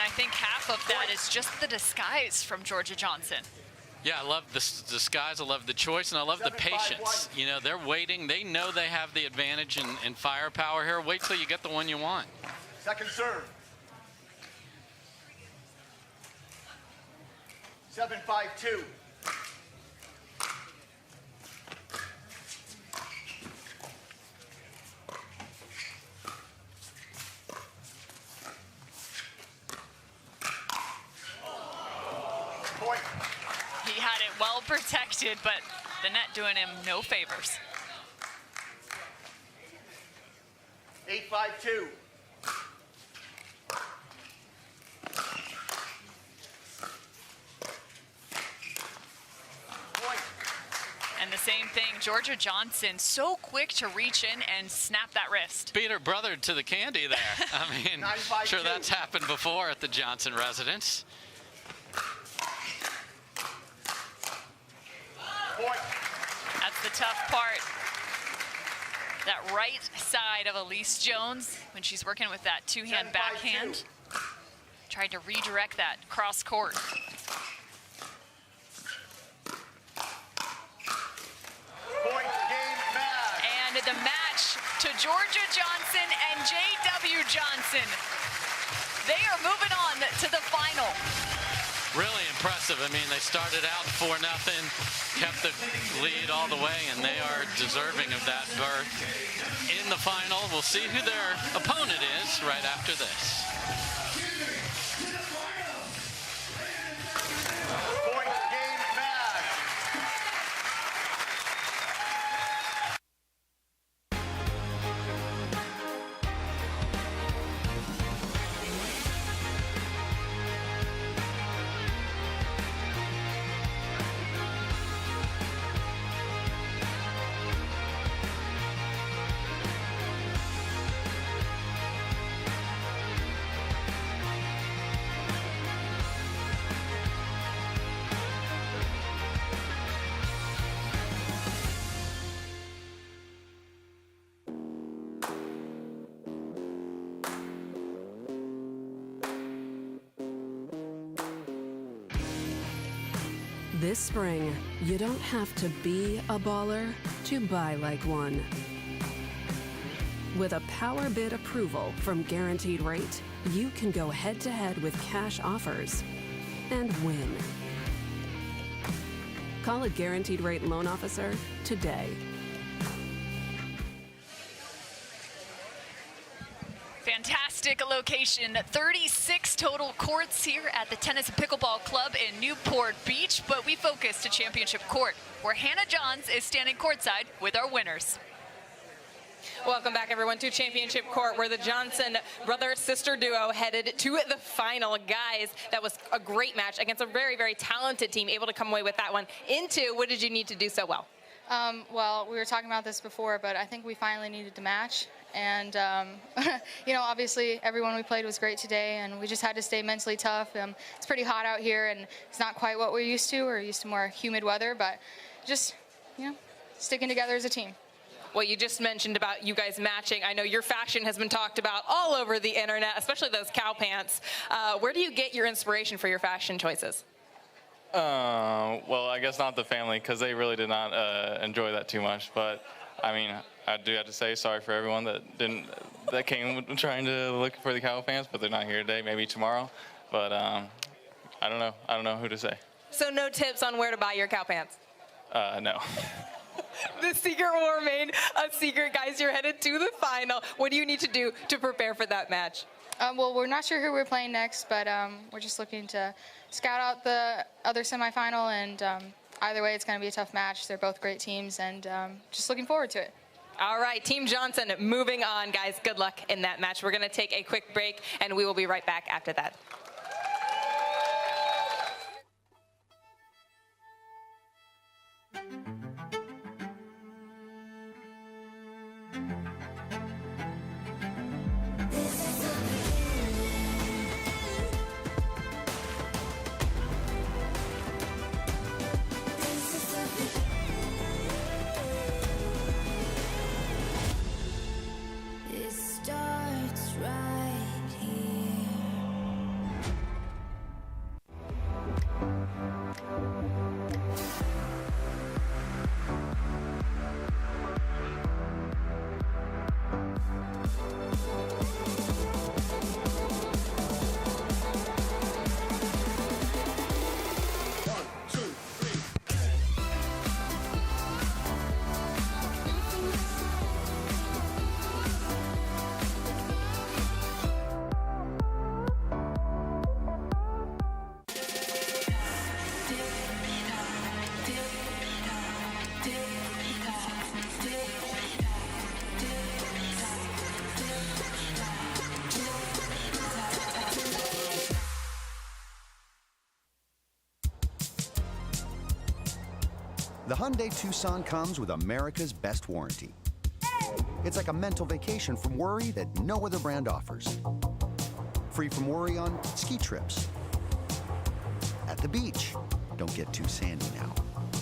I think half of that is just the disguise from Georgia Johnson. Yeah, I love the disguise, I love the choice, and I love the patience. You know, they're waiting. They know they have the advantage in firepower here. Wait till you get the one you want. Second serve. 7-5-2. He had it well protected, but the net doing him no favors. 8-5-2. And the same thing, Georgia Johnson, so quick to reach in and snap that wrist. Beat her brother to the candy there. I mean, sure that's happened before at the Johnson residence. That's the tough part. That right side of Allyce Jones when she's working with that two-hand backhand. Tried to redirect that cross court. And the match to Georgia Johnson and J.W. Johnson. They are moving on to the final. Really impressive. I mean, they started out 4-0, kept the lead all the way, and they are deserving of that berth in the final. We'll see who their opponent is right after this. This spring, you don't have to be a baller to buy like one. With a power bid approval from Guaranteed Rate, you can go head-to-head with cash offers and win. Call a Guaranteed Rate loan officer today. Fantastic location. 36 total courts here at the Tennis and Pickleball Club in Newport Beach, but we focus to Championship Court, where Hannah Johns is standing courtside with our winners. Welcome back, everyone, to Championship Court, where the Johnson brother-sister duo headed to the final. Guys, that was a great match against a very, very talented team, able to come away with that one. What did you need to do so well? Well, we were talking about this before, but I think we finally needed to match. And, you know, obviously everyone we played was great today, and we just had to stay mentally tough. It's pretty hot out here, and it's not quite what we're used to. We're used to more humid weather, but just, you know, sticking together as a team. What you just mentioned about you guys matching, I know your fashion has been talked about all over the internet, especially those cow pants. Where do you get your inspiration for your fashion choices? Well, I guess not the family, because they really did not enjoy that too much. But I mean, I do have to say sorry for everyone that came trying to look for the cow pants, but they're not here today. Maybe tomorrow. But I don't know. I don't know who to say. So no tips on where to buy your cow pants? No. The secret will remain a secret, guys. You're headed to the final. What do you need to do to prepare for that match? Well, we're not sure who we're playing next, but we're just looking to scout out the other semifinal, and either way, it's going to be a tough match. They're both great teams, and just looking forward to it. All right, Team Johnson, moving on, guys. Good luck in that match. We're going to take a quick break, and we will be right back after that. The Hyundai Tucson comes with America's best warranty. It's like a mental vacation from worry that no other brand offers. Free from worry on ski trips, at the beach, don't get too sandy now,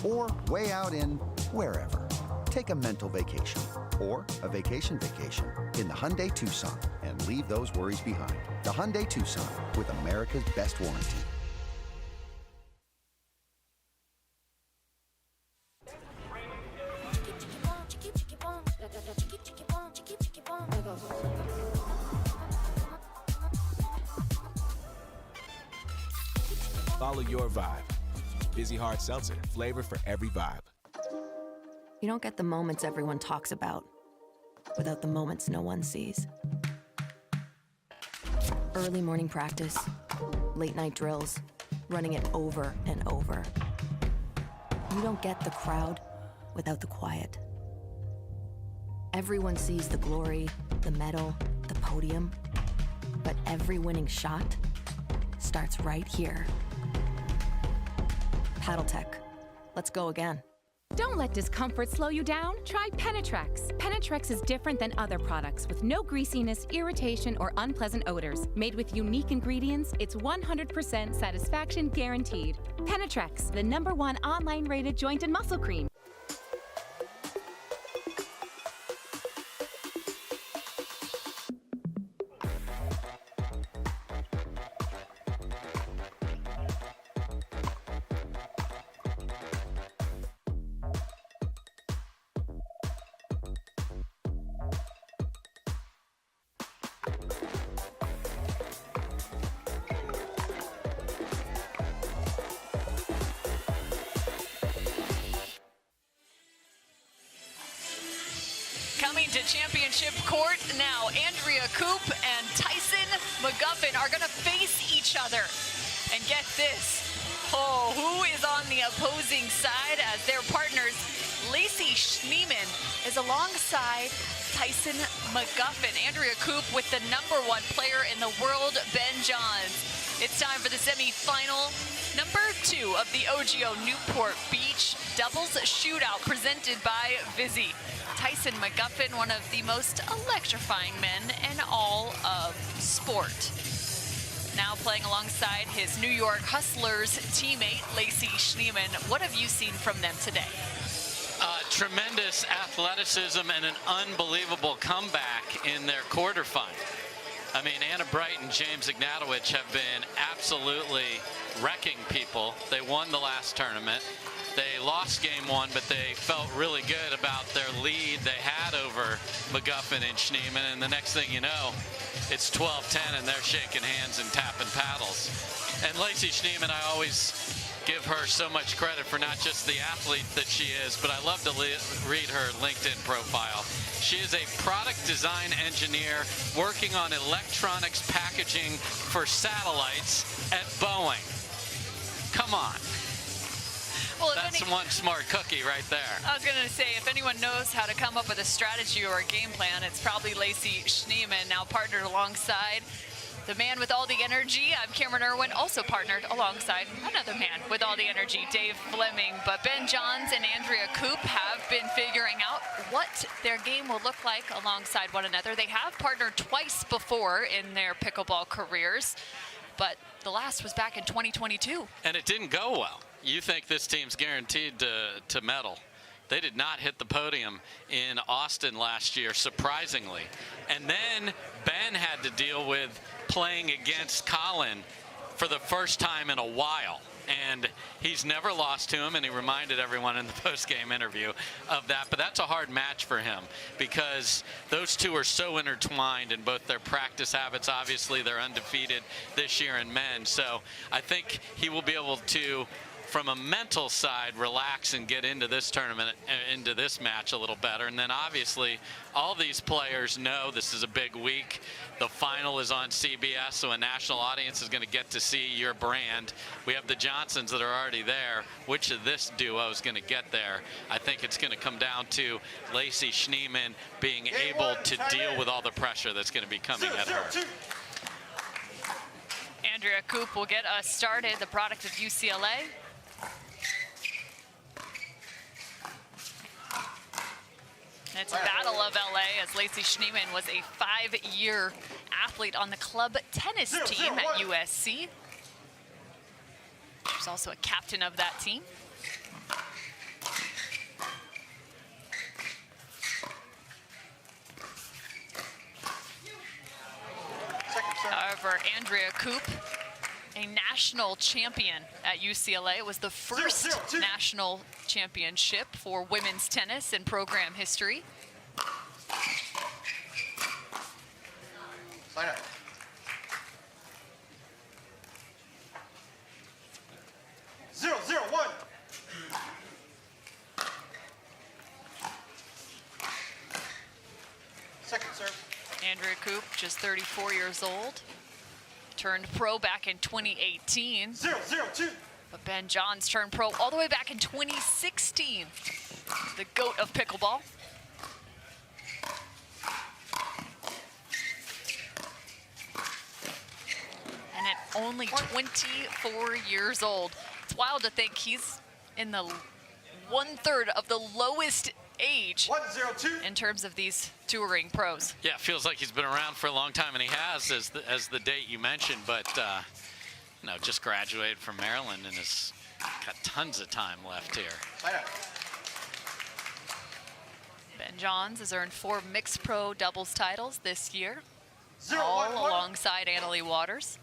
or way out in wherever. Take a mental vacation or a vacation in the Hyundai Tucson and leave those worries behind. The Hyundai Tucson with America's best warranty. Follow your vibe. Vizzy Hard Seltzer, flavor for every vibe. You don't get the moments everyone talks about without the moments no one sees. Early morning practice, late night drills, running it over and over. You don't get the crowd without the quiet. Everyone sees the glory, the medal, the podium, but every winning shot starts right here. Paddle-Tech. Let's go again. Don't let discomfort slow you down. Try Penetrex. Penetrex is different than other products with no greasiness, irritation, or unpleasant odors. Made with unique ingredients, it's 100% satisfaction guaranteed. Penetrex, the #1 online rated joint and muscle cream. coming to championship court now. Andrea Koop and Tyson McGuffin are going to face each other. And get this. Oh, who is on the opposing side as their partners? Lacey Schneeman is alongside Tyson McGuffin. Andrea Koop with the #1 player in the world, Ben Johns. It's time for the semifinal, number 2 of the OGIO Newport Beach Doubles Shootout presented by Vizzy. Tyson McGuffin, one of the most electrifying men in all of sport. Now playing alongside his New York Hustlers teammate, Lacey Schneeman. What have you seen from them today? Tremendous athleticism and an unbelievable comeback in their quarterfinal. I mean, Anna Bright and James Ignatowich have been absolutely wrecking people. They won the last tournament. They lost game 1, but they felt really good about their lead they had over McGuffin and Schneeman. And the next thing you know, it's 12-10, and they're shaking hands and tapping paddles. And Lacey Schneeman, I always give her so much credit for not just the athlete that she is, but I love to read her LinkedIn profile. She is a product design engineer working on electronics packaging for satellites at Boeing. Come on. Well, that's one smart cookie right there. I was going to say, if anyone knows how to come up with a strategy or a game plan, it's probably Lacey Schneeman, now partnered alongside the man with all the energy. I'm Cameron Irwin, also partnered alongside another man with all the energy, Dave Fleming. But Ben Johns and Andrea Koop have been figuring out what their game will look like alongside one another. They have partnered twice before in their pickleball careers, but the last was back in 2022. And it didn't go well. You think this team's guaranteed to medal. They did not hit the podium in Austin last year, surprisingly. And then Ben had to deal with playing against Colin for the first time in a while. And he's never lost to him, and he reminded everyone in the post-game interview of that. But that's a hard match for him because those two are so intertwined in both their practice habits. Obviously, they're undefeated this year in men. So I think he will be able to, from a mental side, relax and get into this tournament, into this match a little better. And then obviously all these players know this is a big week. The final is on CBS, so a national audience is going to get to see your brand. We have the Johnsons that are already there. Which of this duo is going to get there? I think it's going to come down to Lacey Schneeman being able to deal with all the pressure that's going to be coming at her. Andrea Koop will get us started, the product of UCLA. It's Battle of LA as Lacey Schneeman was a 5-year athlete on the club tennis team at USC. She's also a captain of that team. However, Andrea Koop, a national champion at UCLA. It was the first national championship for women's tennis in program history. Sign up. Zero, zero, one. Second serve. Andrea Koop, just 34 years old. Turned pro back in 2018. 0-0-2. But Ben Johns turned pro all the way back in 2016. The GOAT of pickleball. And at only 24 years old, it's wild to think he's in the 1/3 of the lowest age in terms of these touring pros. Yeah, it feels like he's been around for a long time, and he has, as the date you mentioned, but you know, just graduated from Maryland and has got tons of time left here. Ben Johns has earned 4 mixed pro doubles titles this year, all alongside Annalie Waters.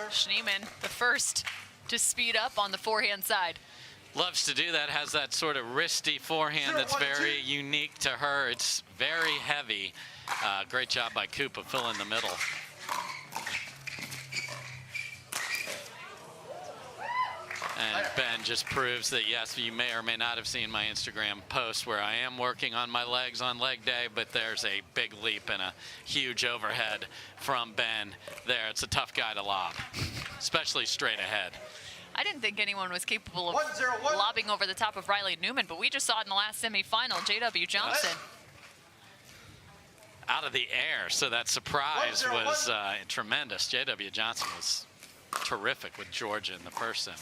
Schneeman, the first to speed up on the forehand side. Loves to do that, has that sort of wristy forehand that's very unique to her. It's very heavy. Great job by Koop of filling the middle. And Ben just proves that, yes, you may or may not have seen my Instagram post where I am working on my legs on leg day, but there's a big leap and a huge overhead from Ben there. It's a tough guy to lob, especially straight ahead. I didn't think anyone was capable of lobbing over the top of Riley Newman, but we just saw it in the last semifinal, J.W. Johnson. Out of the air, so that surprise was tremendous. J.W. Johnson was terrific with Georgia in the first semi.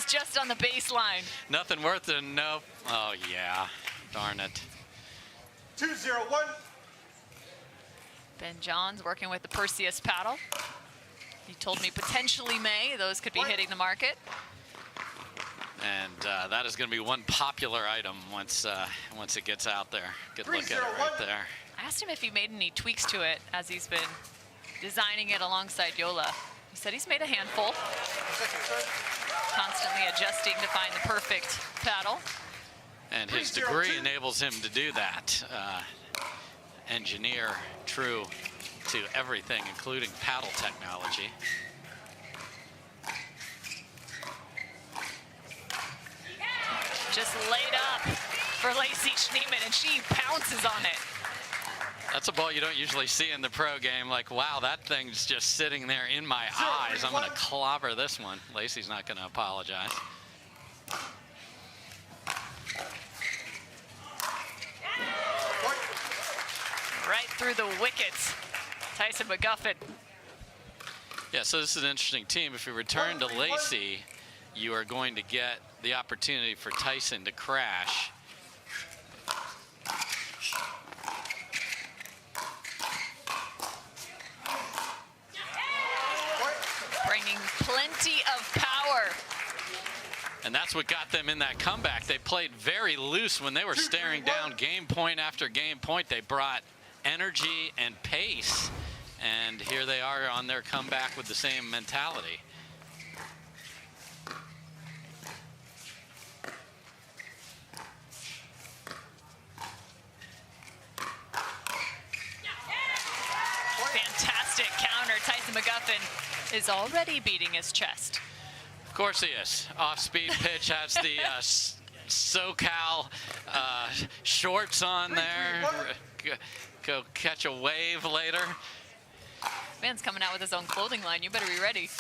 Just on the baseline. Nothing worth it. Nope. Oh, yeah. Darn it. 2-0-1. Ben Johns working with the Perseus paddle. He told me potentially May. Those could be hitting the market. And that is going to be one popular item once it gets out there. Good look at it right there. I asked him if he made any tweaks to it as he's been designing it alongside Yola. He said he's made a handful. Constantly adjusting to find the perfect paddle. And his degree enables him to do that. Engineer, true to everything, including paddle technology. Just laid up for Lacey Schneeman, and she pounces on it. That's a ball you don't usually see in the pro game. Like, wow, that thing's just sitting there in my eyes. I'm going to clobber this one. Lacey's not going to apologize. Right through the wickets. Tyson McGuffin. Yeah, so this is an interesting team. If you return to Lacey, you are going to get the opportunity for Tyson to crash. Bringing plenty of power. And that's what got them in that comeback. They played very loose when they were staring down game point after game point. They brought energy and pace. And here they are on their comeback with the same mentality. Fantastic counter. Tyson McGuffin is already beating his chest. Of course he is. Off-speed pitch has the SoCal shorts on there. Go catch a wave later. Man's coming out with his own clothing line. You better be ready.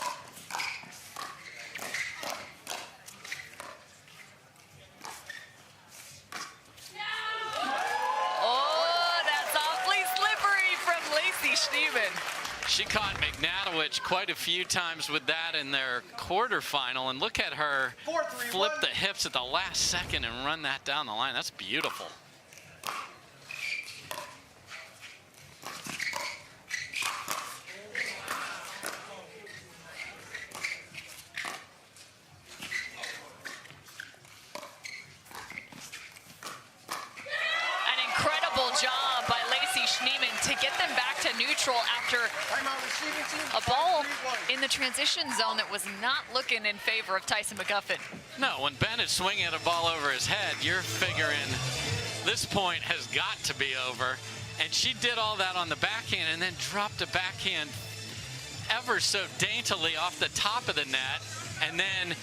Oh, that's awfully slippery from Lacey Schneeman. She caught Ignatowich quite a few times with that in their quarterfinal, and look at her flip the hips at the last second and run that down the line. That's beautiful. Job by Lacey Schneeman to get them back to neutral after a ball in the transition zone that was not looking in favor of Tyson McGuffin. No, when Ben is swinging a ball over his head, you're figuring this point has got to be over. And she did all that on the backhand and then dropped a backhand ever so daintily off the top of the net and then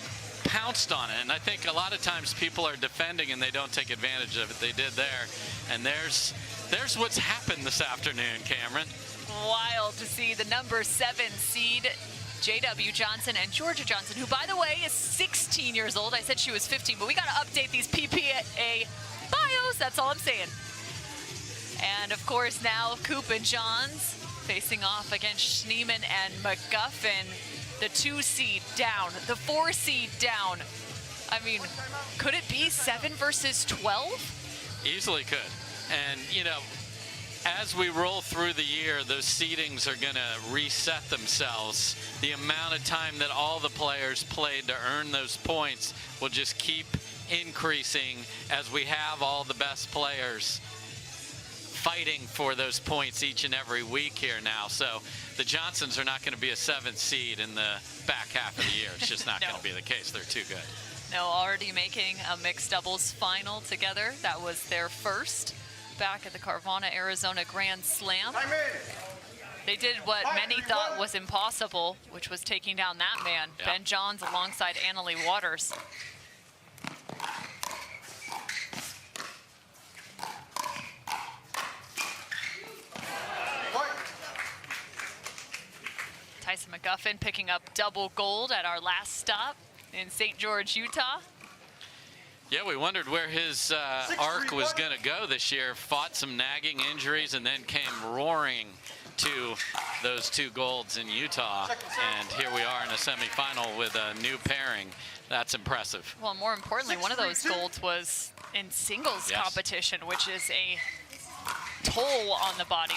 pounced on it. And I think a lot of times people are defending and they don't take advantage of it. They did there. And there's what's happened this afternoon, Cameron. Wild to see the number 7 seed J.W. Johnson and Georgia Johnson, who, by the way, is 16 years old. I said she was 15, but we got to update these PPA bios. That's all I'm saying. And, of course, now Koop and Johns facing off against Schneeman and McGuffin. The 2 seed down, the 4 seed down. I mean, could it be 7 versus 12? Easily could. And, you know, as we roll through the year, those seedings are going to reset themselves. The amount of time that all the players played to earn those points will just keep increasing as we have all the best players fighting for those points each and every week here now. So the Johnsons are not going to be a 7th seed in the back half of the year. It's just not No. going to be the case. They're too good. No, already making a mixed doubles final together. That was their first back at the Carvana, Arizona Grand Slam. They did what many thought was impossible, which was taking down that man, Ben Johns, alongside Annalie Waters. Tyson McGuffin picking up double gold at our last stop in St. George, Utah. Yeah, we wondered where his arc was going to go this year. Fought some nagging injuries and then came roaring to those 2 golds in Utah. And here we are in a semifinal with a new pairing. That's impressive. Well, more importantly, one of those golds was in singles competition, which is a toll on the body.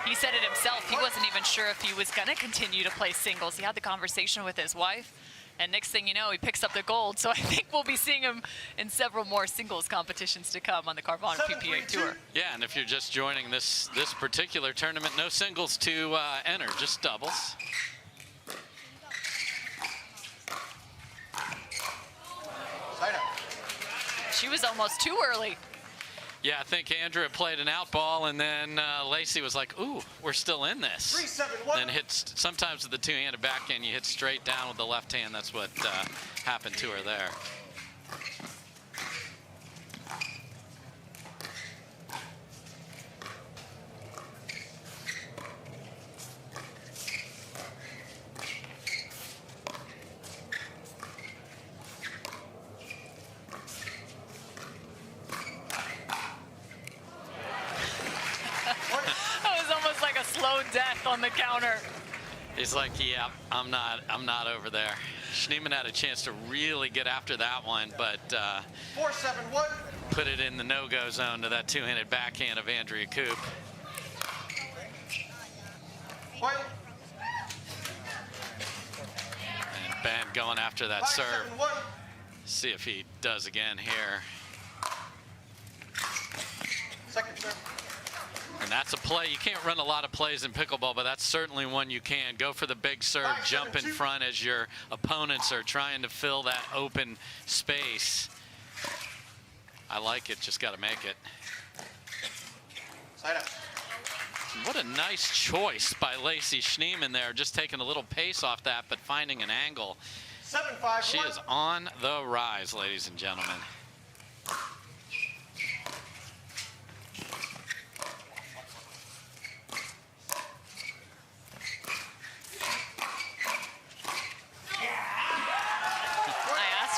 He said it himself. He wasn't even sure if he was going to continue to play singles. He had the conversation with his wife, and next thing you know, he picks up the gold. So I think we'll be seeing him in several more singles competitions to come on the Carvana PPA Tour. Yeah, and if you're just joining this particular tournament, no singles to enter, just doubles. She was almost too early. Yeah, I think Andrea played an out ball, and then Lacey was like, ooh, we're still in this. 3-7-1. Then hits, sometimes with the two-handed backhand, you hit straight down with the left hand. That's what happened to her there. Death on the counter. He's like, yeah, I'm not over there. Schneemann had a chance to really get after that one, but 4-7-1. Put it in the no-go zone to that two-handed backhand of Andrea Koop. And Ben going after that serve. See if he does again here. Second serve. And that's a play. You can't run a lot of plays in pickleball, but that's certainly one you can. Go for the big serve, jump in front as your opponents are trying to fill that open space. I like it, just got to make it. Side up. What a nice choice by Lacey Schneemann there, just taking a little pace off that, but finding an angle. 7-5. She is on the rise, ladies and gentlemen.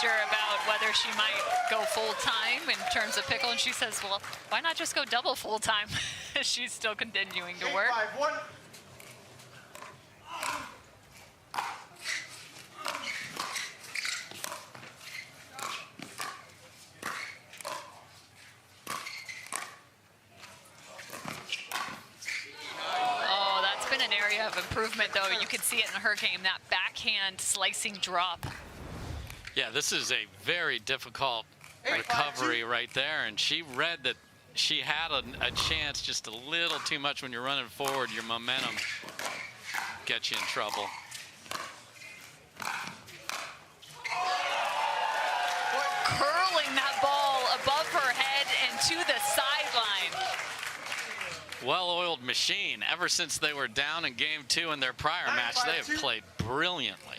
About whether she might go full-time in terms of pickle, and she says, well, why not just go double full-time? She's still continuing to work. 8-5-1. Oh, that's been an area of improvement, though. You can see it in her game, that backhand slicing drop. Yeah, this is a very difficult recovery right there, and she read that she had a chance just a little too much. When you're running forward, your momentum gets you in trouble. Curling that ball above her head and to the sideline. Well-oiled machine. Ever since they were down in game 2 in their prior match, they have played brilliantly.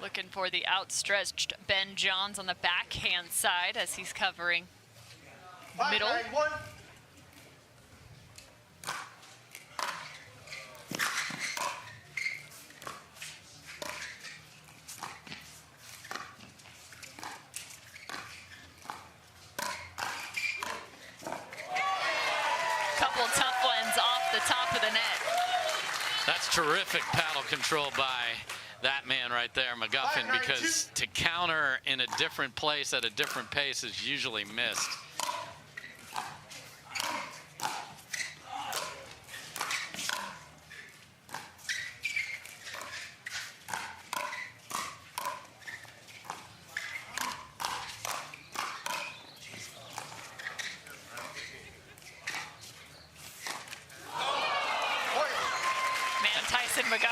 Looking for the outstretched Ben Johns on the backhand side as he's covering middle. 5-9-1. Couple tough ones off the top of the net. That's terrific paddle control by that man right there, McGuffin, because to counter in a different place at a different pace is usually missed.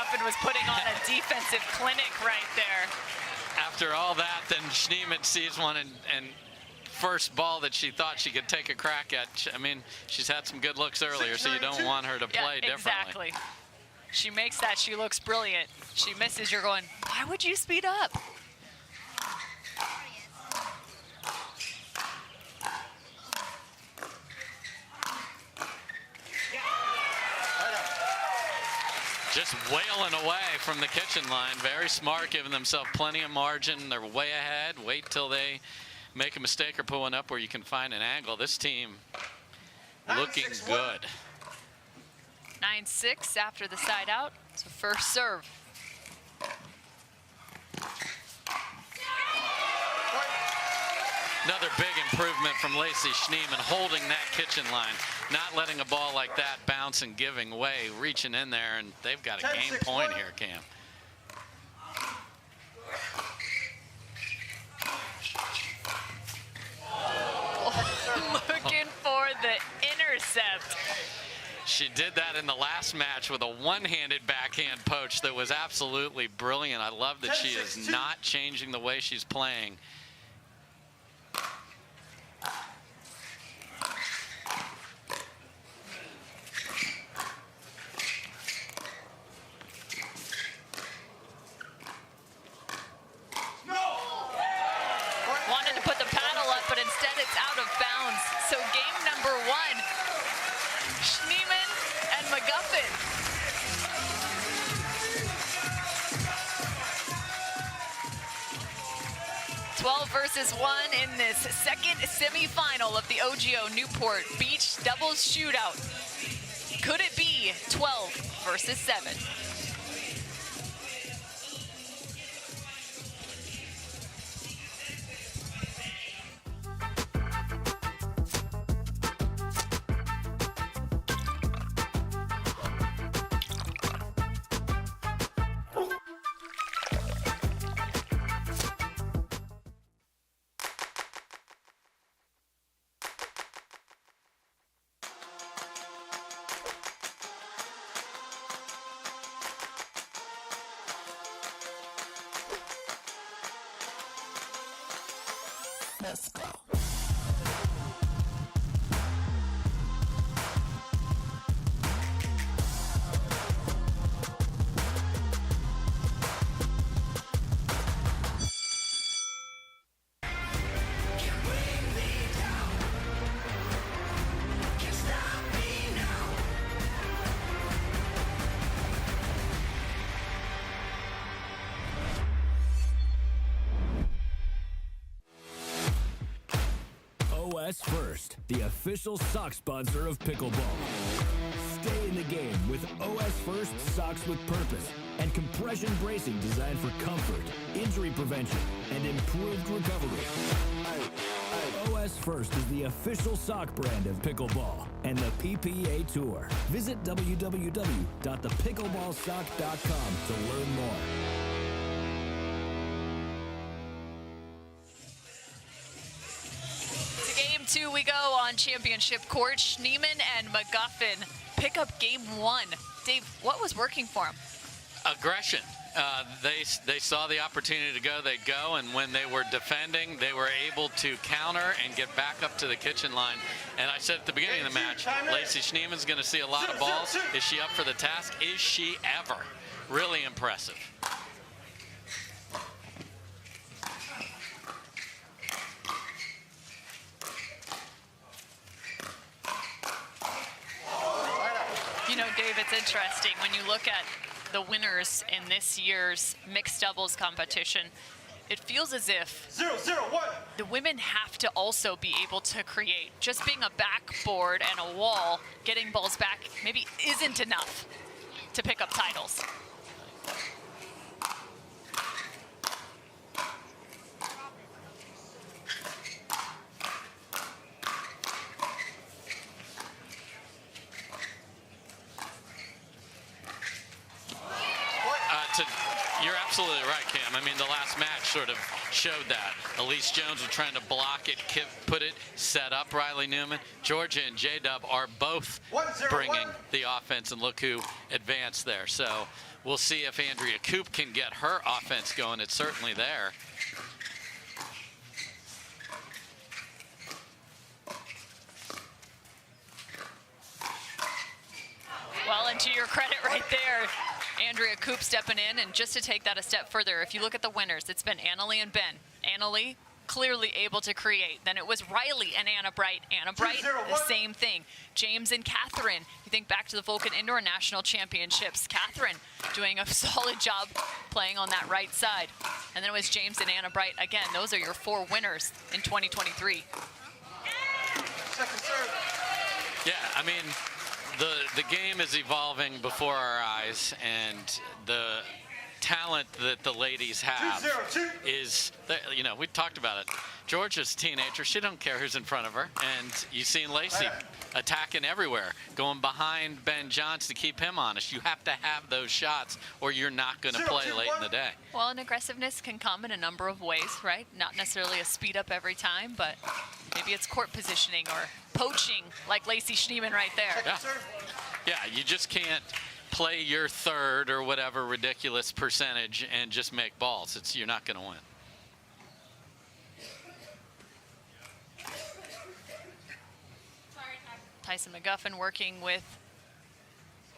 McGuffin was putting on a defensive clinic right there. After all that, then Schneemann sees one and first ball that she thought she could take a crack at. I mean, she's had some good looks earlier, so you don't want her to play differently. Exactly. She makes that. She looks brilliant. She misses. You're going, why would you speed up? Just wailing away from the kitchen line. Very smart, giving themselves plenty of margin. They're way ahead. Wait till they make a mistake or pull one up where you can find an angle. This team looking good. 9-6 after the side out. So first serve. Another big improvement from Lacey Schneemann, holding that kitchen line, not letting a ball like that bounce and giving way, reaching in there, and they've got a game point here, Cam. Looking for the intercept. She did that in the last match with a one-handed backhand poach that was absolutely brilliant. I love that she is not changing the way she's playing. Wanted to put the paddle up, but instead it's out of bounds. So game number 1, Schneemann and McGuffin. Twelve versus 1 in this second semifinal of the OGIO Newport Beach Doubles Shootout. Could it be 12 versus 7? Let's go. OS First, the official sock sponsor of Pickleball. Stay in the game with OS First socks with purpose and compression bracing designed for comfort, injury prevention, and improved recovery. OS First is the official sock brand of Pickleball and the PPA Tour. Visit www.thepickleballsock.com to learn more. Game 2 we go on championship court. Schneemann and McGuffin pick up game 1. Dave, what was working for them? Aggression. They saw the opportunity to go, they'd go, and when they were defending, they were able to counter and get back up to the kitchen line. And I said at the beginning of the match, Lacey Schneemann's going to see a lot of balls. Is she up for the task? Is she ever? Really impressive. You know, Dave, it's interesting when you look at the winners in this year's mixed doubles competition. It feels as if the women have to also be able to create. Just being a backboard and a wall, getting balls back maybe isn't enough to pick up titles. You're absolutely right, Cam. I mean, the last match sort of showed that. Allyce Jones was trying to block it, put it, set up Riley Newman. Georgia and J-Dub are both bringing the offense, and look who advanced there. So we'll see if Andrea Koop can get her offense going. It's certainly there. Well, and to your credit right there, Andrea Koop stepping in, and just to take that a step further, if you look at the winners, it's been Annalie and Ben. Annalie clearly able to create. Then it was Riley and Anna Bright. Anna Bright, the same thing. James and Catherine. You think back to the Vulcan Indoor National Championships. Catherine doing a solid job playing on that right side. And then it was James and Anna Bright. Again, those are your 4 winners in 2023. Second serve. Yeah, I mean, the game is evolving before our eyes, and the talent that the ladies have is, you know, we talked about it. Georgia's a teenager. She don't care who's in front of her. And you've seen Lacey attacking everywhere, going behind Ben Johnson to keep him honest. You have to have those shots or you're not going to play late in the day. Well, and aggressiveness can come in a number of ways, right? Not necessarily a speed up every time, but maybe it's court positioning or poaching like Lacey Schneeman right there. Yeah, yeah, you just can't play your third or whatever ridiculous percentage and just make balls. You're not going to win. Tyson McGuffin working with,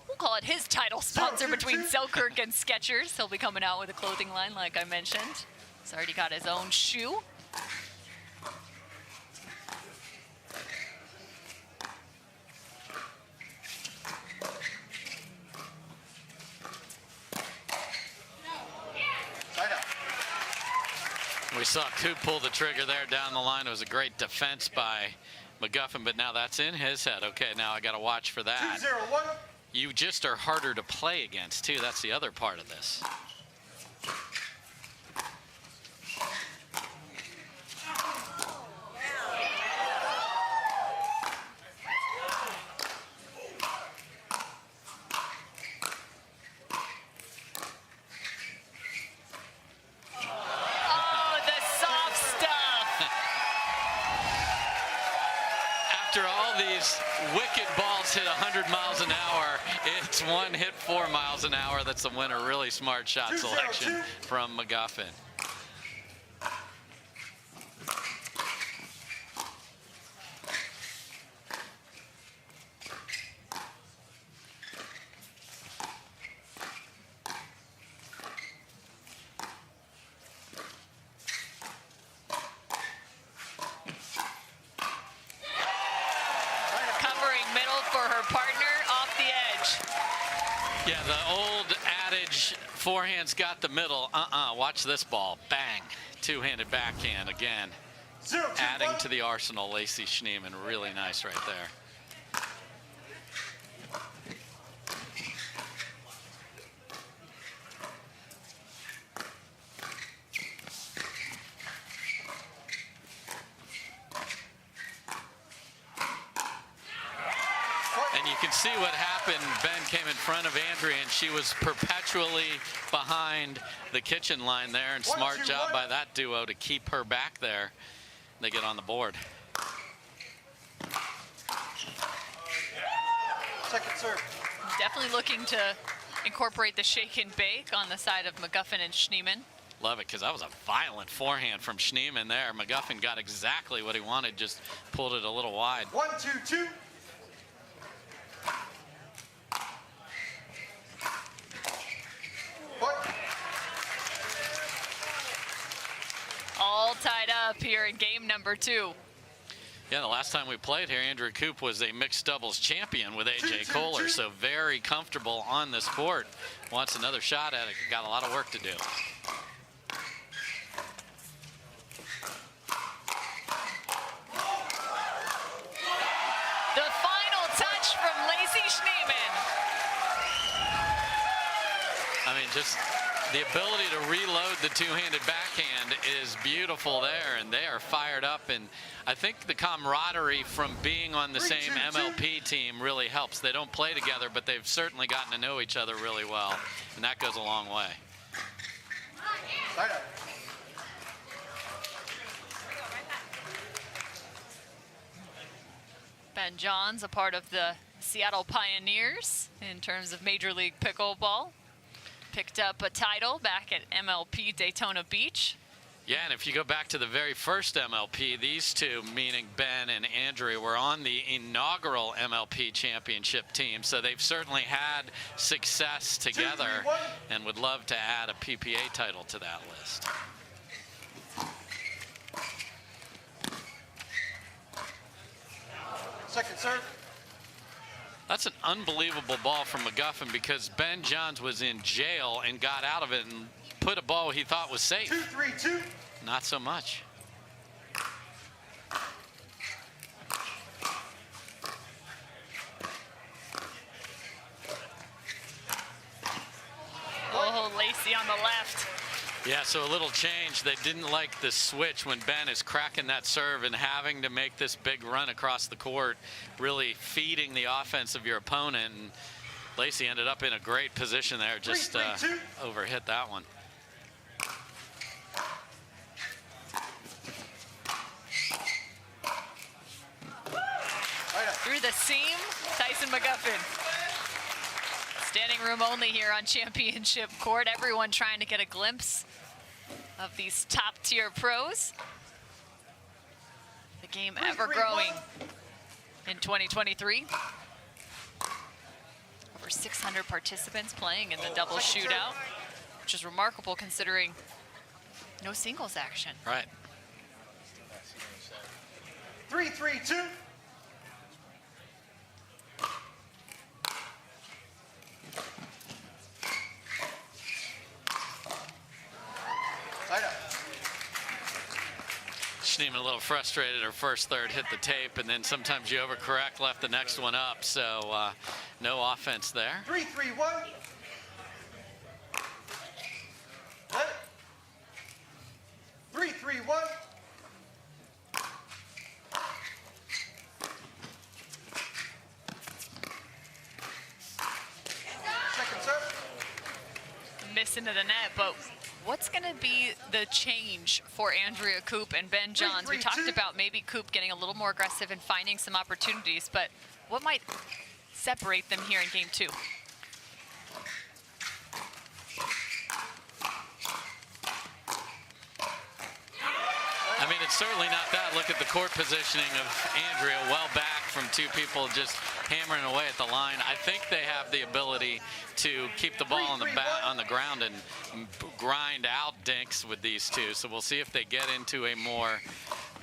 we'll call it his title sponsor between Selkirk and Skechers. He'll be coming out with a clothing line like I mentioned. He's already got his own shoe. We saw Koop pull the trigger there down the line. It was a great defense by McGuffin, but now that's in his head. Okay, now I got to watch for that. 2-0-1. You just are harder to play against, too. That's the other part of this. After all these wicked balls hit 100 miles an hour, it's one hit 4 miles an hour. That's the winner. Really smart shot selection from McGuffin. Yeah, the old adage, forehand's got the middle. Watch this ball. Bang. Two-handed backhand again. Adding to the arsenal, Lacey Schneeman. Really nice right there. And you can see what happened. Ben came in front of Andrea, and she was perpetually behind the kitchen line there. And smart job by that duo to keep her back there. They get on the board. Second serve. Definitely looking to incorporate the shake and bake on the side of McGuffin and Schneeman. Love it, because that was a violent forehand from Schneeman there. McGuffin got exactly what he wanted, just pulled it a little wide. 1-2-2. All tied up here in game number 2. Yeah, the last time we played here, Andrea Koop was a mixed doubles champion with A.J. Kohler, so very comfortable on this court. Wants another shot at it. Got a lot of work to do. The final touch from Lacey Schneeman. I mean, just the ability to reload the two-handed backhand is beautiful there, and they are fired up. And I think the camaraderie from being on the same MLP team really helps. They don't play together, but they've certainly gotten to know each other really well, and that goes a long way. Ben Johns, a part of the Seattle Pioneers in terms of Major League Pickleball. picked up a title back at MLP Daytona Beach. Yeah, and if you go back to the very first MLP, these two, meaning Ben and Andrea, were on the inaugural MLP championship team, so they've certainly had success together and would love to add a PPA title to that list. Second serve. That's an unbelievable ball from McGuffin because Ben Johns was in jail and got out of it and put a ball he thought was safe. 2-3-2. Not so much. Oh, Lacey on the left. Yeah, so a little change. They didn't like the switch when Ben is cracking that serve and having to make this big run across the court, really feeding the offense of your opponent. And Lacey ended up in a great position there, just overhit that one. Through the seam, Tyson McGuffin. Standing room only here on championship court. Everyone trying to get a glimpse of these top tier pros. The game ever growing in 2023. Over 600 participants playing in the double shootout, which is remarkable considering no singles action. Right. 3-3-2. Schneeman a little frustrated. Her first third hit the tape, and then sometimes you overcorrect, left the next one up. So no offense there. 3-3-1. 3-3-1. Second serve. Miss into the net, but what's going to be the change for Andrea Koop and Ben Johns? We talked about maybe Koop getting a little more aggressive and finding some opportunities, but what might separate them here in game two? I mean, it's certainly not that. Look at the court positioning of Andrea, well back from two people just hammering away at the line. I think they have the ability to keep the ball on the ground and grind out dinks with these two. So we'll see if they get into a more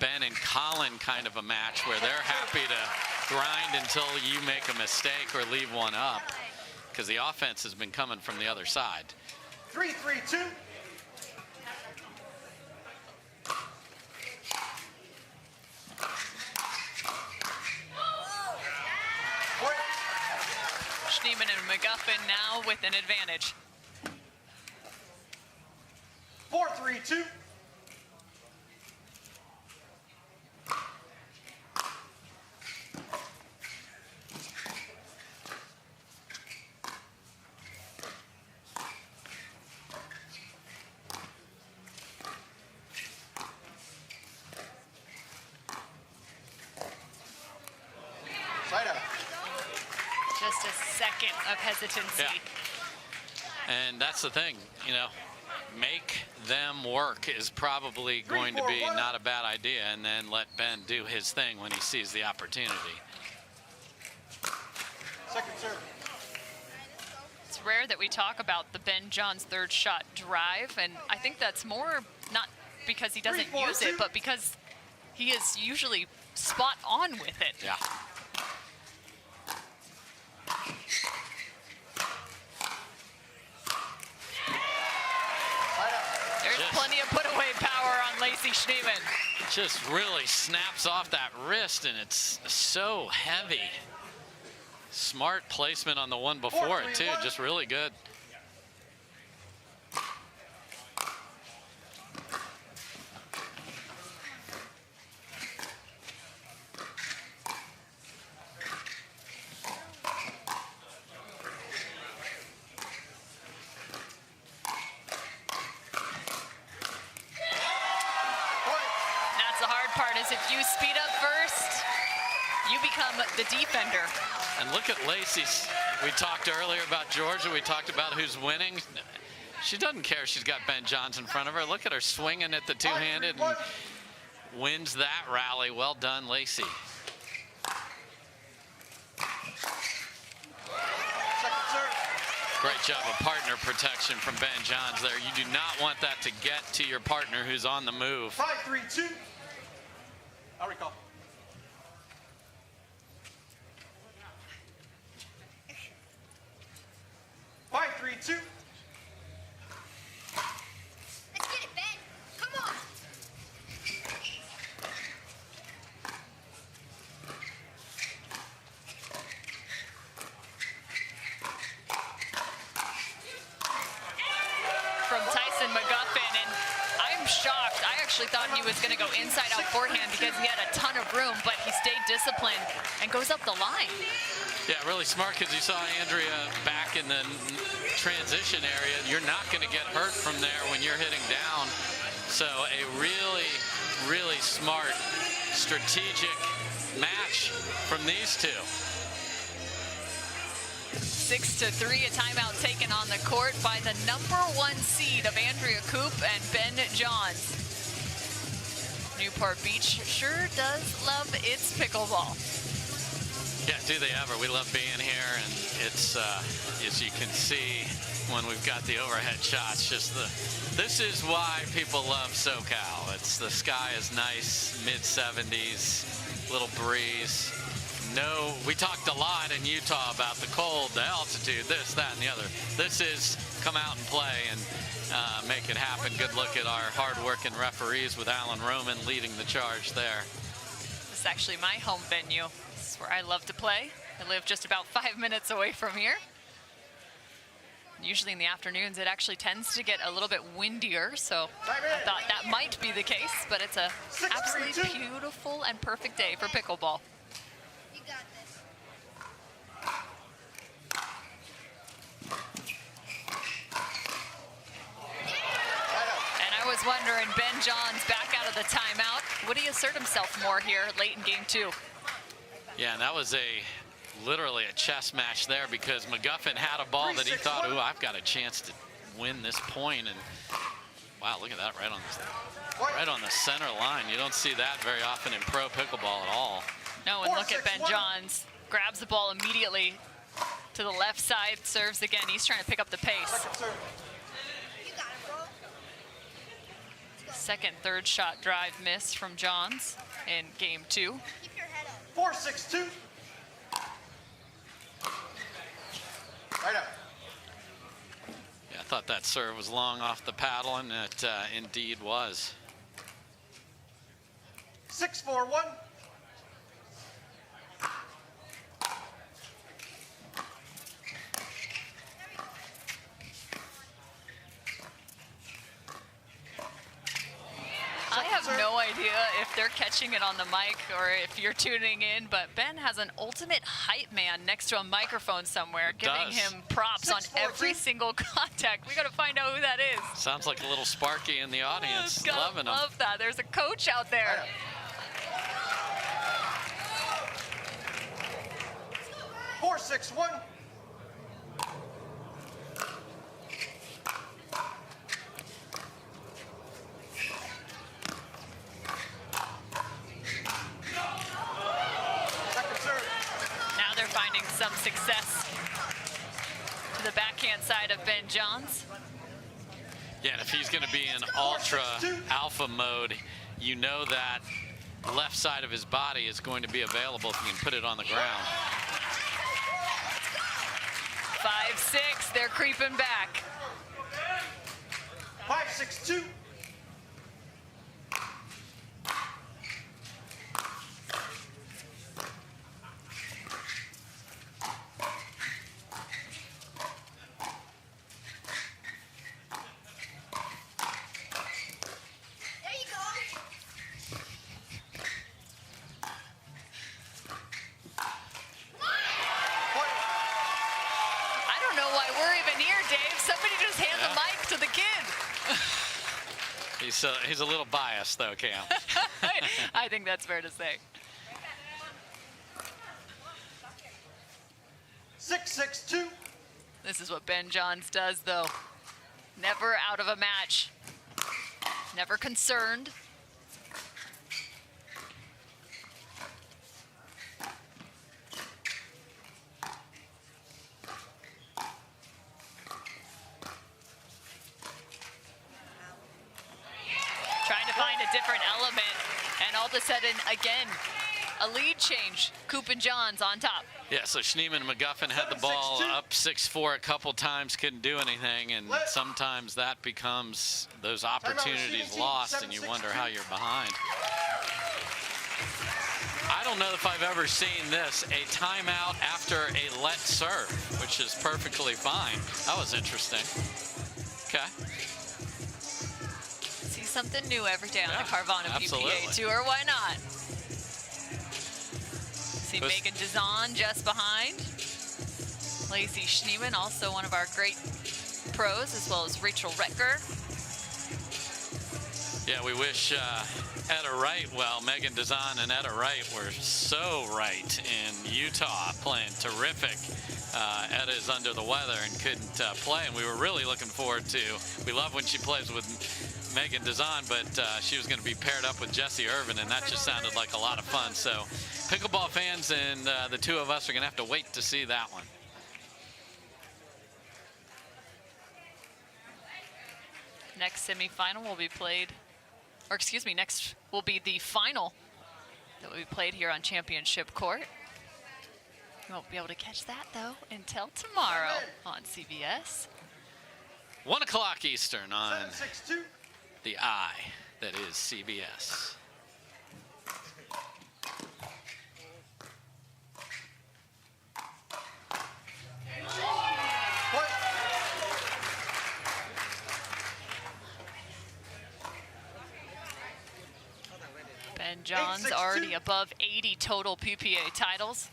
Ben and Colin kind of a match where they're happy to grind until you make a mistake or leave one up, because the offense has been coming from the other side. 3-3-2. Schneeman and McGuffin now with an advantage. 4-3-2. Side out. Just a second of hesitancy. Yeah. And that's the thing, you know, make them work is probably going to be not a bad idea, and then let Ben do his thing when he sees the opportunity. Second serve. It's rare that we talk about the Ben Johns third shot drive, and I think that's more not because he doesn't use it, but because he is usually spot on with it. Yeah. There's plenty of put away power on Lacey Schneeman. Just really snaps off that wrist, and it's so heavy. Smart placement on the one before it too, just really good. If you speed up first, you become the defender. And look at Lacey's. We talked earlier about Georgia. We talked about who's winning. She doesn't care she's got Ben Johns in front of her. Look at her swinging at the two-handed and wins that rally. Well done, Lacey. Great job of partner protection from Ben Johns there. You do not want that to get to your partner who's on the move. 5-3-2. I'll recall. Two. Let's get it, Ben. Come on. From Tyson McGuffin, and I'm shocked. I actually thought he was going to go inside out forehand because he had a ton of room, but he stayed disciplined and goes up the line. Yeah, really smart because you saw Andrea back in the transition area. You're not going to get hurt from there when you're hitting down. So a really, really smart, strategic match from these two. 6-3, a timeout taken on the court by the #1 seed of Andrea Koop and Ben Johns. Newport Beach sure does love its pickleball. Yeah, do they ever. We love being here, and it's, as you can see, when we've got the overhead shots, this is why people love SoCal. It's the sky is nice, mid-70s, little breeze. No, we talked a lot in Utah about the cold, the altitude, this, that, and the other. This is come out and play and make it happen. Good look at our hard-working referees with Alan Roman leading the charge there. This is actually my home venue. This is where I love to play. I live just about 5 minutes away from here. Usually in the afternoons, it actually tends to get a little bit windier, so I thought that might be the case, but it's a absolutely beautiful and perfect day for pickleball. You got this. And I was wondering, Ben Johns back out of the timeout. Would he assert himself more here late in game 2? Yeah, and that was literally a chess match there because McGuffin had a ball that he thought, ooh, I've got a chance to win this point. And wow, look at that right on the center line. You don't see that very often in pro pickleball at all. No, and look at Ben Johns. Grabs the ball immediately to the left side, serves again. He's trying to pick up the pace. Second, third shot drive miss from Johns in game 2. Keep your head up. 4-6-2. Right up. Yeah, I thought that serve was long off the paddle, and it indeed was. 6-4-1. I have no idea if they're catching it on the mic or if you're tuning in, but Ben has an ultimate hype man next to a microphone somewhere, giving him props on every single contact. We got to find out who that is. Sounds like a little Sparky in the audience. Loving him. Love that. There's a coach out there. 4-6-1. Now they're finding some success to the backhand side of Ben Johns. Yeah, and if he's going to be in ultra alpha mode, you know that left side of his body is going to be available if he can put it on the ground. 5-6, they're creeping back. 5-6-2. He's a little biased, though, Cam. I think that's fair to say. 6-6-2. This is what Ben Johns does, though. Never out of a match. Never concerned. Trying to find a different element, and all of a sudden, again, a lead change. Koop and Johns on top. Yeah, so Schneeman and McGuffin had the ball up 6-4 a couple times, couldn't do anything, and sometimes that becomes those opportunities lost, and you wonder how you're behind. I don't know if I've ever seen this, a timeout after a let serve, which is perfectly fine. That was interesting. Okay. See something new every day on the Carvana PPA Tour. Why not? See Megan Dazan just behind. Lacey Schneeman, also one of our great pros, as well as Rachel Retker. Yeah, we wish Etta Wright well. Megan Dazan and Etta Wright were so right in Utah, playing terrific. Etta is under the weather and couldn't play, and we were really looking forward to, we love when she plays with Megan Dazan, but she was going to be paired up with Jessie Irvine, and that just sounded like a lot of fun. So pickleball fans and the two of us are going to have to wait to see that one. Next semifinal will be played, or excuse me, next will be the final that will be played here on Championship Court. You won't be able to catch that, though, until tomorrow on CBS. 1 o'clock Eastern on the eye that is CBS. Ben Johns already above 80 total PPA titles.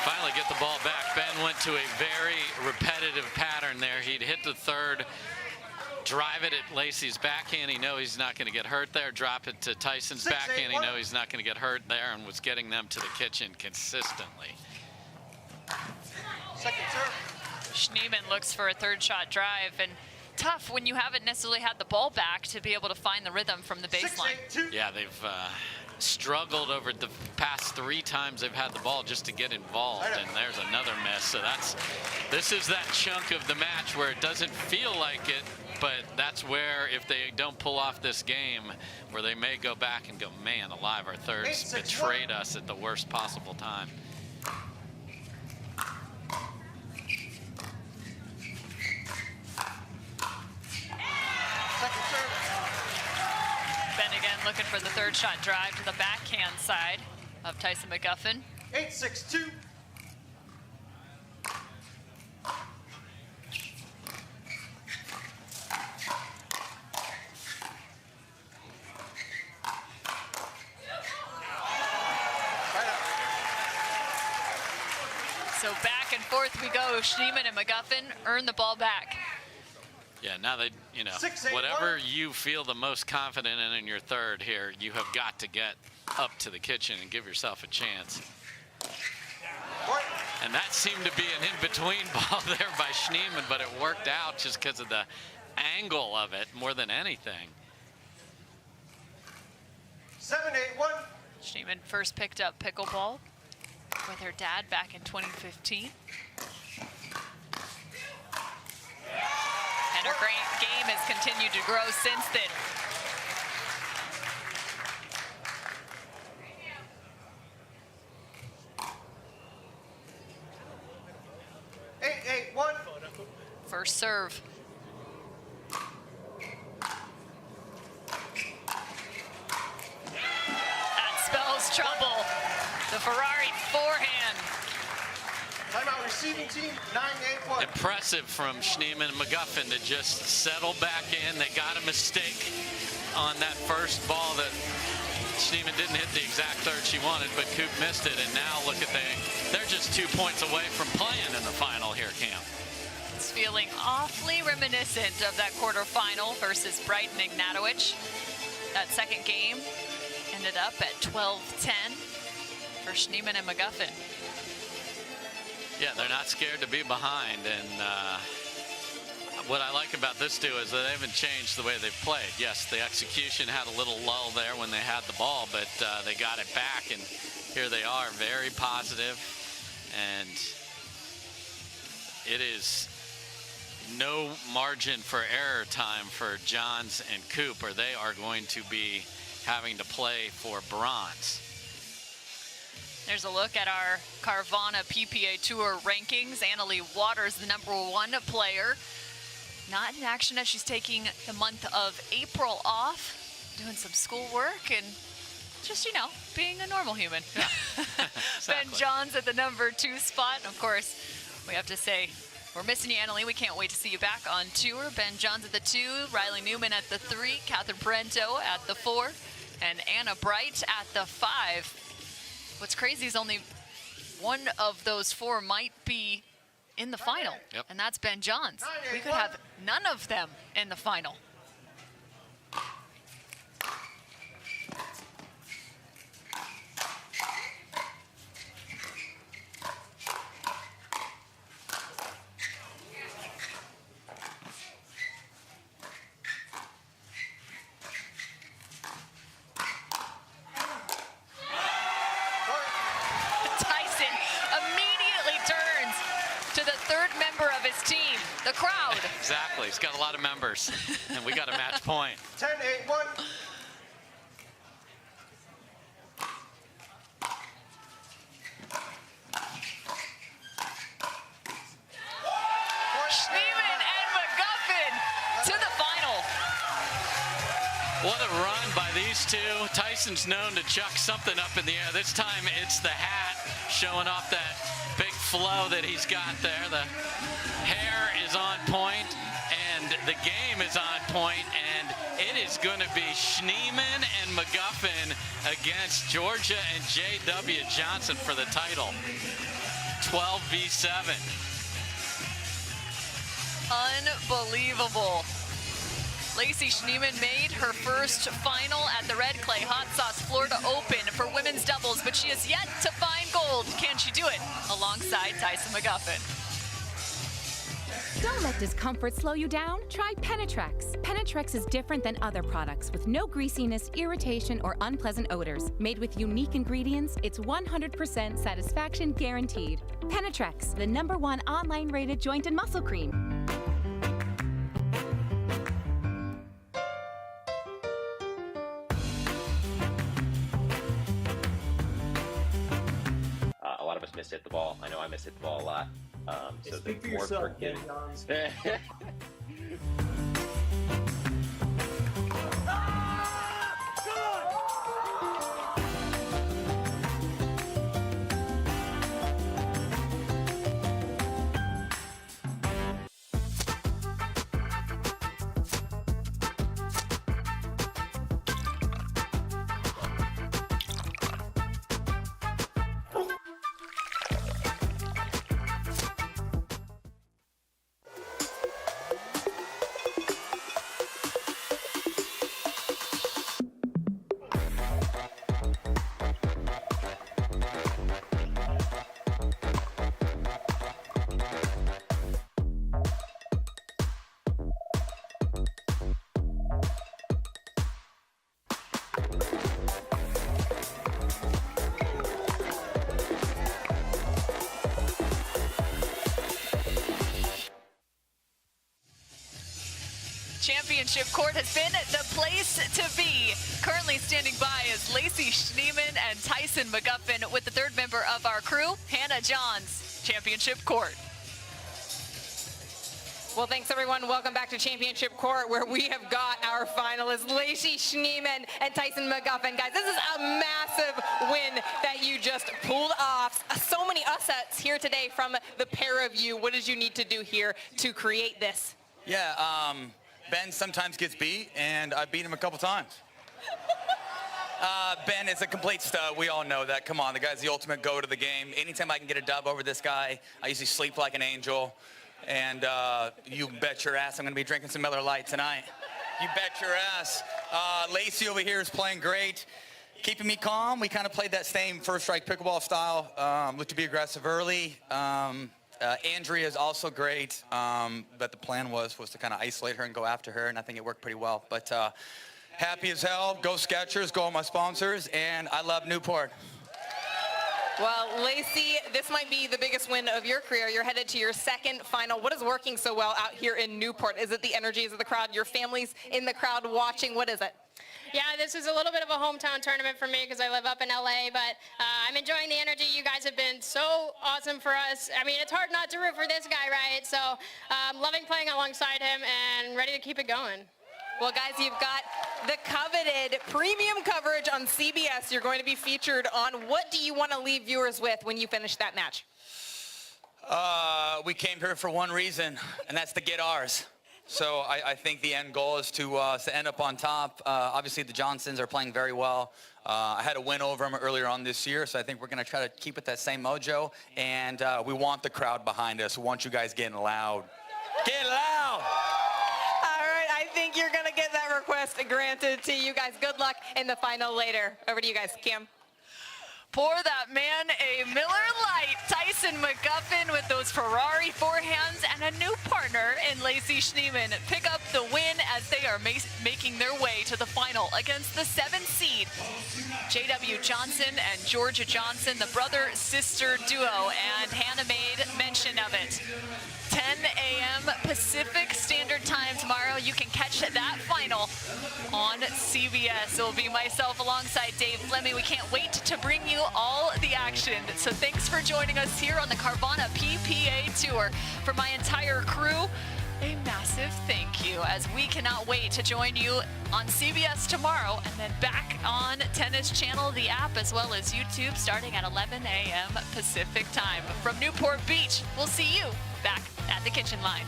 Finally get the ball back. Ben went to a very repetitive pattern there. He'd hit the third, drive it at Lacey's backhand. He knows he's not going to get hurt there. Drop it to Tyson's backhand. He knows he's not going to get hurt there, and was getting them to the kitchen consistently. Second serve. Schneeman looks for a third shot drive, and tough when you haven't necessarily had the ball back to be able to find the rhythm from the baseline. Yeah, they've struggled over the past 3 times they've had the ball just to get involved, and there's another miss. So this is that chunk of the match where it doesn't feel like it, but that's where, if they don't pull off this game, where they may go back and go, man alive, our thirds betrayed us at the worst possible time. Ben again looking for the third shot drive to the backhand side of Tyson McGuffin. 8-6-2. So back and forth we go. Schneeman and McGuffin earn the ball back. Yeah, now they, you know, whatever you feel the most confident in your third here, you have got to get up to the kitchen and give yourself a chance. And that seemed to be an in-between ball there by Schneeman, but it worked out just because of the angle of it more than anything. 7-8-1. Schneeman first picked up pickleball with her dad back in 2015. And her great game has continued to grow since then. First serve. That spells trouble. The Ferrari forehand. Timeout receiving team, 9-8-1. Impressive from Schneeman and McGuffin to just settle back in. They got a mistake on that first ball that Schneeman didn't hit the exact third she wanted, but Koop missed it. And now look at they're just 2 points away from playing in the final here, Cam. It's feeling awfully reminiscent of that quarterfinal versus Wright and Ignatowich. That second game in ended up at 12-10 for Schneemann and McGuffin. Yeah, they're not scared to be behind, and what I like about this duo is that they haven't changed the way they've played. Yes, the execution had a little lull there when they had the ball, but they got it back, and here they are, very positive, and it is no margin for error time for Johns and Koop, or they are going to be having to play for bronze. There's a look at our Carvana PPA Tour rankings. Annalie Waters, the #1 player. Not in action as she's taking the month of April off, doing some schoolwork and just, you know, being a normal human. Yeah. Exactly. Ben Johns at the #2 spot. And of course, we have to say, we're missing you, Annalie. We can't wait to see you back on tour. Ben Johns at the 2, Riley Newman at the 3, Catherine Parento at the 4, and Anna Bright at the 5. What's crazy is only one of those 4 might be in the final, and that's Ben Johns. We could have none of them in the final. The crowd. Exactly. He's got a lot of members, and we got a match point. 10-8-1. Schneemann and McGuffin to the final. What a run by these two. Tyson's known to chuck something up in the air. This time it's the hat showing off that big flow that he's got there. The hair is on point, and the game is on point, and it is going to be Schneemann and McGuffin against Georgia and J.W. Johnson for the title. 12v7. Unbelievable. Lacey Schneemann made her first final at the Red Clay Hot Sauce Florida Open for women's doubles, but she has yet to find gold. Can she do it alongside Tyson McGuffin? Don't let discomfort slow you down. Try Penetrex. Penetrex is different than other products with no greasiness, irritation, or unpleasant odors. Made with unique ingredients, it's 100% satisfaction guaranteed. Penetrex, the #1 online rated joint and muscle cream. A lot of us mishit the ball. I know I mishit the ball a lot. So Speak for more yourself, forgiving. Championship court has been the place to be. Currently standing by is Lacey Schneemann and Tyson McGuffin with the 3rd member of our crew, Hannah Johns. Championship court. Well, thanks, everyone. Welcome back to Championship Court, where we have got our finalists, Lacey Schneemann and Tyson McGuffin. Guys, this is a massive win that you just pulled off. So many assets here today from the pair of you. What did you need to do here to create this? Yeah, Ben sometimes gets beat, and I beat him a couple times. Ben is a complete stud. We all know that. Come on, the guy's the ultimate go to the game. Anytime I can get a dub over this guy, I usually sleep like an angel. And you bet your ass I'm going to be drinking some Miller Lite tonight. You bet your ass. Lacey over here is playing great. keeping me calm. We kind of played that same first strike pickleball style. Looked to be aggressive early. Andrea is also great, but the plan was to kind of isolate her and go after her, and I think it worked pretty well. But happy as hell. Go Skechers, go all my sponsors, and I love Newport. Well, Lacey, this might be the biggest win of your career. You're headed to your second final. What is working so well out here in Newport? Is it the energies of the crowd? Your family's in the crowd watching. What is it? Yeah, this is a little bit of a hometown tournament for me because I live up in LA, but I'm enjoying the energy. You guys have been so awesome for us. I mean, it's hard not to root for this guy, right? So loving playing alongside him and ready to keep it going. Well, guys, you've got the coveted premium coverage on CBS. You're going to be featured on. What do you want to leave viewers with when you finish that match? We came here for one reason, and that's to get ours. So I think the end goal is to end up on top. Obviously, the Johnsons are playing very well. I had a win over them earlier on this year, so I think we're going to try to keep it that same mojo. And we want the crowd behind us. We want you guys getting loud. Get loud! I think you're going to get that request granted to you guys. Good luck in the final later. Over to you guys. Cam. Pour that man a Miller Lite. Tyson McGuffin with those Ferrari forehands and a new partner in Lacey Schneeman pick up the win as they are making their way to the final against the 7th seed. J.W. Johnson and Georgia Johnson, the brother-sister duo, and Hannah made mention of it. 10 a.m. Pacific Standard Time tomorrow. You can catch that final on CBS. It will be myself alongside Dave Fleming. We can't wait to bring you all the action. So thanks for joining us here on the Carvana PPA Tour. For my entire crew, a massive thank you, as we cannot wait to join you on CBS tomorrow and then back on Tennis Channel, the app, as well as YouTube, starting at 11 a.m. Pacific Time. From Newport Beach, we'll see you back at the kitchen line.